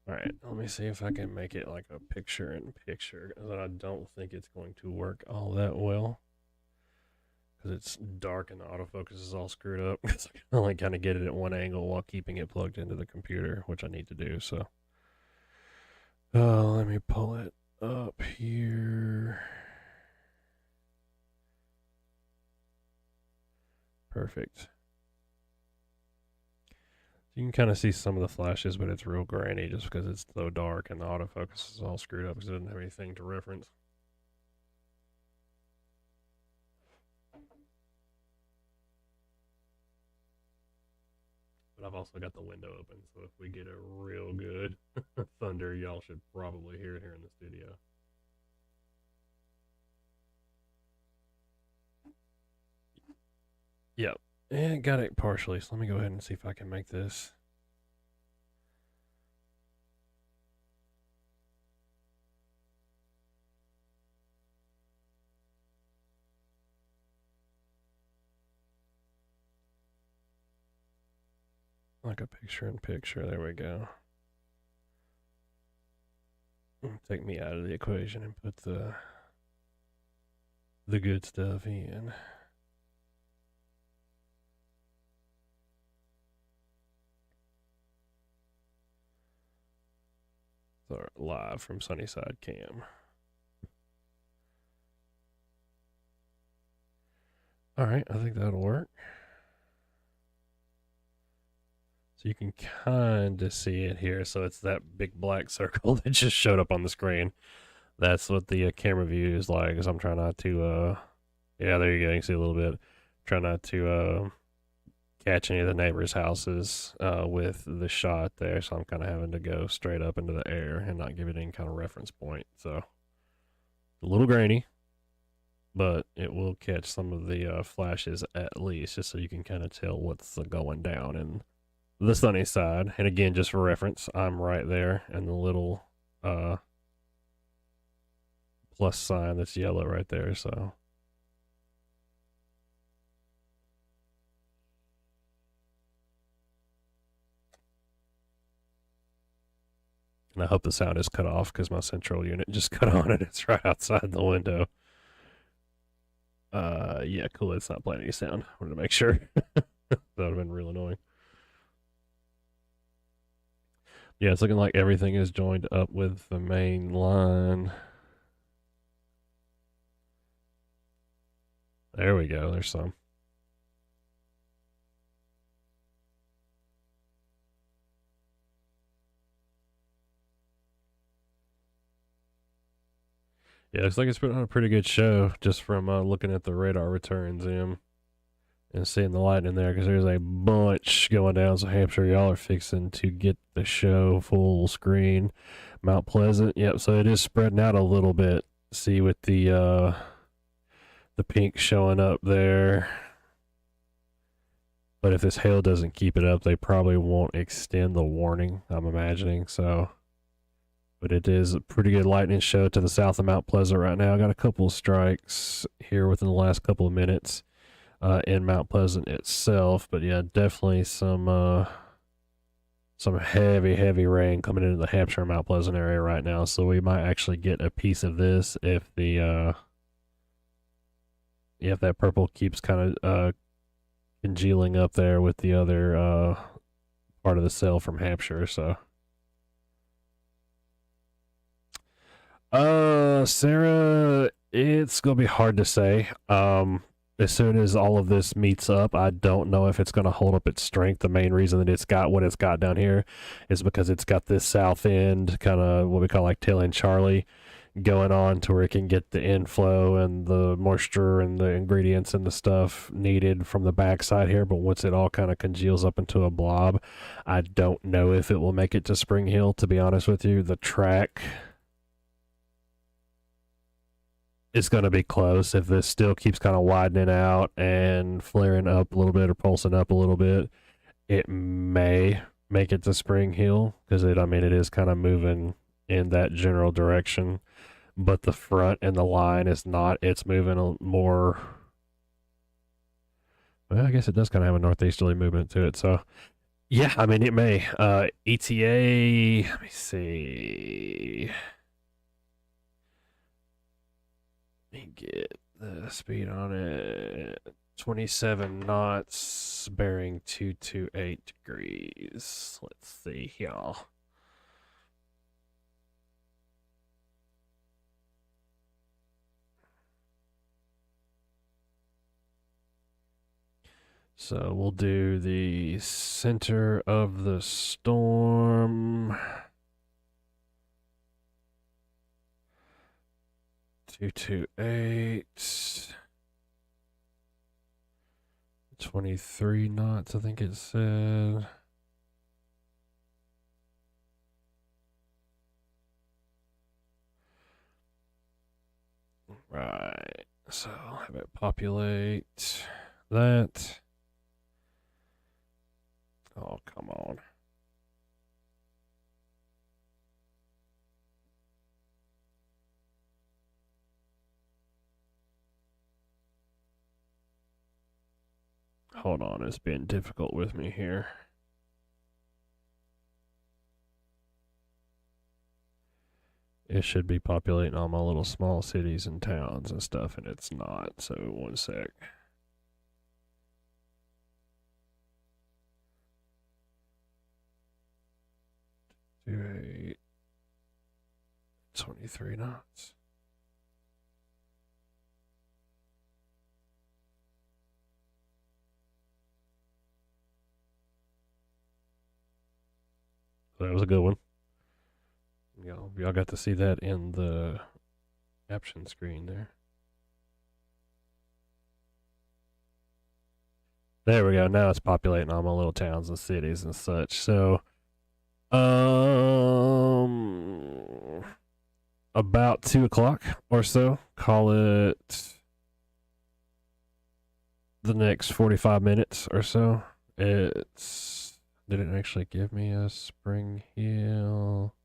All right, let me see if I can make it like a picture-in-picture, because I don't think it's going to work all that well, because it's dark and the autofocus is all screwed up. Because I can only kind of get it at one angle while keeping it plugged into the computer, which I need to do. So, let me pull it up here. Perfect. You can kind of see some of the flashes, but it's real grainy just because it's so dark and the autofocus is all screwed up because it doesn't have anything to reference. But I've also got the window open, so if we get a real good thunder, y'all should probably hear it here in the studio. Yep. And got it partially, so let me go ahead and see if I can make this. Like a picture-in-picture, there we go. Take me out of the equation and put the good stuff in. So live from Sunnyside Cam. All right, I think that'll work. So you can kind of see it here. So it's that big black circle that just showed up on the screen. That's what the camera view is like. As I'm trying not to, yeah, there you go. You can see a little bit. Try not to catch any of the neighbors' houses with the shot there. So I'm kind of having to go straight up into the air and not give it any kind of reference point. So a little grainy, but it will catch some of the flashes at least, just so you can kind of tell what's going down in the sunny side. And again, just for reference, I'm right there, and the little plus sign that's yellow right there. So and I hope the sound is cut off because my central unit just cut on and it's right outside the window. Yeah, cool. It's not playing any sound. I wanted to make sure. That would have been real annoying. Yeah, it's looking like everything is joined up with the main line. There we go. There's some. Yeah, looks like it's putting on a pretty good show just from looking at the radar returns and seeing the light in there, because there's a bunch going down. So Hampshire, y'all are fixing to get the show full screen. Mount Pleasant, yep. So it is spreading out a little bit. See, with the pink showing up there. But if this hail doesn't keep it up, they probably won't extend the warning, I'm imagining. So, but it is a pretty good lightning show to the south of Mount Pleasant right now. I got a couple of strikes here within the last couple of minutes in Mount Pleasant itself. But yeah, definitely some heavy rain coming into the Hampshire Mount Pleasant area right now. So we might actually get a piece of this if the if that purple keeps kind of congealing up there with the other part of the cell from Hampshire. So Sarah, it's gonna be hard to say. As soon as all of this meets up, I don't know if it's going to hold up its strength. The main reason that it's got what it's got down here is because it's got this south end, kind of what we call like tail end Charlie, going on to where it can get the inflow and the moisture and the ingredients and the stuff needed from the backside here. But once it all kind of congeals up into a blob, I don't know if it will make it to Spring Hill, to be honest with you. The track is going to be close. If this still keeps kind of widening out and flaring up a little bit or pulsing up a little bit, it may make it to Spring Hill, because it is kind of moving in that general direction. But the front and the line is not. It's moving a more, well, I guess it does kind of have a northeasterly movement to it. So Yeah, I mean, it may. ETA, let me see. Let me get the speed on it. 27 knots, bearing 228 degrees. Let's see, y'all. So we'll do the center of the storm. 228. 23 knots, I think it said. Right. So I'll have it populate that. Oh, come on. Hold on, it's being difficult with me here. It should be populating all my little small cities and towns and stuff, and it's not. So, one sec. Eight, 23 knots. That was a good one. Y'all got to see that in the caption screen there. There we go. Now it's populating all my little towns and cities and such. So, about 2 o'clock or so. Call it the next 45 minutes or so. Did it actually give me a Spring Hill?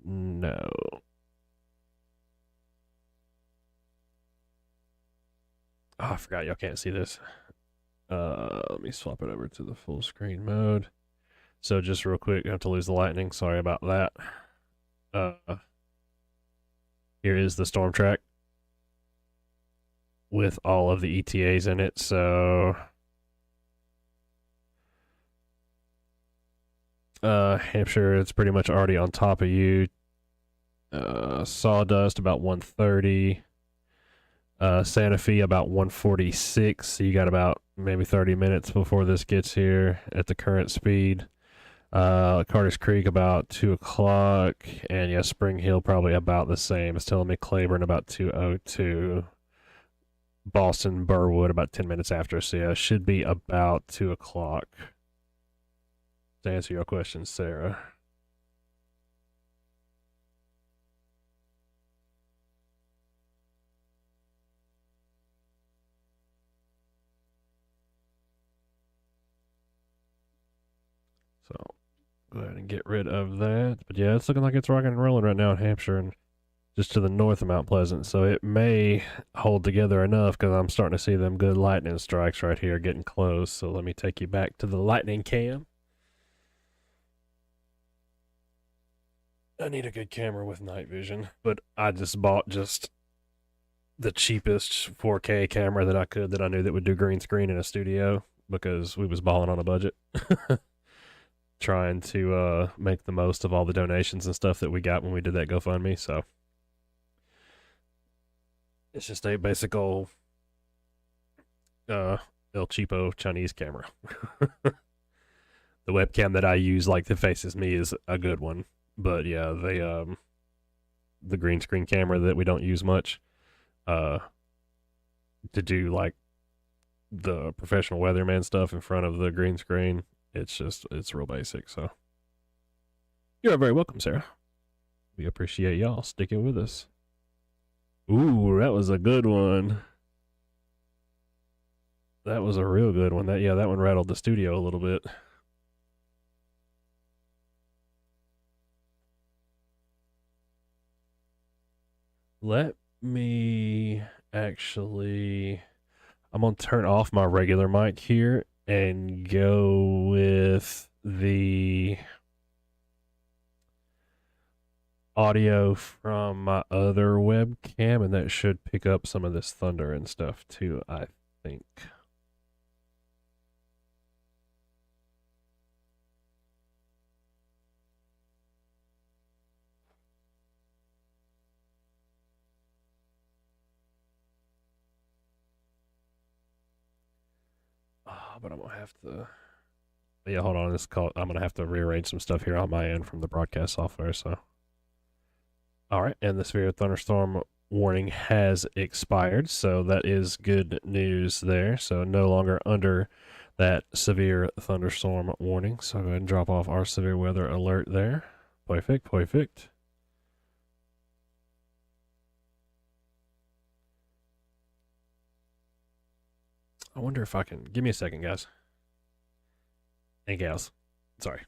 No. Oh, I forgot y'all can't see this. Let me swap it over to the full screen mode. So just real quick, I have to lose the lightning. Sorry about that. Here is the storm track with all of the ETAs in it. So Hampshire, it's pretty much already on top of you. Sawdust about 130. Santa Fe about 146. So you got about maybe 30 minutes before this gets here at the current speed. Carter's Creek about 2 o'clock, and yeah, Spring Hill probably about the same. It's telling me Claiborne about 2:02. Boston Burwood about 10 minutes after, so yeah, it should be about 2 o'clock. To answer your question, Sarah. So go ahead and get rid of that. But yeah, it's looking like it's rocking and rolling right now in Hampshire and just to the north of Mount Pleasant. So it may hold together enough because I'm starting to see them good lightning strikes right here getting close. So let me take you back to the lightning cam. I need a good camera with night vision, but I just bought the cheapest 4K camera that I could that I knew that would do green screen in a studio because we was balling on a budget. Trying to make the most of all the donations and stuff that we got when we did that GoFundMe. So it's just a basic old El Cheapo Chinese camera. The webcam that I use, like that faces me, is a good one. But yeah, the green screen camera that we don't use much to do like the professional weatherman stuff in front of the green screen, it's real basic. So you're very welcome, Sarah. We appreciate y'all sticking with us. Ooh, that was a good one. That was a real good one. That one rattled the studio a little bit. Let me actually, I'm going to turn off my regular mic here and go with the audio from my other webcam, and that should pick up some of this thunder and stuff too, I think. But I'm gonna have to. Yeah, hold on. This call. I'm gonna have to rearrange some stuff here on my end from the broadcast software. So, all right, and the severe thunderstorm warning has expired, so that is good news there. So no longer under that severe thunderstorm warning. So go ahead and drop off our severe weather alert there. Perfect, perfect. I wonder if I can. Give me a second, guys. And gals. Sorry.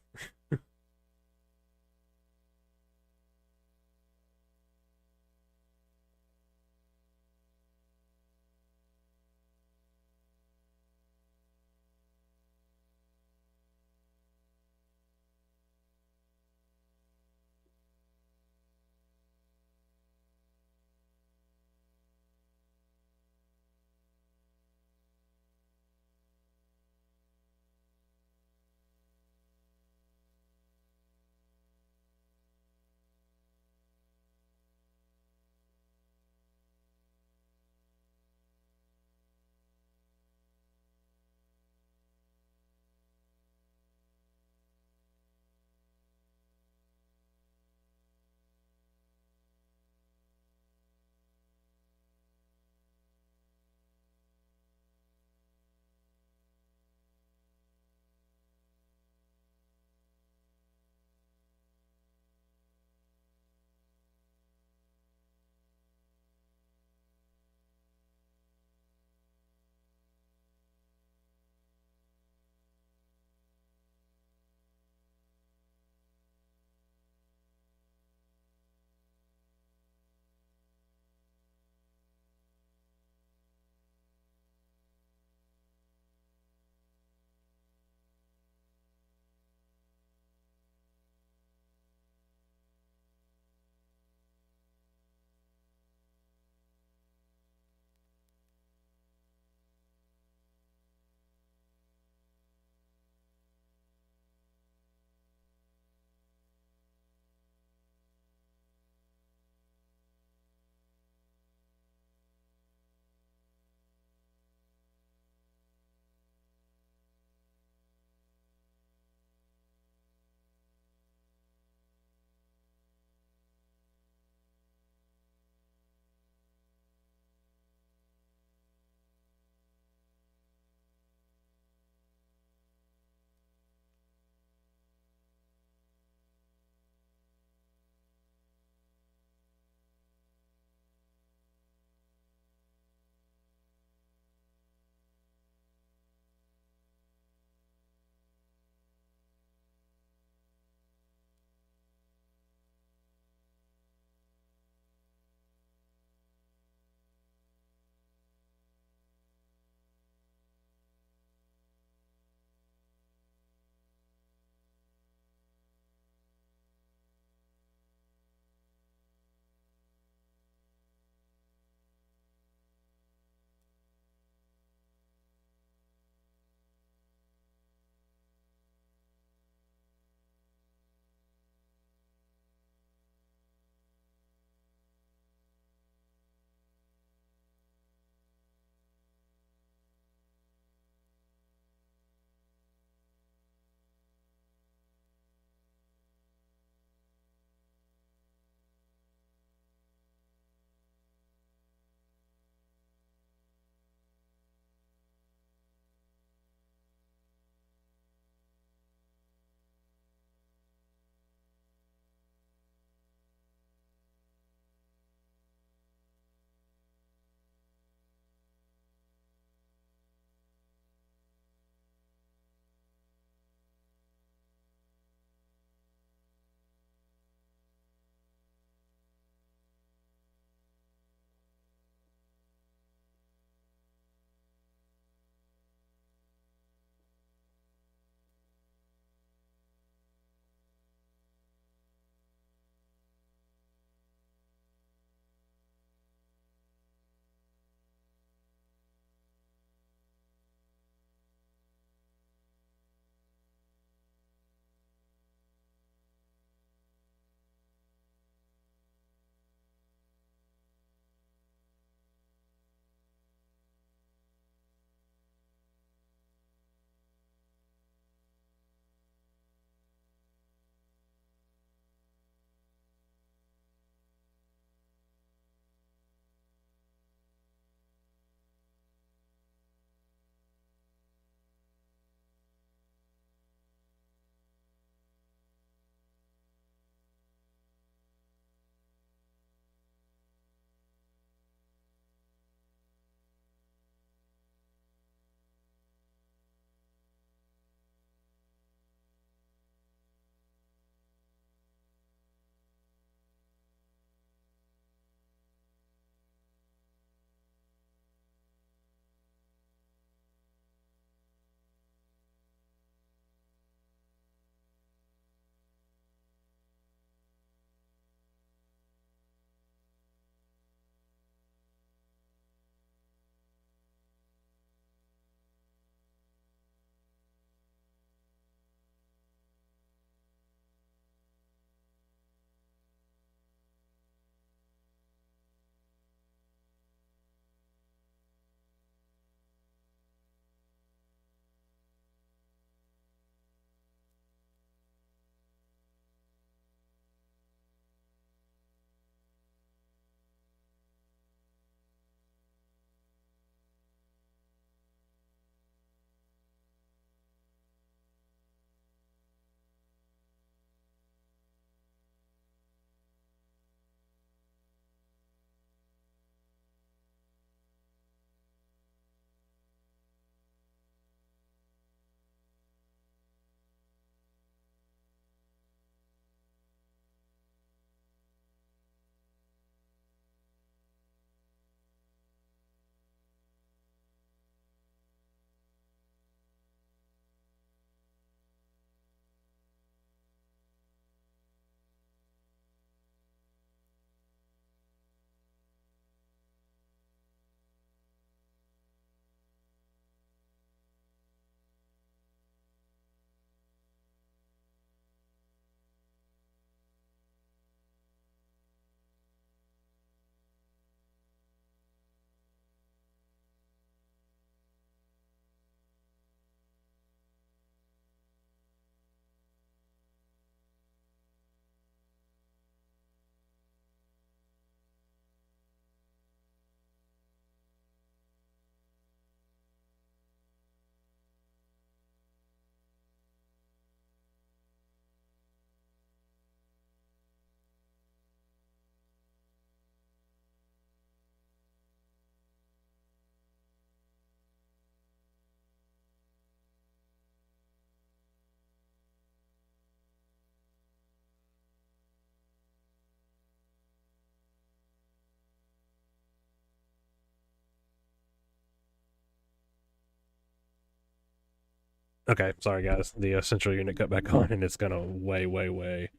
Okay, sorry guys. The central unit cut back on, and it's gonna way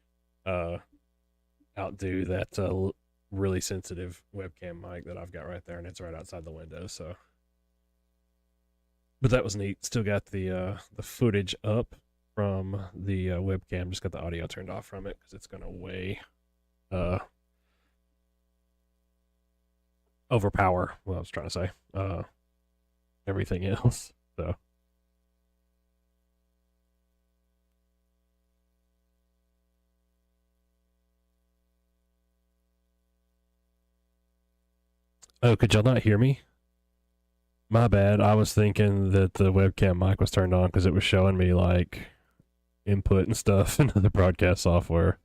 uh outdo that really sensitive webcam mic that I've got right there, and it's right outside the window. So, but that was neat. Still got the footage up from the webcam. Just got the audio turned off from it because it's gonna way uh overpower what I was trying to say. Everything else. So. Oh, could y'all not hear me? My bad. I was thinking that the webcam mic was turned on because it was showing me like input and stuff into the broadcast software.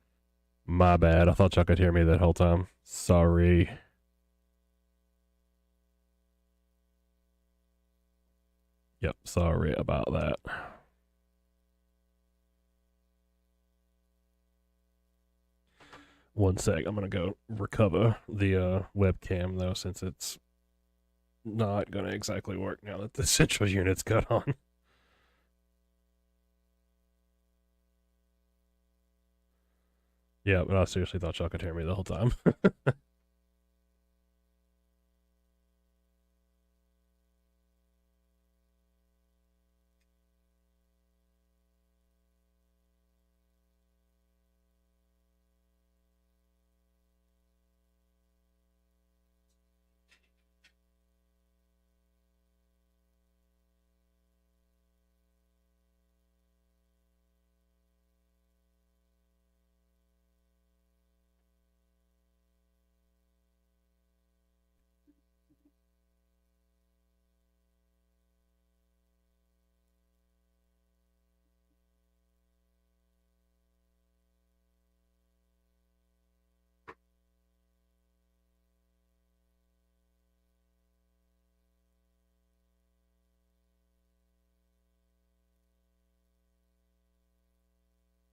My bad. I thought y'all could hear me that whole time. Sorry. Yep, sorry about that. One sec. I'm gonna go recover the webcam though, since it's not gonna exactly work now that the central unit's cut on. Yeah, but I seriously thought y'all could hear me the whole time.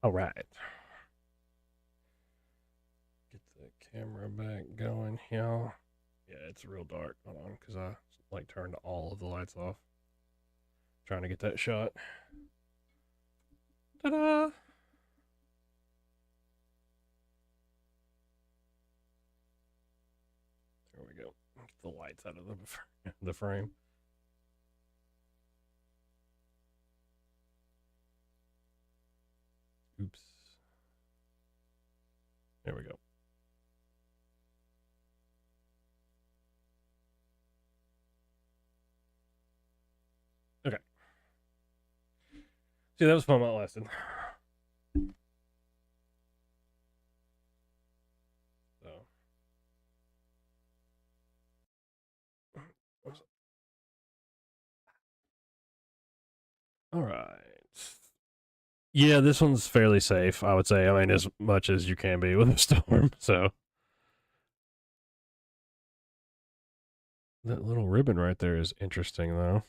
All right. Get the camera back going here. Yeah, it's real dark. Hold on, because I like turned all of the lights off. Trying to get that shot. Ta-da! There we go. Get the lights out of the frame. Oops. There we go. Okay. See, that was fun while it lasted. So. All right. Yeah, this one's fairly safe, I would say. I mean, as much as you can be with a storm. So. That little ribbon right there is interesting, though.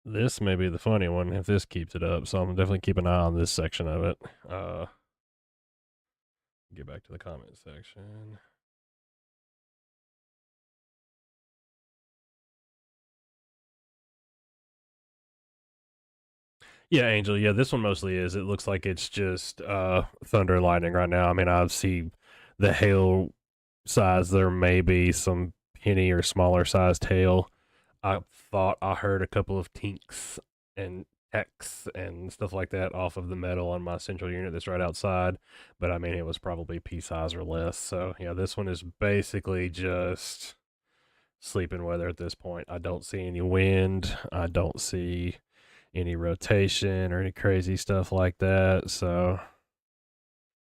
This may be the funny one if this keeps it up, so I'm definitely keep an eye on this section of it. Get back to the comment section. Yeah, Angel. Yeah, this one mostly is. It looks like it's just thunder and lightning right now. I mean, I see the hail size. There may be some penny or smaller sized hail. I thought I heard a couple of tinks and techs and stuff like that off of the metal on my central unit that's right outside, but I mean, it was probably pea size or less. So yeah, this one is basically just sleeping weather at this point. I don't see any wind. I don't see any rotation or any crazy stuff like that. So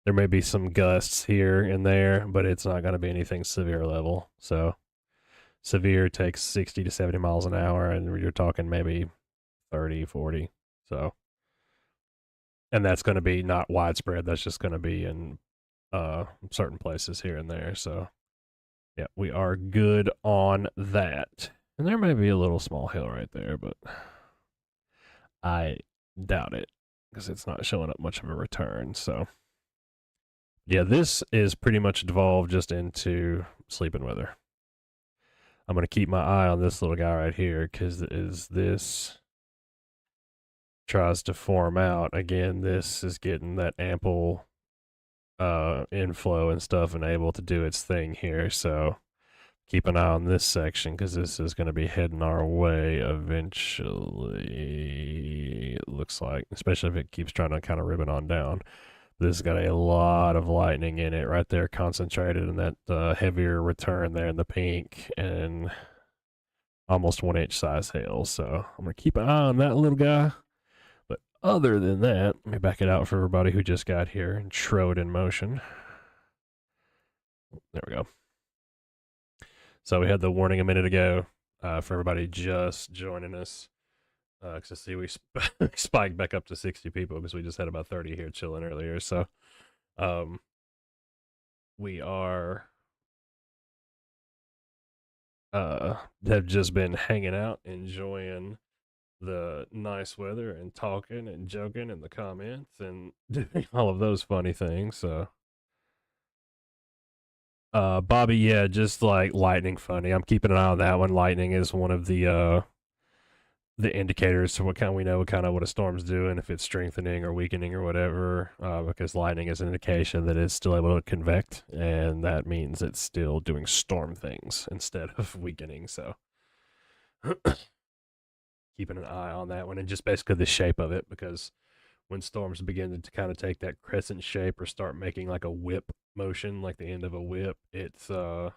there may be some gusts here and there, but it's not going to be anything severe level. So severe takes 60 to 70 miles an hour, and you're talking maybe 30, 40. So, and that's going to be not widespread. That's just going to be in certain places here and there. So, yeah, we are good on that. And there may be a little small hill right there, but I doubt it because it's not showing up much of a return. So, yeah, this is pretty much devolved just into sleeping weather. I'm going to keep my eye on this little guy right here, because as this tries to form out, again, this is getting that ample inflow and stuff and able to do its thing here. So keep an eye on this section, because this is going to be heading our way eventually, it looks like, especially if it keeps trying to kind of ribbon on down. This has got a lot of lightning in it right there, concentrated in that heavier return there in the pink, and almost 1 inch size hail. So I'm going to keep an eye on that little guy. But other than that, let me back it out for everybody who just got here and trode in motion. There we go. So we had the warning a minute ago for everybody just joining us. Because I see we spiked back up to 60 people because we just had about 30 here chilling earlier. So we are have just been hanging out, enjoying the nice weather and talking and joking in the comments and doing all of those funny things. So Bobby, yeah, just like lightning funny. I'm keeping an eye on that one. Lightning is one of the indicators to what kind we know what a storm's doing, if it's strengthening or weakening or whatever, because lightning is an indication that it's still able to convect, and that means it's still doing storm things instead of weakening. So keeping an eye on that one, and just basically the shape of it, because when storms begin to kind of take that crescent shape or start making like a whip motion, like the end of a whip, it's kind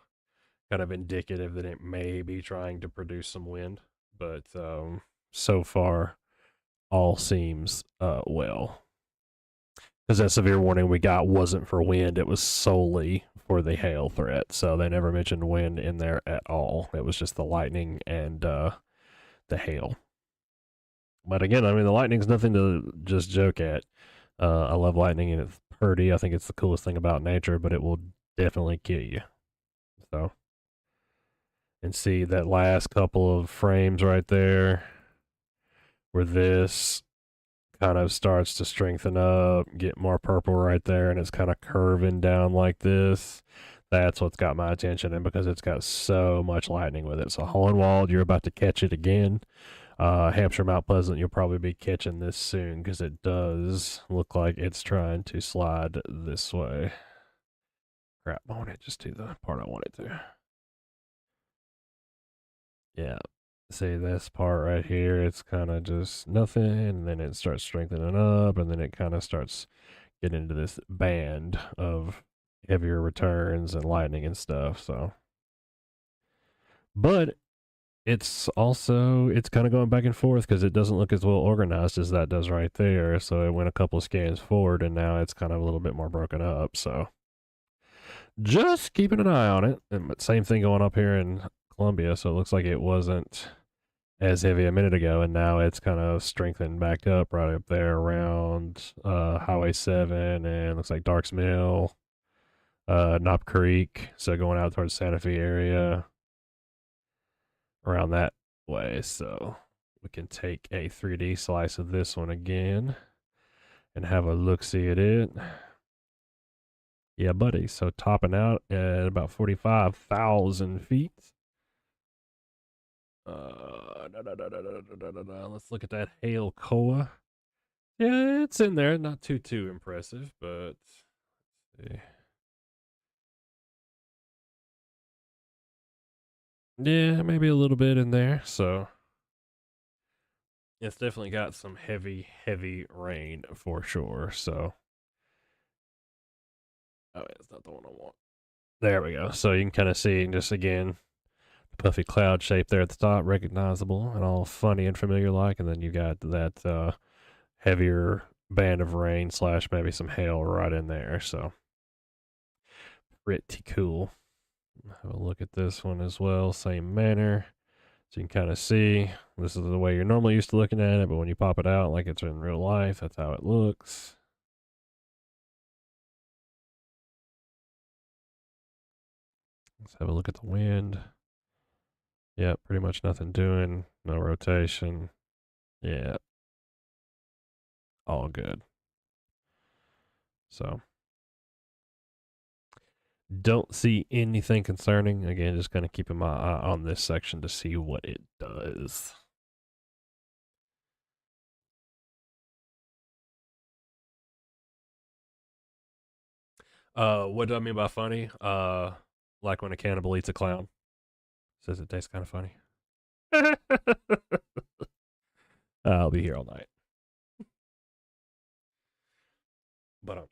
of indicative that it may be trying to produce some wind. But so far, all seems well. Because that severe warning we got wasn't for wind, it was solely for the hail threat. So they never mentioned wind in there at all. It was just the lightning and the hail. But again, I mean, the lightning's nothing to just joke at. I love lightning, and it's pretty. I think it's the coolest thing about nature, but it will definitely kill you. So, and see that last couple of frames right there, where this kind of starts to strengthen up, get more purple right there, and it's kind of curving down like this. That's what's got my attention, and because it's got so much lightning with it. So Hohenwald, you're about to catch it again. Hampshire, Mount Pleasant, you'll probably be catching this soon, because it does look like it's trying to slide this way. Crap, I want it just to the part I want it to. Yeah. See this part right here, it's kind of just nothing, and then it starts strengthening up, and then it kind of starts getting into this band of heavier returns and lightning and stuff. So, but it's kind of going back and forth, because it doesn't look as well organized as that does right there. So it went a couple of scans forward, and now it's kind of a little bit more broken up. So just keeping an eye on it. And same thing going up here in Columbia. So it looks like it wasn't as heavy a minute ago, and now it's kind of strengthened back up right up there around Highway 7, and looks like Darks Mill, Knob Creek. So going out towards Santa Fe area, around that way. So we can take a 3D slice of this one again and have a look-see at it. Yeah, buddy. So topping out at about 45,000 feet. Let's look at that hail koa. Yeah, it's in there. Not too impressive, but let's see. Yeah, maybe a little bit in there. So it's definitely got some heavy rain for sure. So, oh, it's not the one I want. There we go. So you can kind of see just again the puffy cloud shape there at the top, recognizable and all funny and familiar like, and then you got that heavier band of rain / maybe some hail right in there. So pretty cool. Have a look at this one as well, same manner. So you can kind of see, this is the way you're normally used to looking at it, but when you pop it out like it's in real life, that's how it looks. Let's have a look at the wind. Yeah, pretty much nothing doing, no rotation. Yeah, all good. So Don't see anything concerning. Again, just kind of keeping my eye on this section to see what it does. What do I mean by funny? Like when a cannibal eats a clown. Says it tastes kind of funny. I'll be here all night. But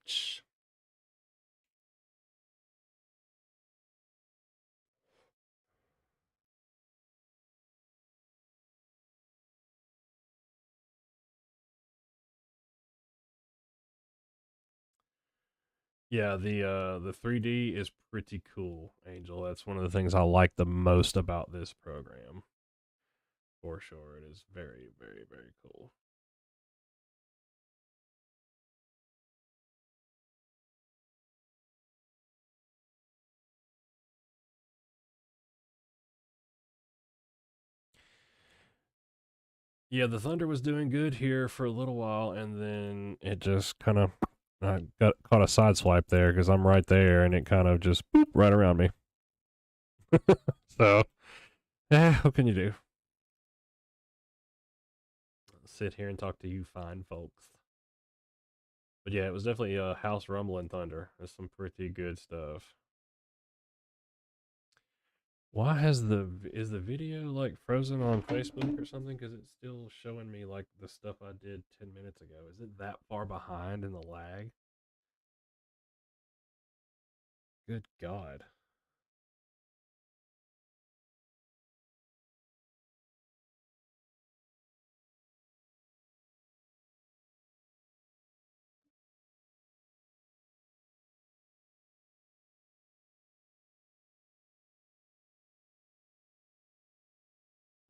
yeah, the 3D is pretty cool, Angel. That's one of the things I like the most about this program. For sure, it is very, very, very cool. Yeah, the Thunder was doing good here for a little while, and then it just kind of got caught a side swipe there because I'm right there, and it kind of just boop right around me. So, what can you do? Sit here and talk to you fine folks. But yeah, it was definitely a house rumbling thunder. There's some pretty good stuff. Why is the video like frozen on Facebook or something? Because it's still showing me like the stuff I did 10 minutes ago. Is it that far behind in the lag? Good God.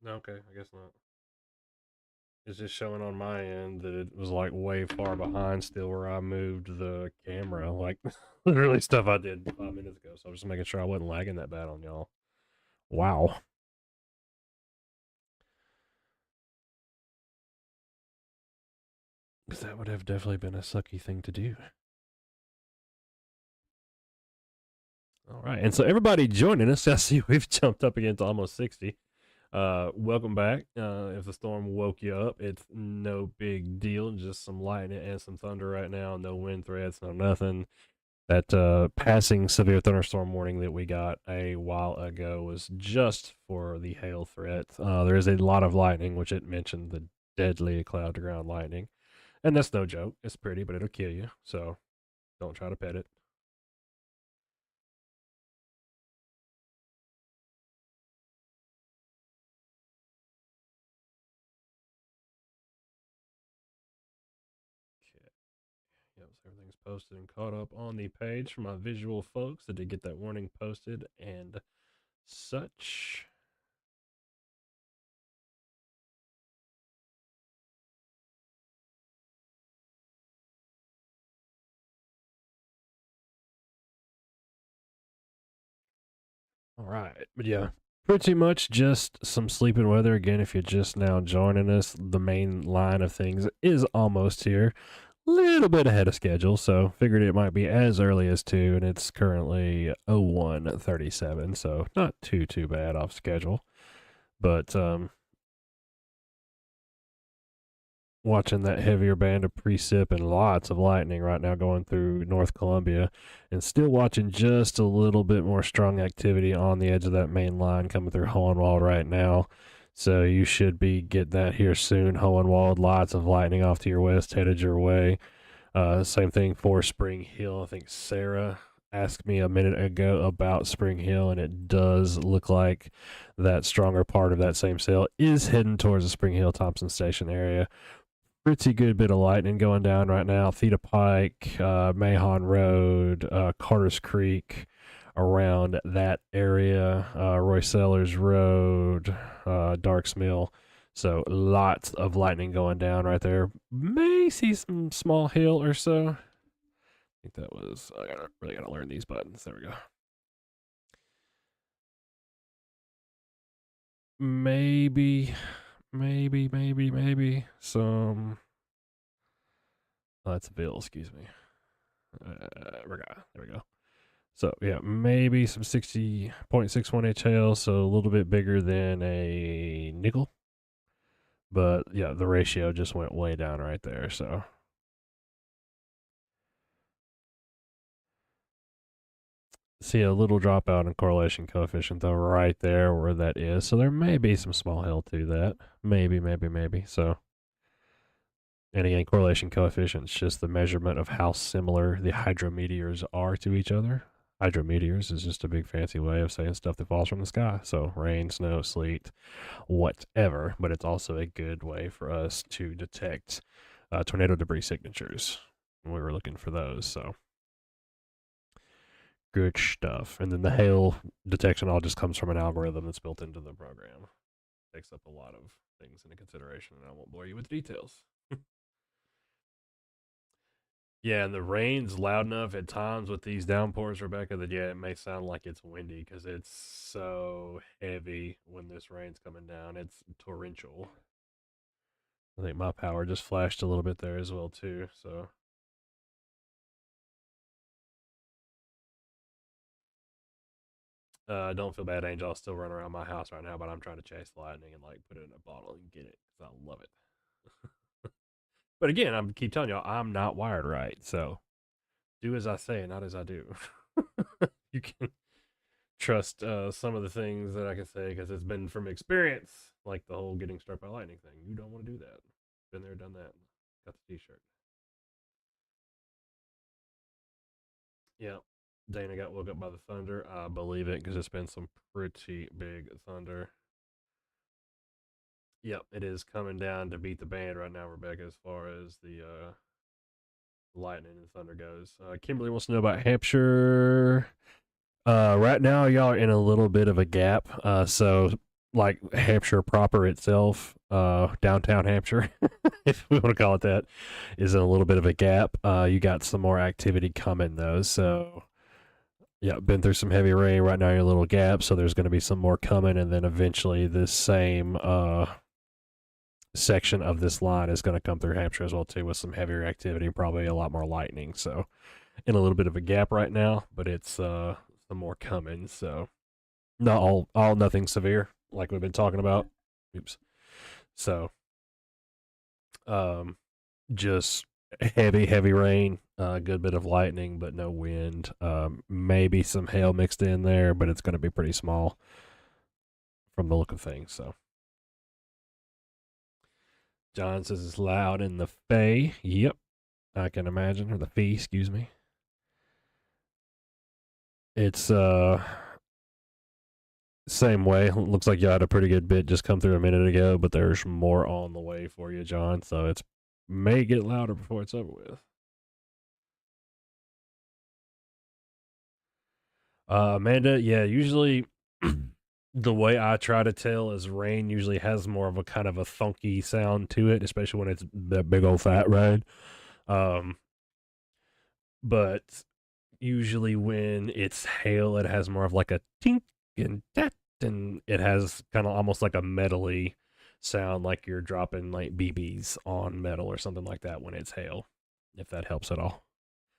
No, okay, I guess not. It's just showing on my end that it was like way far behind still where I moved the camera. Like literally stuff I did 5 minutes ago. So I was just making sure I wasn't lagging that bad on y'all. Wow. Because that would have definitely been a sucky thing to do. All right. And so everybody joining us, I see we've jumped up again to almost 60. Welcome back. If the storm woke you up, it's no big deal. Just some lightning and some thunder right now. No wind threats, no nothing. That passing severe thunderstorm warning that we got a while ago was just for the hail threat. There is a lot of lightning, which it mentioned the deadly cloud to ground lightning. And that's no joke. It's pretty, but it'll kill you. So don't try to pet it. Okay. Yep, so everything's posted and caught up on the page for my visual folks that did get that warning posted and such. All right. But yeah, pretty much just some sleeping weather. Again, if you're just now joining us, the main line of things is almost here. Little bit ahead of schedule, so figured it might be as early as 2, and it's currently 01:37, so not too bad off schedule. But watching that heavier band of precip and lots of lightning right now going through North Columbia, and still watching just a little bit more strong activity on the edge of that main line coming through Hohenwald right now. So you should be getting that here soon. Hohenwald, lots of lightning off to your west, headed your way. Same thing for Spring Hill. I think Sarah asked me a minute ago about Spring Hill, and it does look like that stronger part of that same cell is heading towards the Spring Hill Thompson Station area. Pretty good bit of lightning going down right now. Theta Pike, Mahon Road, Carter's Creek, around that area, Roy Sellers Road, Darks Mill. So lots of lightning going down right there. May see some small hail or so. I think that was. Really gotta learn these buttons. There we go. Maybe some. Oh, that's Bill. Excuse me. There we go. So yeah, maybe some 60.61 inch hail, so a little bit bigger than a nickel. But yeah, the ratio just went way down right there. So see a little dropout in correlation coefficient though right there where that is. So there may be some small hail to that. Maybe. So and again, correlation coefficient is just the measurement of how similar the hydrometeors are to each other. Hydrometeors is just a big fancy way of saying stuff that falls from the sky. So rain, snow, sleet, whatever. But it's also a good way for us to detect tornado debris signatures. We were looking for those. So good stuff. And then the hail detection all just comes from an algorithm that's built into the program. Takes up a lot of things into consideration, and I won't bore you with details. Yeah, and the rain's loud enough at times with these downpours, Rebecca, that yeah, it may sound like it's windy because it's so heavy when this rain's coming down. It's torrential. I think my power just flashed a little bit there as well too. So don't feel bad, Angel. I'll still run around my house right now, but I'm trying to chase the lightning and like put it in a bottle and get it because I love it. But again, I'm keep telling y'all I'm not wired right, so do as I say, not as I do. You can trust some of the things that I can say because it's been from experience, like the whole getting struck by lightning thing. You don't want to do that. Been there, done that. Got the T-shirt. Yeah. Dana got woke up by the thunder. I believe it because it's been some pretty big thunder. Yep, it is coming down to beat the band right now, Rebecca, as far as the lightning and thunder goes. Kimberly wants to know about Hampshire. Right now, y'all are in a little bit of a gap. So, like Hampshire proper itself, downtown Hampshire, if we want to call it that, is in a little bit of a gap. You got some more activity coming though. So, yeah, been through some heavy rain. Right now, you're in a little gap. So there's going to be some more coming, and then eventually this same section of this line is going to come through Hampshire as well too, with some heavier activity, probably a lot more lightning. So, in a little bit of a gap right now, but it's some more coming. So not all nothing severe like we've been talking about. Oops. So just heavy rain, a good bit of lightning, but no wind. Maybe some hail mixed in there, but it's going to be pretty small from the look of things. So John says it's loud in the Fay. Yep, I can imagine, or the Fee, excuse me. It's same way. Looks like you had a pretty good bit just come through a minute ago, but there's more on the way for you, John. So it's may get louder before it's over with. Amanda, yeah, usually the way I try to tell is rain usually has more of a kind of a thunky sound to it, especially when it's that big old fat rain. Um, but usually when it's hail, it has more of like a tink and that, and it has kind of almost like a metally sound, like you're dropping like BBs on metal or something like that when it's hail, if that helps at all.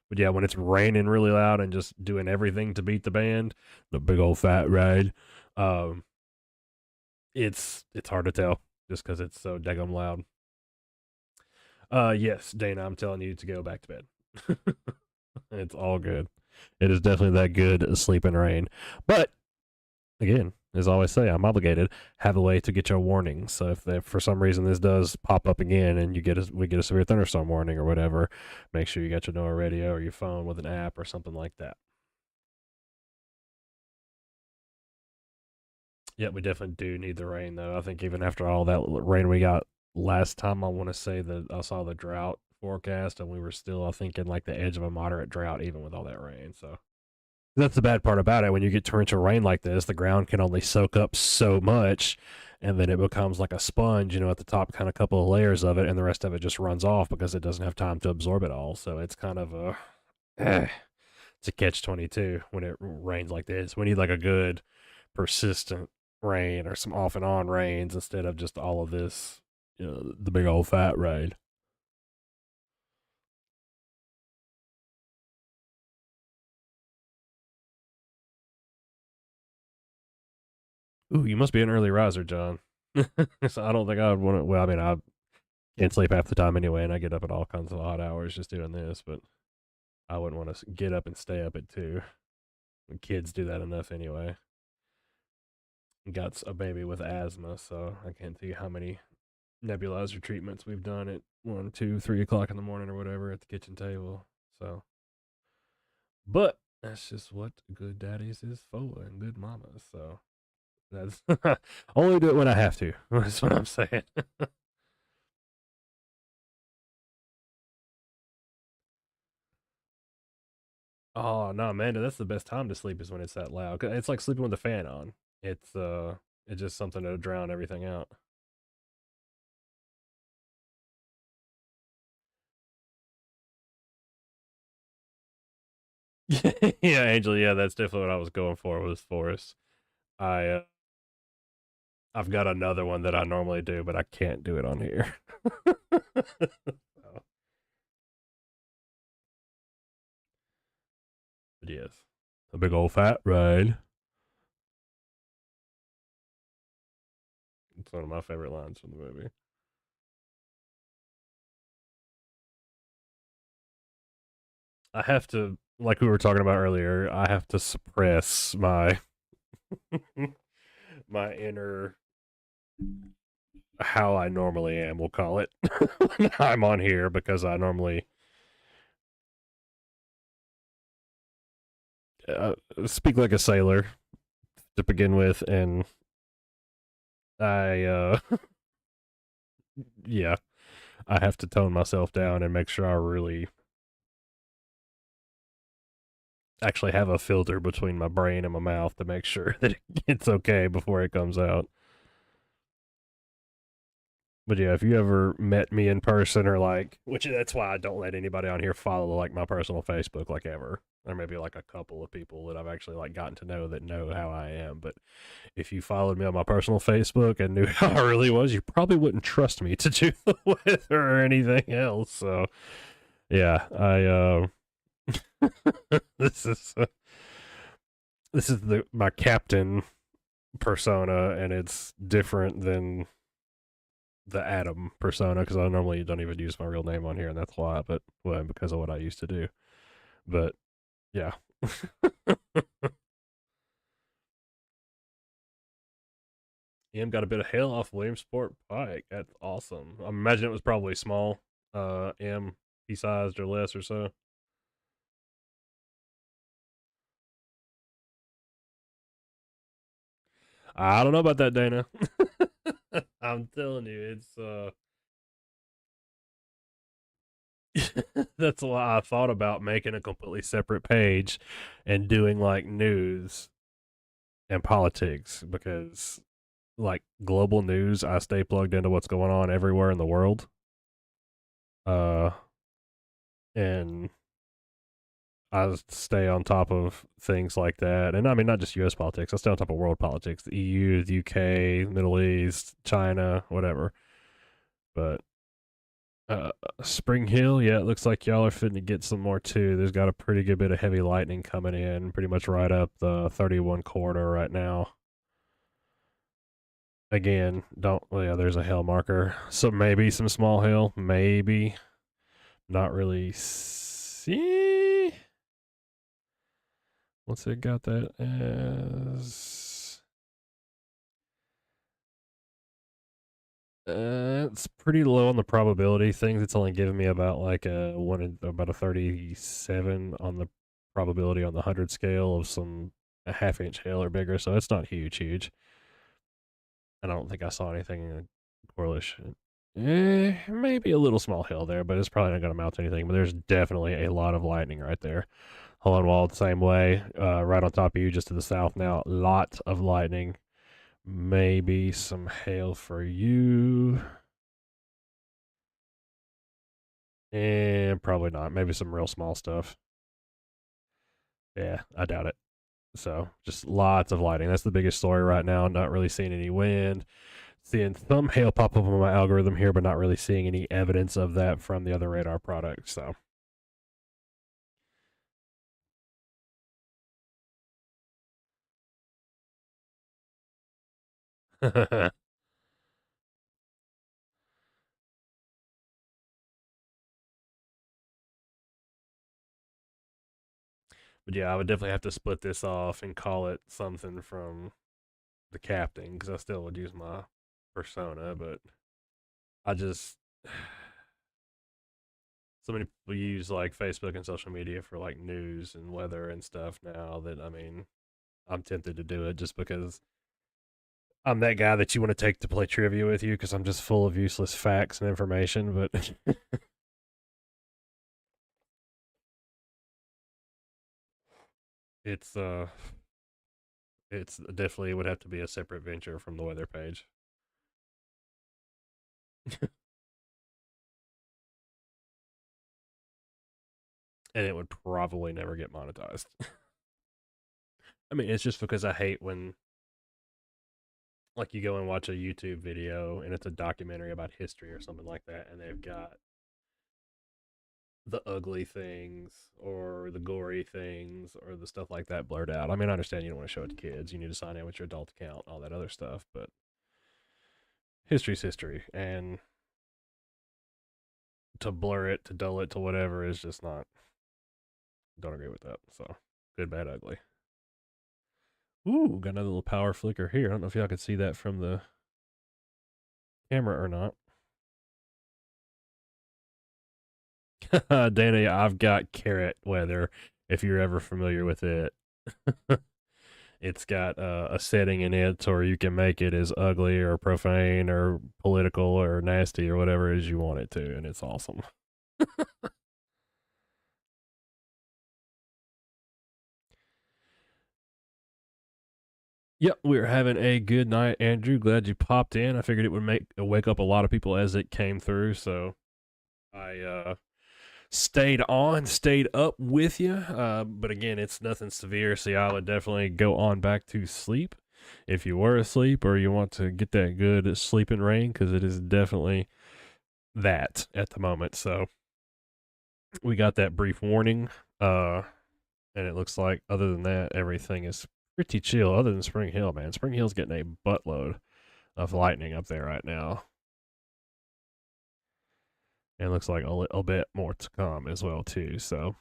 But yeah, when it's raining really loud and just doing everything to beat the band, the big old fat ride, um, it's hard to tell just because it's so daggum loud. Yes, Dana, I'm telling you to go back to bed. It's all good. It is definitely that good sleep and rain. But again, as I always say, I'm obligated. Have a way to get your warnings. So if for some reason this does pop up again and we get a severe thunderstorm warning or whatever, make sure you got your NOAA radio or your phone with an app or something like that. Yeah, we definitely do need the rain though. I think even after all that rain we got last time, I want to say that I saw the drought forecast and we were still, I think, in like the edge of a moderate drought even with all that rain. So that's the bad part about it. When you get torrential rain like this, the ground can only soak up so much, and then it becomes like a sponge, at the top, kind of couple of layers of it, and the rest of it just runs off because it doesn't have time to absorb it all. So it's kind of it's a catch-22 when it rains like this. We need like a good, persistent rain or some off and on rains instead of just all of this, the big old fat rain. Ooh, you must be an early riser, John. So I don't think I would want to. Well, I mean, I can't sleep half the time anyway, and I get up at all kinds of odd hours just doing this. But I wouldn't want to get up and stay up at 2. Kids do that enough anyway. Got a baby with asthma, so I can't tell you how many nebulizer treatments we've done at 1, 2, 3 o'clock in the morning or whatever at the kitchen table. So, but that's just what good daddies is for and good mamas. So that's only do it when I have to. That's what I'm saying. Oh no, Amanda, that's the best time to sleep is when it's that loud. 'Cause it's like sleeping with the fan on. It's just something to drown everything out. Yeah, Angel. Yeah, that's definitely what I was going for was Forest. I I've got another one that I normally do, but I can't do it on here. So, but yes, a big old fat ride. It's one of my favorite lines from the movie. I have to, like we were talking about earlier, I have to suppress my my inner how I normally am. We'll call it when I'm on here because I normally speak like a sailor to begin with, and I yeah, I have to tone myself down and make sure I really actually have a filter between my brain and my mouth to make sure that it's okay before it comes out. But yeah, if you ever met me in person or like, which that's why I don't let anybody on here follow like my personal Facebook like ever. There may be like a couple of people that I've actually like gotten to know that know how I am. But if you followed me on my personal Facebook and knew how I really was, you probably wouldn't trust me to do the weather or anything else. So yeah, this is this is the my captain persona, and it's different than the Adam persona because I normally don't even use my real name on here, and that's why. But well, because of what I used to do. But yeah, Ian got a bit of hail off Williamsport Pike. That's awesome. I imagine it was probably small, M pea sized or less or so. I don't know about that, Dana. I'm telling you, it's that's why I thought about making a completely separate page and doing like news and politics because like global news, I stay plugged into what's going on everywhere in the world. Uh and I stay on top of things like that. And I mean not just US politics, I stay on top of world politics, the EU, the UK, Middle East, China, whatever. But Uh, Spring Hill, yeah, it looks like y'all are fitting to get some more too. There's got a pretty good bit of heavy lightning coming in, pretty much right up the 31 corridor right now. Again, don't, well, yeah, there's a hail marker. So maybe some small hail, maybe. Not really see. What's it got that as? It's pretty low on the probability things. It's only giving me about like about a 37 on the probability on the 100 scale of some a half-inch hail or bigger. So it's not huge. And I don't think I saw anything in correlation. Maybe a little small hail there, but it's probably not going to mount to anything. But there's definitely a lot of lightning right there. Hohenwald, same way, right on top of you, just to the south now. Lot of lightning. Maybe some hail for you. And probably not. Maybe some real small stuff. Yeah, I doubt it. So just lots of lighting. That's the biggest story right now. Not really seeing any wind. Seeing some hail pop up on my algorithm here, but not really seeing any evidence of that from the other radar products. So But yeah, I would definitely have to split this off and call it something from the captain because I still would use my persona, but I just so many people use like Facebook and social media for like news and weather and stuff now that I mean I'm tempted to do it just because I'm that guy that you want to take to play trivia with you because I'm just full of useless facts and information. But it's it's definitely would have to be a separate venture from the weather page, and it would probably never get monetized. I mean, it's just because I hate when like you go and watch a YouTube video and it's a documentary about history or something like that, and they've got the ugly things or the gory things or the stuff like that blurred out. I mean, I understand you don't want to show it to kids. You need to sign in with your adult account, all that other stuff, but history's history, and to blur it, to dull it, to whatever is just not. Don't agree with that. So, good, bad, ugly. Ooh, got another little power flicker here. I don't know if y'all could see that from the camera or not. Dana, I've got carrot weather. If you're ever familiar with it, it's got a setting in it, or you can make it as ugly or profane or political or nasty or whatever as you want it to, and it's awesome. Yep, we're having a good night, Andrew. Glad you popped in. I figured it would wake up a lot of people as it came through, so I stayed on, stayed up with you. But again, it's nothing severe, so I would definitely go on back to sleep if you were asleep or you want to get that good sleeping rain, because it is definitely that at the moment. So we got that brief warning, and it looks like other than that, everything is pretty chill. Other than Spring Hill, man, Spring Hill's getting a buttload of lightning up there right now. And it looks like a little bit more to come as well too. So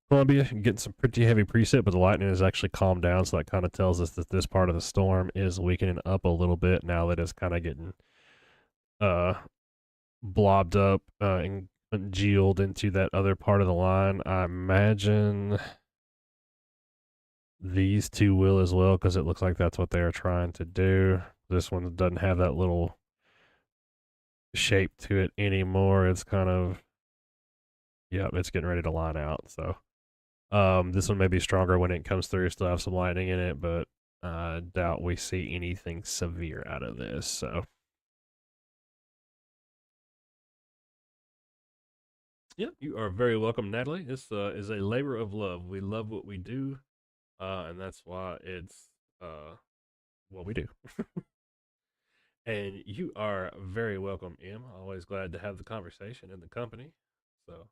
Columbia getting some pretty heavy precip, but the lightning has actually calmed down, so that kind of tells us that this part of the storm is weakening up a little bit now that it's kind of getting uh blobbed up and congealed into that other part of the line. I imagine these two will as well, because it looks like that's what they are trying to do. This one doesn't have that little shape to it anymore. It's kind of, yep, it's getting ready to line out. So this one may be stronger when it comes through. Still have some lightning in it, but I doubt we see anything severe out of this. So yep, you are very welcome, Natalie. This is a labor of love. We love what we do, and that's why it's what we do. And you are very welcome, Em. Always glad to have the conversation and the company. So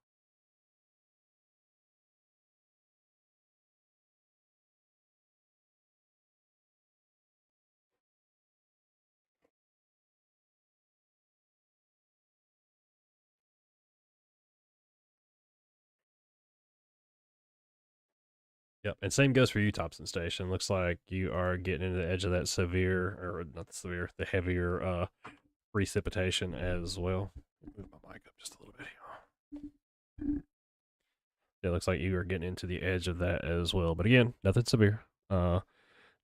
yep, and same goes for you, Thompson Station. Looks like you are getting into the edge of that severe, or not the severe, the heavier precipitation as well. Move my mic up just a little bit here. It looks like you are getting into the edge of that as well. But again, nothing severe.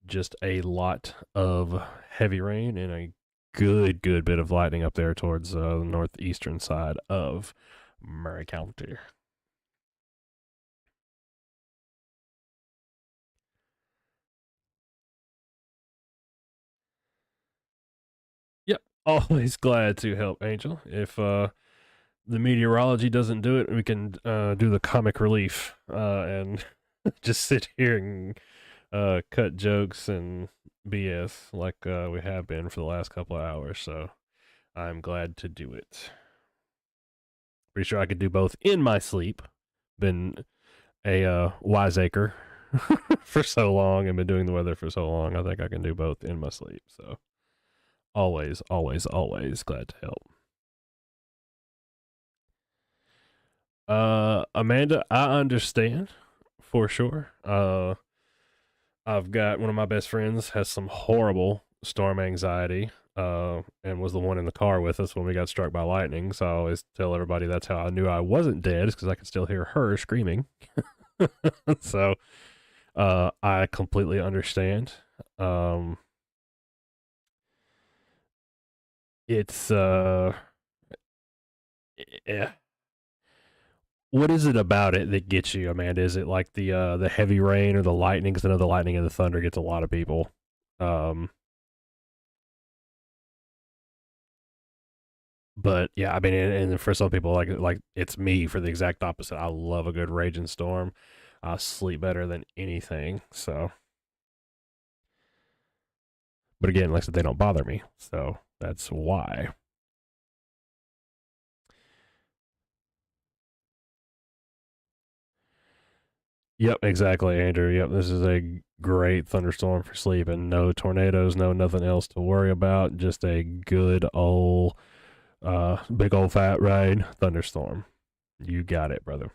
Just a lot of heavy rain and a good bit of lightning up there towards the northeastern side of Murray County. Yep, always glad to help, Angel. If the meteorology doesn't do it, we can do the comic relief and just sit here and cut jokes and BS like we have been for the last couple of hours. So I'm glad to do it. Pretty sure I could do both in my sleep. Been a wiseacre for so long and been doing the weather for so long. I think I can do both in my sleep. So Always, always, always glad to help. Amanda, I understand for sure. I've got one of my best friends has some horrible storm anxiety, and was the one in the car with us when we got struck by lightning. So I always tell everybody that's how I knew I wasn't dead, is because I could still hear her screaming. So, I completely understand. It's yeah. What is it about it that gets you, Amanda? Is it like the heavy rain or the lightning? Because I know the lightning and the thunder gets a lot of people. Um, but yeah, I mean, and for some people, like it's me for the exact opposite. I love a good raging storm. I sleep better than anything. So, but again, like I said, they don't bother me. So that's why. Yep, exactly, Andrew. Yep, this is a great thunderstorm for sleeping. No tornadoes, no nothing else to worry about. Just a good old, big old fat rain thunderstorm. You got it, brother.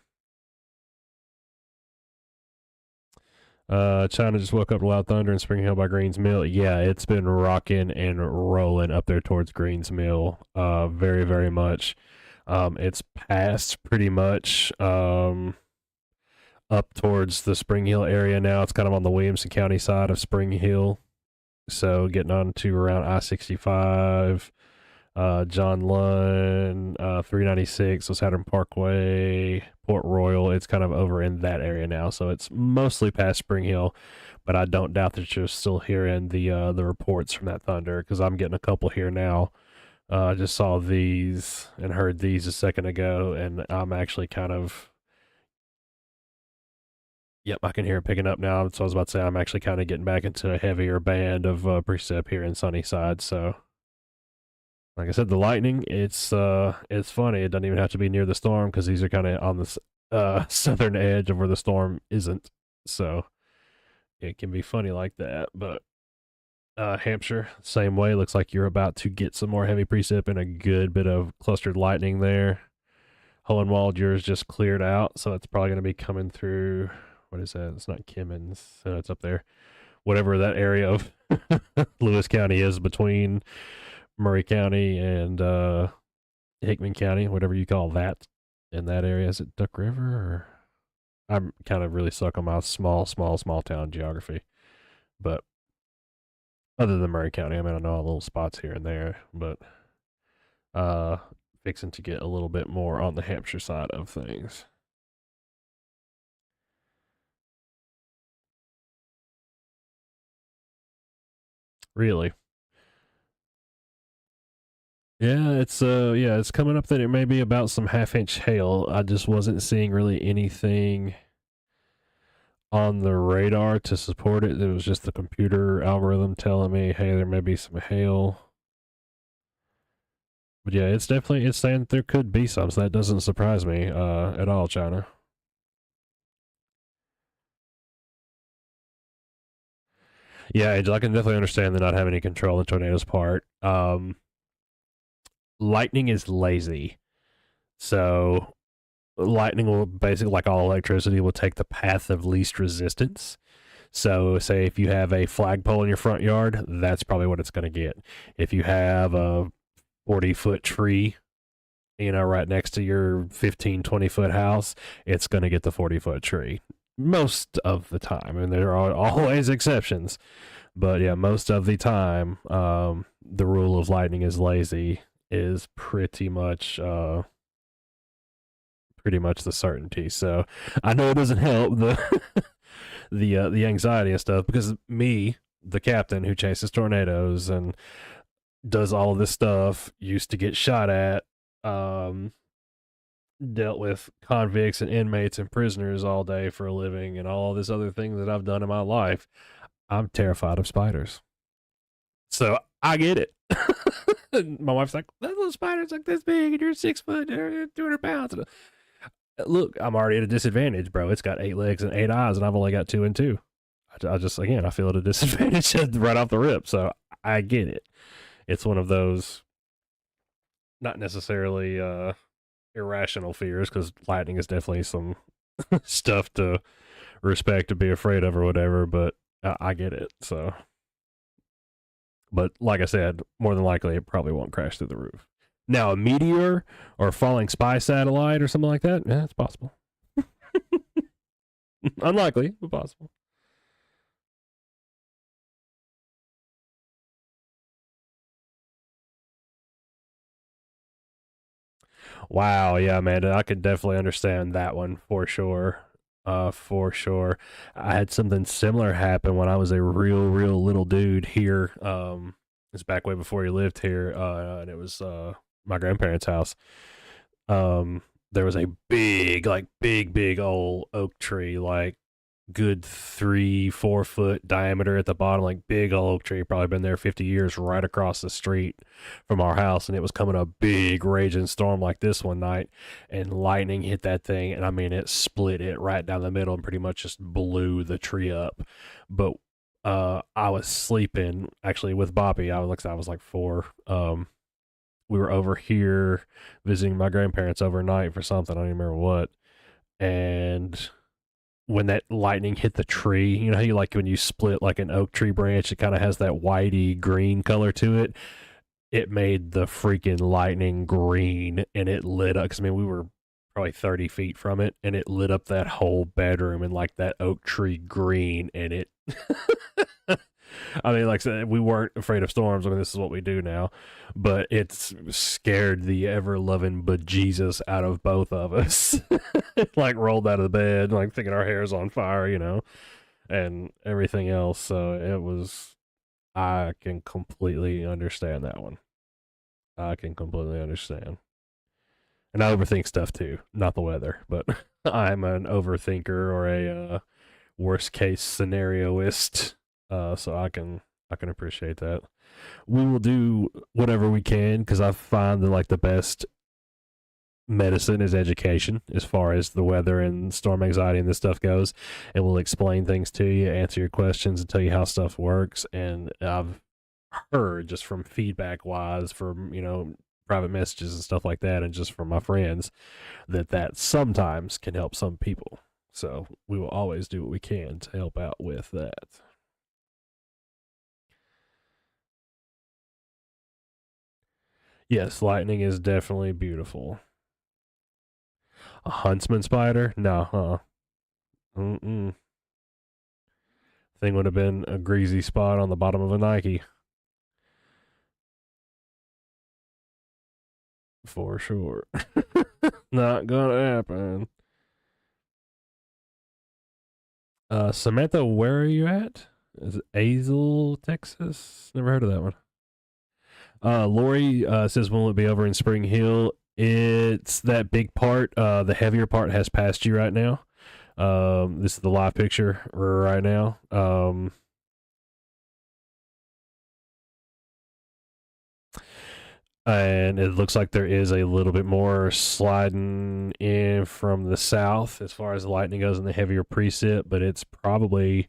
China just woke up to loud thunder in Spring Hill by Greens Mill. Yeah, it's been rocking and rolling up there towards Greens Mill. Very, very much. It's passed pretty much. Up towards the Spring Hill area now. It's kind of on the Williamson County side of Spring Hill. So getting on to around I-65, John Lund, 396, so Saturn Parkway, Port Royal. It's kind of over in that area now. So it's mostly past Spring Hill, but I don't doubt that you're still hearing the reports from that thunder, because I'm getting a couple here now. I just saw these and heard these a second ago, and I'm actually kind of. Yep, I can hear it picking up now. So I was about to say I'm actually kind of getting back into a heavier band of precip here in Sunnyside. So, like I said, the lightning, it's funny. It doesn't even have to be near the storm, because these are kind of on the southern edge of where the storm isn't. So it can be funny like that. But Hampshire, same way. Looks like you're about to get some more heavy precip and a good bit of clustered lightning there. Hohenwald, yours just cleared out, so it's probably going to be coming through. What is that? It's not Kimmins. It's up there. Whatever that area of Lewis County is between Murray County and Hickman County, whatever you call that in that area. Is it Duck River? Or I'm kind of really suck on my small town geography. But other than Murray County, I mean, I know little spots here and there, but fixing to get a little bit more on the Hampshire side of things. Really? Yeah, it's coming up that it may be about some half-inch hail. I just wasn't seeing really anything on the radar to support it. It was just the computer algorithm telling me, hey, there may be some hail. But yeah, it's saying that there could be some, so that doesn't surprise me at all, China. Yeah, I can definitely understand the not having any control in tornadoes part. Lightning is lazy. So lightning will basically, like all electricity, will take the path of least resistance. So say if you have a flagpole in your front yard, that's probably what it's going to get. If you have a 40-foot tree, right next to your 15, 20-foot house, it's going to get the 40-foot tree. Most of the time. And there are always exceptions. But yeah, most of the time, the rule of lightning is lazy is pretty much the certainty. So I know it doesn't help the the anxiety and stuff, because me, the captain who chases tornadoes and does all of this stuff, used to get shot at, dealt with convicts and inmates and prisoners all day for a living, and all this other things that I've done in my life. I'm terrified of spiders. So I get it. My wife's like, that little spider's like this big and you're 6 foot, 200 pounds. Look, I'm already at a disadvantage, bro. It's got 8 legs and 8 eyes, and I've only got 2 and 2. I just, again, I feel at a disadvantage right off the rip. So I get it. It's one of those not necessarily irrational fears, because lightning is definitely some stuff to respect, to be afraid of or whatever, but I get it. So, but like I said, more than likely it probably won't crash through the roof. Now, a meteor or falling spy satellite or something like that, yeah, it's possible. Unlikely, but possible. Wow, yeah, man, I could definitely understand that one for sure. For sure. I had something similar happen when I was a real little dude here. It's back way before you lived here, and it was my grandparents' house. There was a big, like big old oak tree, like good 3-4 foot diameter at the bottom, like big old oak tree, probably been there 50 years, right across the street from our house. And it was coming a big raging storm like this one night, and lightning hit that thing, and I mean it split it right down the middle and pretty much just blew the tree up. But I was sleeping actually with Bobby. I was like 4. We were over here visiting my grandparents overnight for something, I don't even remember what. And when that lightning hit the tree, you know how you like when you split like an oak tree branch, it kind of has that whitey green color to it. It made the freaking lightning green, and it lit up. Cause I mean, we were probably 30 feet from it, and it lit up that whole bedroom in like that oak tree green. And it, I mean, like I said, we weren't afraid of storms. I mean, this is what we do now, but it's scared the ever loving bejesus out of both of us. Like rolled out of the bed, like thinking our hair's on fire, you know, and everything else. So it was, I can completely understand that one. I can completely understand. And I overthink stuff too, not the weather, but I'm an overthinker or a worst case scenarioist. So I can appreciate that. We will do whatever we can, because I find that like the best medicine is education as far as the weather and storm anxiety and this stuff goes, and we'll explain things to you, answer your questions, and tell you how stuff works. And I've heard just from feedback wise, from private messages and stuff like that, and just from my friends, that sometimes can help some people. So we will always do what we can to help out with that. Yes, lightning is definitely beautiful. A huntsman spider? No, Mm-mm. Thing would have been a greasy spot on the bottom of a Nike. For sure. Not gonna happen. Samantha, where are you at? Is it Azle, Texas? Never heard of that one. Lori says, will it be over in Spring Hill? It's that big part. The heavier part has passed you right now. This is the live picture right now. And it looks like there is a little bit more sliding in from the south as far as the lightning goes in the heavier precip, but it's probably,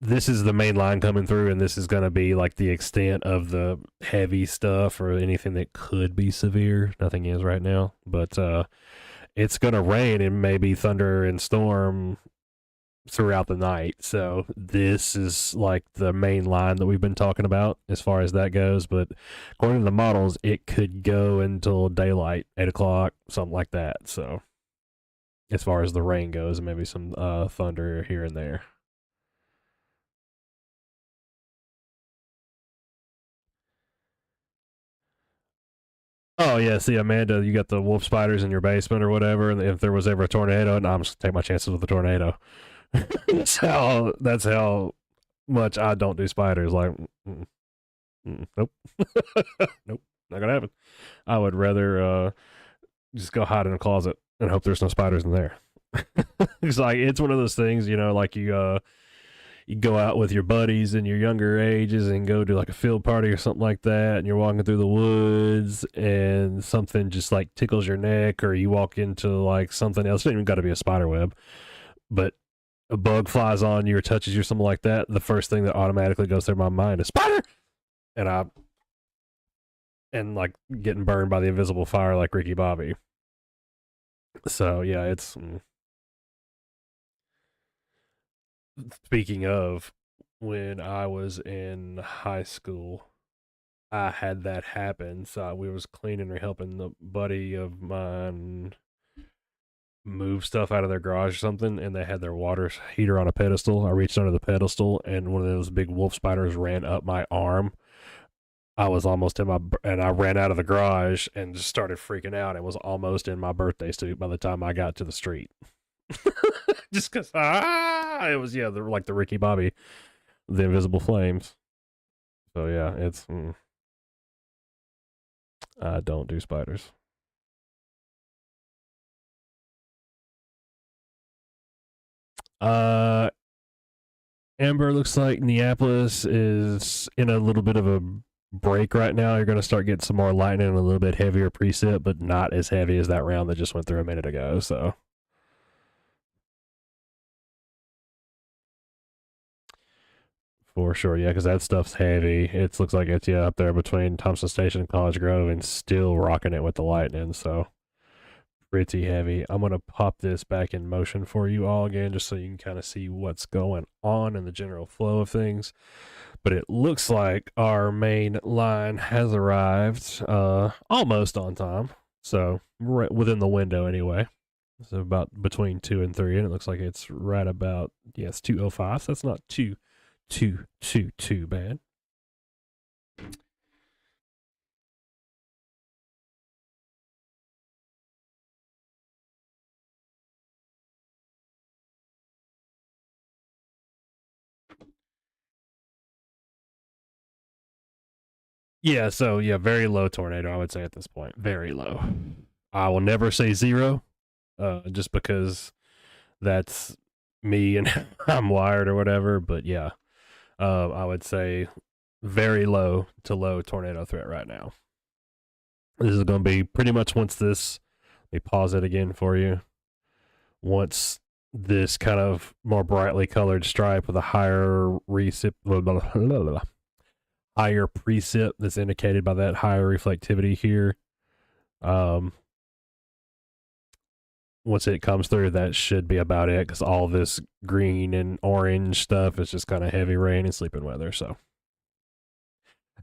this is the main line coming through, and this is going to be like the extent of the heavy stuff or anything that could be severe. Nothing is right now, but it's going to rain and maybe thunder and storm throughout the night. So this is like the main line that we've been talking about as far as that goes. But according to the models, it could go until daylight, 8 o'clock, something like that. So as far as the rain goes, maybe some thunder here and there. Oh yeah, see Amanda, you got the wolf spiders in your basement or whatever, and if there was ever a tornado, and I'm just gonna take my chances with the tornado. That's how much I don't do spiders. Like, nope, nope, not gonna happen. I would rather just go hide in a closet and hope there's no spiders in there. It's like, it's one of those things, like you go out with your buddies in your younger ages and go to like a field party or something like that, and you're walking through the woods and something just like tickles your neck, or you walk into like something else. It ain't even got to be a spider web, but a bug flies on you or touches you or something like that. The first thing that automatically goes through my mind is spider, and I and like getting burned by the invisible fire like Ricky Bobby. So yeah, it's speaking of, when I was in high school, I had that happen. So we was cleaning or helping the buddy of mine move stuff out of their garage or something, and they had their water heater on a pedestal. I reached under the pedestal, and one of those big wolf spiders ran up my arm. I was almost in and I ran out of the garage and just started freaking out. It was almost in my birthday suit by the time I got to the street. Just because, it was, yeah, like the Ricky Bobby, the invisible flames. So yeah, it's, I don't do spiders. Uh, Amber, looks like Neapolis is in a little bit of a break right now. You're going to start getting some more lightning and a little bit heavier precip, but not as heavy as that round that just went through a minute ago. So, for sure, yeah, because that stuff's heavy. It looks like it's, yeah, up there between Thompson Station and College Grove and still rocking it with the lightning. So, pretty heavy. I'm going to pop this back in motion for you all again, just so you can kind of see what's going on in the general flow of things. But it looks like our main line has arrived almost on time. So right within the window anyway. So about between 2 and 3, and it looks like it's right about, yes, 2:05. So that's not too bad. Yeah, so yeah, very low tornado, I would say at this point. Very low. I will never say zero, just because that's me and I'm wired or whatever. But yeah, I would say very low to low tornado threat right now. This is going to be pretty much once this, let me pause it again for you. Once this kind of more brightly colored stripe with a higher higher precip that's indicated by that higher reflectivity here. Once it comes through, that should be about it, because all this green and orange stuff is just kind of heavy rain and sleeping weather. So,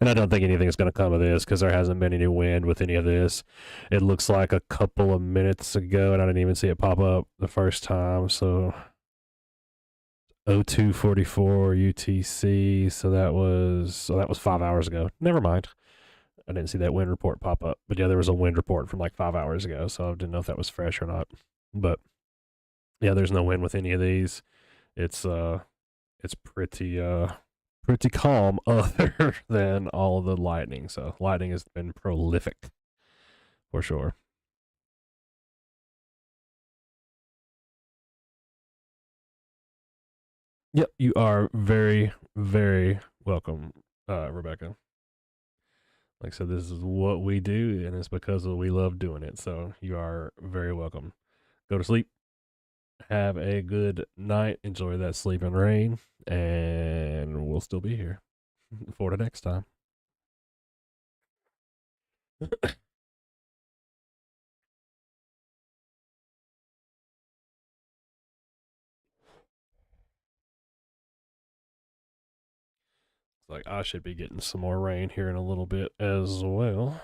and I don't think anything's going to come of this because there hasn't been any wind with any of this. It looks like a couple of minutes ago, and I didn't even see it pop up the first time. So 0244 UTC. So that was 5 hours ago. Never mind. I didn't see that wind report pop up. But yeah, there was a wind report from like 5 hours ago, so I didn't know if that was fresh or not. But yeah, there's no wind with any of these. It's pretty calm other than all the lightning. So lightning has been prolific for sure. Yep, you are very, very welcome, Rebecca. Like I said, this is what we do, and it's because we love doing it. So you are very welcome. Go to sleep. Have a good night. Enjoy that sleep and rain, and we'll still be here for the next time. Like I should be getting some more rain here in a little bit as well.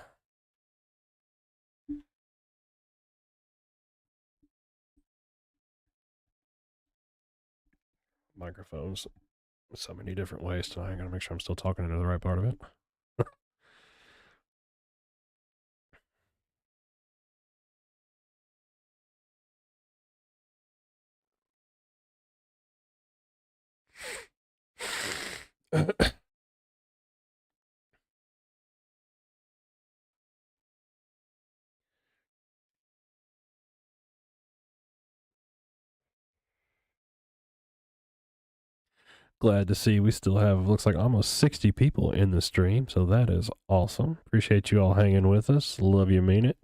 Microphones so many different ways tonight. I gotta make sure I'm still talking into the right part of it. Glad to see we still have, looks like, almost 60 people in the stream, so that is awesome. Appreciate you all hanging with us. Love you, mean it.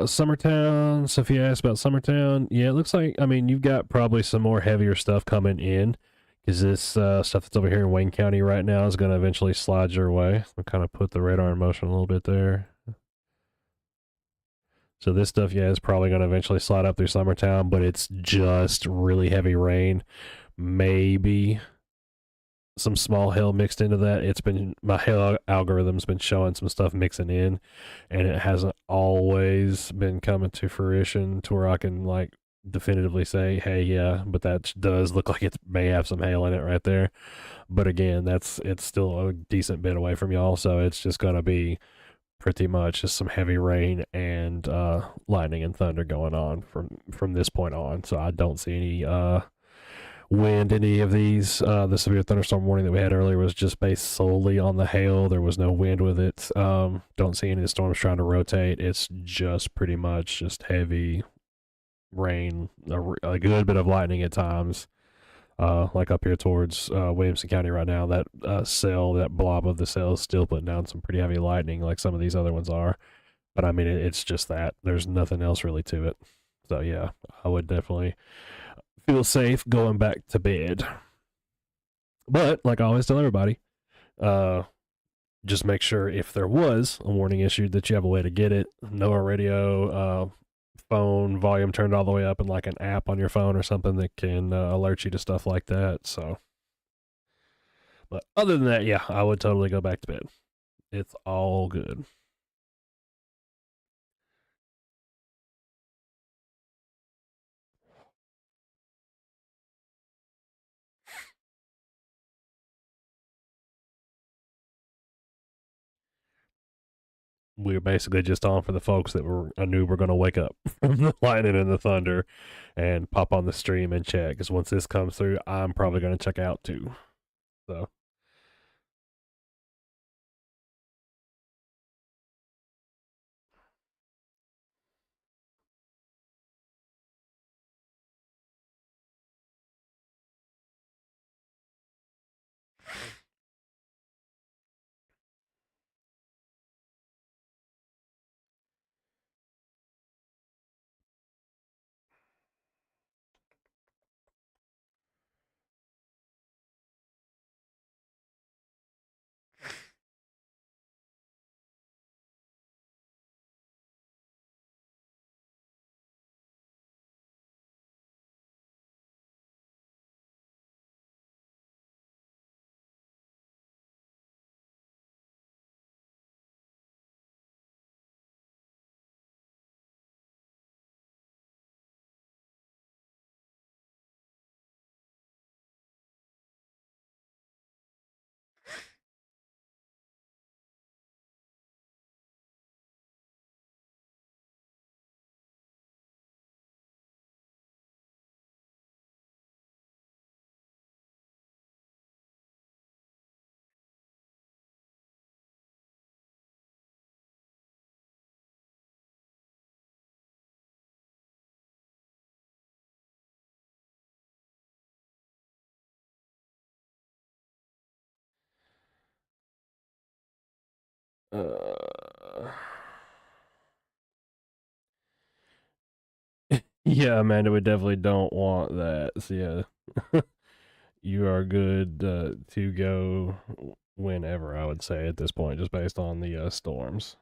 Summertown. Sophia asked about Summertown. Yeah, it looks like, I mean, you've got probably some more heavier stuff coming in because this stuff that's over here in Wayne County right now is going to eventually slide your way. I'll kind of put the radar in motion a little bit there. So this stuff, yeah, is probably going to eventually slide up through Summertown, but it's just really heavy rain. Maybe some small hail mixed into that. It's been, my hail algorithm's been showing some stuff mixing in, and it hasn't always been coming to fruition to where I can like definitively say, hey, yeah, but that does look like it may have some hail in it right there. But again, it's still a decent bit away from y'all, so it's just gonna be pretty much just some heavy rain and lightning and thunder going on from this point on. So I don't see any wind any of these. The severe thunderstorm warning that we had earlier was just based solely on the hail. There was no wind with it. Don't see any of the storms trying to rotate. It's just pretty much just heavy rain, a good bit of lightning at times. Like up here towards Williamson County right now, that cell, that blob of the cell is still putting down some pretty heavy lightning like some of these other ones are. But I mean, it's just that. There's nothing else really to it. So yeah, I would definitely feel safe going back to bed. But like I always tell everybody, just make sure if there was a warning issued that you have a way to get it. NOAA radio, phone volume turned all the way up, and like an app on your phone or something that can alert you to stuff like that. So, but other than that, yeah, I would totally go back to bed. It's all good. We were basically just on for the folks that were I knew were going to wake up from the lightning and the thunder and pop on the stream and check. Because once this comes through, I'm probably going to check out too. So. Uh, yeah, Amanda, we definitely don't want that. So yeah, you are good to go whenever. I would say at this point, just based on the storms.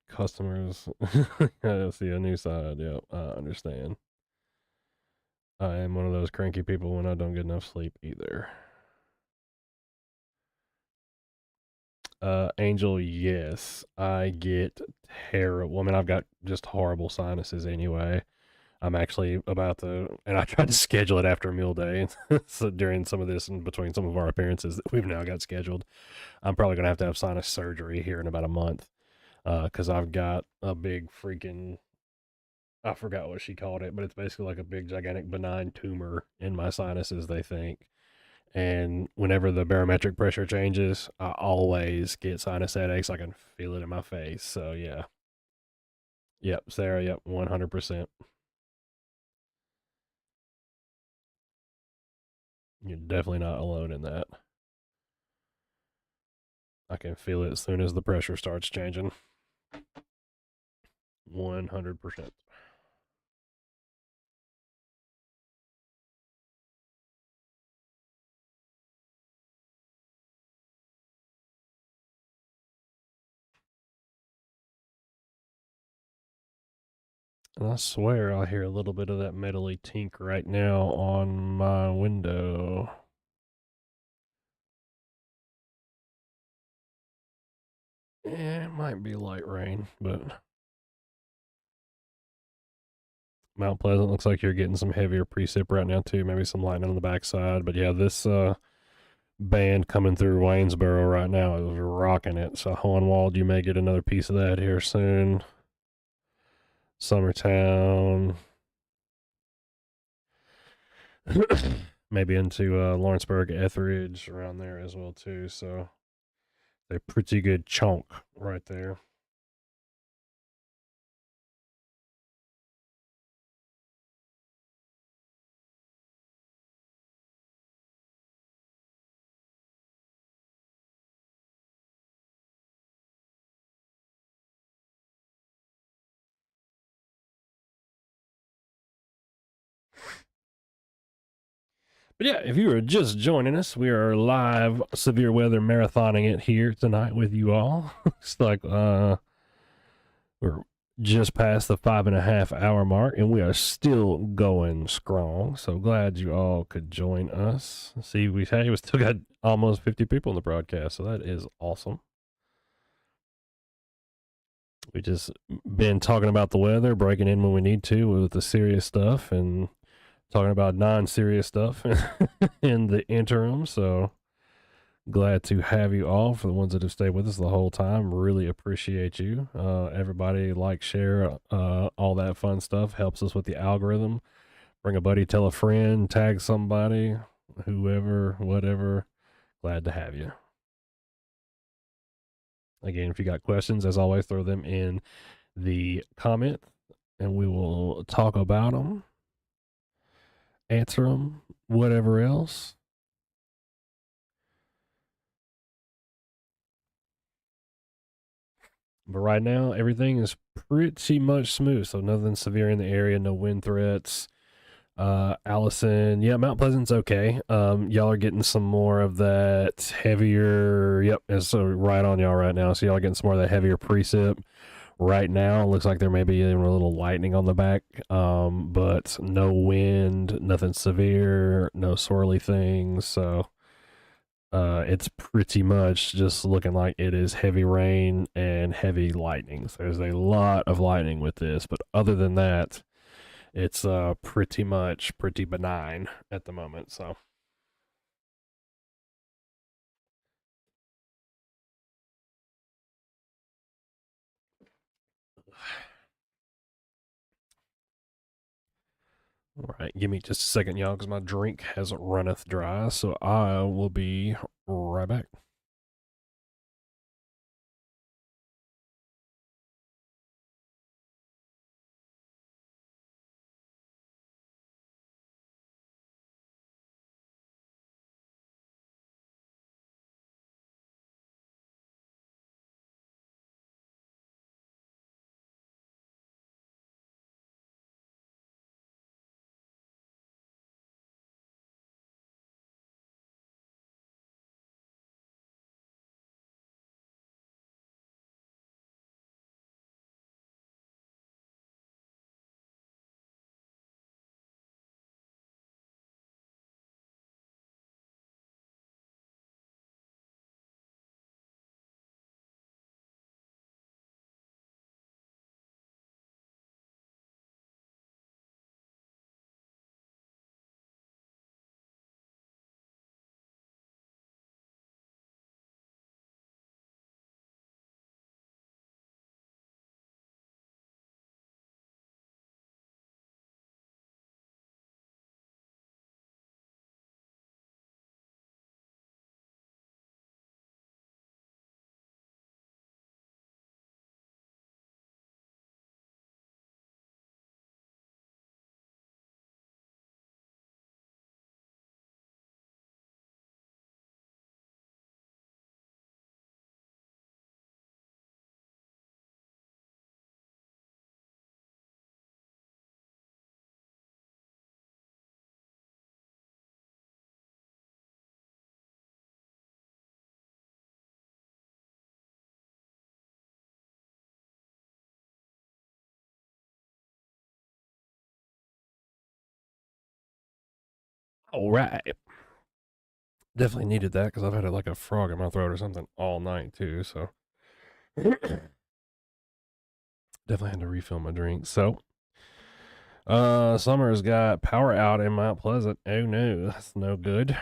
Customers, I see a new side. Yep, I understand. I am one of those cranky people when I don't get enough sleep either. Angel, yes, I get terrible. I mean, I've got just horrible sinuses anyway. I'm actually about to, and I tried to schedule it after a meal day. So during some of this and between some of our appearances that we've now got scheduled, I'm probably going to have sinus surgery here in about a month. Because I've got a big freaking, I forgot what she called it, but it's basically like a big, gigantic, benign tumor in my sinuses, they think. And whenever the barometric pressure changes, I always get sinus headaches. I can feel it in my face. So, yeah. Yep, Sarah, yep, 100%. You're definitely not alone in that. I can feel it as soon as the pressure starts changing. 100%. And I swear I hear a little bit of that metally tink right now on my window. It might be light rain, but Mount Pleasant looks like you're getting some heavier precip right now too. Maybe some lightning on the backside. But yeah, this band coming through Waynesboro right now is rocking it. So Hohenwald, you may get another piece of that here soon. Summertown. Maybe into Lawrenceburg, Etheridge around there as well too. So a pretty good chunk right there. But yeah, if you are just joining us, we are live severe weather marathoning it here tonight with you all. It's like we're just past the 5.5 hour mark, and we are still going strong. So glad you all could join us. See, we still got almost 50 people in the broadcast, so that is awesome. We just been talking about the weather, breaking in when we need to with the serious stuff, and talking about non-serious stuff in the interim. So glad to have you all. For the ones that have stayed with us the whole time, really appreciate you. Everybody like, share, all that fun stuff helps us with the algorithm. Bring a buddy, tell a friend, tag somebody, whoever, whatever. Glad to have you. Again, if you got questions, as always, throw them in the comment and we will talk about them, answer them, whatever else. But right now, everything is pretty much smooth. So nothing severe in the area, no wind threats. Allison, yeah, Mount Pleasant's okay. Y'all are getting some more of that heavier. Yep, it's right on y'all right now. So y'all are getting some more of that heavier precip right now. It looks like there may be even a little lightning on the back, but no wind, nothing severe, no swirly things. So it's pretty much just looking like it is heavy rain and heavy lightning. So there's a lot of lightning with this, but other than that, it's pretty benign at the moment. So all right, give me just a second, y'all, because my drink has runneth dry. So I will be right back. All right. Definitely needed that because I've had like a frog in my throat or something all night too. So definitely had to refill my drink. So, Summer's got power out in Mount Pleasant. Oh no, that's no good.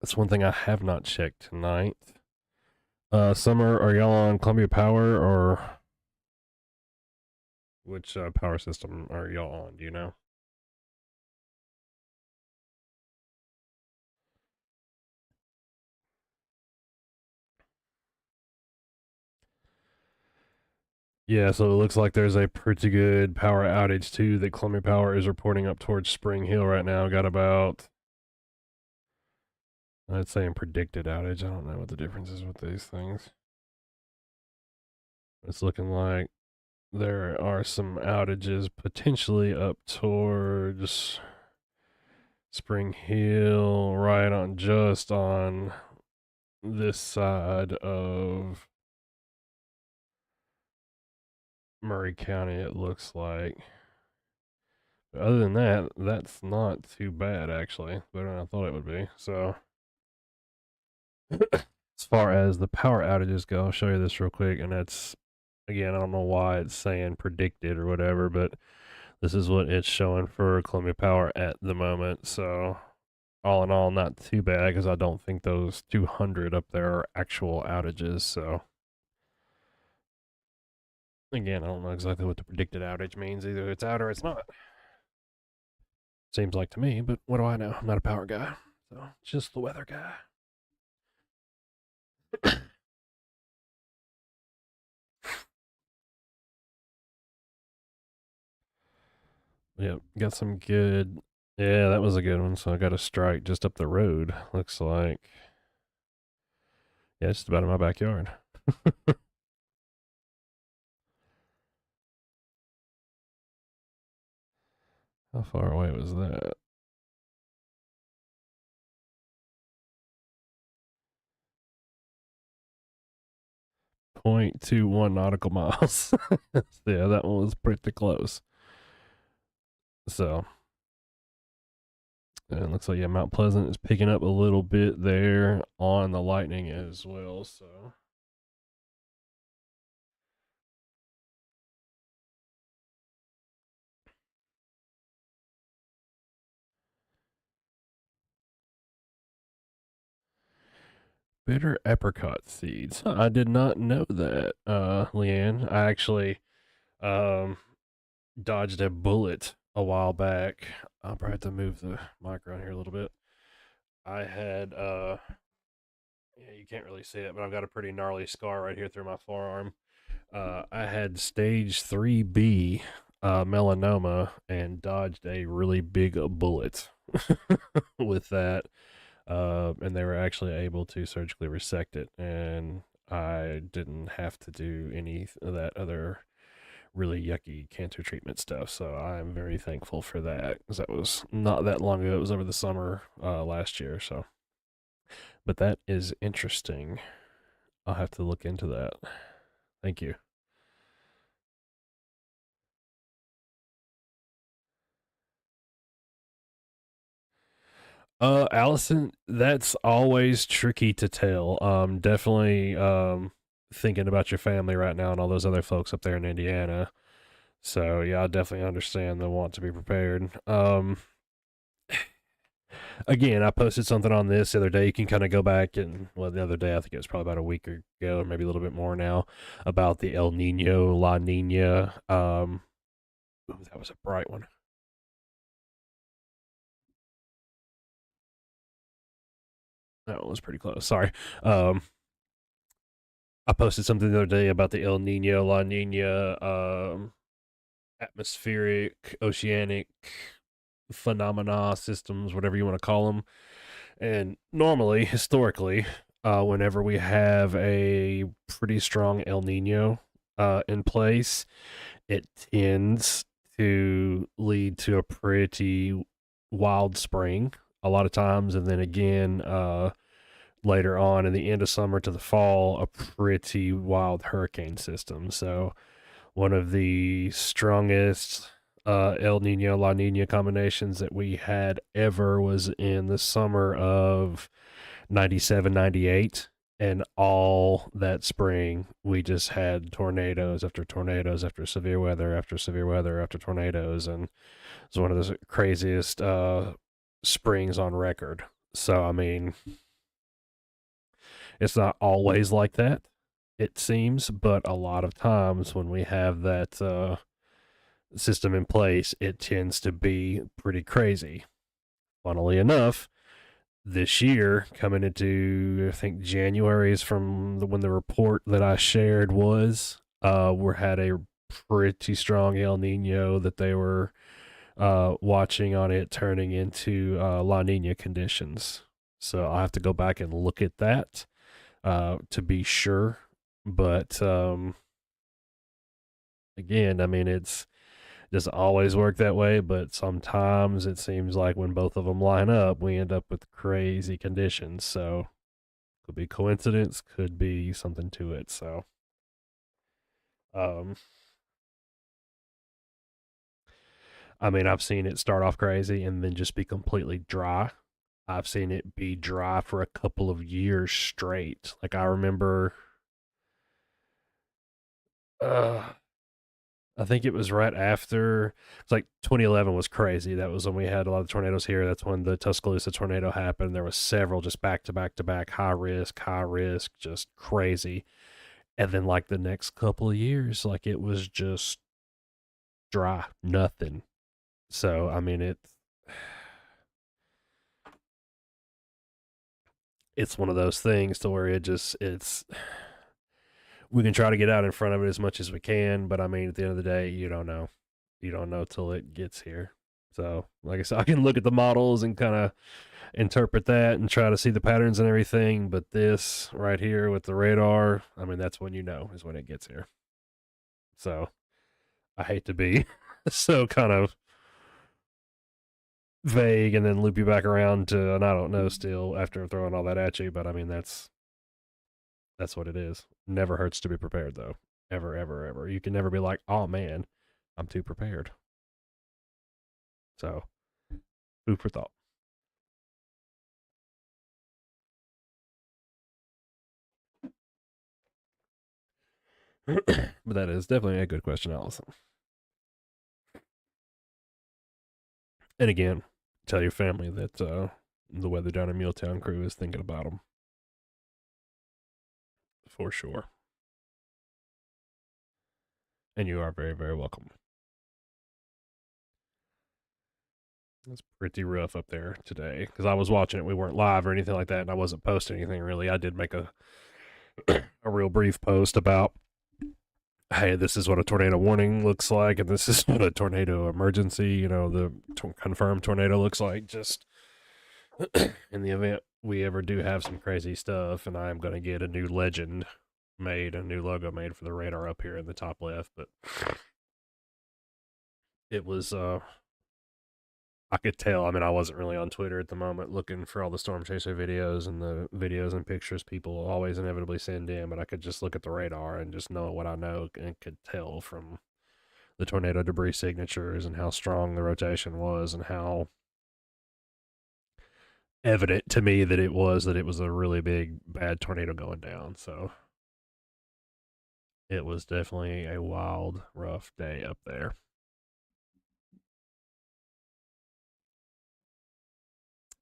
That's one thing I have not checked tonight. Summer, are y'all on Columbia Power or which power system are y'all on? Do you know? Yeah, so it looks like there's a pretty good power outage too that Columbia Power is reporting up towards Spring Hill right now. Got about, I'd say, in predicted outage. I don't know what the difference is with these things. It's looking like there are some outages potentially up towards Spring Hill, right on just on this side of Murray County, it looks like. But other than that, that's not too bad, actually. Better than I thought it would be. So, as far as the power outages go, I'll show you this real quick. And that's, again, I don't know why it's saying predicted or whatever, but this is what it's showing for Columbia Power at the moment. So, all in all, not too bad because I don't think those 200 up there are actual outages. So, again, I don't know exactly what the predicted outage means. Either it's out or it's not. Seems like to me, but what do I know? I'm not a power guy. So, just the weather guy. Yep, got some good. Yeah, that was a good one. So I got a strike just up the road. Looks like. Yeah, just about in my backyard. How far away was that? 0.21 nautical miles. Yeah, that one was pretty close. So, and it looks like, yeah, Mount Pleasant is picking up a little bit there on the lightning as well. So, bitter apricot seeds. I did not know that, Leanne. I actually um, dodged a bullet a while back. I'll probably have to move the mic around here a little bit. I had, yeah, you can't really see it, but I've got a pretty gnarly scar right here through my forearm. I had stage 3B melanoma and dodged a really big bullet with that. And they were actually able to surgically resect it, and I didn't have to do any of that other really yucky cancer treatment stuff. So I'm very thankful for that because that was not that long ago. It was over the summer last year. So, but that is interesting. I'll have to look into that. Thank you. Allison, that's always tricky to tell. Definitely thinking about your family right now and all those other folks up there in Indiana. So yeah, I definitely understand the want to be prepared. Again, I posted something on this the other day. You can kind of go back and, well, the other day, I think it was probably about a week ago, or maybe a little bit more now, about the El Nino, La Nina. Ooh, that was a bright one. That one was pretty close. Sorry. I posted something the other day about the El Nino, La Nina, atmospheric, oceanic phenomena systems, whatever you want to call them. And normally, historically, whenever we have a pretty strong El Nino in place, it tends to lead to a pretty wild spring a lot of times. And then again, later on in the end of summer to the fall, a pretty wild hurricane system. So, one of the strongest El Nino La Nina combinations that we had ever was in the summer of 97, 98. And all that spring, we just had tornadoes after severe weather after severe weather after tornadoes. And it was one of the craziest springs on record. So, I mean, it's not always like that, it seems, but a lot of times when we have that system in place, it tends to be pretty crazy. Funnily enough, this year, coming into I think January is from when the report that I shared was, we had a pretty strong El Nino that they were watching on it turning into La Nina conditions. So I'll have to go back and look at that to be sure. But again, I mean, it's doesn't always work that way, but sometimes it seems like when both of them line up, we end up with crazy conditions. So could be coincidence, could be something to it. So, um, I mean, I've seen it start off crazy and then just be completely dry. I've seen it be dry for a couple of years straight. Like I remember, uh, I think it was right after. It's like 2011 was crazy. That was when we had a lot of tornadoes here. That's when the Tuscaloosa tornado happened. There was several just back to back to back, high risk, just crazy. And then like the next couple of years, like it was just dry, nothing. So I mean, it's one of those things to where it's we can try to get out in front of it as much as we can, but I mean, at the end of the day, you don't know. You don't know till it gets here. So, like I said, I can look at the models and kind of interpret that and try to see the patterns and everything. But this right here with the radar, I mean, that's when you know is when it gets here. So, I hate to be so kind of vague and then loop you back around to, and I don't know still after throwing all that at you, but I mean, that's what it is. Never hurts to be prepared, though. Ever, ever, ever. You can never be like, oh man, I'm too prepared. So, food for thought. But that is definitely a good question, Allison. And again, tell your family that the Weather Down in MuleTown crew is thinking about them for sure. And you are very, very welcome. It's pretty rough up there today because I was watching it. We weren't live or anything like that, and I wasn't posting anything really. I did make a a real brief post about, hey, this is what a tornado warning looks like, and this is what a tornado emergency, the confirmed tornado looks like. Just in the event we ever do have some crazy stuff, and I am going to get a new legend made, a new logo made for the radar up here in the top left. But it was I could tell. I mean, I wasn't really on Twitter at the moment looking for all the storm chaser videos and the videos and pictures people always inevitably send in, but I could just look at the radar and just know what I know and could tell from the tornado debris signatures and how strong the rotation was and how evident to me that it was a really big bad tornado going down. So it was definitely a wild, rough day up there.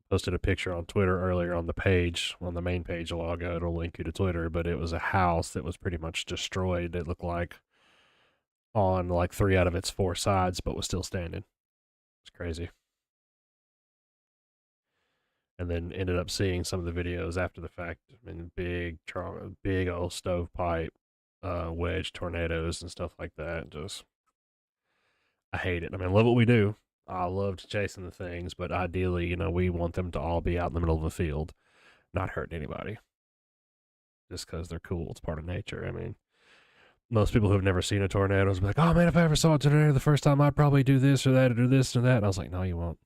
Posted a picture on Twitter earlier on the page, on the main page log. It'll link you to Twitter, but it was a house that was pretty much destroyed. It looked like on like 3 out of its 4 sides, but was still standing. It's crazy. And then ended up seeing some of the videos after the fact. I mean, big old stovepipe, wedge tornadoes and stuff like that. Just, I hate it. I mean, I love what we do. I love chasing the things, but ideally, we want them to all be out in the middle of a field, not hurting anybody. Just because they're cool. It's part of nature. I mean, most people who've never seen a tornado is like, oh man, if I ever saw a tornado the first time, I'd probably do this or that or do this or that. And I was like, no, you won't.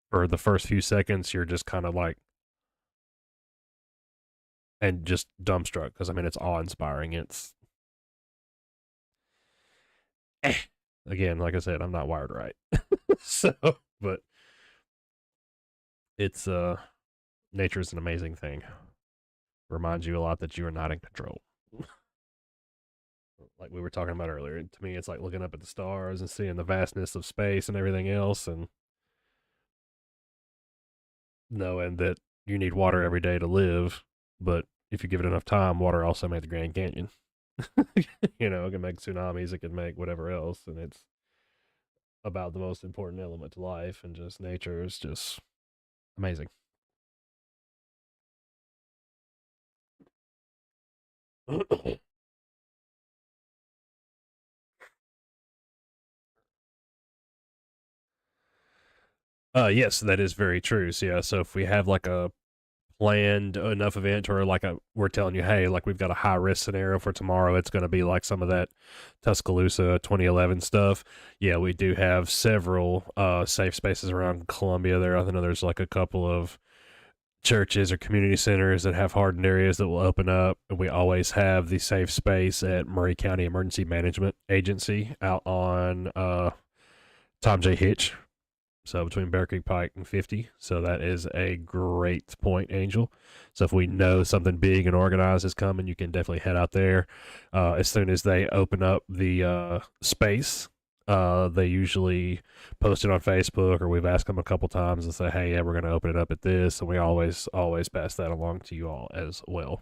For the first few seconds, you're just kind of like, and just dumbstruck because I mean, it's awe inspiring. It's, Again, like I said, I'm not wired right. So, but it's nature is an amazing thing. Reminds you a lot that you are not in control. Like we were talking about earlier, to me, it's like looking up at the stars and seeing the vastness of space and everything else, and knowing that you need water every day to live. But if you give it enough time, water also made the Grand Canyon. You know, it can make tsunamis, it can make whatever else, and it's about the most important element to life, and just nature is just amazing. Yes, that is very true. So yeah, so if we have like a planned enough event, or like we're telling you, hey, like we've got a high risk scenario for tomorrow, it's going to be like some of that Tuscaloosa 2011 stuff. Yeah, we do have several safe spaces around Columbia there. I know there's like a couple of churches or community centers that have hardened areas that will open up. And we always have the safe space at Murray County Emergency Management Agency out on Tom J. Hitch, so between Bear Creek Pike and 50. So that is a great point, Angel. So if we know something big and organized is coming, you can definitely head out there. As soon as they open up the space, they usually post it on Facebook, or we've asked them a couple times and say, hey, yeah, we're going to open it up at this. And we always pass that along to you all as well.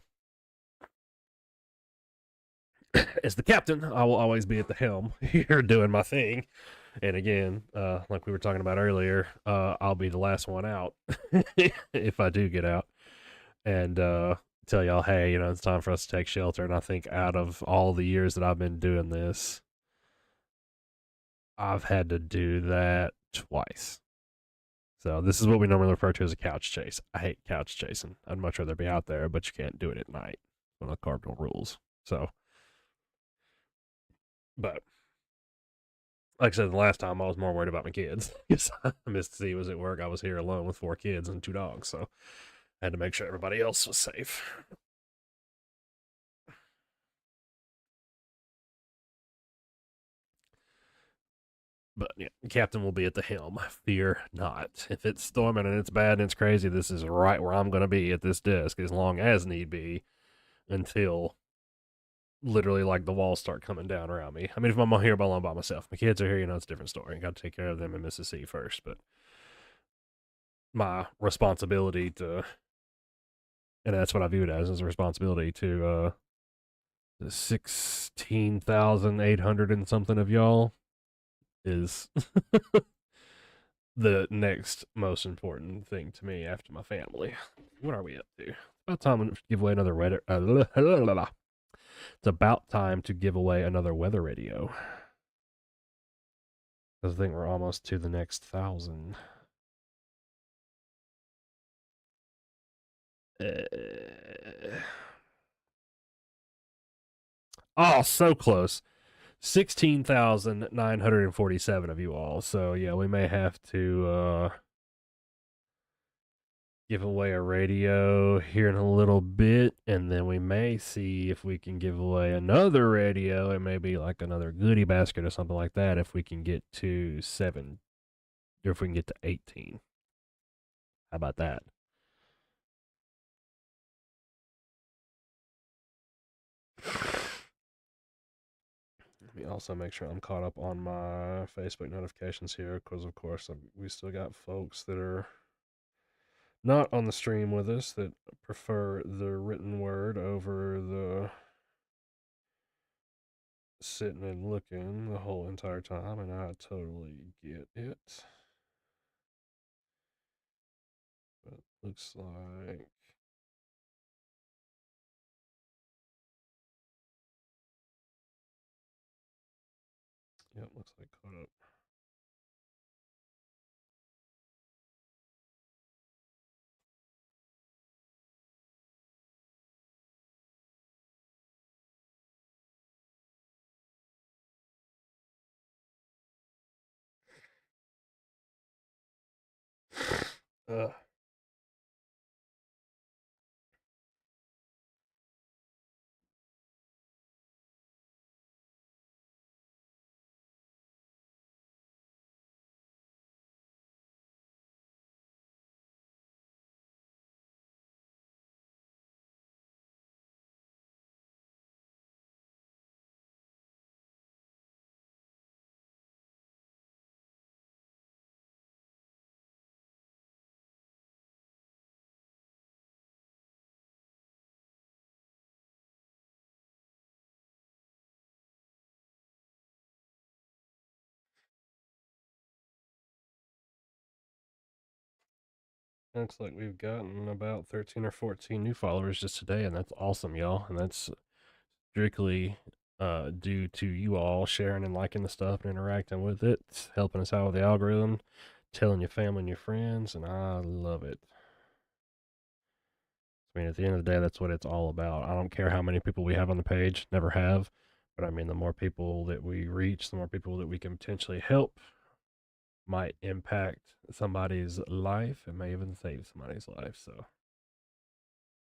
As the captain, I will always be at the helm here doing my thing. And again, like we were talking about earlier, I'll be the last one out if I do get out, and tell y'all, hey, you know, it's time for us to take shelter. And I think out of all the years that I've been doing this, I've had to do that twice. So this is what we normally refer to as a couch chase. I hate couch chasing. I'd much rather be out there, but you can't do it at night. One of the cardinal rules. So, but like I said, the last time I was more worried about my kids because Miss C was at work. I was here alone with 4 kids and 2 dogs, so I had to make sure everybody else was safe. But yeah, the captain will be at the helm. Fear not. If it's storming and it's bad and it's crazy, this is right where I'm going to be at this desk as long as need be until literally like the walls start coming down around me. I mean, if I'm here alone by myself, my kids are here, you know, it's a different story. I got to take care of them in Mississippi first, but my responsibility to, and that's what I view it as a responsibility to 16,800 and something of y'all is the next most important thing to me after my family. What are we up to? About time to give away another weather. It's about time to give away another weather radio. I think we're almost to the next 1,000. Oh, so close. 16,947 of you all. So yeah, we may have to give away a radio here in a little bit, and then we may see if we can give away another radio. It may be like another goodie basket or something like that if we can get to 7, or if we can get to 18. How about that? Let me also make sure I'm caught up on my Facebook notifications here, because of course we still got folks that are not on the stream with us that prefer the written word over the sitting and looking the whole entire time, and I totally get it. But looks like yep, looks like caught up. Uh, Looks like we've gotten about 13 or 14 new followers just today, and that's awesome, y'all. And that's strictly due to you all sharing and liking the stuff and interacting with it, helping us out with the algorithm, telling your family and your friends, and I love it. I mean, at the end of the day, that's what it's all about. I don't care how many people we have on the page, never have. But I mean, the more people that we reach, the more people that we can potentially help might impact somebody's life. It may even save somebody's life. So,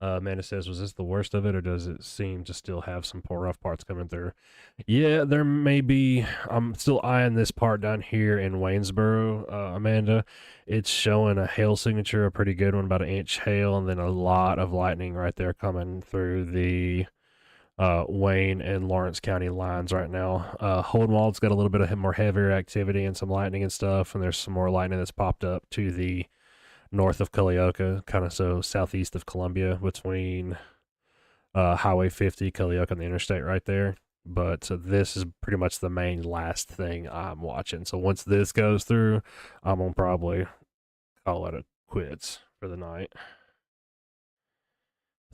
Amanda says, was this the worst of it, or does it seem to still have some poor rough parts coming through? Yeah, there may be. I'm still eyeing this part down here in Waynesboro, Amanda. It's showing a hail signature, a pretty good one, about an inch hail, and then a lot of lightning right there coming through the Wayne and Lawrence County lines right now. Hohenwald's got a little bit of more heavier activity and some lightning and stuff, and there's some more lightning that's popped up to the north of Culleoka, kind of so southeast of Columbia, between Highway 50, Culleoka, and the interstate right there. But this is pretty much the main last thing I'm watching. So once this goes through, I'm gonna probably call it a quits for the night.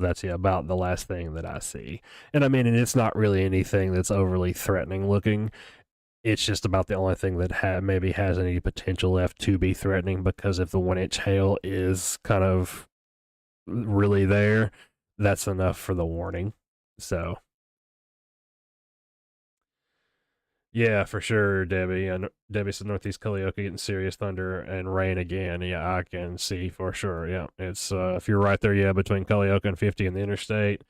That's about the last thing that I see. And I mean, and it's not really anything that's overly threatening looking. It's just about the only thing that maybe has any potential left to be threatening, because if the 1 inch hail is kind of really there, that's enough for the warning. So, yeah, for sure, Debbie. And Debbie said Northeast Culleoka getting serious thunder and rain again. Yeah, I can see for sure. Yeah, it's if you're right there, yeah, between Culleoka and 50 and the interstate,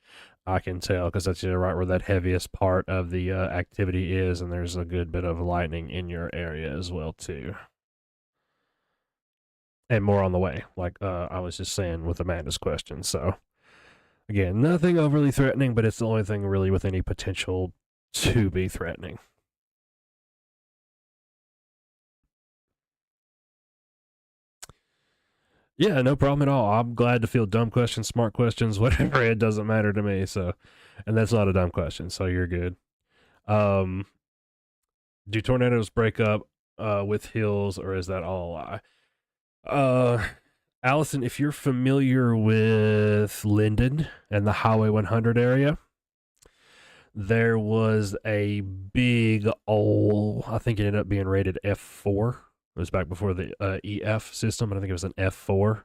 I can tell because that's right where that heaviest part of the activity is, and there's a good bit of lightning in your area as well too, and more on the way. Like I was just saying with Amanda's question. So again, nothing overly threatening, but it's the only thing really with any potential to be threatening. Yeah, no problem at all. I'm glad to field dumb questions, smart questions, whatever. It doesn't matter to me. So, and that's not a dumb question. So you're good. Um, do tornadoes break up with hills, or is that all a lie? Allison, if you're familiar with Linden and the Highway 100 area, there was a big old, I think it ended up being rated F4. It was back before the EF system, and I think it was an F4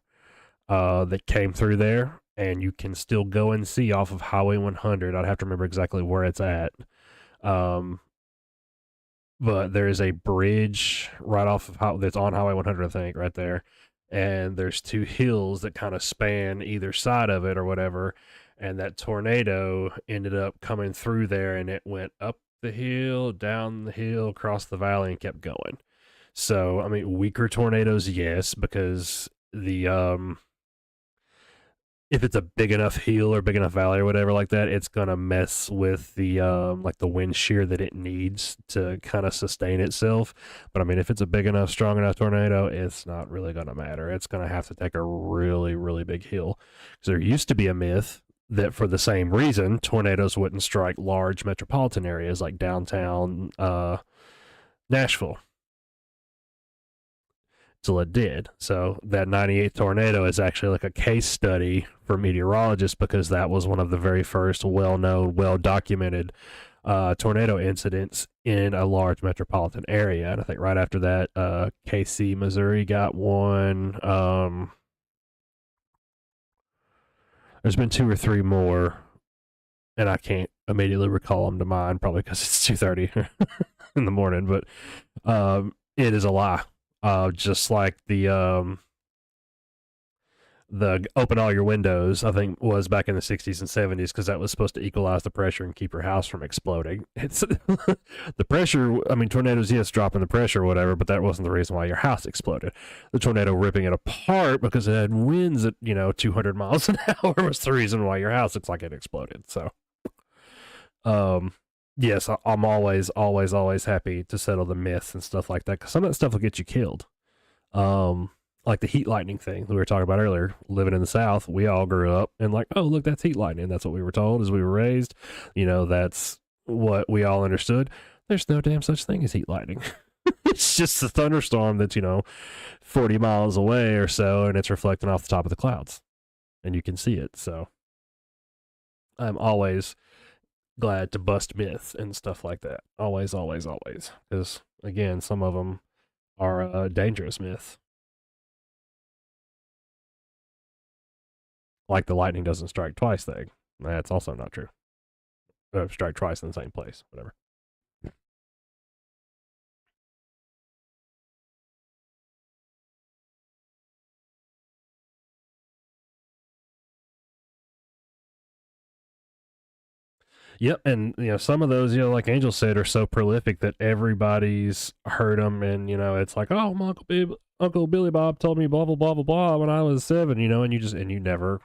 that came through there, and you can still go and see off of Highway 100. I'd have to remember exactly where it's at. But there is a bridge right off of that's on Highway 100, I think, right there. And there's two hills that kind of span either side of it or whatever. And that tornado ended up coming through there, and it went up the hill, down the hill, across the valley, and kept going. So, I mean, weaker tornadoes, yes, because the if it's a big enough hill or big enough valley or whatever like that, it's gonna mess with the like the wind shear that it needs to kind of sustain itself. But I mean, if it's a big enough, strong enough tornado, it's not really gonna matter. It's gonna have to take a really, really big hill. Because there used to be a myth that for the same reason, tornadoes wouldn't strike large metropolitan areas like downtown Nashville. Till it did. So that 98 tornado is actually like a case study for meteorologists, because that was one of the very first well-known, well-documented tornado incidents in a large metropolitan area. And I think right after that, KC, Missouri got one. There's been two or three more, and I can't immediately recall them to mind, probably because it's 2:30 in the morning. But it is a lie. Just like the open all your windows, I think, was back in the 60s and 70s, because that was supposed to equalize the pressure and keep your house from exploding. It's the pressure. I mean, tornadoes, yes, dropping the pressure or whatever, but that wasn't the reason why your house exploded. The tornado ripping it apart because it had winds at 200 miles an hour was the reason why your house looks like it exploded. So, yes, I'm always happy to settle the myths and stuff like that, because some of that stuff will get you killed. Like the heat lightning thing that we were talking about earlier. Living in the South, we all grew up and like, oh, look, that's heat lightning. That's what we were told as we were raised. That's what we all understood. There's no damn such thing as heat lightning. It's just a thunderstorm that's, 40 miles away or so, and it's reflecting off the top of the clouds, and you can see it. So I'm always glad to bust myths and stuff like that. Always, always, always. Because, again, some of them are dangerous myths. Like the lightning doesn't strike twice thing. That's also not true. Strike twice in the same place, whatever. Yep, and some of those, like Angel said, are so prolific that everybody's heard them, and it's like, oh, my Uncle Billy Bob told me blah blah blah blah blah when I was 7, and you never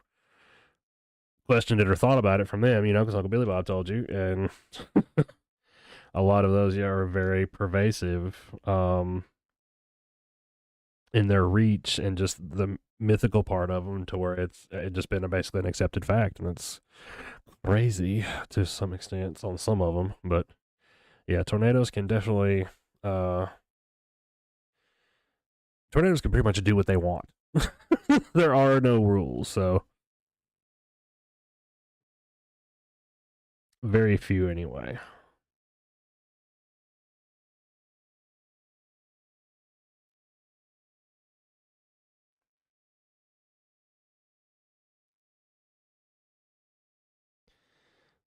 questioned it or thought about it from them, because Uncle Billy Bob told you, and a lot of those, are very pervasive, in their reach and just the mythical part of them, to where it's just been basically an accepted fact, and it's crazy to some extent on some of them. But yeah, tornadoes can definitely tornadoes can pretty much do what they want. There are no rules, so very few anyway.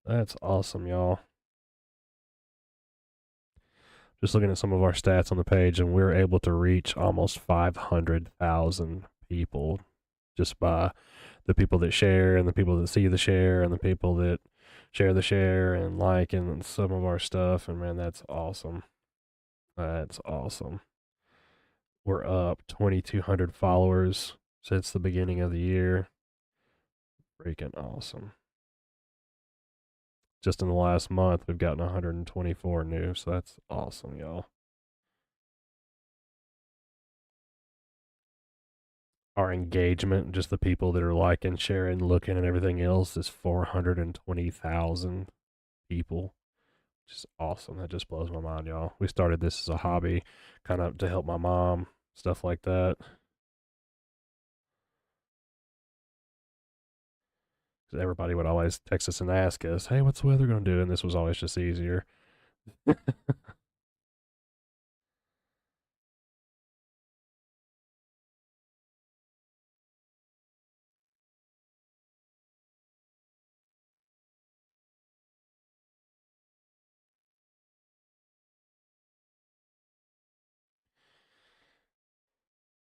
That's awesome, y'all. Just looking at some of our stats on the page, and we're able to reach almost 500,000 people just by the people that share, and the people that see the share, and the people that share the share and like and some of our stuff. And man, that's awesome. That's awesome. We're up 2,200 followers since the beginning of the year. Freaking awesome. Just in the last month, we've gotten 124 new, so that's awesome, y'all. Our engagement, just the people that are liking, sharing, looking, and everything else, is 420,000 people. Just awesome. That just blows my mind, y'all. We started this as a hobby, kind of to help my mom, stuff like that. Everybody would always text us and ask us, hey, what's the weather going to do? And this was always just easier.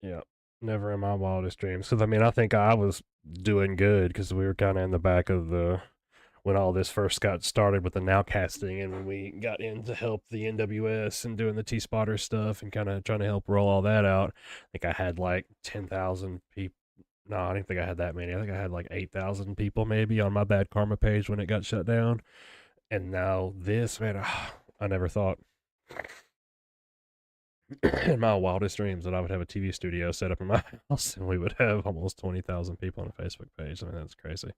Yeah, never in my wildest dreams. Because, I think I was doing good because we were kind of in the back of when all this first got started with the nowcasting, and when we got in to help the NWS and doing the T-Spotter stuff and kind of trying to help roll all that out. I think I had like 10,000 people. No, I didn't think I had that many. I think I had like 8,000 people maybe on my Bad Karma page when it got shut down. And now this, man, I never thought in my wildest dreams that I would have a TV studio set up in my house and we would have almost 20,000 people on a Facebook page. That's crazy.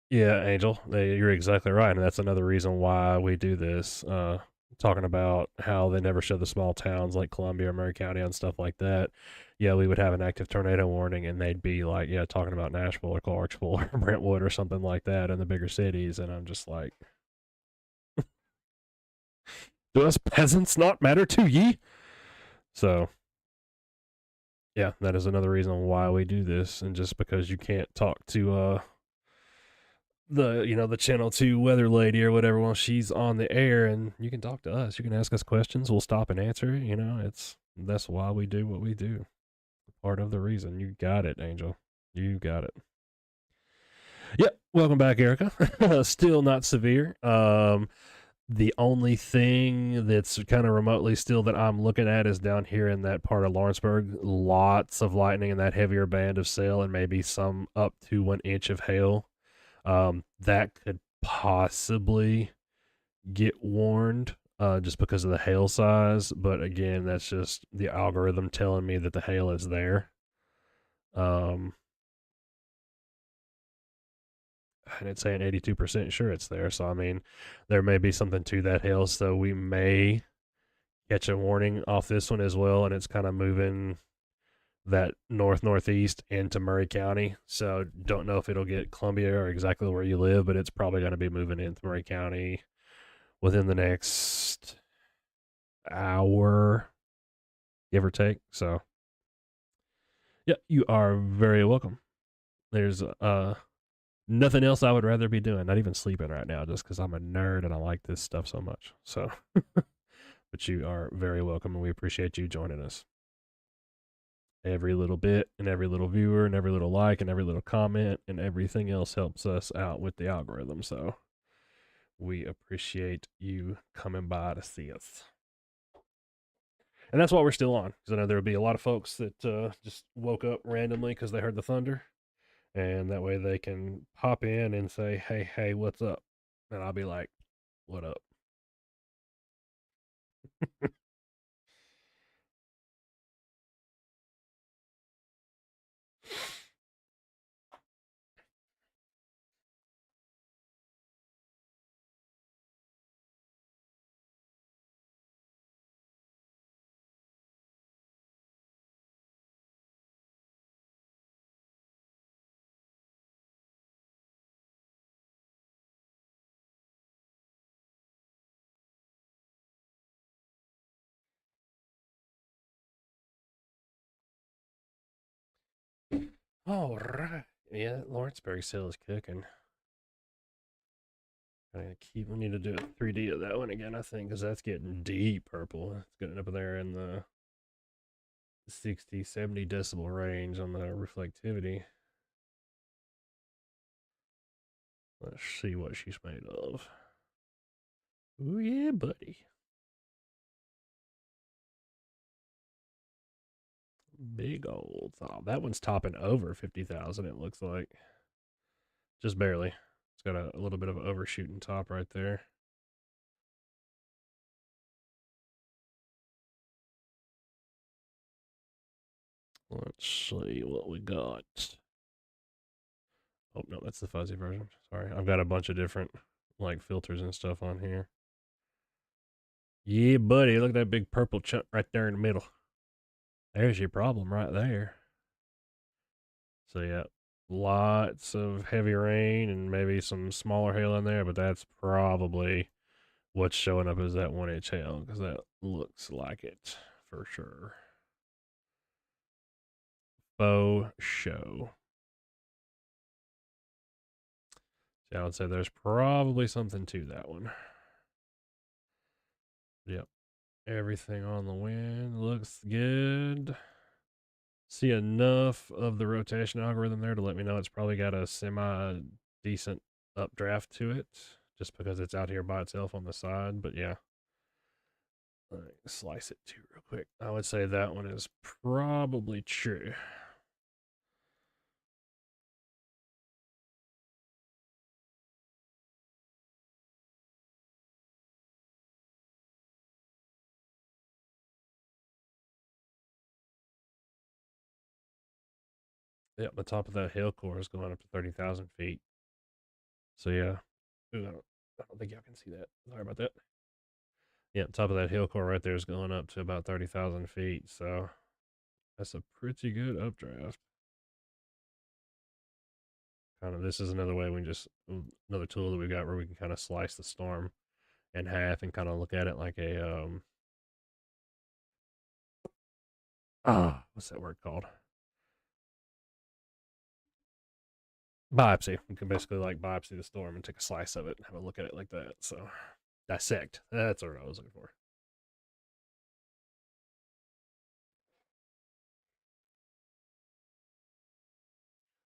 Yeah, Angel, you're exactly right, and that's another reason why we do this. Talking about how they never show the small towns like Columbia or Murray County and stuff like that. Yeah, we would have an active tornado warning, and they'd be like, yeah, talking about Nashville or Clarksville or Brentwood or something like that in the bigger cities, and I'm just like, do us peasants not matter to ye? So, yeah, that is another reason why we do this, and just because you can't talk to the channel 2 weather lady or whatever, well, she's on the air, and you can talk to us, you can ask us questions, we'll stop and answer. That's why we do what we do. Part of the reason. You got it, Angel. You got it. Yep. Welcome back, Erica. Still not severe. The only thing that's kind of remotely still that I'm looking at is down here in that part of Lawrenceburg. Lots of lightning and that heavier band of sail, and maybe some up to 1 inch of hail. That could possibly get warned just because of the hail size. But again, that's just the algorithm telling me that the hail is there. and it's saying 82% sure it's there. So I mean, there may be something to that hail. So we may catch a warning off this one as well, and it's kind of moving that northeast into Murray County. So don't know if it'll get Columbia or exactly where you live, but it's probably going to be moving into Murray County within the next hour, give or take. So yeah, you are very welcome. There's nothing else I would rather be doing, not even sleeping right now, just because I'm a nerd and I like this stuff so much. So, but you are very welcome, and we appreciate you joining us. Every little bit, and every little viewer, and every little like, and every little comment, and everything else helps us out with the algorithm. So, we appreciate you coming by to see us. And that's why we're still on, because I know there will be a lot of folks that just woke up randomly because they heard the thunder, and that way they can pop in and say, hey, what's up? And I'll be like, what up? All right. Yeah, that Lawrenceburg sale is cooking. We need to do a 3D of that one again, I think, because that's getting deep purple. It's getting up there in the 60, 70 decibel range on the reflectivity. Let's see what she's made of. Oh, yeah, buddy. Big old thought. That one's topping over 50,000, it looks like. Just barely. It's got a little bit of an overshooting top right there. Let's see what we got. Oh, no, that's the fuzzy version. Sorry. I've got a bunch of different like filters and stuff on here. Yeah, buddy. Look at that big purple chunk right there in the middle. There's your problem right there. So, yeah, lots of heavy rain and maybe some smaller hail in there, but that's probably what's showing up as that 1-inch hail because that looks like it for sure. Faux show. So I would say there's probably something to that one. Yep. Everything on the wind looks good. See enough of the rotation algorithm there to let me know it's probably got a semi decent updraft to it just because it's out here by itself on the side. But yeah, let me slice it too real quick. I would say that one is probably true. Yep, the top of that hill core is going up to 30,000 feet. So yeah, ooh, I don't think y'all can see that. Sorry about that. Yeah, top of that hill core right there is going up to about 30,000 feet. So that's a pretty good updraft. Kind of, this is another way we just, another tool that we got where we can kind of slice the storm in half and kind of look at it like a, what's that word called? Biopsy. You can basically like biopsy the storm and take a slice of it and have a look at it like that. So dissect. That's what I was looking for.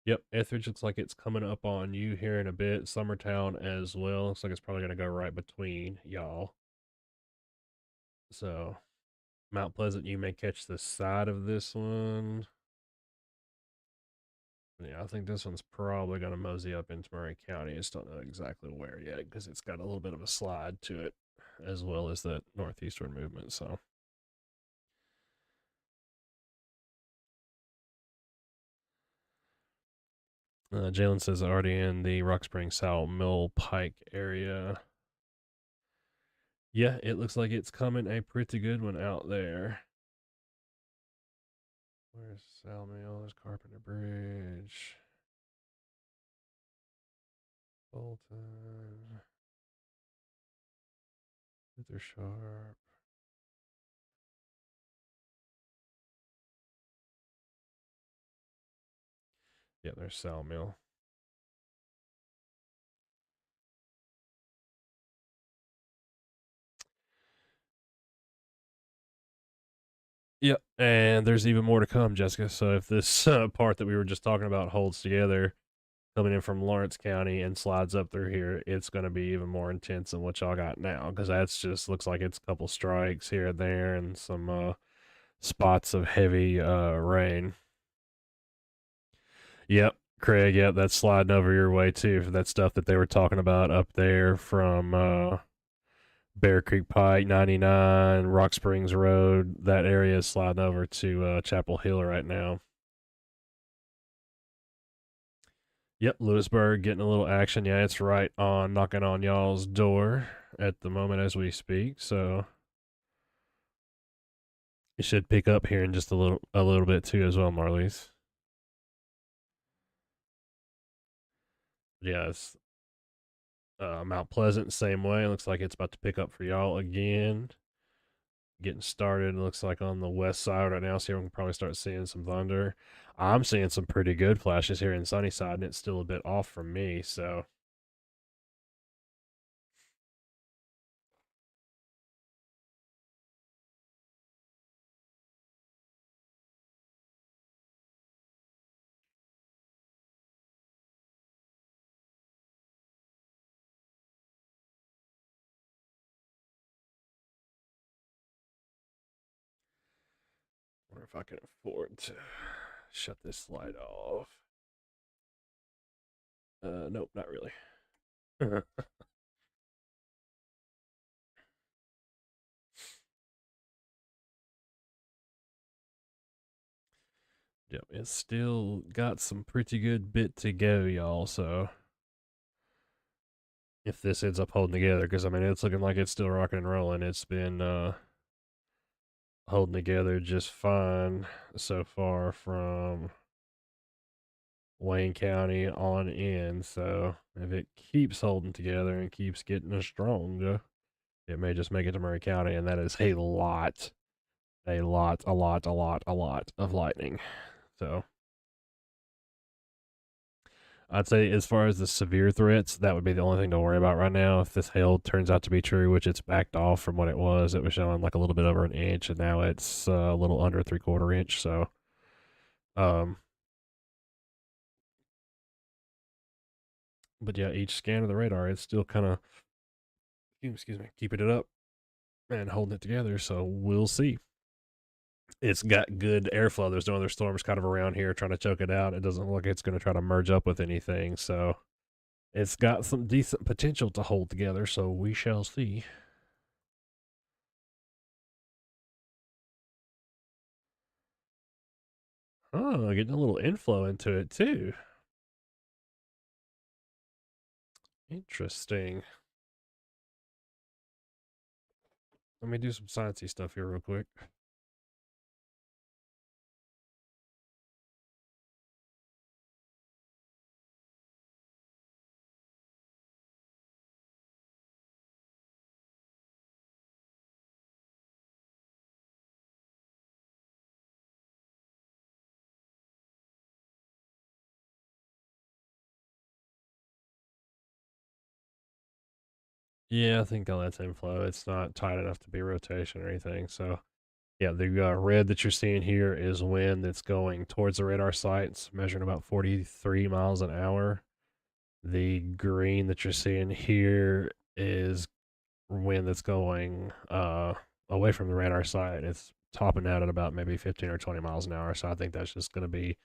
Yep, Etheridge looks like it's coming up on you here in a bit. Summertown as well. Looks like it's probably going to go right between y'all. So Mount Pleasant, you may catch the side of this one. Yeah, I think this one's probably going to mosey up into Murray County. I just don't know exactly where yet because it's got a little bit of a slide to it as well as that northeastern movement. So Jalen says already in the Rock Spring South Mill Pike area. Yeah, it looks like it's coming a pretty good one out there. Where's Sal Mill? There's Carpenter Bridge. Bolton. Luther Sharp. Yeah, there's Sal Mill. Yep, and there's even more to come, Jessica. So if this part that we were just talking about holds together, coming in from Lawrence County and slides up through here, it's going to be even more intense than what y'all got now, because that's just looks like it's a couple strikes here and there and some spots of heavy rain. Yep, Craig. Yep, that's sliding over your way too for that stuff that they were talking about up there from Bear Creek Pike, 99, Rock Springs Road. That area is sliding over to Chapel Hill right now. Yep, Lewisburg getting a little action. Yeah, it's right on knocking on y'all's door at the moment as we speak. So it should pick up here in just a little bit too as well, Marlies. Yes. Mount Pleasant, same way. Looks like it's about to pick up for y'all again. Getting started. Looks like on the west side right now. So we can probably start seeing some thunder. I'm seeing some pretty good flashes here in Sunnyside, and it's still a bit off from me. So I wonder if I can afford to shut this light off. Nope, not really. Yep, it's still got some pretty good bit to go, y'all. So if this ends up holding together, because I mean it's looking like it's still rocking and rolling. It's been holding together just fine so far from Wayne County on in. So if it keeps holding together and keeps getting strong, it may just make it to Murray County, and that is a lot of lightning. So I'd say as far as the severe threats, that would be the only thing to worry about right now. If this hail turns out to be true, which it's backed off from what it was showing like a little bit over an inch, and now it's a little under 3/4 inch. So, um, but yeah, each scan of the radar, it's still kind of, excuse me, keeping it up and holding it together. So we'll see. It's got good airflow. There's no other storms kind of around here trying to choke it out. It doesn't look like it's going to try to merge up with anything. So it's got some decent potential to hold together. So we shall see. Oh, getting a little inflow into it too. Interesting. Let me do some sciencey stuff here real quick. Yeah, I think all that's inflow. It's not tight enough to be rotation or anything. So yeah, the red that you're seeing here is wind that's going towards the radar sites, measuring about 43 miles an hour. The green that you're seeing here is wind that's going away from the radar site. It's topping out at about maybe 15 or 20 miles an hour. So I think that's just going to be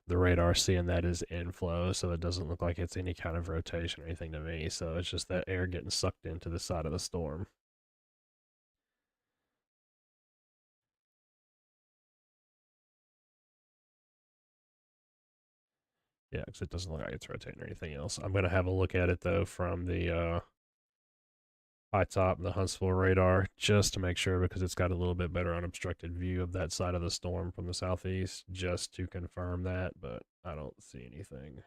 the radar seeing that as inflow. So it doesn't look like it's any kind of rotation or anything to me. So it's just that air getting sucked into the side of the storm. Yeah, because it doesn't look like it's rotating or anything else. I'm gonna have a look at it though from the high top, the Huntsville radar, just to make sure because it's got a little bit better unobstructed view of that side of the storm from the southeast, just to confirm that. But I don't see anything.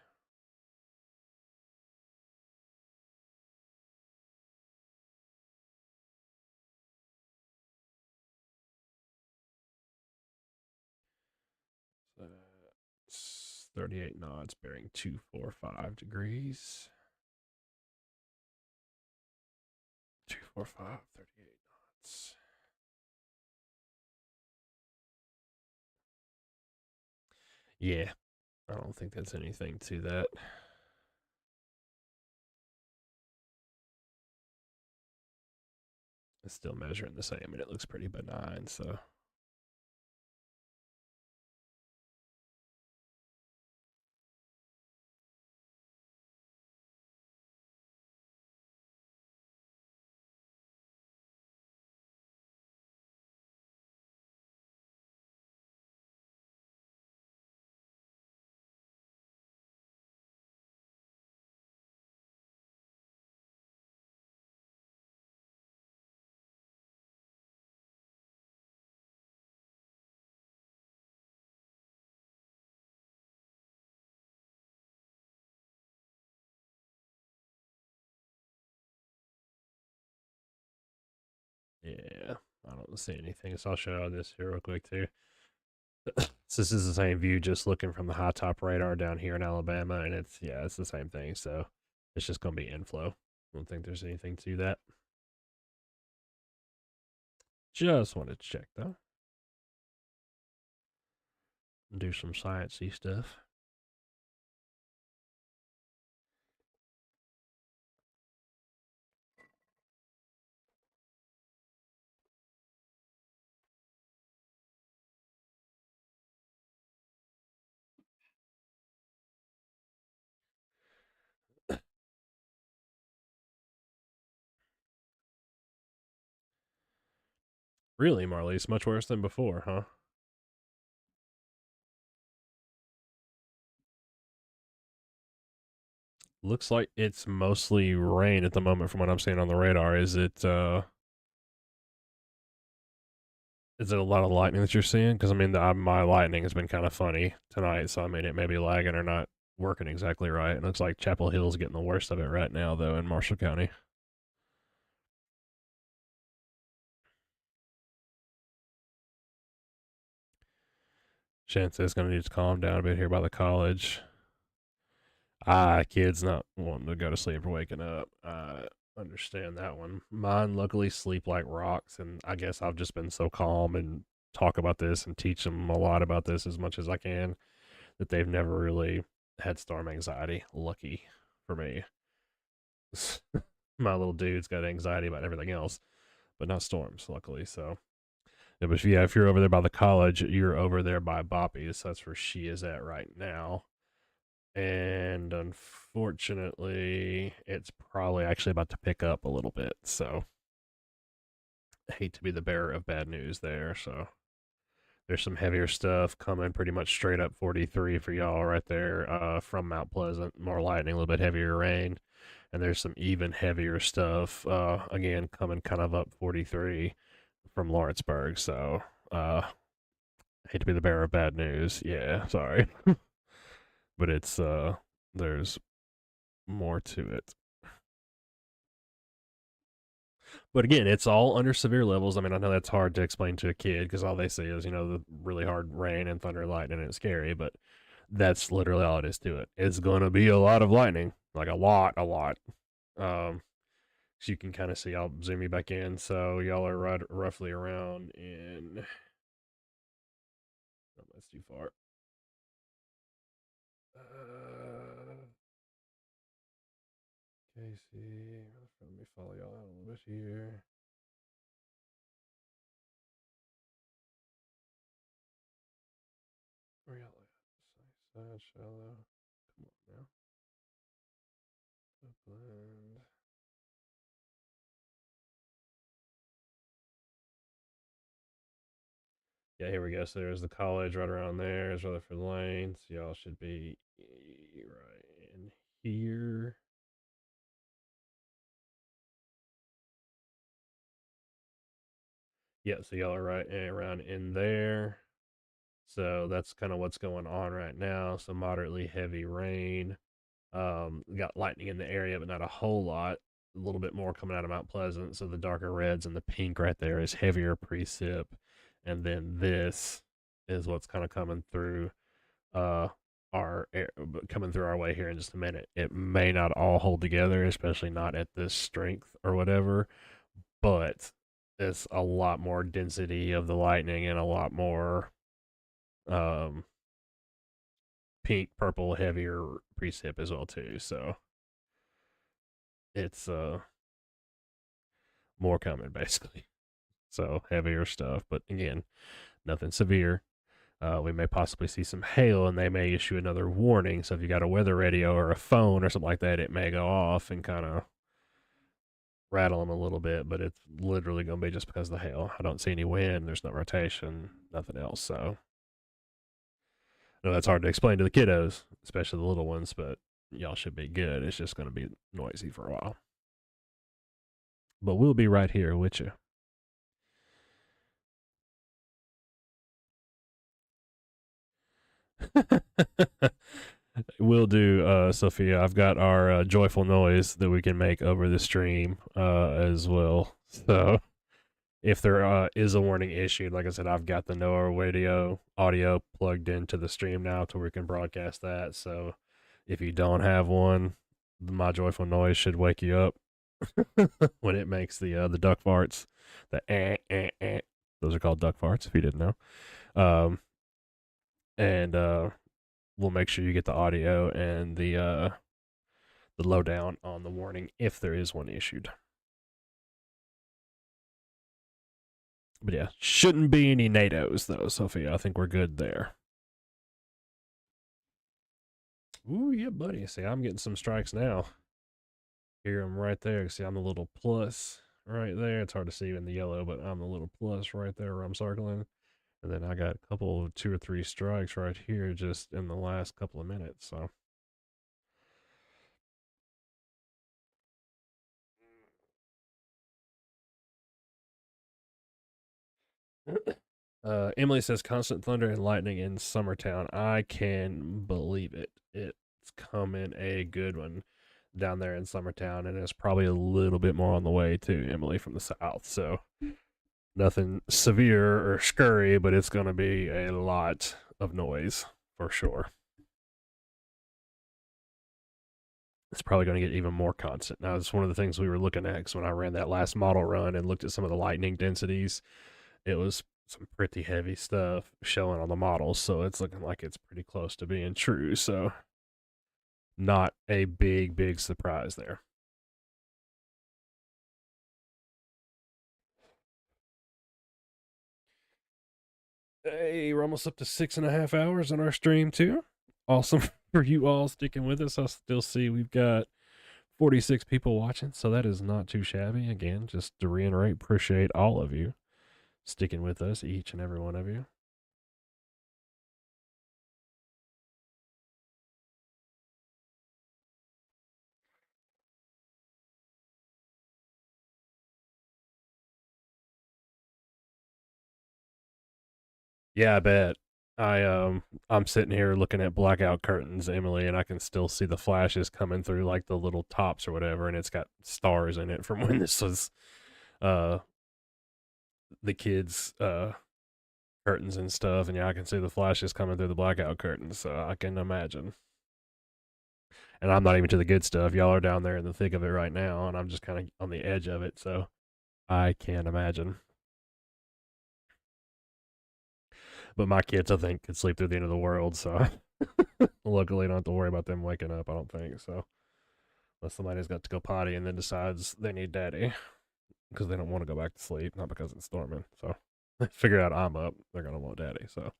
It's 38 knots, bearing 245 degrees. 245, 38 knots. Yeah, I don't think that's anything to that. It's still measuring the same, and it looks pretty benign, so. Yeah, I don't see anything. So I'll show you this here real quick too. So this is the same view, just looking from the high top radar down here in Alabama, and it's the same thing. So it's just gonna be inflow. I don't think there's anything to that. Just wanted to check though. Do some sciencey stuff. Really, Marlies, much worse than before, huh? Looks like it's mostly rain at the moment from what I'm seeing on the radar. Is it a lot of lightning that you're seeing? Because I mean, my lightning has been kind of funny tonight, so I mean, it may be lagging or not working exactly right. It looks like Chapel Hill's getting the worst of it right now, though, in Marshall County. Shanta's gonna need to calm down a bit here by the college. Kids not wanting to go to sleep or waking up. I understand that one. Mine luckily sleep like rocks, and I guess I've just been so calm and talk about this and teach them a lot about this as much as I can that they've never really had storm anxiety. Lucky for me. My little dude's got anxiety about everything else, but not storms, luckily. So, yeah, but yeah, if you're over there by the college, you're over there by Boppy's. That's where she is at right now. And unfortunately, it's probably actually about to pick up a little bit. So, I hate to be the bearer of bad news there. So, there's some heavier stuff coming pretty much straight up 43 for y'all right there from Mount Pleasant. More lightning, a little bit heavier rain. And there's some even heavier stuff, again, coming kind of up 43 from Lawrenceburg. So, I hate to be the bearer of bad news. Yeah, sorry. But there's more to it. But again, it's all under severe levels. I mean, I know that's hard to explain to a kid because all they see is, the really hard rain and thunder and lightning, and it's scary, but that's literally all it is to it. It's going to be a lot of lightning, like a lot, a lot. So you can kind of see, I'll zoom you back in. So y'all are right, roughly around in, oh, that's too far. Casey, let me follow y'all out a little bit here. Where y'all at? Side, shallow. Come on now. Upland. Yeah, here we go. So there's the college right around there. There's Rutherford Lane. So y'all should be right in here. Yeah, so y'all are right around in there. So that's kind of what's going on right now. So moderately heavy rain. We got lightning in the area, but not a whole lot. A little bit more coming out of Mount Pleasant. So the darker reds and the pink right there is heavier precip. And then this is what's kind of coming through uh our air, coming through our way here in just a minute. It may not all hold together, especially not at this strength or whatever, but it's a lot more density of the lightning and a lot more um pink, purple, heavier precip as well too. So it's more coming basically. So heavier stuff, but again, nothing severe. We may possibly see some hail, and they may issue another warning. So if you got a weather radio or a phone or something like that, it may go off and kind of rattle them a little bit. But it's literally going to be just because of the hail. I don't see any wind. There's no rotation, nothing else. So no, that's hard to explain to the kiddos, especially the little ones. But y'all should be good. It's just going to be noisy for a while. But we'll be right here with you. We'll do, Sophia. I've got our joyful noise that we can make over the stream as well. So if there is a warning issued, like I said, I've got the NOAA radio audio plugged into the stream now to where we can broadcast that. So if you don't have one, my joyful noise should wake you up when it makes the duck farts. The those are called duck farts. If you didn't know. And we'll make sure you get the audio and the lowdown on the warning if there is one issued. But yeah, shouldn't be any NATOs though, Sophia. I think we're good there. Ooh, yeah, buddy. See, I'm getting some strikes now. Hear them right there. See, I'm the little plus right there. It's hard to see in the yellow, but I'm the little plus right there where I'm circling. And then I got a couple, 2 or 3 strikes right here just in the last couple of minutes. So Emily says constant thunder and lightning in Summertown. I can believe it. It's coming a good one down there in Summertown, and it's probably a little bit more on the way too, Emily from the south. So nothing severe or scurry, but it's going to be a lot of noise for sure. It's probably going to get even more constant. Now, it's one of the things we were looking at because when I ran that last model run and looked at some of the lightning densities, it was some pretty heavy stuff showing on the models, so it's looking like it's pretty close to being true. So, not a big surprise there. Hey, we're almost up to 6.5 hours on our stream too. Awesome for you all sticking with us. I still see we've got 46 people watching, so that is not too shabby. Again, just to reiterate, appreciate all of you sticking with us, each and every one of you. Yeah, I bet. I'm sitting here looking at blackout curtains, Emily, and I can still see the flashes coming through like the little tops or whatever, and it's got stars in it from when this was uh the kids curtains and stuff, and yeah, I can see the flashes coming through the blackout curtains, so I can imagine. And I'm not even to the good stuff. Y'all are down there in the thick of it right now, and I'm just kind of on the edge of it, so I can't imagine. But my kids, I think, could sleep through the end of the world, so luckily I don't have to worry about them waking up, I don't think, so. Unless somebody's got to go potty and then decides they need daddy because they don't want to go back to sleep, not because it's storming. So they figure out I'm up, they're going to want daddy, so.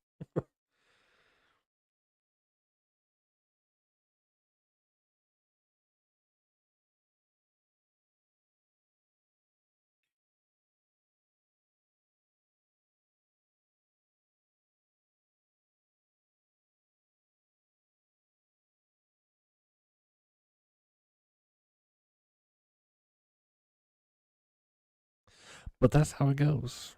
But that's how it goes.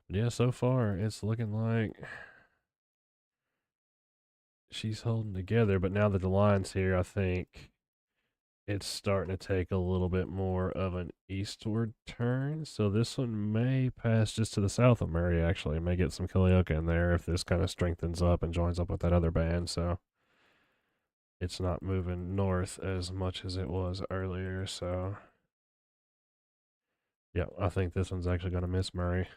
Yeah, so far it's looking like she's holding together, but now that the line's here, I think it's starting to take a little bit more of an eastward turn. So this one may pass just to the south of Murray, actually. It may get some Kalioka in there if this kind of strengthens up and joins up with that other band. So it's not moving north as much as it was earlier. So, yeah, I think this one's actually going to miss Murray.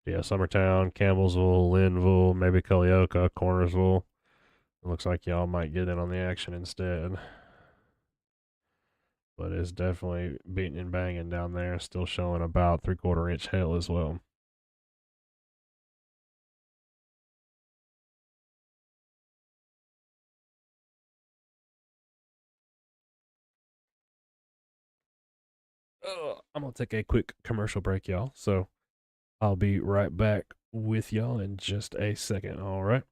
Yeah, Summertown, Campbellsville, Linville, maybe Kalioka, Cornersville. It looks like y'all might get in on the action instead. But it's definitely beating and banging down there, still showing about 3/4 inch hail as well. I'm gonna take a quick commercial break, y'all. So I'll be right back with y'all in just a second. All right.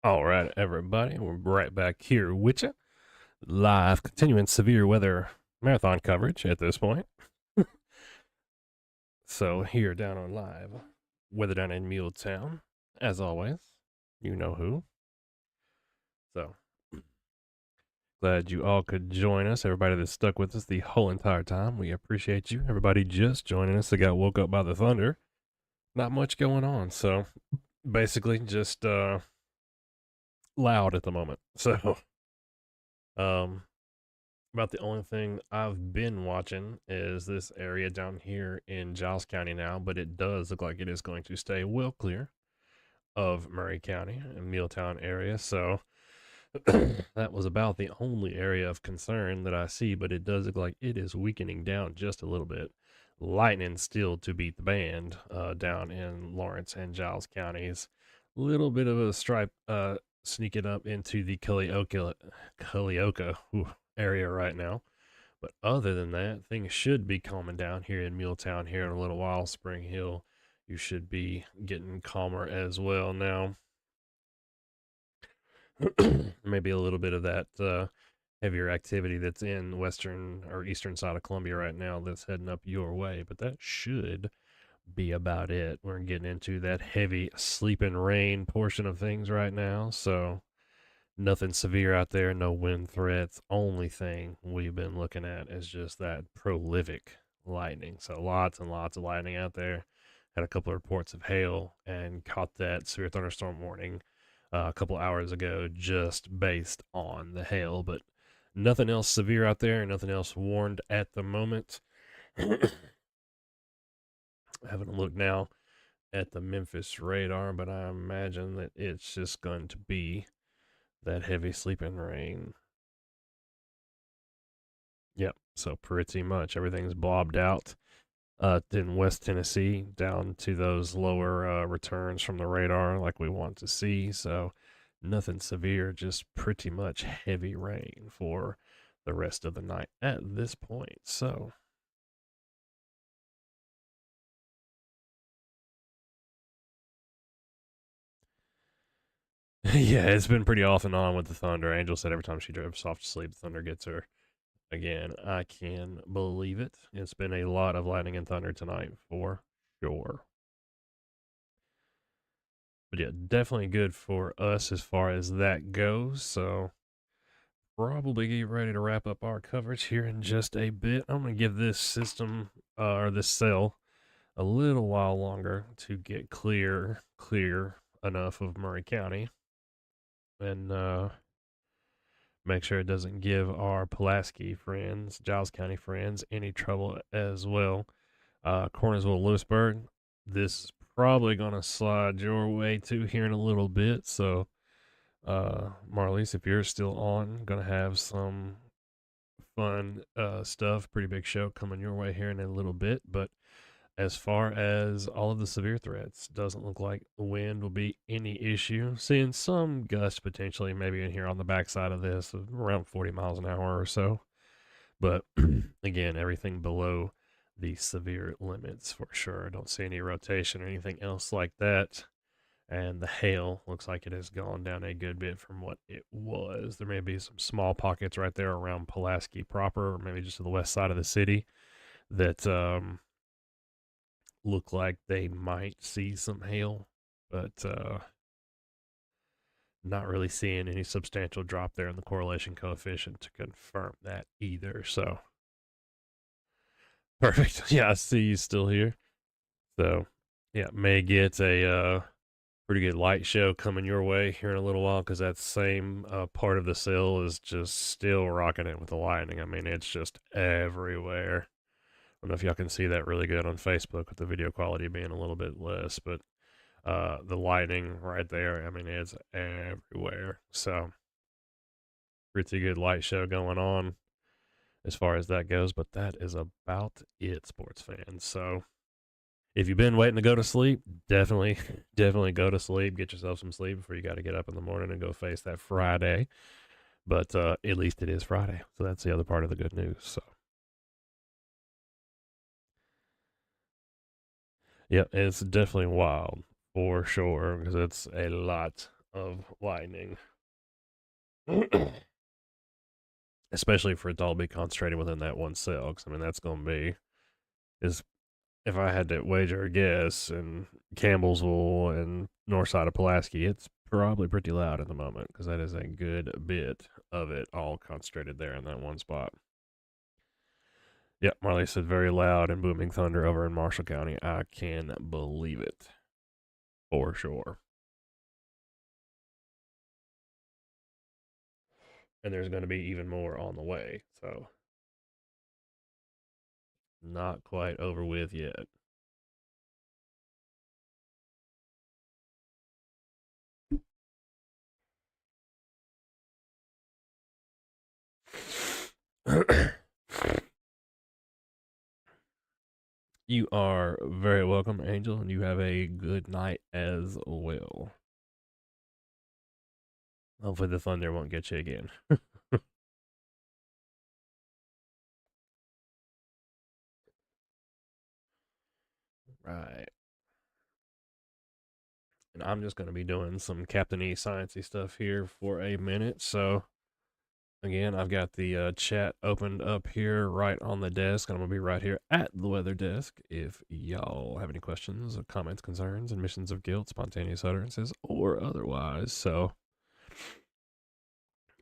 All right, everybody, we're right back here with you, live, continuing severe weather marathon coverage at this point. So here down on live, weather down in MuleTown, as always, you know who. So glad you all could join us. Everybody that stuck with us the whole entire time, we appreciate you. Everybody just joining us that got woke up by the thunder. Not much going on, so basically just loud at the moment. So um about the only thing I've been watching is this area down here in Giles County now, but it does look like it is going to stay well clear of Murray County and MuleTown area. So that was about the only area of concern that I see, but it does look like it is weakening down just a little bit. Lightning still to beat the band down in Lawrence and Giles counties. Little bit of a stripe sneaking up into the Culleoka area right now. But other than that, things should be calming down here in MuleTown here in a little while. Spring Hill, you should be getting calmer as well now. Maybe a little bit of that heavier activity that's in western or eastern side of Columbia right now that's heading up your way, but that should be about it. We're getting into that heavy sleeping rain portion of things right now, so nothing severe out there, no wind threats. Only thing we've been looking at is just that prolific lightning. So lots and lots of lightning out there. Had a couple of reports of hail and caught that severe thunderstorm warning a couple hours ago just based on the hail, but nothing else severe out there, nothing else warned at the moment. Having a look now at the Memphis radar, but I imagine that it's just going to be that heavy sleeping rain. Yep. So pretty much everything's blobbed out in West Tennessee down to those lower returns from the radar like we want to see. So nothing severe, just pretty much heavy rain for the rest of the night at this point. So yeah, it's been pretty off and on with the thunder. Angel said every time she drifts off to sleep, the thunder gets her. Again, I can believe it. It's been a lot of lightning and thunder tonight for sure. But yeah, definitely good for us as far as that goes. So probably get ready to wrap up our coverage here in just a bit. I'm going to give this system or this cell a little while longer to get clear enough of Murray County and make sure it doesn't give our Pulaski friends, Giles County friends, any trouble as well. Cornersville, Lewisburg, this is probably going to slide your way too here in a little bit. So, Marlies, if you're still on, going to have some fun stuff. Pretty big show coming your way here in a little bit. But as far as all of the severe threats, doesn't look like the wind will be any issue. Seeing some gusts potentially maybe in here on the backside of this, around 40 miles an hour or so. But again, everything below the severe limits for sure. I don't see any rotation or anything else like that. And the hail looks like it has gone down a good bit from what it was. There may be some small pockets right there around Pulaski proper, or maybe just to the west side of the city that look like they might see some hail, but not really seeing any substantial drop there in the correlation coefficient to confirm that either. So perfect. Yeah, I see you still here. So yeah, may get a pretty good light show coming your way here in a little while because that same part of the cell is just still rocking it with the lightning. I mean, it's just everywhere. I don't know if y'all can see that really good on Facebook with the video quality being a little bit less, but the lightning right there, I mean, it's everywhere. So pretty good light show going on as far as that goes, but that is about it, sports fans. So if you've been waiting to go to sleep, definitely, definitely go to sleep. Get yourself some sleep before you got to get up in the morning and go face that Friday. But at least it is Friday, so that's the other part of the good news. So, yeah, it's definitely wild for sure because it's a lot of lightning. Especially for it to all be concentrated within that one cell. Because, I mean, that's going to be, is if I had to wager a guess, in Campbellsville and north side of Pulaski, it's probably pretty loud at the moment because that is a good bit of it all concentrated there in that one spot. Yep, Marley said very loud and booming thunder over in Marshall County. I can believe it for sure. And there's going to be even more on the way. So, not quite over with yet. You are very welcome, Angel, and you have a good night as well. Hopefully, the thunder won't get you again. Right. And I'm just going to be doing some Captain E sciencey stuff here for a minute. So, again, I've got the chat opened up here right on the desk. I'm going to be right here at the weather desk. If y'all have any questions, comments, concerns, admissions of guilt, spontaneous utterances, or otherwise. So,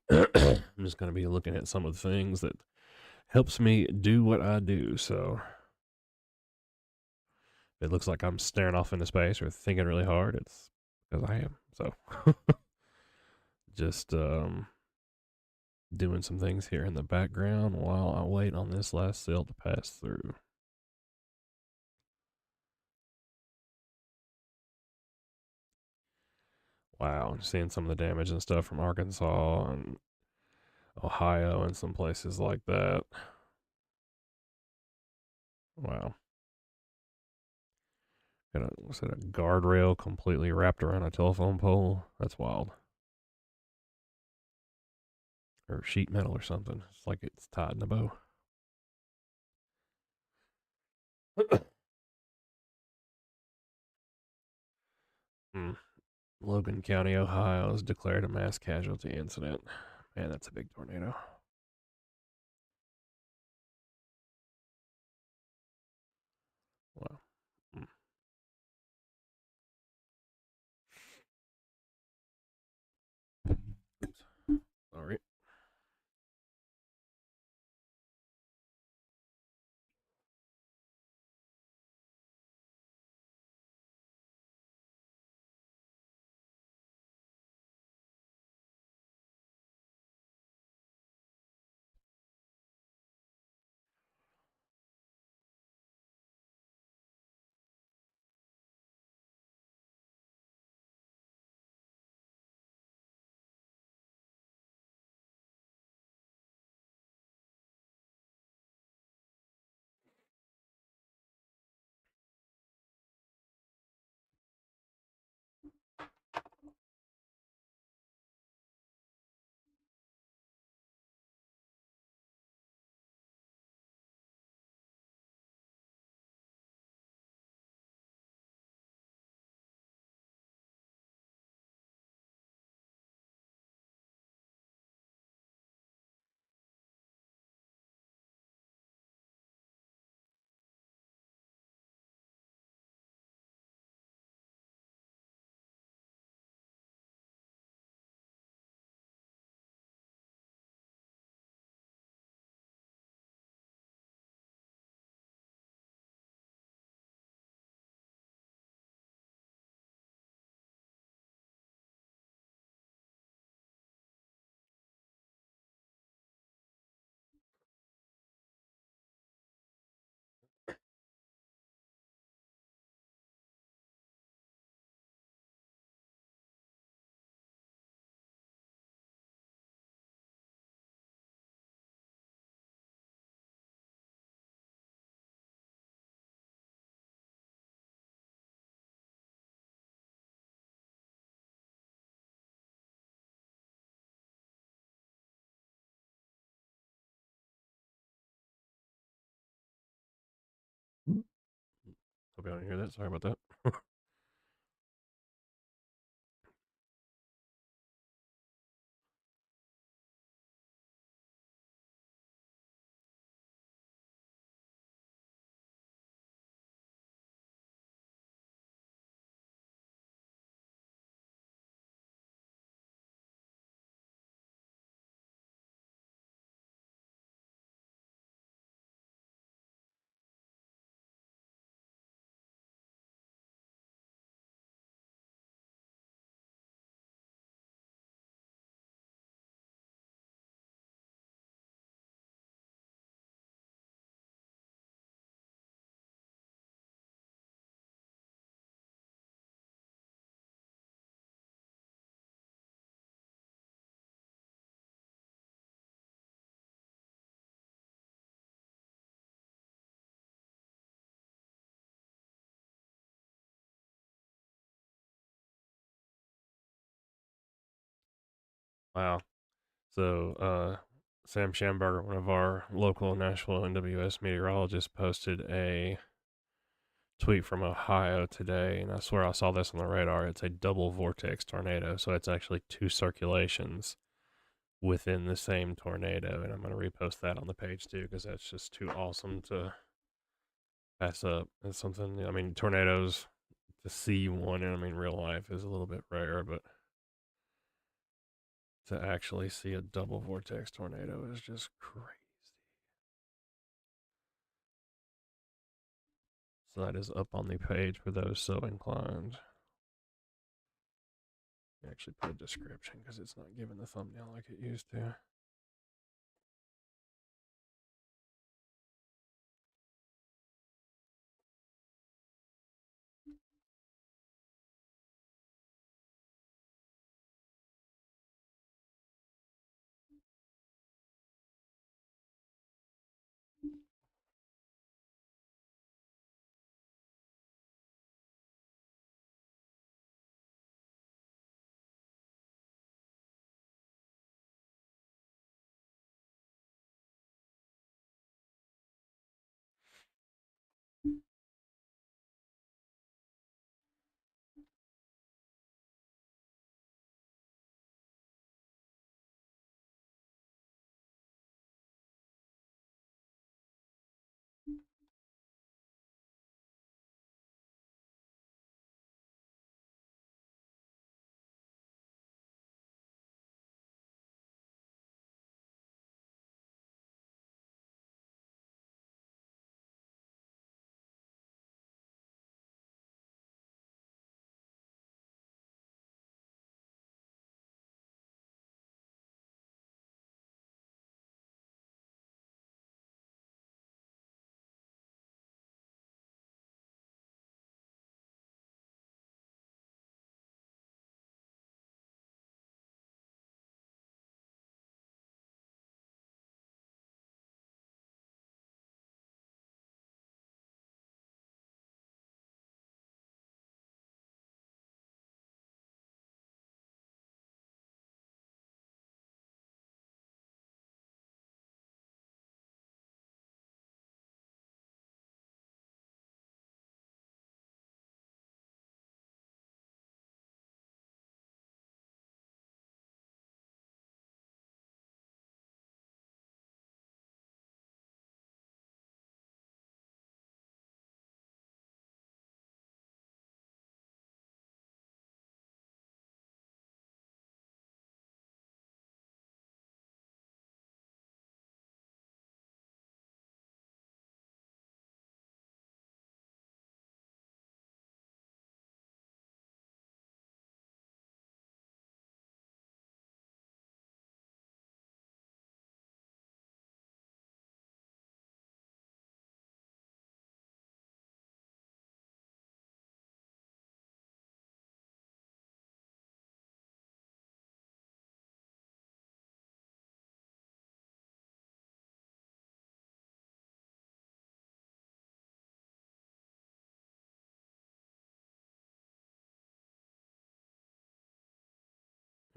I'm just going to be looking at some of the things that helps me do what I do. So, if it looks like I'm staring off into space or thinking really hard, it's because I am. So, just doing some things here in the background while I wait on this last cell to pass through. Wow, seeing some of the damage and stuff from Arkansas and Ohio and some places like that. Wow. Was it a guardrail completely wrapped around a telephone pole? That's wild. Or sheet metal or something. It's like it's tied in a bow. Hmm. Logan County, Ohio has declared a mass casualty incident. Man, that's a big tornado. Wow. Mm. Oops. Sorry. Hope y'all didn't hear that. Sorry about that. Wow. So, Sam Schamberger, one of our local Nashville NWS meteorologists, posted a tweet from Ohio today, and I swear I saw this on the radar. It's a double vortex tornado, so it's actually two circulations within the same tornado, and I'm going to repost that on the page too because that's just too awesome to pass up. It's something, I mean, tornadoes, to see one in, I mean, real life is a little bit rare, but to actually see a double vortex tornado is just crazy. So that is up on the page for those so inclined. Actually put a description because it's not giving the thumbnail like it used to.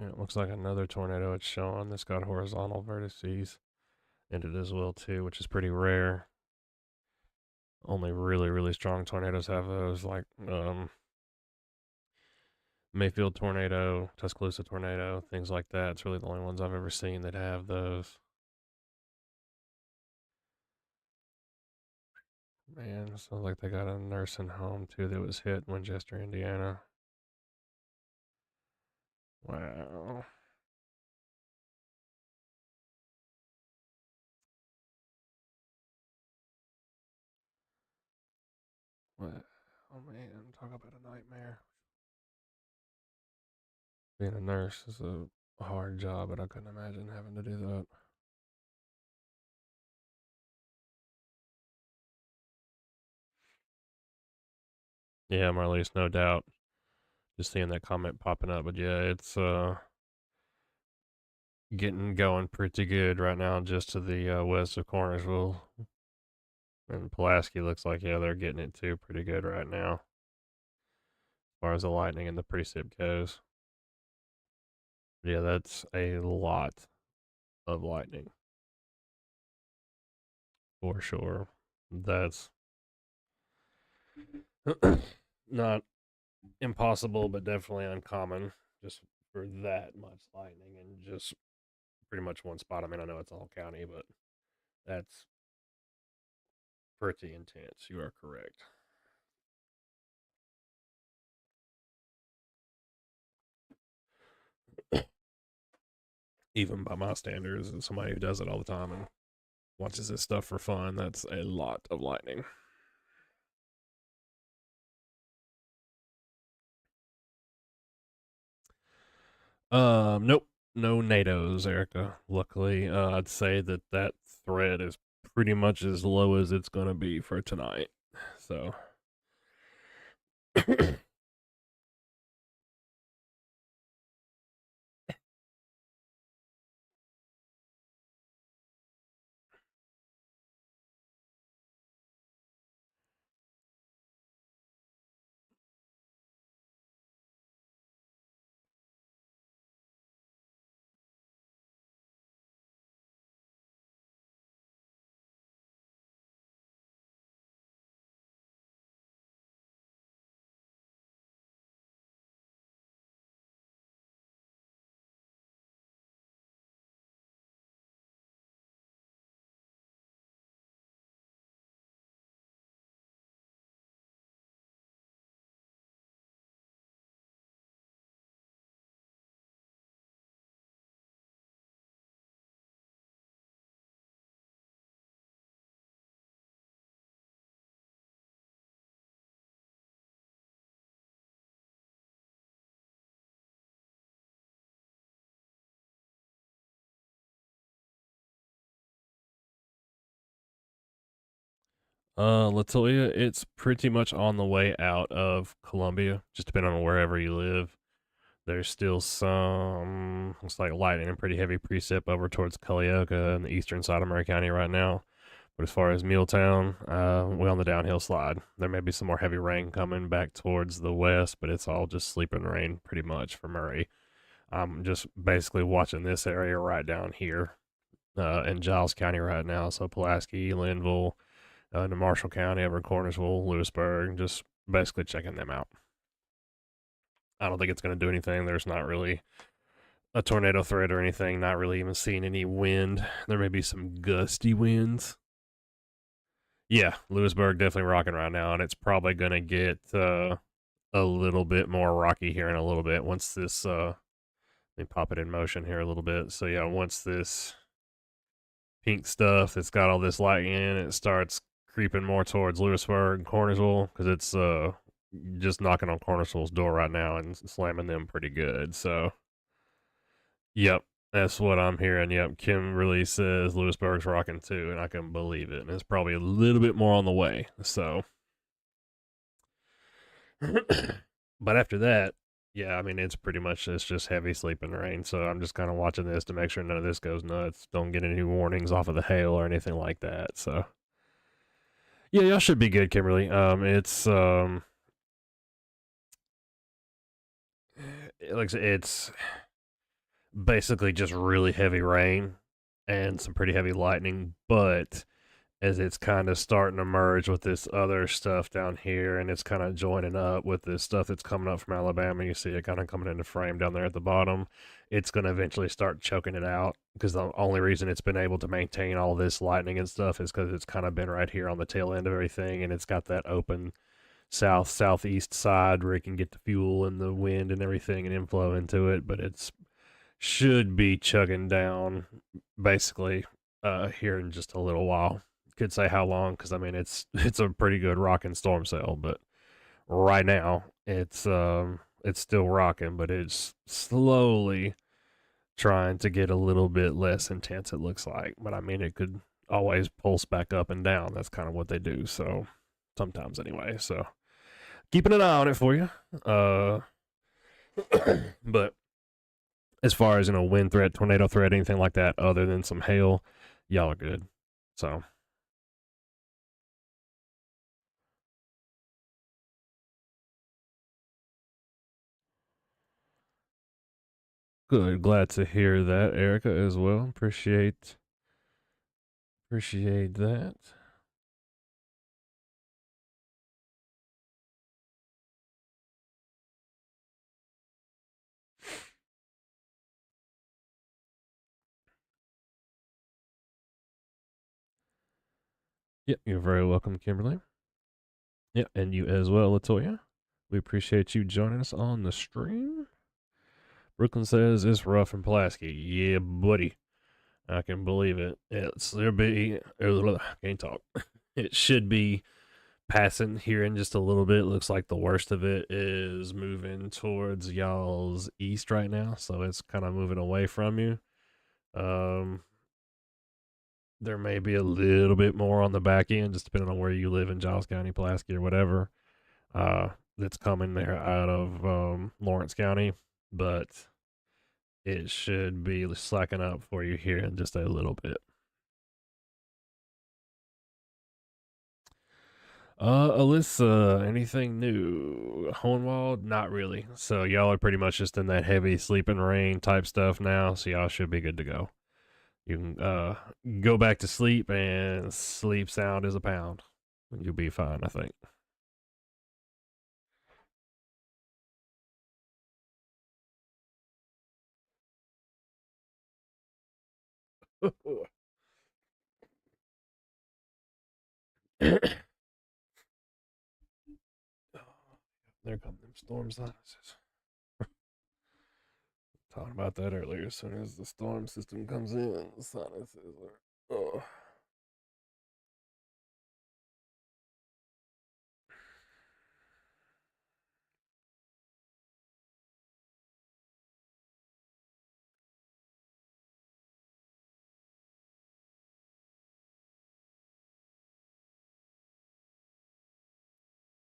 And it looks like another tornado it's showing. This got horizontal vertices in it as well too, which is pretty rare. Only really, really strong tornadoes have those, like Mayfield tornado, Tuscaloosa tornado, things like that. It's really the only ones I've ever seen that have those. Man, sounds like they got a nursing home too that was hit in Winchester, Indiana. Wow. What? Oh man, talk about a nightmare. Being a nurse is a hard job, but I couldn't imagine having to do that. Yeah, Marlies, no doubt. Just seeing that comment popping up, but yeah, it's getting going pretty good right now, just to the west of Cornersville. And Pulaski looks like, yeah, they're getting it too pretty good right now, as far as the lightning and the precip goes. Yeah, that's a lot of lightning for sure. That's not impossible, but definitely uncommon just for that much lightning and just pretty much one spot. I mean, I know it's all county, but that's pretty intense. You are correct. Even by my standards, as somebody who does it all the time and watches this stuff for fun, that's a lot of lightning. Nope, no NATOs, Erica. Luckily, I'd say that that threat is pretty much as low as it's gonna be for tonight. So, Latoya, it's pretty much on the way out of Columbia, just depending on wherever you live. There's still some, looks like lightning and pretty heavy precip over towards Culleoka and the eastern side of Murray County right now. But as far as MuleTown, we're on the downhill slide. There may be some more heavy rain coming back towards the west, but it's all just sleeping rain pretty much for Murray. I'm just basically watching this area right down here in Giles County right now. So Pulaski, Linville, into Marshall County, over Cornersville, Lewisburg, just basically checking them out. I don't think it's going to do anything. There's not really a tornado threat or anything, not really even seeing any wind. There may be some gusty winds. Yeah, Lewisburg definitely rocking right now, and it's probably going to get a little bit more rocky here in a little bit once this. Let me pop it in motion here a little bit. So, yeah, once this pink stuff that's got all this light in it starts creeping more towards Lewisburg and Cornersville, because it's just knocking on Cornersville's door right now and slamming them pretty good. So, yep, that's what I'm hearing. Yep, Kim really says Lewisburg's rocking too, and I can believe it. And it's probably a little bit more on the way. So, but after that, yeah, I mean, it's pretty much it's just heavy sleeping rain. So I'm just kind of watching this to make sure none of this goes nuts. Don't get any warnings off of the hail or anything like that. So yeah, y'all should be good, Kimberly. It's like I said, it's basically just really heavy rain and some pretty heavy lightning, but as it's kind of starting to merge with this other stuff down here, and it's kind of joining up with this stuff that's coming up from Alabama. You see it kind of coming into frame down there at the bottom. It's going to eventually start choking it out, because the only reason it's been able to maintain all this lightning and stuff is because it's kind of been right here on the tail end of everything, and it's got that open southeast side where it can get the fuel and the wind and everything and inflow into it. But it's should be chugging down basically here in just a little while. Could say how long, because I mean it's a pretty good rocking storm cell, but right now it's still rocking, but it's slowly trying to get a little bit less intense, it looks like. But I mean, it could always pulse back up and down. That's kind of what they do. So sometimes anyway. So keeping an eye on it for you. But as far as wind threat, tornado threat, anything like that, other than some hail, y'all are good. So Good. Glad to hear that, Erica, as well. Appreciate that. Yep, you're very welcome, Kimberly. Yep, and you as well, Latoya. We appreciate you joining us on the stream. Brooklyn says it's rough in Pulaski. Yeah, buddy. I can believe it. Can't talk. It should be passing here in just a little bit. Looks like the worst of it is moving towards y'all's east right now, so it's kind of moving away from you. Um, there may be a little bit more on the back end, just depending on where you live in Giles County, Pulaski, or whatever. That's coming there out of Lawrence County, but it should be slacking up for you here in just a little bit. Alyssa, anything new? Hohenwald? Not really. So y'all are pretty much just in that heavy sleep and rain type stuff now, so y'all should be good to go. You can go back to sleep and sleep sound as a pound. You'll be fine, I think. There come them storm sinuses. Talking about that earlier. As soon as the storm system comes in, the sinuses are. Oh.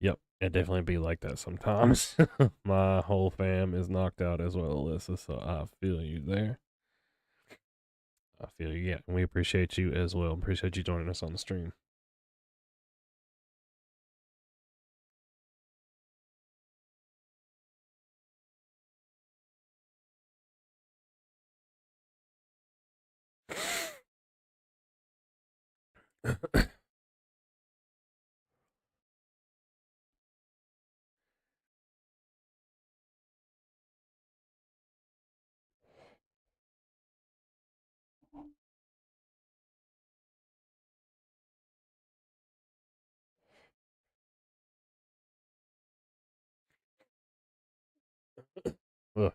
Yep, it definitely be like that sometimes. My whole fam is knocked out as well, Alyssa. So I feel you there. I feel you. Yeah, and we appreciate you as well. Appreciate you joining us on the stream. Ugh.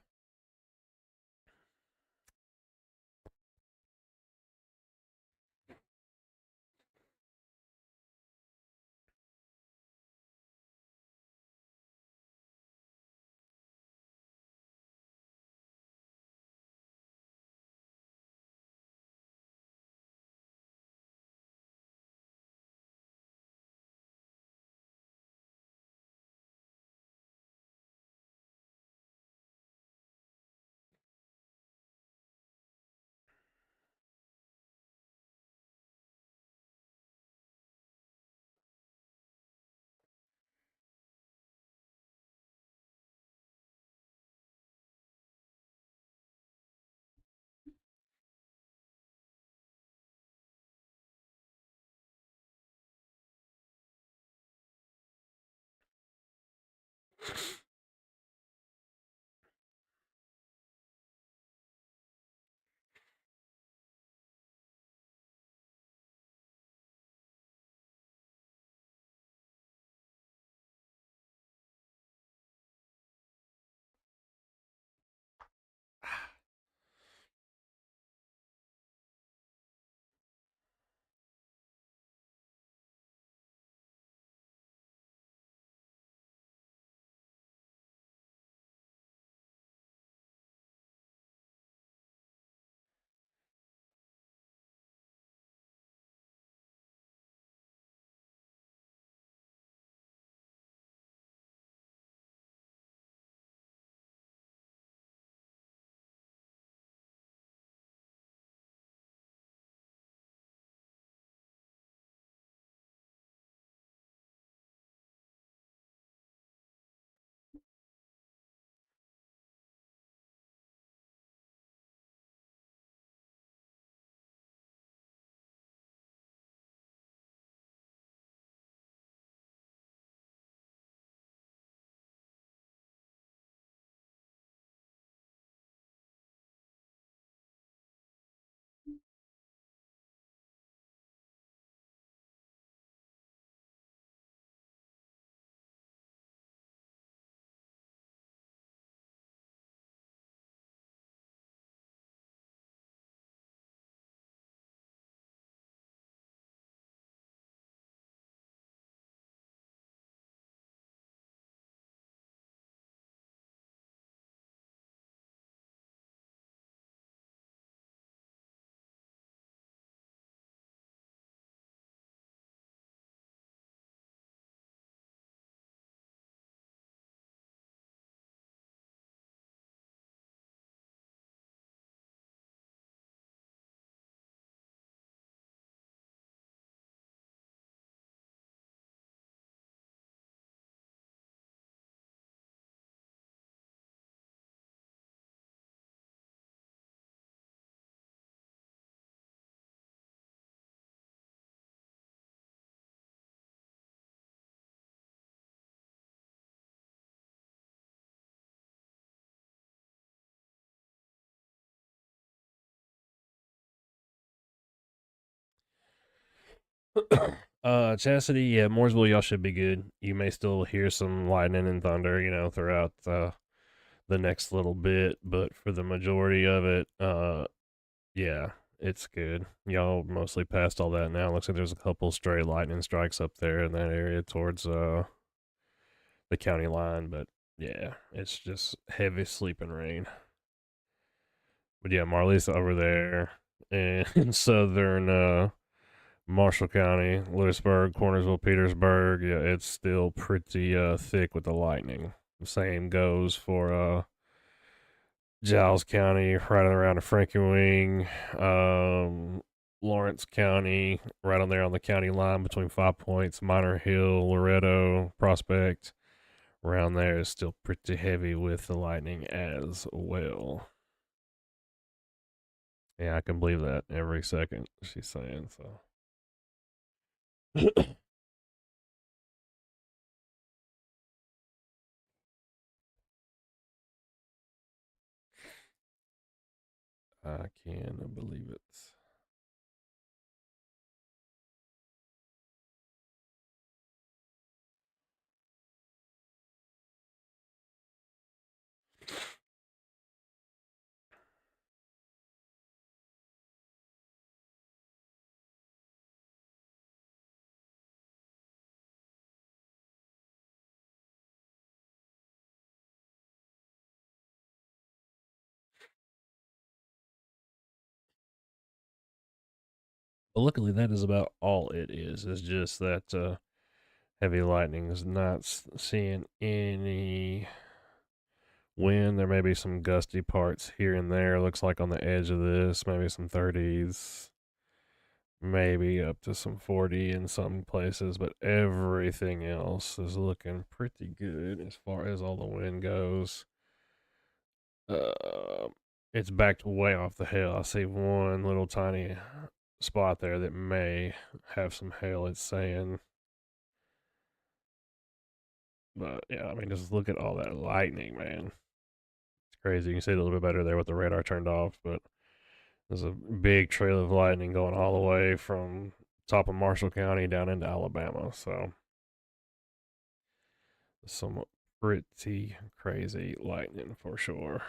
Chastity, yeah, Mooresville, y'all should be good. You may still hear some lightning and thunder, throughout the next little bit, but for the majority of it, yeah, it's good. Y'all mostly passed all that now. Looks like there's a couple stray lightning strikes up there in that area towards the county line, but yeah, it's just heavy sleeping rain. But yeah, Marley's over there in southern Marshall County, Lewisburg, Cornersville, Petersburg. Yeah, it's still pretty thick with the lightning. The same goes for Giles County, right around the Frankie Wing, Lawrence County, right on there on the county line between 5 Points, Minor Hill, Loretto, Prospect. Around there is still pretty heavy with the lightning as well. Yeah, I can believe that every second she's saying so. I can believe it. But luckily, that is about all it is. It's just that heavy lightning is not seeing any wind. There may be some gusty parts here and there. Looks like on the edge of this, maybe some 30s, maybe up to some 40 in some places, but everything else is looking pretty good as far as all the wind goes. Uh, it's backed way off the hill. I see one little tiny spot there that may have some hail, it's saying. But yeah, I mean, just look at all that lightning, man. It's crazy. You can see it a little bit better there with the radar turned off, but there's a big trail of lightning going all the way from top of Marshall County down into Alabama. So some pretty crazy lightning for sure.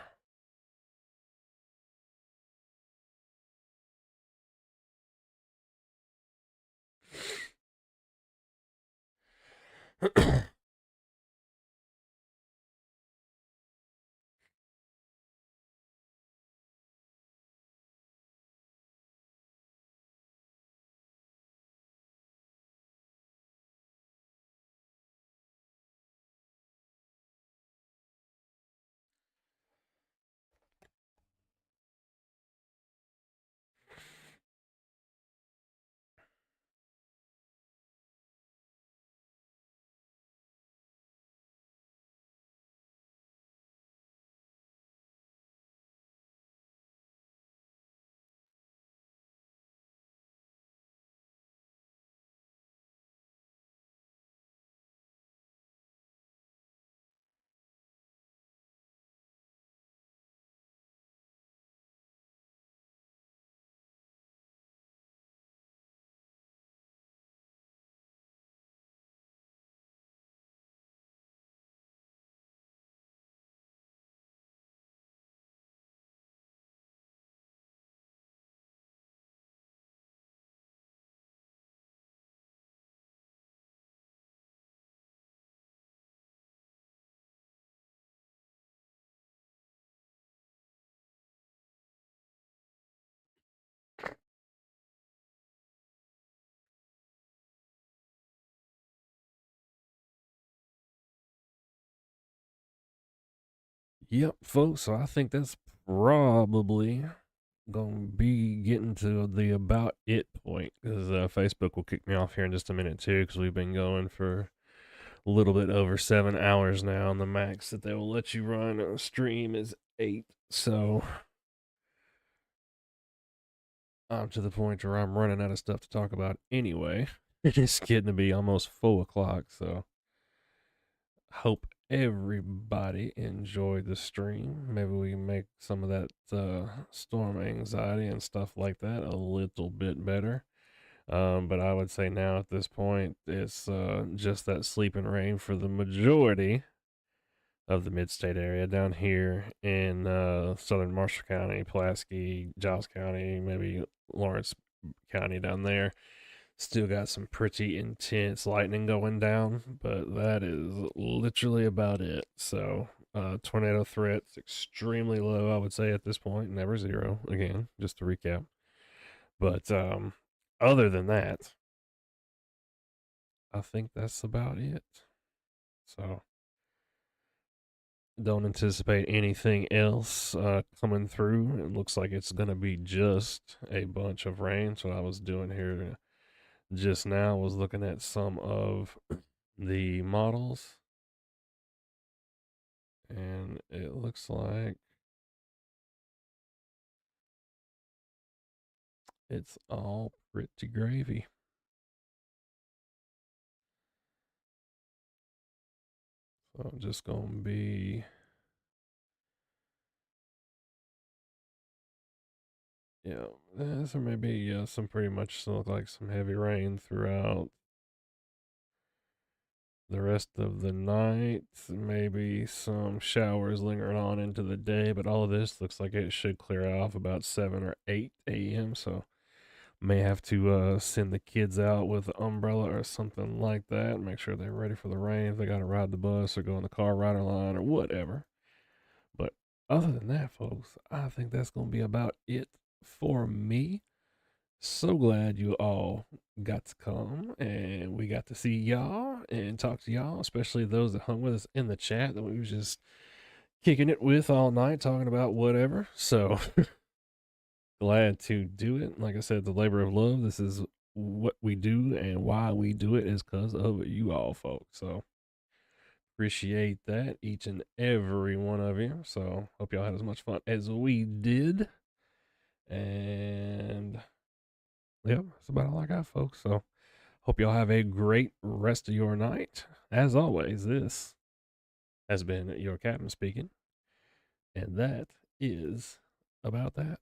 Yep, folks. So I think that's probably gonna be getting to the about it point because Facebook will kick me off here in just a minute too because we've been going for a little bit over 7 hours now, and the max that they will let you run a stream is 8. So I'm to the point where I'm running out of stuff to talk about anyway. It's getting to be almost 4 o'clock, so hope everybody enjoyed the stream. Maybe we can make some of that storm anxiety and stuff like that a little bit better. But I would say now at this point, it's just that sleep and rain for the majority of the mid-state area down here in southern Marshall County, Pulaski, Giles County, maybe Lawrence County down there. Still got some pretty intense lightning going down, but that is literally about it. So, tornado threats extremely low, I would say at this point, never zero. Again, just to recap. But other than that, I think that's about it. So, don't anticipate anything else coming through. It looks like it's going to be just a bunch of rain. So, what I was doing here just now was looking at some of the models, and it looks like it's all pretty gravy. So I'm just going to be, yeah, there may be some pretty much look like some heavy rain throughout the rest of the night. Maybe some showers lingering on into the day, but all of this looks like it should clear off about 7 or 8 a.m. So may have to send the kids out with an umbrella or something like that. Make sure they're ready for the rain if they got to ride the bus or go in the car rider line or whatever. But other than that, folks, I think that's going to be about it for me. So glad you all got to come and we got to see y'all and talk to y'all, especially those that hung with us in the chat that we was just kicking it with all night, talking about whatever. So glad to do it. Like I said, the labor of love. This is what we do, and why we do it is because of you all, folks. So appreciate that, each and every one of you. So hope y'all had as much fun as we did. And yeah, that's about all I got, folks. So hope y'all have a great rest of your night. As always, this has been your captain speaking, and that is about that.